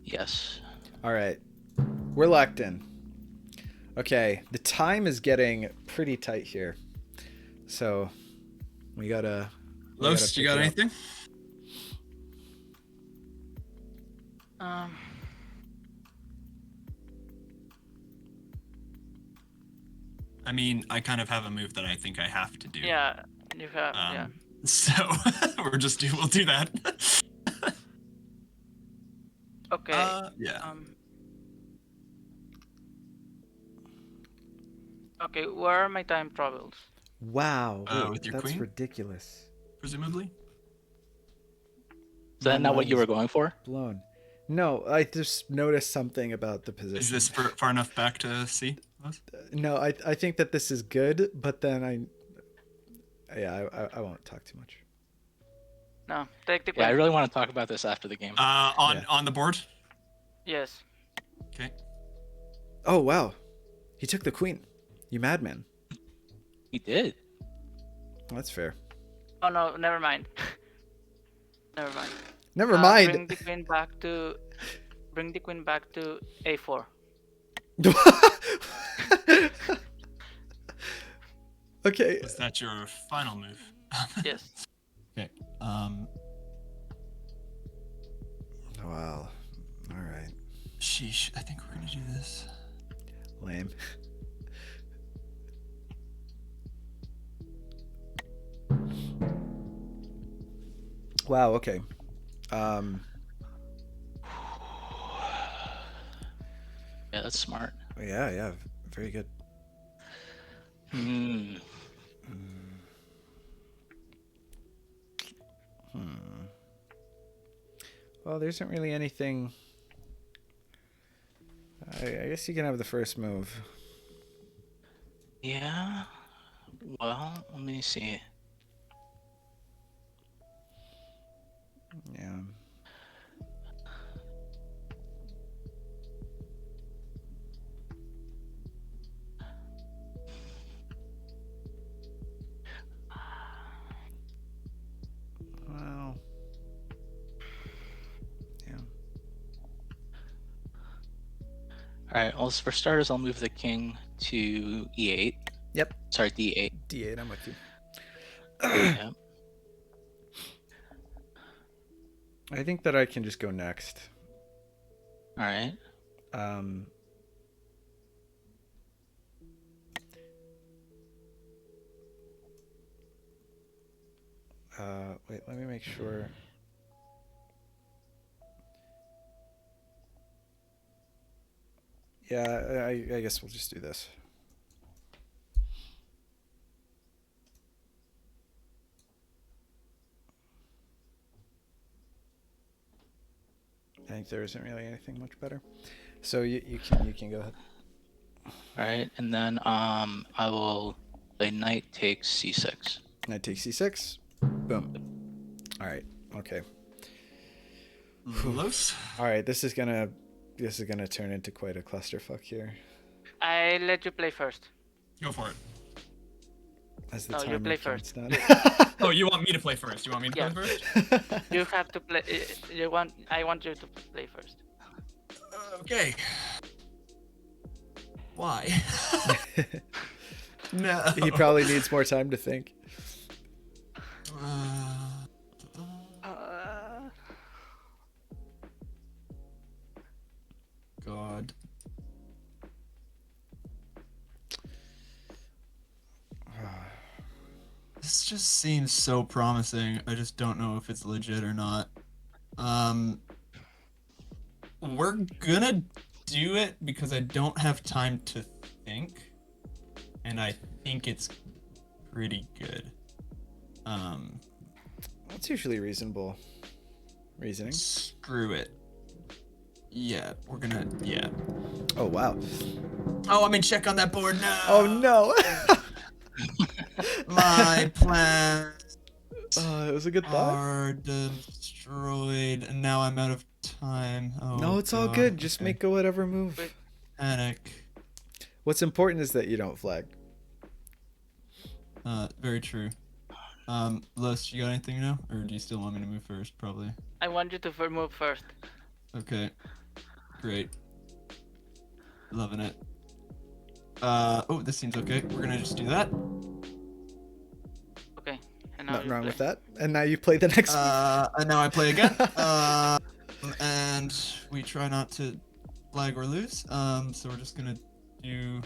Yes. All right. We're locked in. Okay. The time is getting pretty tight here. So we gotta. Los, you got anything? I mean, I kind of have a move that I think I have to do. Yeah, you have. Yeah. So we'll do that. Okay. Yeah. Okay. Where are my time troubles? Wow. Wait, with your that's queen? ridiculous. Presumably. Is that not what you were going for? Blown. No, I just noticed something about the position. Is this far enough back to see? No, I think that this is good, but then I won't talk too much. No, take the queen. Yeah, I really want to talk about this after the game. On the board. Yes. Okay. Oh wow, he took the queen. You madman. He did. That's fair. Oh no, never mind. Never mind. Never mind. Bring the queen back to A4. Okay. Is that your final move? Yes. Okay. Wow. All right. Sheesh. I think we're gonna do this. Lame. Wow. Okay. Yeah, that's smart. Yeah. Yeah. Very good. Hmm. Well, there isn't really anything. I guess you can have the first move. Yeah. Well, let me see. Yeah. Well. Yeah. All right. Well, for starters, I'll move the king to E8. Yep. Sorry, D8. D8. I'm with you. Yep. I think that I can just go next. All right. Wait, let me make sure. Yeah, I guess we'll just do this. I think there isn't really anything much better. So you can go ahead. All right, and then I will play knight takes C6. Knight takes C6. Boom. All right. Okay. Los. All right. This is gonna turn into quite a clusterfuck here. I let you play first. Go for it. As the No, you timer play counts first. down. Oh, you want me to play first? You want me to Yeah. play first? You have to play. I want you to play first. Okay. Why? No. He probably needs more time to think. God. This just seems so promising. I just don't know if it's legit or not. We're gonna do it because I don't have time to think, and I think it's pretty good. That's usually reasonable reasoning. Screw it. Yeah, we're gonna. Yeah. Oh wow. Oh, I'm in check on that board now. Oh no. My plans It was a good thought. are destroyed, and now I'm out of time. Oh, No, it's all God. good. Just Okay. make whatever move. Panic. What's important is that you don't flag. Very true. Los, you got anything now, or do you still want me to move first? Probably. I want you to move first. Okay. Great. Loving it. Oh, this seems okay. We're gonna just do that. Okay. And now Nothing you wrong play. with that. And now you play the next one. And now I play again. And we try not to flag or lose. So we're just gonna do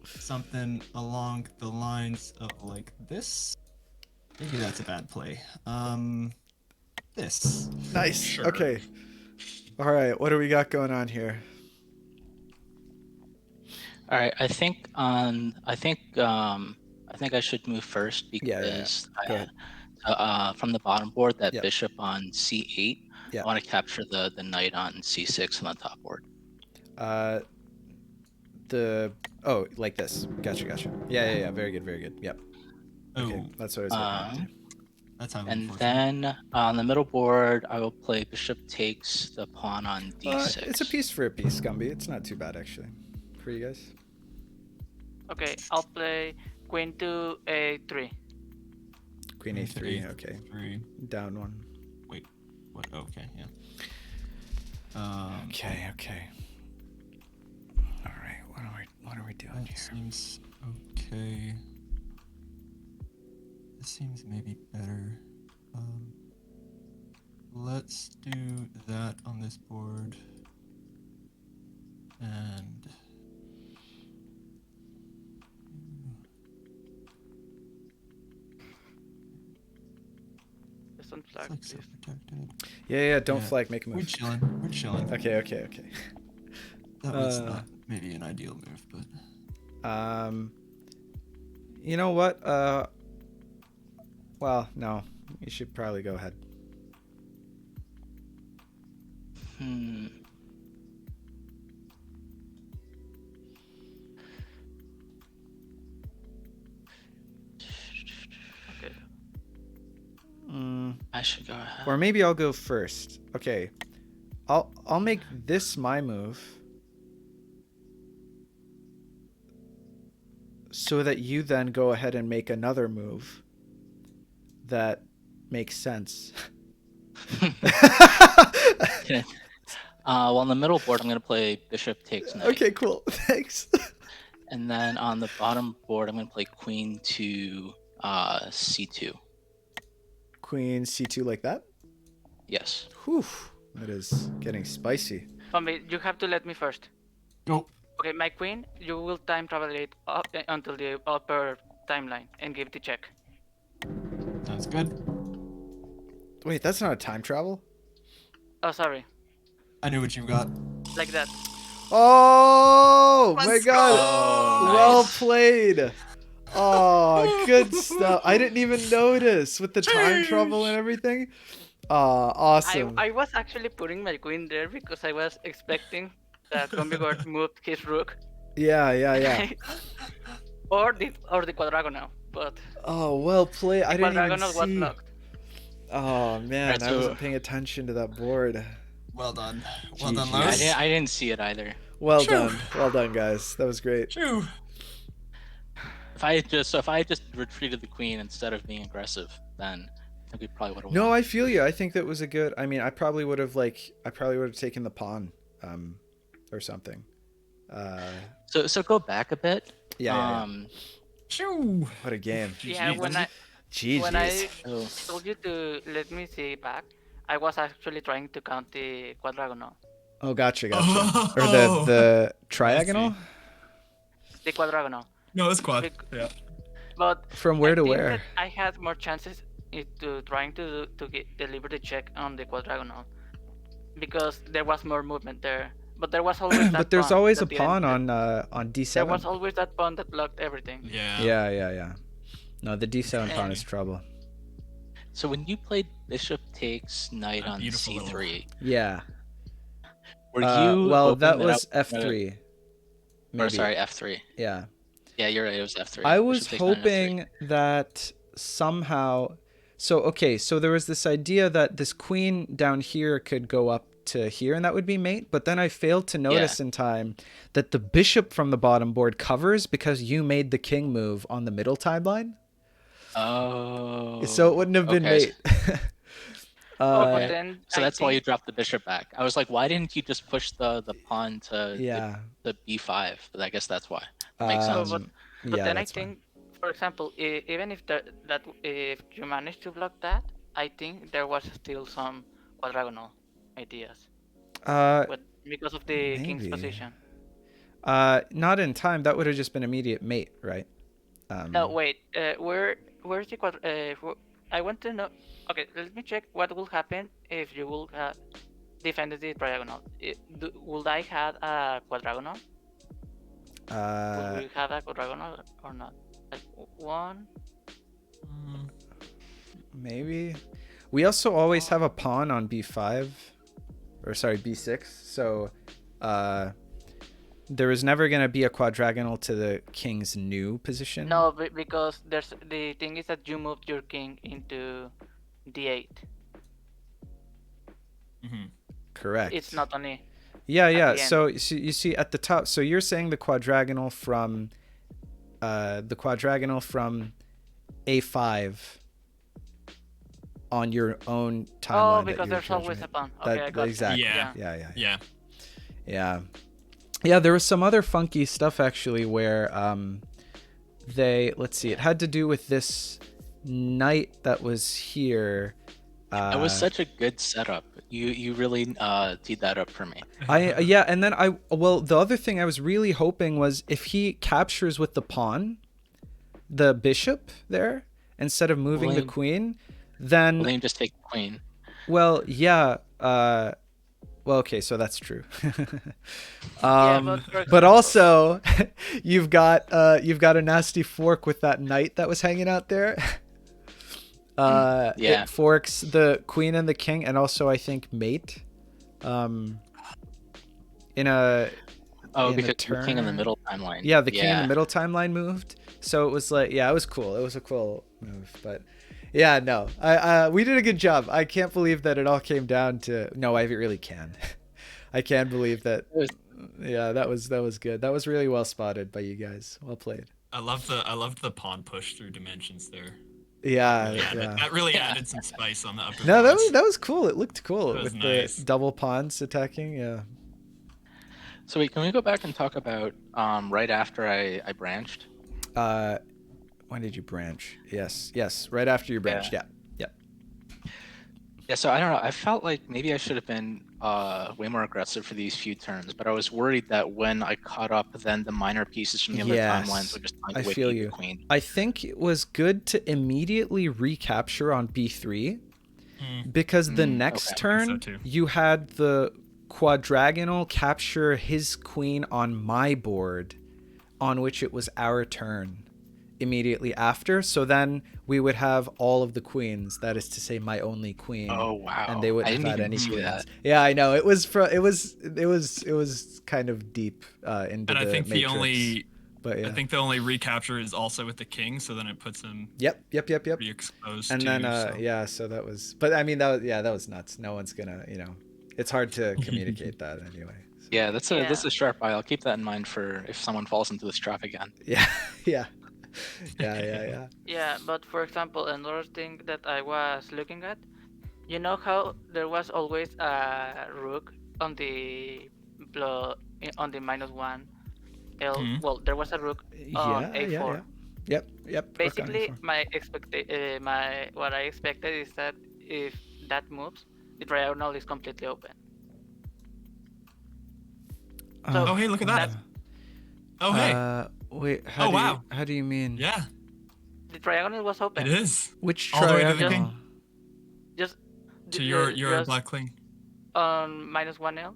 something along the lines of like this. Maybe that's a bad play. This. Nice. Sure. Okay. All right. What do we got going on here? All right, I think I should move first Yeah, because Go ahead. from the bottom board, that Yep. bishop on c8, Yeah. I want to capture the knight on c6 on the top board. Like this. Gotcha. Yeah. Very good. Yep. Oh, Okay. That's what I was hoping to do. that's highly And unfortunate. then on the middle board, I will play bishop takes the pawn on d6. It's a piece for a piece, Gumby. It's not too bad actually. For you guys. Okay, I'll play queen to a3. Queen Queen to a3. Okay. 3. Down one. What? Okay, yeah. Okay. All right. What are we doing That here? seems okay. This seems maybe better. Let's do that on this board. And Just don't it's flag, like please. self-protected. Yeah. Don't Yeah. flag. Make a We're move. chilling. We're chilling. Okay. That was Uh, not maybe an ideal move, but You know what? Well, no. You should probably go ahead. Hmm. Okay. I should go ahead. Or maybe I'll go first. Okay. I'll make this my move. So that you then go ahead and make another move that makes sense. Well, on the middle board, I'm going to play bishop takes knight. Okay, cool. Thanks. And then on the bottom board, I'm going to play queen to c2. Queen c2 like that? Yes. Whew. That is getting spicy. Bambi, you have to let me first. go. Okay, my queen, you will time travel it up until the upper timeline and give the check. Sounds good. Wait, that's not a time travel? Oh, sorry. I knew what you got. Like that. Oh my Let's god. go. Well Nice. played. Oh, good stuff. I didn't even notice with the time travel and everything. Awesome. I was actually putting my queen there because I was expecting that Gombigord moved his rook. Yeah. or the quadrigonal, but Oh, well played. I the didn't even quadrigonal was see. blocked. Oh man, Alright, I so- wasn't paying attention to that board. Well done. Well done, GG. I Lewis. didn't see it either. Well Phew. done, guys. That was great. Phew. If I had just retreated the queen instead of being aggressive, then I think we probably would have No, won. I feel you. I think that was a good. I mean, I probably would have taken the pawn, or something. So go back a bit. Yeah. Phew. What a game. Yeah, when I GG's. told you to let me see back, I was actually trying to count the quadrigonal. Oh, gotcha. Oh. Or the triagonal. The quadrigonal. No, it's quad. Bec- Yeah. But From where I to think where? that I had more chances to trying to deliver the check on the quadrigonal because there was more movement there. But there was always that But there's pawn always a that didn't- pawn on D7. There was always that pawn that blocked everything. Yeah. Yeah. No, the D7 pawn is trouble. So when you played bishop takes knight A on beautiful c3, Yeah. were you well, opening that it was up- F3. Or Maybe. sorry, f3. Yeah. Yeah, you're right. It was f3. I Bishop was takes knight on f3. hoping that somehow. So there was this idea that this queen down here could go up to here and that would be mate, but then I failed to notice in time that the bishop from the bottom board covers because you made the king move on the middle timeline. Oh. So it wouldn't have been okay. mate. But Okay. then So I that's why you think- dropped the bishop back. I was like, why didn't you just push the pawn to Yeah. the b5? But I guess that's why. That makes sense. But yeah, then I that's fine. think, for example, even if if you managed to block that, I think there was still some quadrigonal ideas, but because of the king's maybe. position. Not in time. That would have just been immediate mate, right? No, wait. Where's the quad? I want to know. Okay, let me check what will happen if you will defend the triagonal. Would I have a quadrigonal? Would we have a quadrigonal or not? Like one. Maybe. We also always have a pawn on b5, or sorry, b6. So, there was never gonna be a quadrigonal to the king's new position. No, because there's the thing is that you moved your king into d8. Correct. It's not only. Yeah. the end. So you see at the top. So you're saying the quadrigonal from a5 on your own timeline. Oh, because there's always a pawn. Okay, I got exactly. Yeah. Yeah, there was some other funky stuff actually where let's see, it had to do with this knight that was here. It was such a good setup. You really teed that up for me. And then the other thing I was really hoping was if he captures with the pawn, the bishop there, instead of moving the William- queen, then William just take the queen. well, yeah, well, okay, so that's true. but for But example- also, you've got a nasty fork with that knight that was hanging out there. Yeah. It forks the queen and the king, and also I think mate. In a Oh, in the because the king in the turn. middle timeline. Yeah, the king in the middle timeline moved. So it was like, yeah, it was cool. It was a cool move, but yeah, no, we did a good job. I can't believe that it all came down to. No, I really can. I can believe that. Yeah, that was good. That was really well spotted by you guys. Well played. I loved the pawn push through dimensions there. Yeah. That really added some spice on the upper. No, pawns. that was cool. It looked cool That was with nice. the double pawns attacking. Yeah. So wait, can we go back and talk about right after I branched? When did you branch? Yes. Right after you branched. Yeah. Yeah, so I don't know. I felt like maybe I should have been way more aggressive for these few turns, but I was worried that when I caught up, then the minor pieces from the other Yes, timelines would just find I a way feel to eat you. the queen. I think it was good to immediately recapture on b3 because the next okay. turn I think so too. you had the quadrigonal capture his queen on my board, on which it was our turn immediately after. So then we would have all of the queens. That is to say, my only queen. Oh wow! And they wouldn't I have didn't had even any see queens. that. Yeah, I know. It was kind of deep into And the I think matrix. But yeah. I think the only recapture is also with the king, so then it puts him Yep. pretty exposed. And too, then so. yeah, so that was. But I mean that was nuts. No one's gonna It's hard to communicate that anyway. So. Yeah, that's a sharp eye. I'll keep that in mind for if someone falls into this trap again. Yeah. Yeah. Yeah, but for example, another thing that I was looking at, you know how there was always a rook on the -1 L. Mhm. Well, there was a rook on A4. Yep. Rook on Basically, A4. what I expected is that if that moves, the diagonal is completely open. So Oh, hey, look at that. Oh, hey. Wait. Wow. How do you mean? Yeah, the triangle was open. it is. Which All the way to the triangle? king. Just To your black king. on -1 L.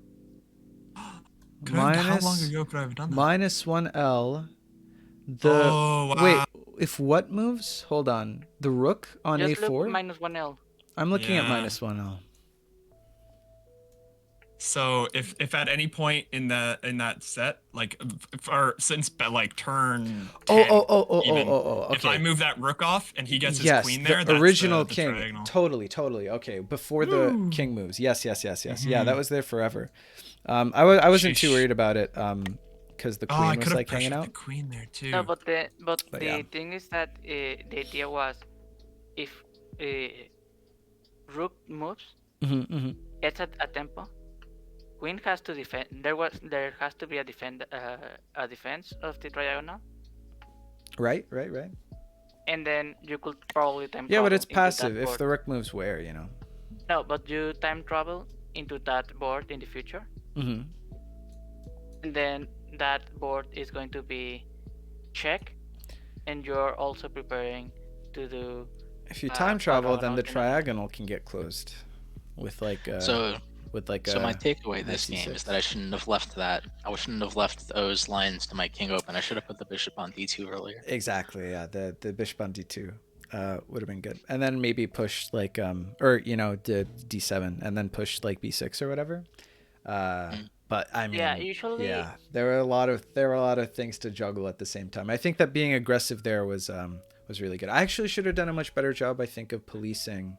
How long ago could I have done that? -1L. Oh, wow. Wait, if what moves? Hold on. The rook on Just A4? look -1 L. I'm looking at Yeah. -1L. So if at any point in that set, like, or since like turn 10, even, Okay. if I move that rook off and he gets his Yes, queen there, the that's original the king. triangle. Totally. Okay, before the king moves. Yes. Yeah, Mm-hmm. that was there forever. I wasn't too worried about it because the I queen was could have like hanging pressured out. the queen there too. No, but the yeah. thing is that the idea was if rook moves, gets at a tempo, queen has to defend. There has to be a defense of the diagonal, Right. and then you could probably time. Yeah, but travel it's into that passive. If board. the rook moves where, No, but you time travel into that board in the future, Mm-hmm. and then that board is going to be check, and you're also preparing to do. If you time travel, then the diagonal. triagonal can get closed with like So my a takeaway this game is that I shouldn't have left that. I shouldn't have left those lines to my king open. I should have put the bishop on d2 earlier. Exactly. Yeah, the bishop on d2 would have been good, and then maybe push like the d7 and then push like b6 or whatever. But I mean, usually there were a lot of things to juggle at the same time. I think that being aggressive there was really good. I actually should have done a much better job, I think, of policing.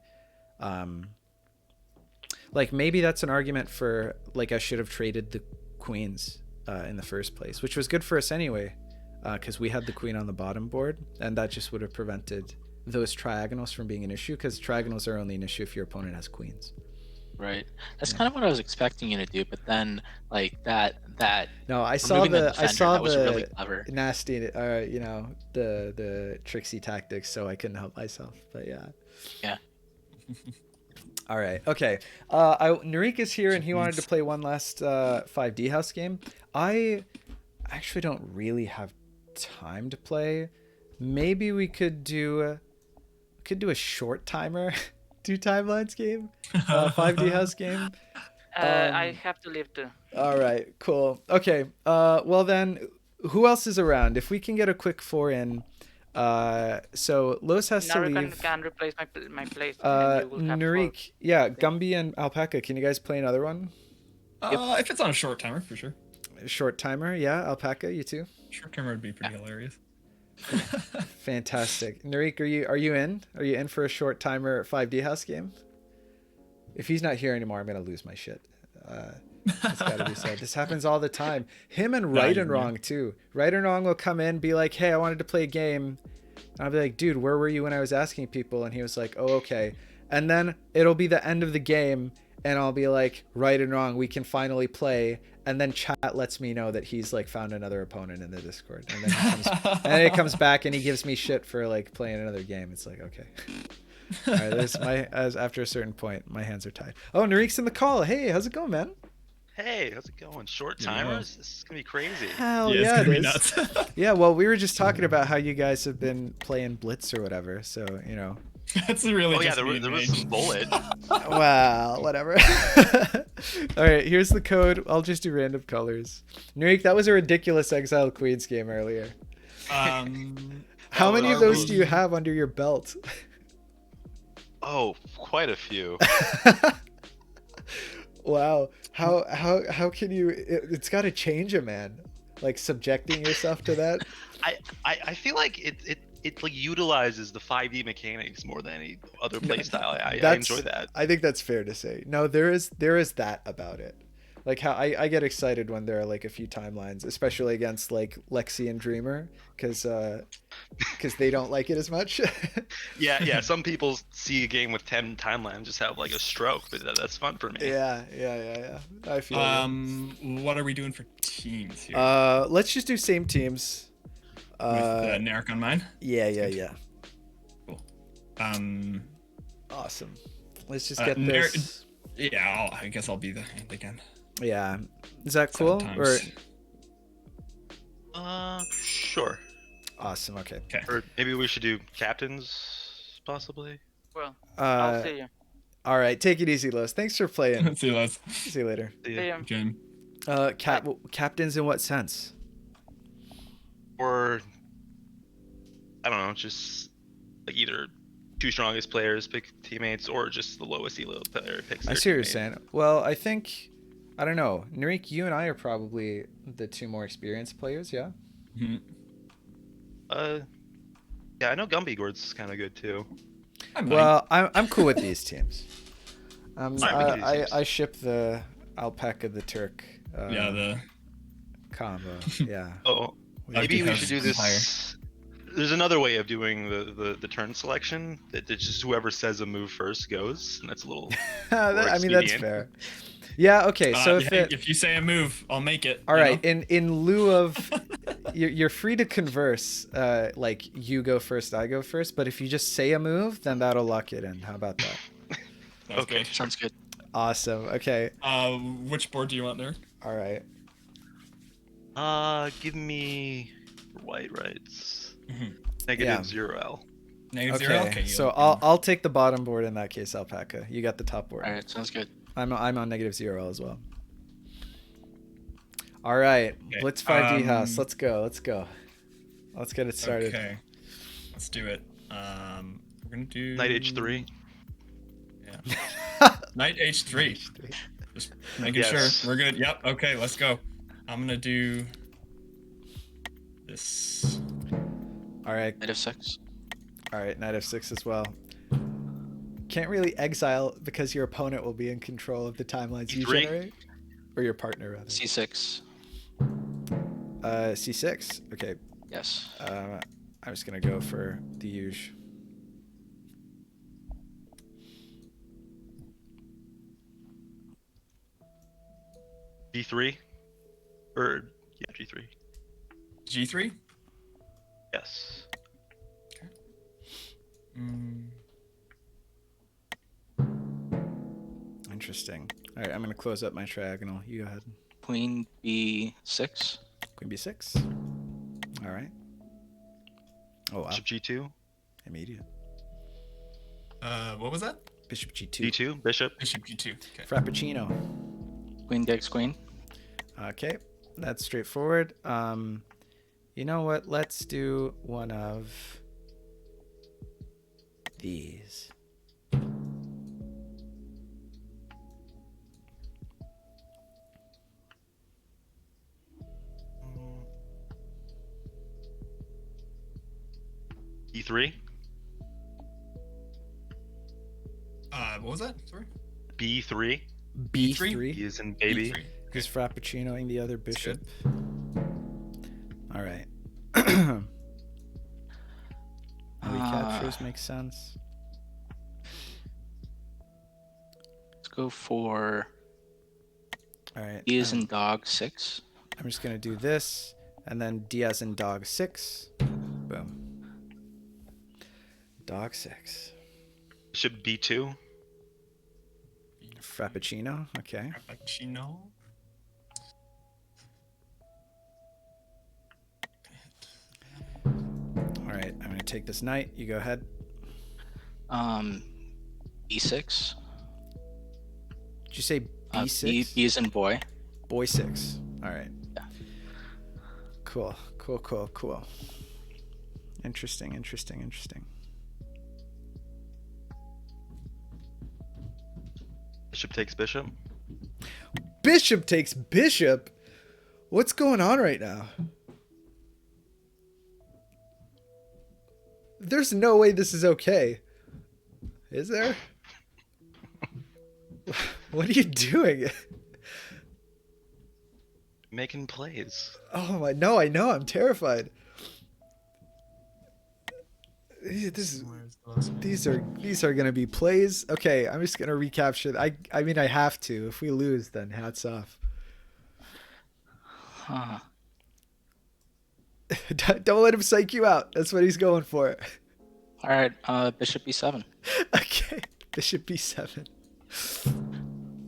Like maybe that's an argument for like I should have traded the queens in the first place, which was good for us anyway, because we had the queen on the bottom board, and that just would have prevented those triagonals from being an issue, because triagonals are only an issue if your opponent has queens. Right. That's kind of what I was expecting you to do, but then like that. No, I saw the really clever. nasty, the tricksy tactics, so I couldn't help myself. But yeah. Yeah. All right. Okay. Narik is here, and he wanted to play one last 5D house game. I actually don't really have time to play. Maybe we could do a short timer, 2 timelines game, 5D house game. I have to leave too. All right. Cool. Okay. Well then, who else is around? If we can get a quick 4 in. So Los has to leave. Can replace my place. And you will have Narik, yeah, Gumby and Alpaca. Can you guys play another one? If it's on a short timer, for sure. Short timer, yeah. Alpaca, you too. Short timer would be pretty hilarious. Fantastic. Narik, are you in? Are you in for a short timer 5D house game? If he's not here anymore, I'm gonna lose my shit. It's gotta be said. This happens all the time. Him and Right and Wrong too. Right and Wrong will come in, be like, "Hey, I wanted to play a game." And I'll be like, "Dude, where were you when I was asking people?" And he was like, "Oh, okay." And then it'll be the end of the game, and I'll be like, "Right and Wrong, we can finally play." And then chat lets me know that he's like found another opponent in the Discord, and then he comes back and he gives me shit for like playing another game. It's like, okay. All right, after a certain point, my hands are tied. Oh, Narik's in the call. Hey, how's it going, man? Hey, how's it going? Short timers? This is gonna be crazy. Hell yeah, it is. Yeah, well, we were just talking about how you guys have been playing Blitz or whatever, so you know. That's really. Oh yeah, there was some bullet. Wow, whatever. All right, here's the code. I'll just do random colors. Narik, that was a ridiculous Exile Queens game earlier. How many of those do you have under your belt? Oh, quite a few. Wow. How can you? It's got to change a man. like subjecting yourself to that. I feel like it like utilizes the 5D mechanics more than any other playstyle. I enjoy that. I think that's fair to say. No, there is that about it. Like how I get excited when there are like a few timelines, especially against like Lexi and Dreamer, because they don't like it as much. Yeah. Some people see a game with 10 timelines just have like a stroke, but that's fun for me. Yeah. I feel you. What are we doing for teams here? Let's just do same teams. With Narek on mine. Yeah. Cool. Awesome. Let's just get this. Yeah, I guess I'll be the hand again. Yeah. Is that cool? Or sure. awesome. Okay. Or maybe we should do captains, possibly. Well, I'll see you. All right. Take it easy, Los. Thanks for playing. See you, Les. See you later. See ya. Jim. Captains in what sense? Or I don't know, just like either two strongest players pick teammates, or just the lowest elo player picks. I see what you're saying. Well, I think, I don't know, Narik, you and I are probably the two more experienced players. Yeah. Mm-hmm. Yeah, I know Gumby Gord's kind of good too. Well, I'm cool with these teams. I teams. ship the alpaca, the Turk. The combo. Yeah. Oh, maybe we should do this. There's another way of doing the turn selection. That just whoever says a move first goes, and that's a little. I mean, that's fair. Yeah. Okay. So if you say a move, I'll make it. All right. In lieu of, you're free to converse. Like you go first, I go first. But if you just say a move, then that'll lock it in. How about that? Okay, sounds good. Awesome. Okay. Which board do you want there? All right. Give me white rights. Mm-hmm. Negative 0L. Negative 0. Okay. So I'll take the bottom board in that case, alpaca. You got the top board. All right, sounds good. I'm on negative 0L as well. All right. Okay. Blitz 5D house. Let's go. Let's get it started. Okay. Let's do it. We're gonna do Knight H3. Yeah. Knight H3. Just making sure we're good. Yep. Okay. Let's go. I'm gonna do this. All right. Knight F6. All right. Knight F6 as well. Can't really exile because your opponent will be in control of the timelines you E3? generate, or your partner rather. C6. C6. Okay. Yes. I'm just gonna go for the usual. G3, or yeah, G3. G3. Yes. Okay. Interesting. All right, I'm gonna close up my triagonal. You go ahead. Queen B6. Queen B6. All right. Oh wow. Bishop G2. Immediate. What was that? Bishop G2. G2. Bishop. Bishop G2. Okay. Frappuccino. Queen takes queen. Okay, that's straightforward. You know what? Let's do one of these. E3. What was that? Sorry. B3. B3. E is in baby. E3. Is frappuccinoing the other bishop. All right. Recaptures make sense. Let's go for All right. E is in dog 6. I'm just gonna do this, and then D as in dog 6. Boom. Dog 6. Bishop B2. Frappuccino. Okay. Frappuccino. All right. I'm gonna take this knight. You go ahead. E6. Did you say B6? B is in boy. Boy 6. All right. Yeah. Cool. Interesting. Bishop takes bishop. Bishop takes bishop. What's going on right now? There's no way this is okay. Is there? What are you doing? Making plays. Oh my, no, I know, I'm terrified. These are gonna be plays. Okay, I'm just gonna recapture. I mean, I have to. If we lose, then hats off. Huh. Don't let him psych you out. That's what he's going for. All right, bishop b7. Okay, bishop b7.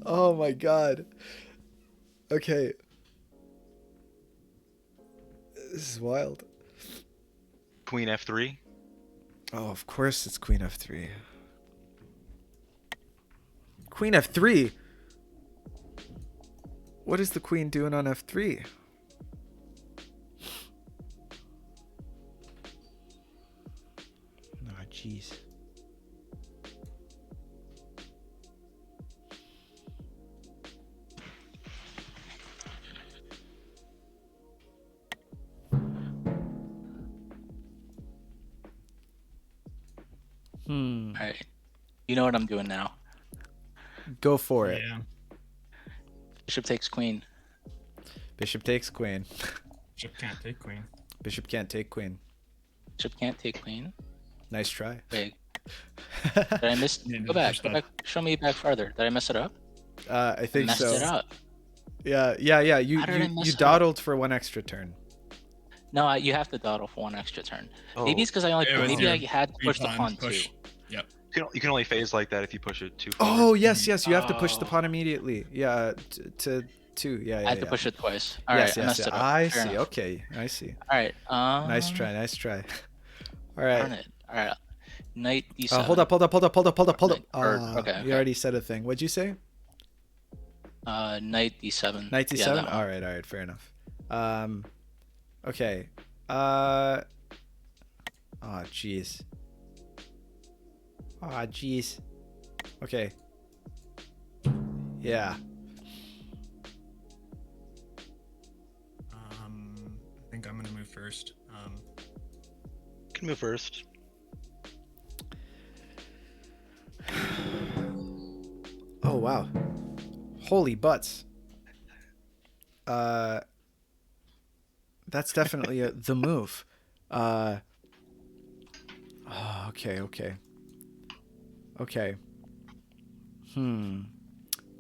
Oh my god. Okay. This is wild. Queen f3. Oh, of course it's queen f3. Queen f3? What is the queen doing on f3? Oh, jeez. All right. You know what I'm doing now. Go for it. Yeah. Bishop takes queen. Bishop takes queen. Bishop can't take queen. Bishop can't take queen. Bishop can't take queen. Nice try. Wait. Did I miss? Yeah, Go back. push Go that. back. Show me back farther. Did I mess it up? I think Messed so. it up. Yeah. You How did I mess you it up? dawdled for one extra turn. No, you have to dawdle for one extra turn. Oh, Maybe it's because I only. It was Maybe your I had to push the three pawn push. too. Yep. you can only phase like that if you push it too far. Oh yes, you have to push the Oh. pawn immediately. Yeah, to two. Yeah, yeah. I had to yeah. push it twice. All right, yes, I yes, messed yes. it up. I Fair see. enough. Okay, I see. All right. Nice try. Nice try. All Darn right. it. All right. Knight d7. Hold up. Knight- or- okay, You okay. already said a thing. What'd you say? Knight d7. Knight Yeah, d7. that one. All right. Fair enough. Okay. Oh jeez. Oh jeez. Okay. Yeah. I think I'm gonna move first. You can move first. Oh wow. Holy butts. That's definitely the move. Oh, okay.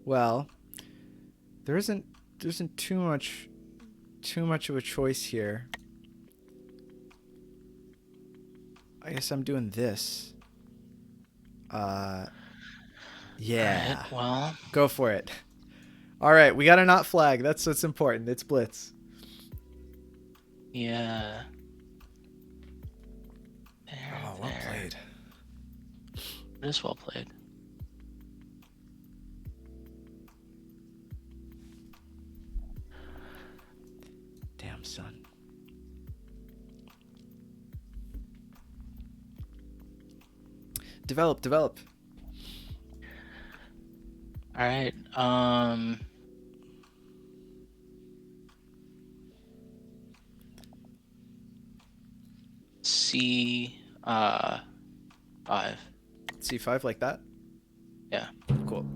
Well, there isn't too much of a choice here. I guess I'm doing this. Yeah. Alright, well, Go for it. All right, we got a not flag. That's what's important. It's blitz. yeah. Oh, well played. It is well played. Damn, son. Develop. All right. C 5. C5 like that? Yeah. Cool.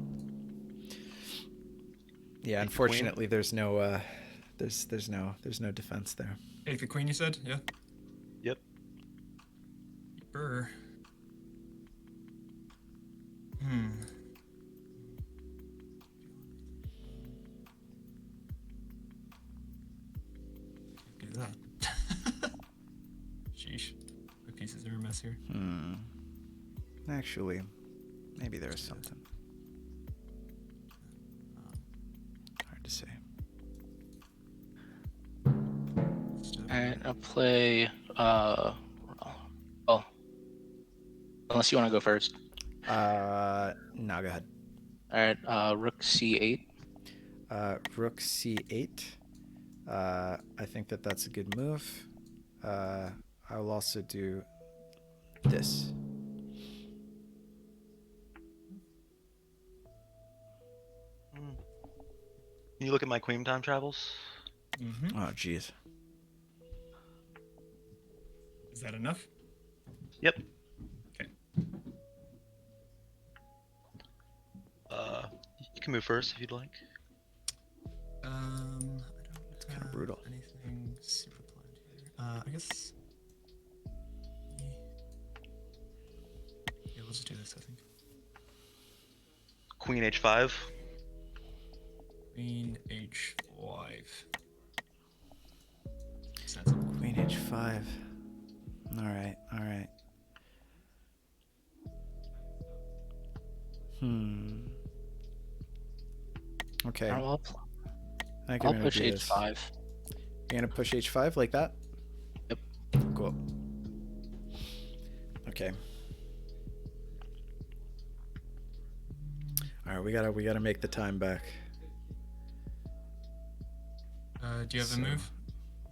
Yeah, unfortunately there's no there's no defense there. Take the queen, you said? Yeah. Yep. Brr. Do that. Sheesh. My pieces are a mess here. Actually, maybe there's something. Hard to say. Alright, I'll play oh. Unless you want to go first. No, go ahead. Alright, rook c8. Rook c8. I think that's a good move. I will also do this. Can you look at my queen time travels? Mm-hmm. Oh, jeez. Is that enough? Yep. Okay. You can move first if you'd like. I don't kinda have brutal. anything super planned here. I guess. Yeah, we'll just do this. I think. Queen H5. Queen H5. Sensible. Queen H5. All right. Okay. I'll I think I'm gonna push do this. H5. You're gonna push H5 like that? Yep. Cool. Okay. All right, we gotta make the time back. Do you have So, the move?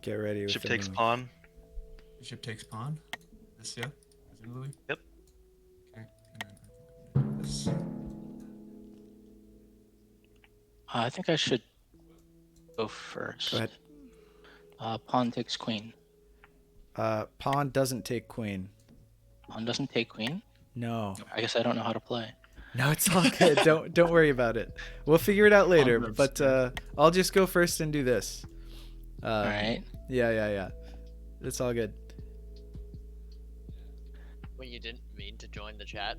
Get ready. With Bishop the takes move. pawn. Bishop takes pawn. This, yeah, presumably. Yep. Okay. And then I think I'm gonna do this. I think I should go first. Go ahead. Pawn takes queen. Pawn doesn't take queen. Pawn doesn't take queen. No. I guess I don't know how to play. No, it's all good. don't worry about it. We'll figure it out later. Pawn But I'll just go first and do this. All right. Yeah. It's all good. Well, you didn't mean to join the chat.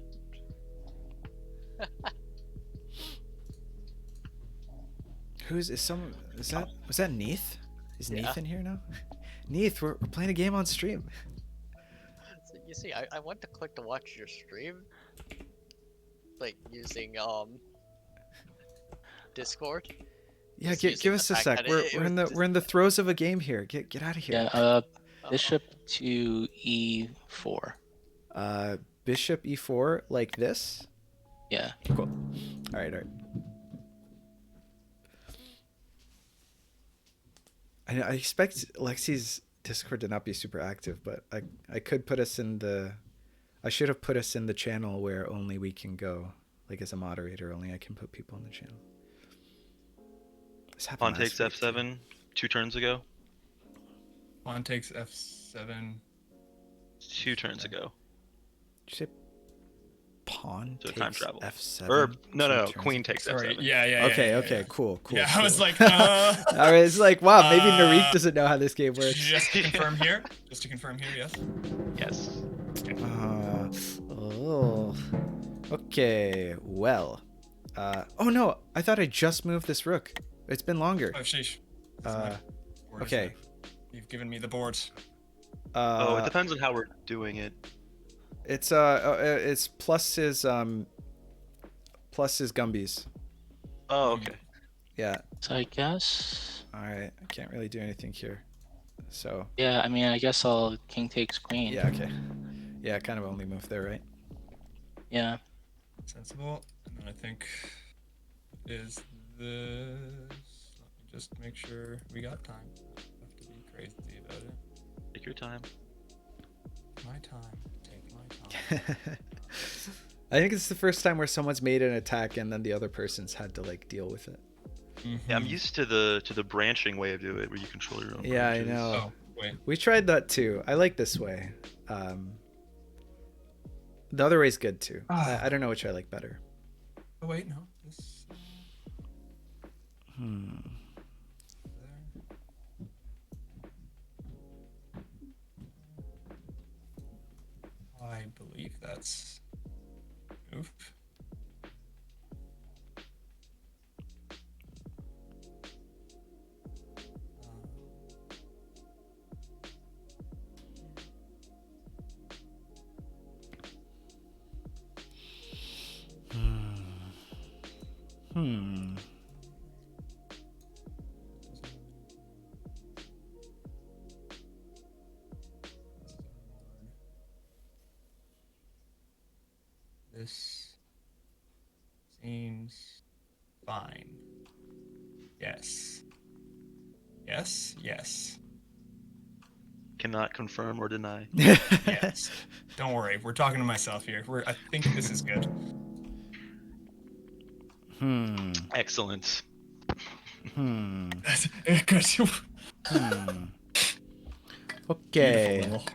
Was that Neath? Is Yeah. Neath in here now? Neath, we're playing a game on stream. So, you see, I went to click to watch your stream, like using Discord. Yeah, Just give using us the a fact sec. that We're it in was the throes of a game here. Get out of here. Yeah. Bishop to E4. Bishop E4 like this. Yeah. Cool. All right. I expect Lexi's Discord to not be super active, but I could put us in the. I should have put us in the channel where only we can go. Like as a moderator, only I can put people in the channel. This happened Pawn takes last week, F7 2 turns ago. Pawn takes F7. 2 turns ago. Did you say pawn So takes time travel. F7? Or no, two no, turns Queen ago? takes Sorry. F7. Yeah. Okay, cool. Yeah, cool. I was like, I was like, wow, maybe Narik doesn't know how this game works. Just to confirm here. Yes. Yes. Oh. Okay. Well. Oh no! I thought I just moved this rook. It's been longer. Oh, sheesh. This is my board, Okay. isn't it? You've given me the board. It depends on how we're doing it. It's plus his Gumbies. Oh, okay. Yeah. So I guess. All right. I can't really do anything here. So. Yeah. I mean, I guess I'll king takes queen. Yeah. Okay. Yeah. Kind of only move there, right? Yeah. Sensible. And then I think is this. Let me just make sure we got time. Have to be crazy about it. Take your time. My time. Take my time. I think it's the first time where someone's made an attack and then the other person's had to like deal with it. Yeah, I'm used to the branching way of doing it, where you control your own. Yeah, branches. I know. Oh, wait. We tried that too. I like this way. The other way's good too. I don't know which I like better. Oh wait, no. This. Hmm. I believe that's move. Hmm. This seems fine. Yes. Yes. Cannot confirm or deny. Yes. Don't worry. We're talking to myself here. I think this is good. Excellent. Hmm. Good. Okay. Beautiful level.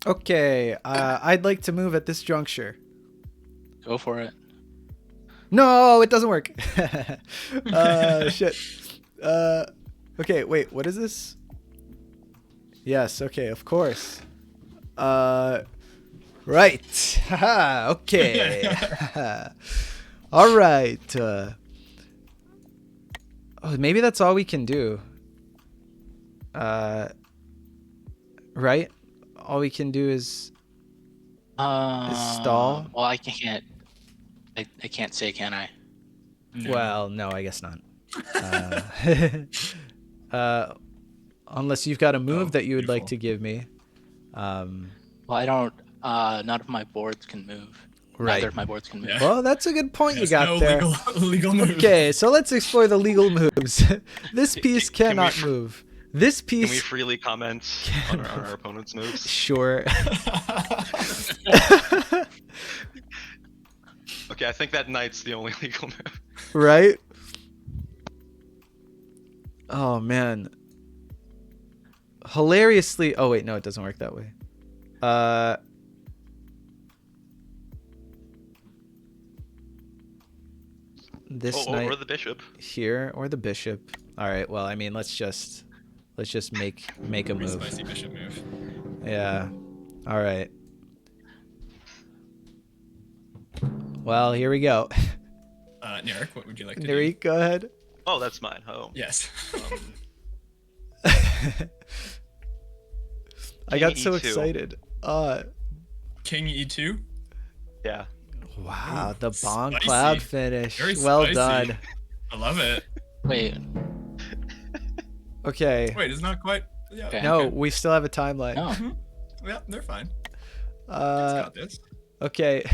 Okay. I'd like to move at this juncture. Go for it. No, it doesn't work. Shit. Okay, wait, what is this? Yes, okay, of course. Right. Haha, okay. All right. Oh, maybe that's all we can do. Right? All we can do is stall. Well, I can't. I can't say, can I? No. Well, no, I guess not. Unless you've got a move that you would like to give me. Well, I don't. None of my boards can move. Right. Neither of my boards can move. Yeah. Well, that's a good point you Yes, got no there. legal move. Okay, so let's explore the legal moves. This piece Can we cannot move. This Can we piece. freely comment on our opponent's moves? Sure. Okay, I think that knight's the only legal move. Right? Oh, man. Hilariously. Oh, wait, no, it doesn't work that way. This Or knight the bishop. here or the bishop. All right. Well, I mean, let's just make a Pretty move. spicy bishop move. Yeah. All right. Well, here we go. Narek, what would you like to do? Neri, go ahead. Oh, that's mine. Oh. Yes. I got King so E2. excited. King E2. Yeah. Wow, the Bong spicy. Cloud finish. Very Well spicy. done. I love it. Wait. Okay. Wait, it's not quite. Yeah. Okay. No, we still have a timeline. No. Yeah, they're fine. Uh, Got this. okay.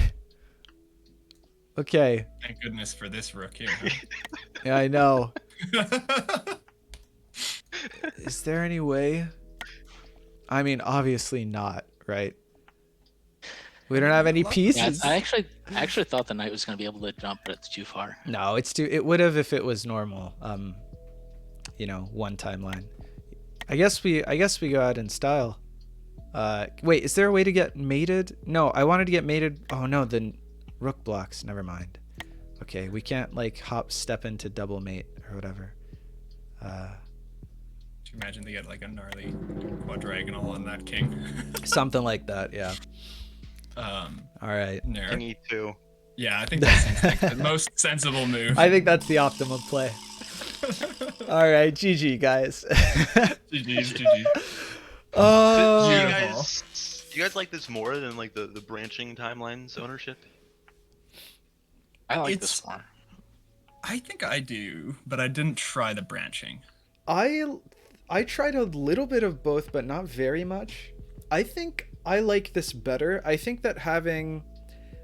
Okay. Thank goodness for this rook here. Huh? Yeah, I know. Is there any way? I mean, obviously not, right? We don't have any Yeah, pieces. I actually thought the knight was going to be able to jump, but it's too far. No, it's too. It would have if it was normal. One timeline. I guess we go out in style. Wait, is there a way to get mated? No, I wanted to get mated. Oh no, the rook blocks. Never mind. Okay, we can't like step into double mate or whatever. Could you imagine they get like a gnarly quadrigonal on that king? Something like that. Yeah. All right. Narek. King E2. Yeah, I think that's like the most sensible move. I think that's the optimum play. All right, GG guys. GG's, GG. Oh. Do you guys like this more than like the branching timelines ownership? I like It's- this more. I think I do, but I didn't try the branching. I tried a little bit of both, but not very much. I think I like this better. I think that having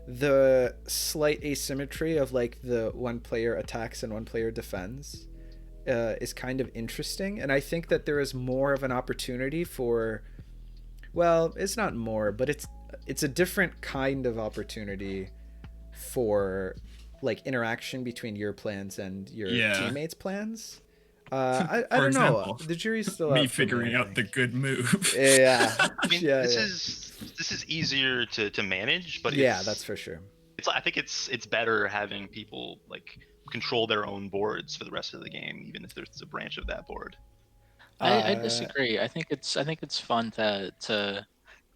the slight asymmetry of like the one player attacks and one player defends is kind of interesting, and I think that there is more of an opportunity for, well, it's not more, but it's a different kind of opportunity for like interaction between your plans and your teammates' plans. I For don't know. example, The jury's still me out for me, figuring I out the think. good move. Yeah. I mean, Yeah, this yeah. is easier to manage, but Yeah, it's, that's for sure. I think it's better having people like control their own boards for the rest of the game, even if there's a branch of that board. I disagree. I think it's fun to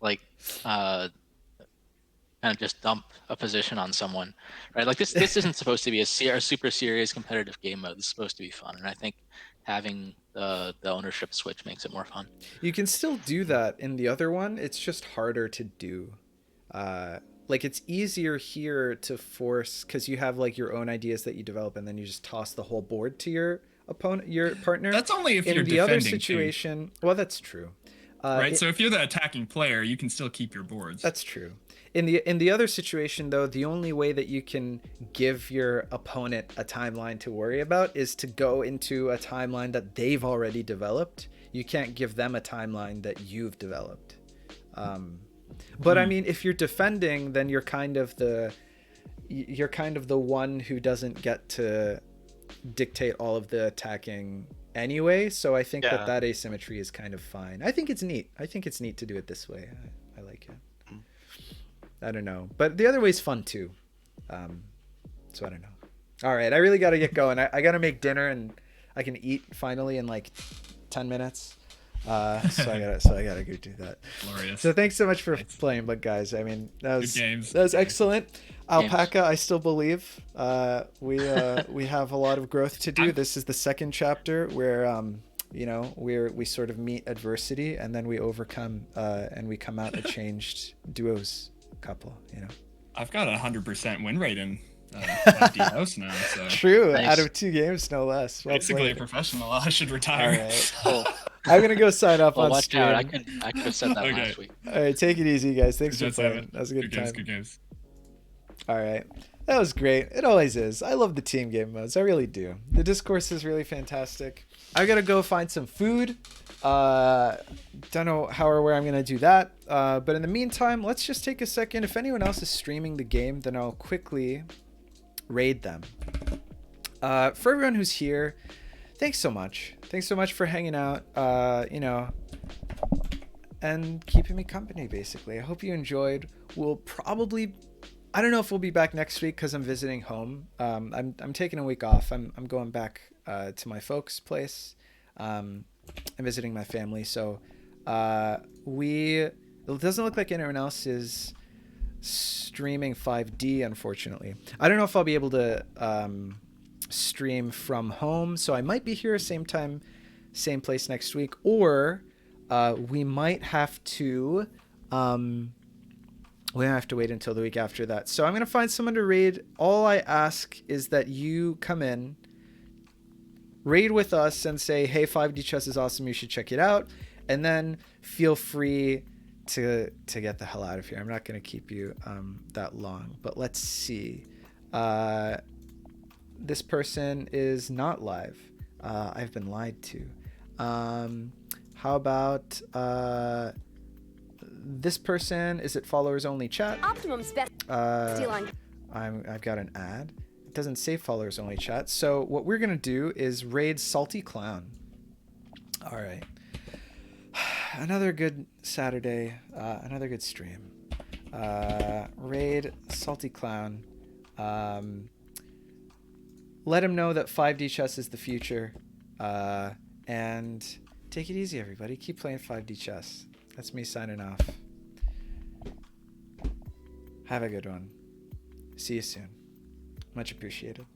like kind of just dump a position on someone, right? Like this isn't supposed to be a super serious competitive game mode. This is supposed to be fun, and I think having the ownership switch makes it more fun. You can still do that in the other one. It's just harder to do. Like it's easier here to force because you have like your own ideas that you develop, and then you just toss the whole board to your opponent, your partner. That's only if in you're the other defending, too. situation. Well, that's true. Right, so if you're the attacking player, you can still keep your boards. That's true. In the other situation, though, the only way that you can give your opponent a timeline to worry about is to go into a timeline that they've already developed. You can't give them a timeline that you've developed. But I mean, if you're defending, then you're kind of the one who doesn't get to dictate all of the attacking anyway, so I think Yeah. that asymmetry is kind of fine. I think it's neat. I think it's neat to do it this way. I like it. I don't know, but the other way's fun too. So I don't know. All right, I really got to get going. I got to make dinner, and I can eat finally in like 10 minutes. So I gotta go do that. Glorious. So thanks so much for playing, but guys, I mean, that games. was excellent. Alpaca, I still believe we have a lot of growth to do. This is the second chapter where you know, we sort of meet adversity and then we overcome and we come out a changed duos couple. You know, I've got 100% win rate in 5D house now. So true, Nice. out of 2 games, no less. Well basically a played. professional. I should All retire. right. Cool. I'm gonna go sign off Well, on watch stream. out. I could have said that Okay. last week. All right, take it easy, guys. Thanks for Good playing. games, That was a good time. Good games. All right. That was great. It always is. I love the team game modes. I really do. The discourse is really fantastic. I got to go find some food. Don't know how or where I'm going to do that. But in the meantime, let's just take a second. If anyone else is streaming the game, then I'll quickly raid them. For everyone who's here, thanks so much. Thanks so much for hanging out, you know, and keeping me company, basically. I hope you enjoyed. We'll probably... I don't know if we'll be back next week because I'm visiting home. I'm taking a week off. I'm going back to my folks' place. I'm visiting my family. So it doesn't look like anyone else is streaming 5D, unfortunately. I don't know if I'll be able to stream from home. So I might be here same time, same place next week. Or we might have to... we have to wait until the week after that. So I'm going to find someone to raid. All I ask is that you come in, raid with us, and say, hey, 5D chess is awesome. You should check it out. And then feel free to get the hell out of here. I'm not going to keep you that long. But let's see. This person is not live. I've been lied to. How about... this person, is it followers only chat? Optimum's best. I've got an ad. It doesn't say followers only chat. So what we're gonna do is raid Salty Clown. All right. Another good Saturday. Another good stream. Raid Salty Clown. Let him know that 5D chess is the future. And take it easy, everybody. Keep playing 5D chess. That's me signing off. Have a good one. See you soon. Much appreciated.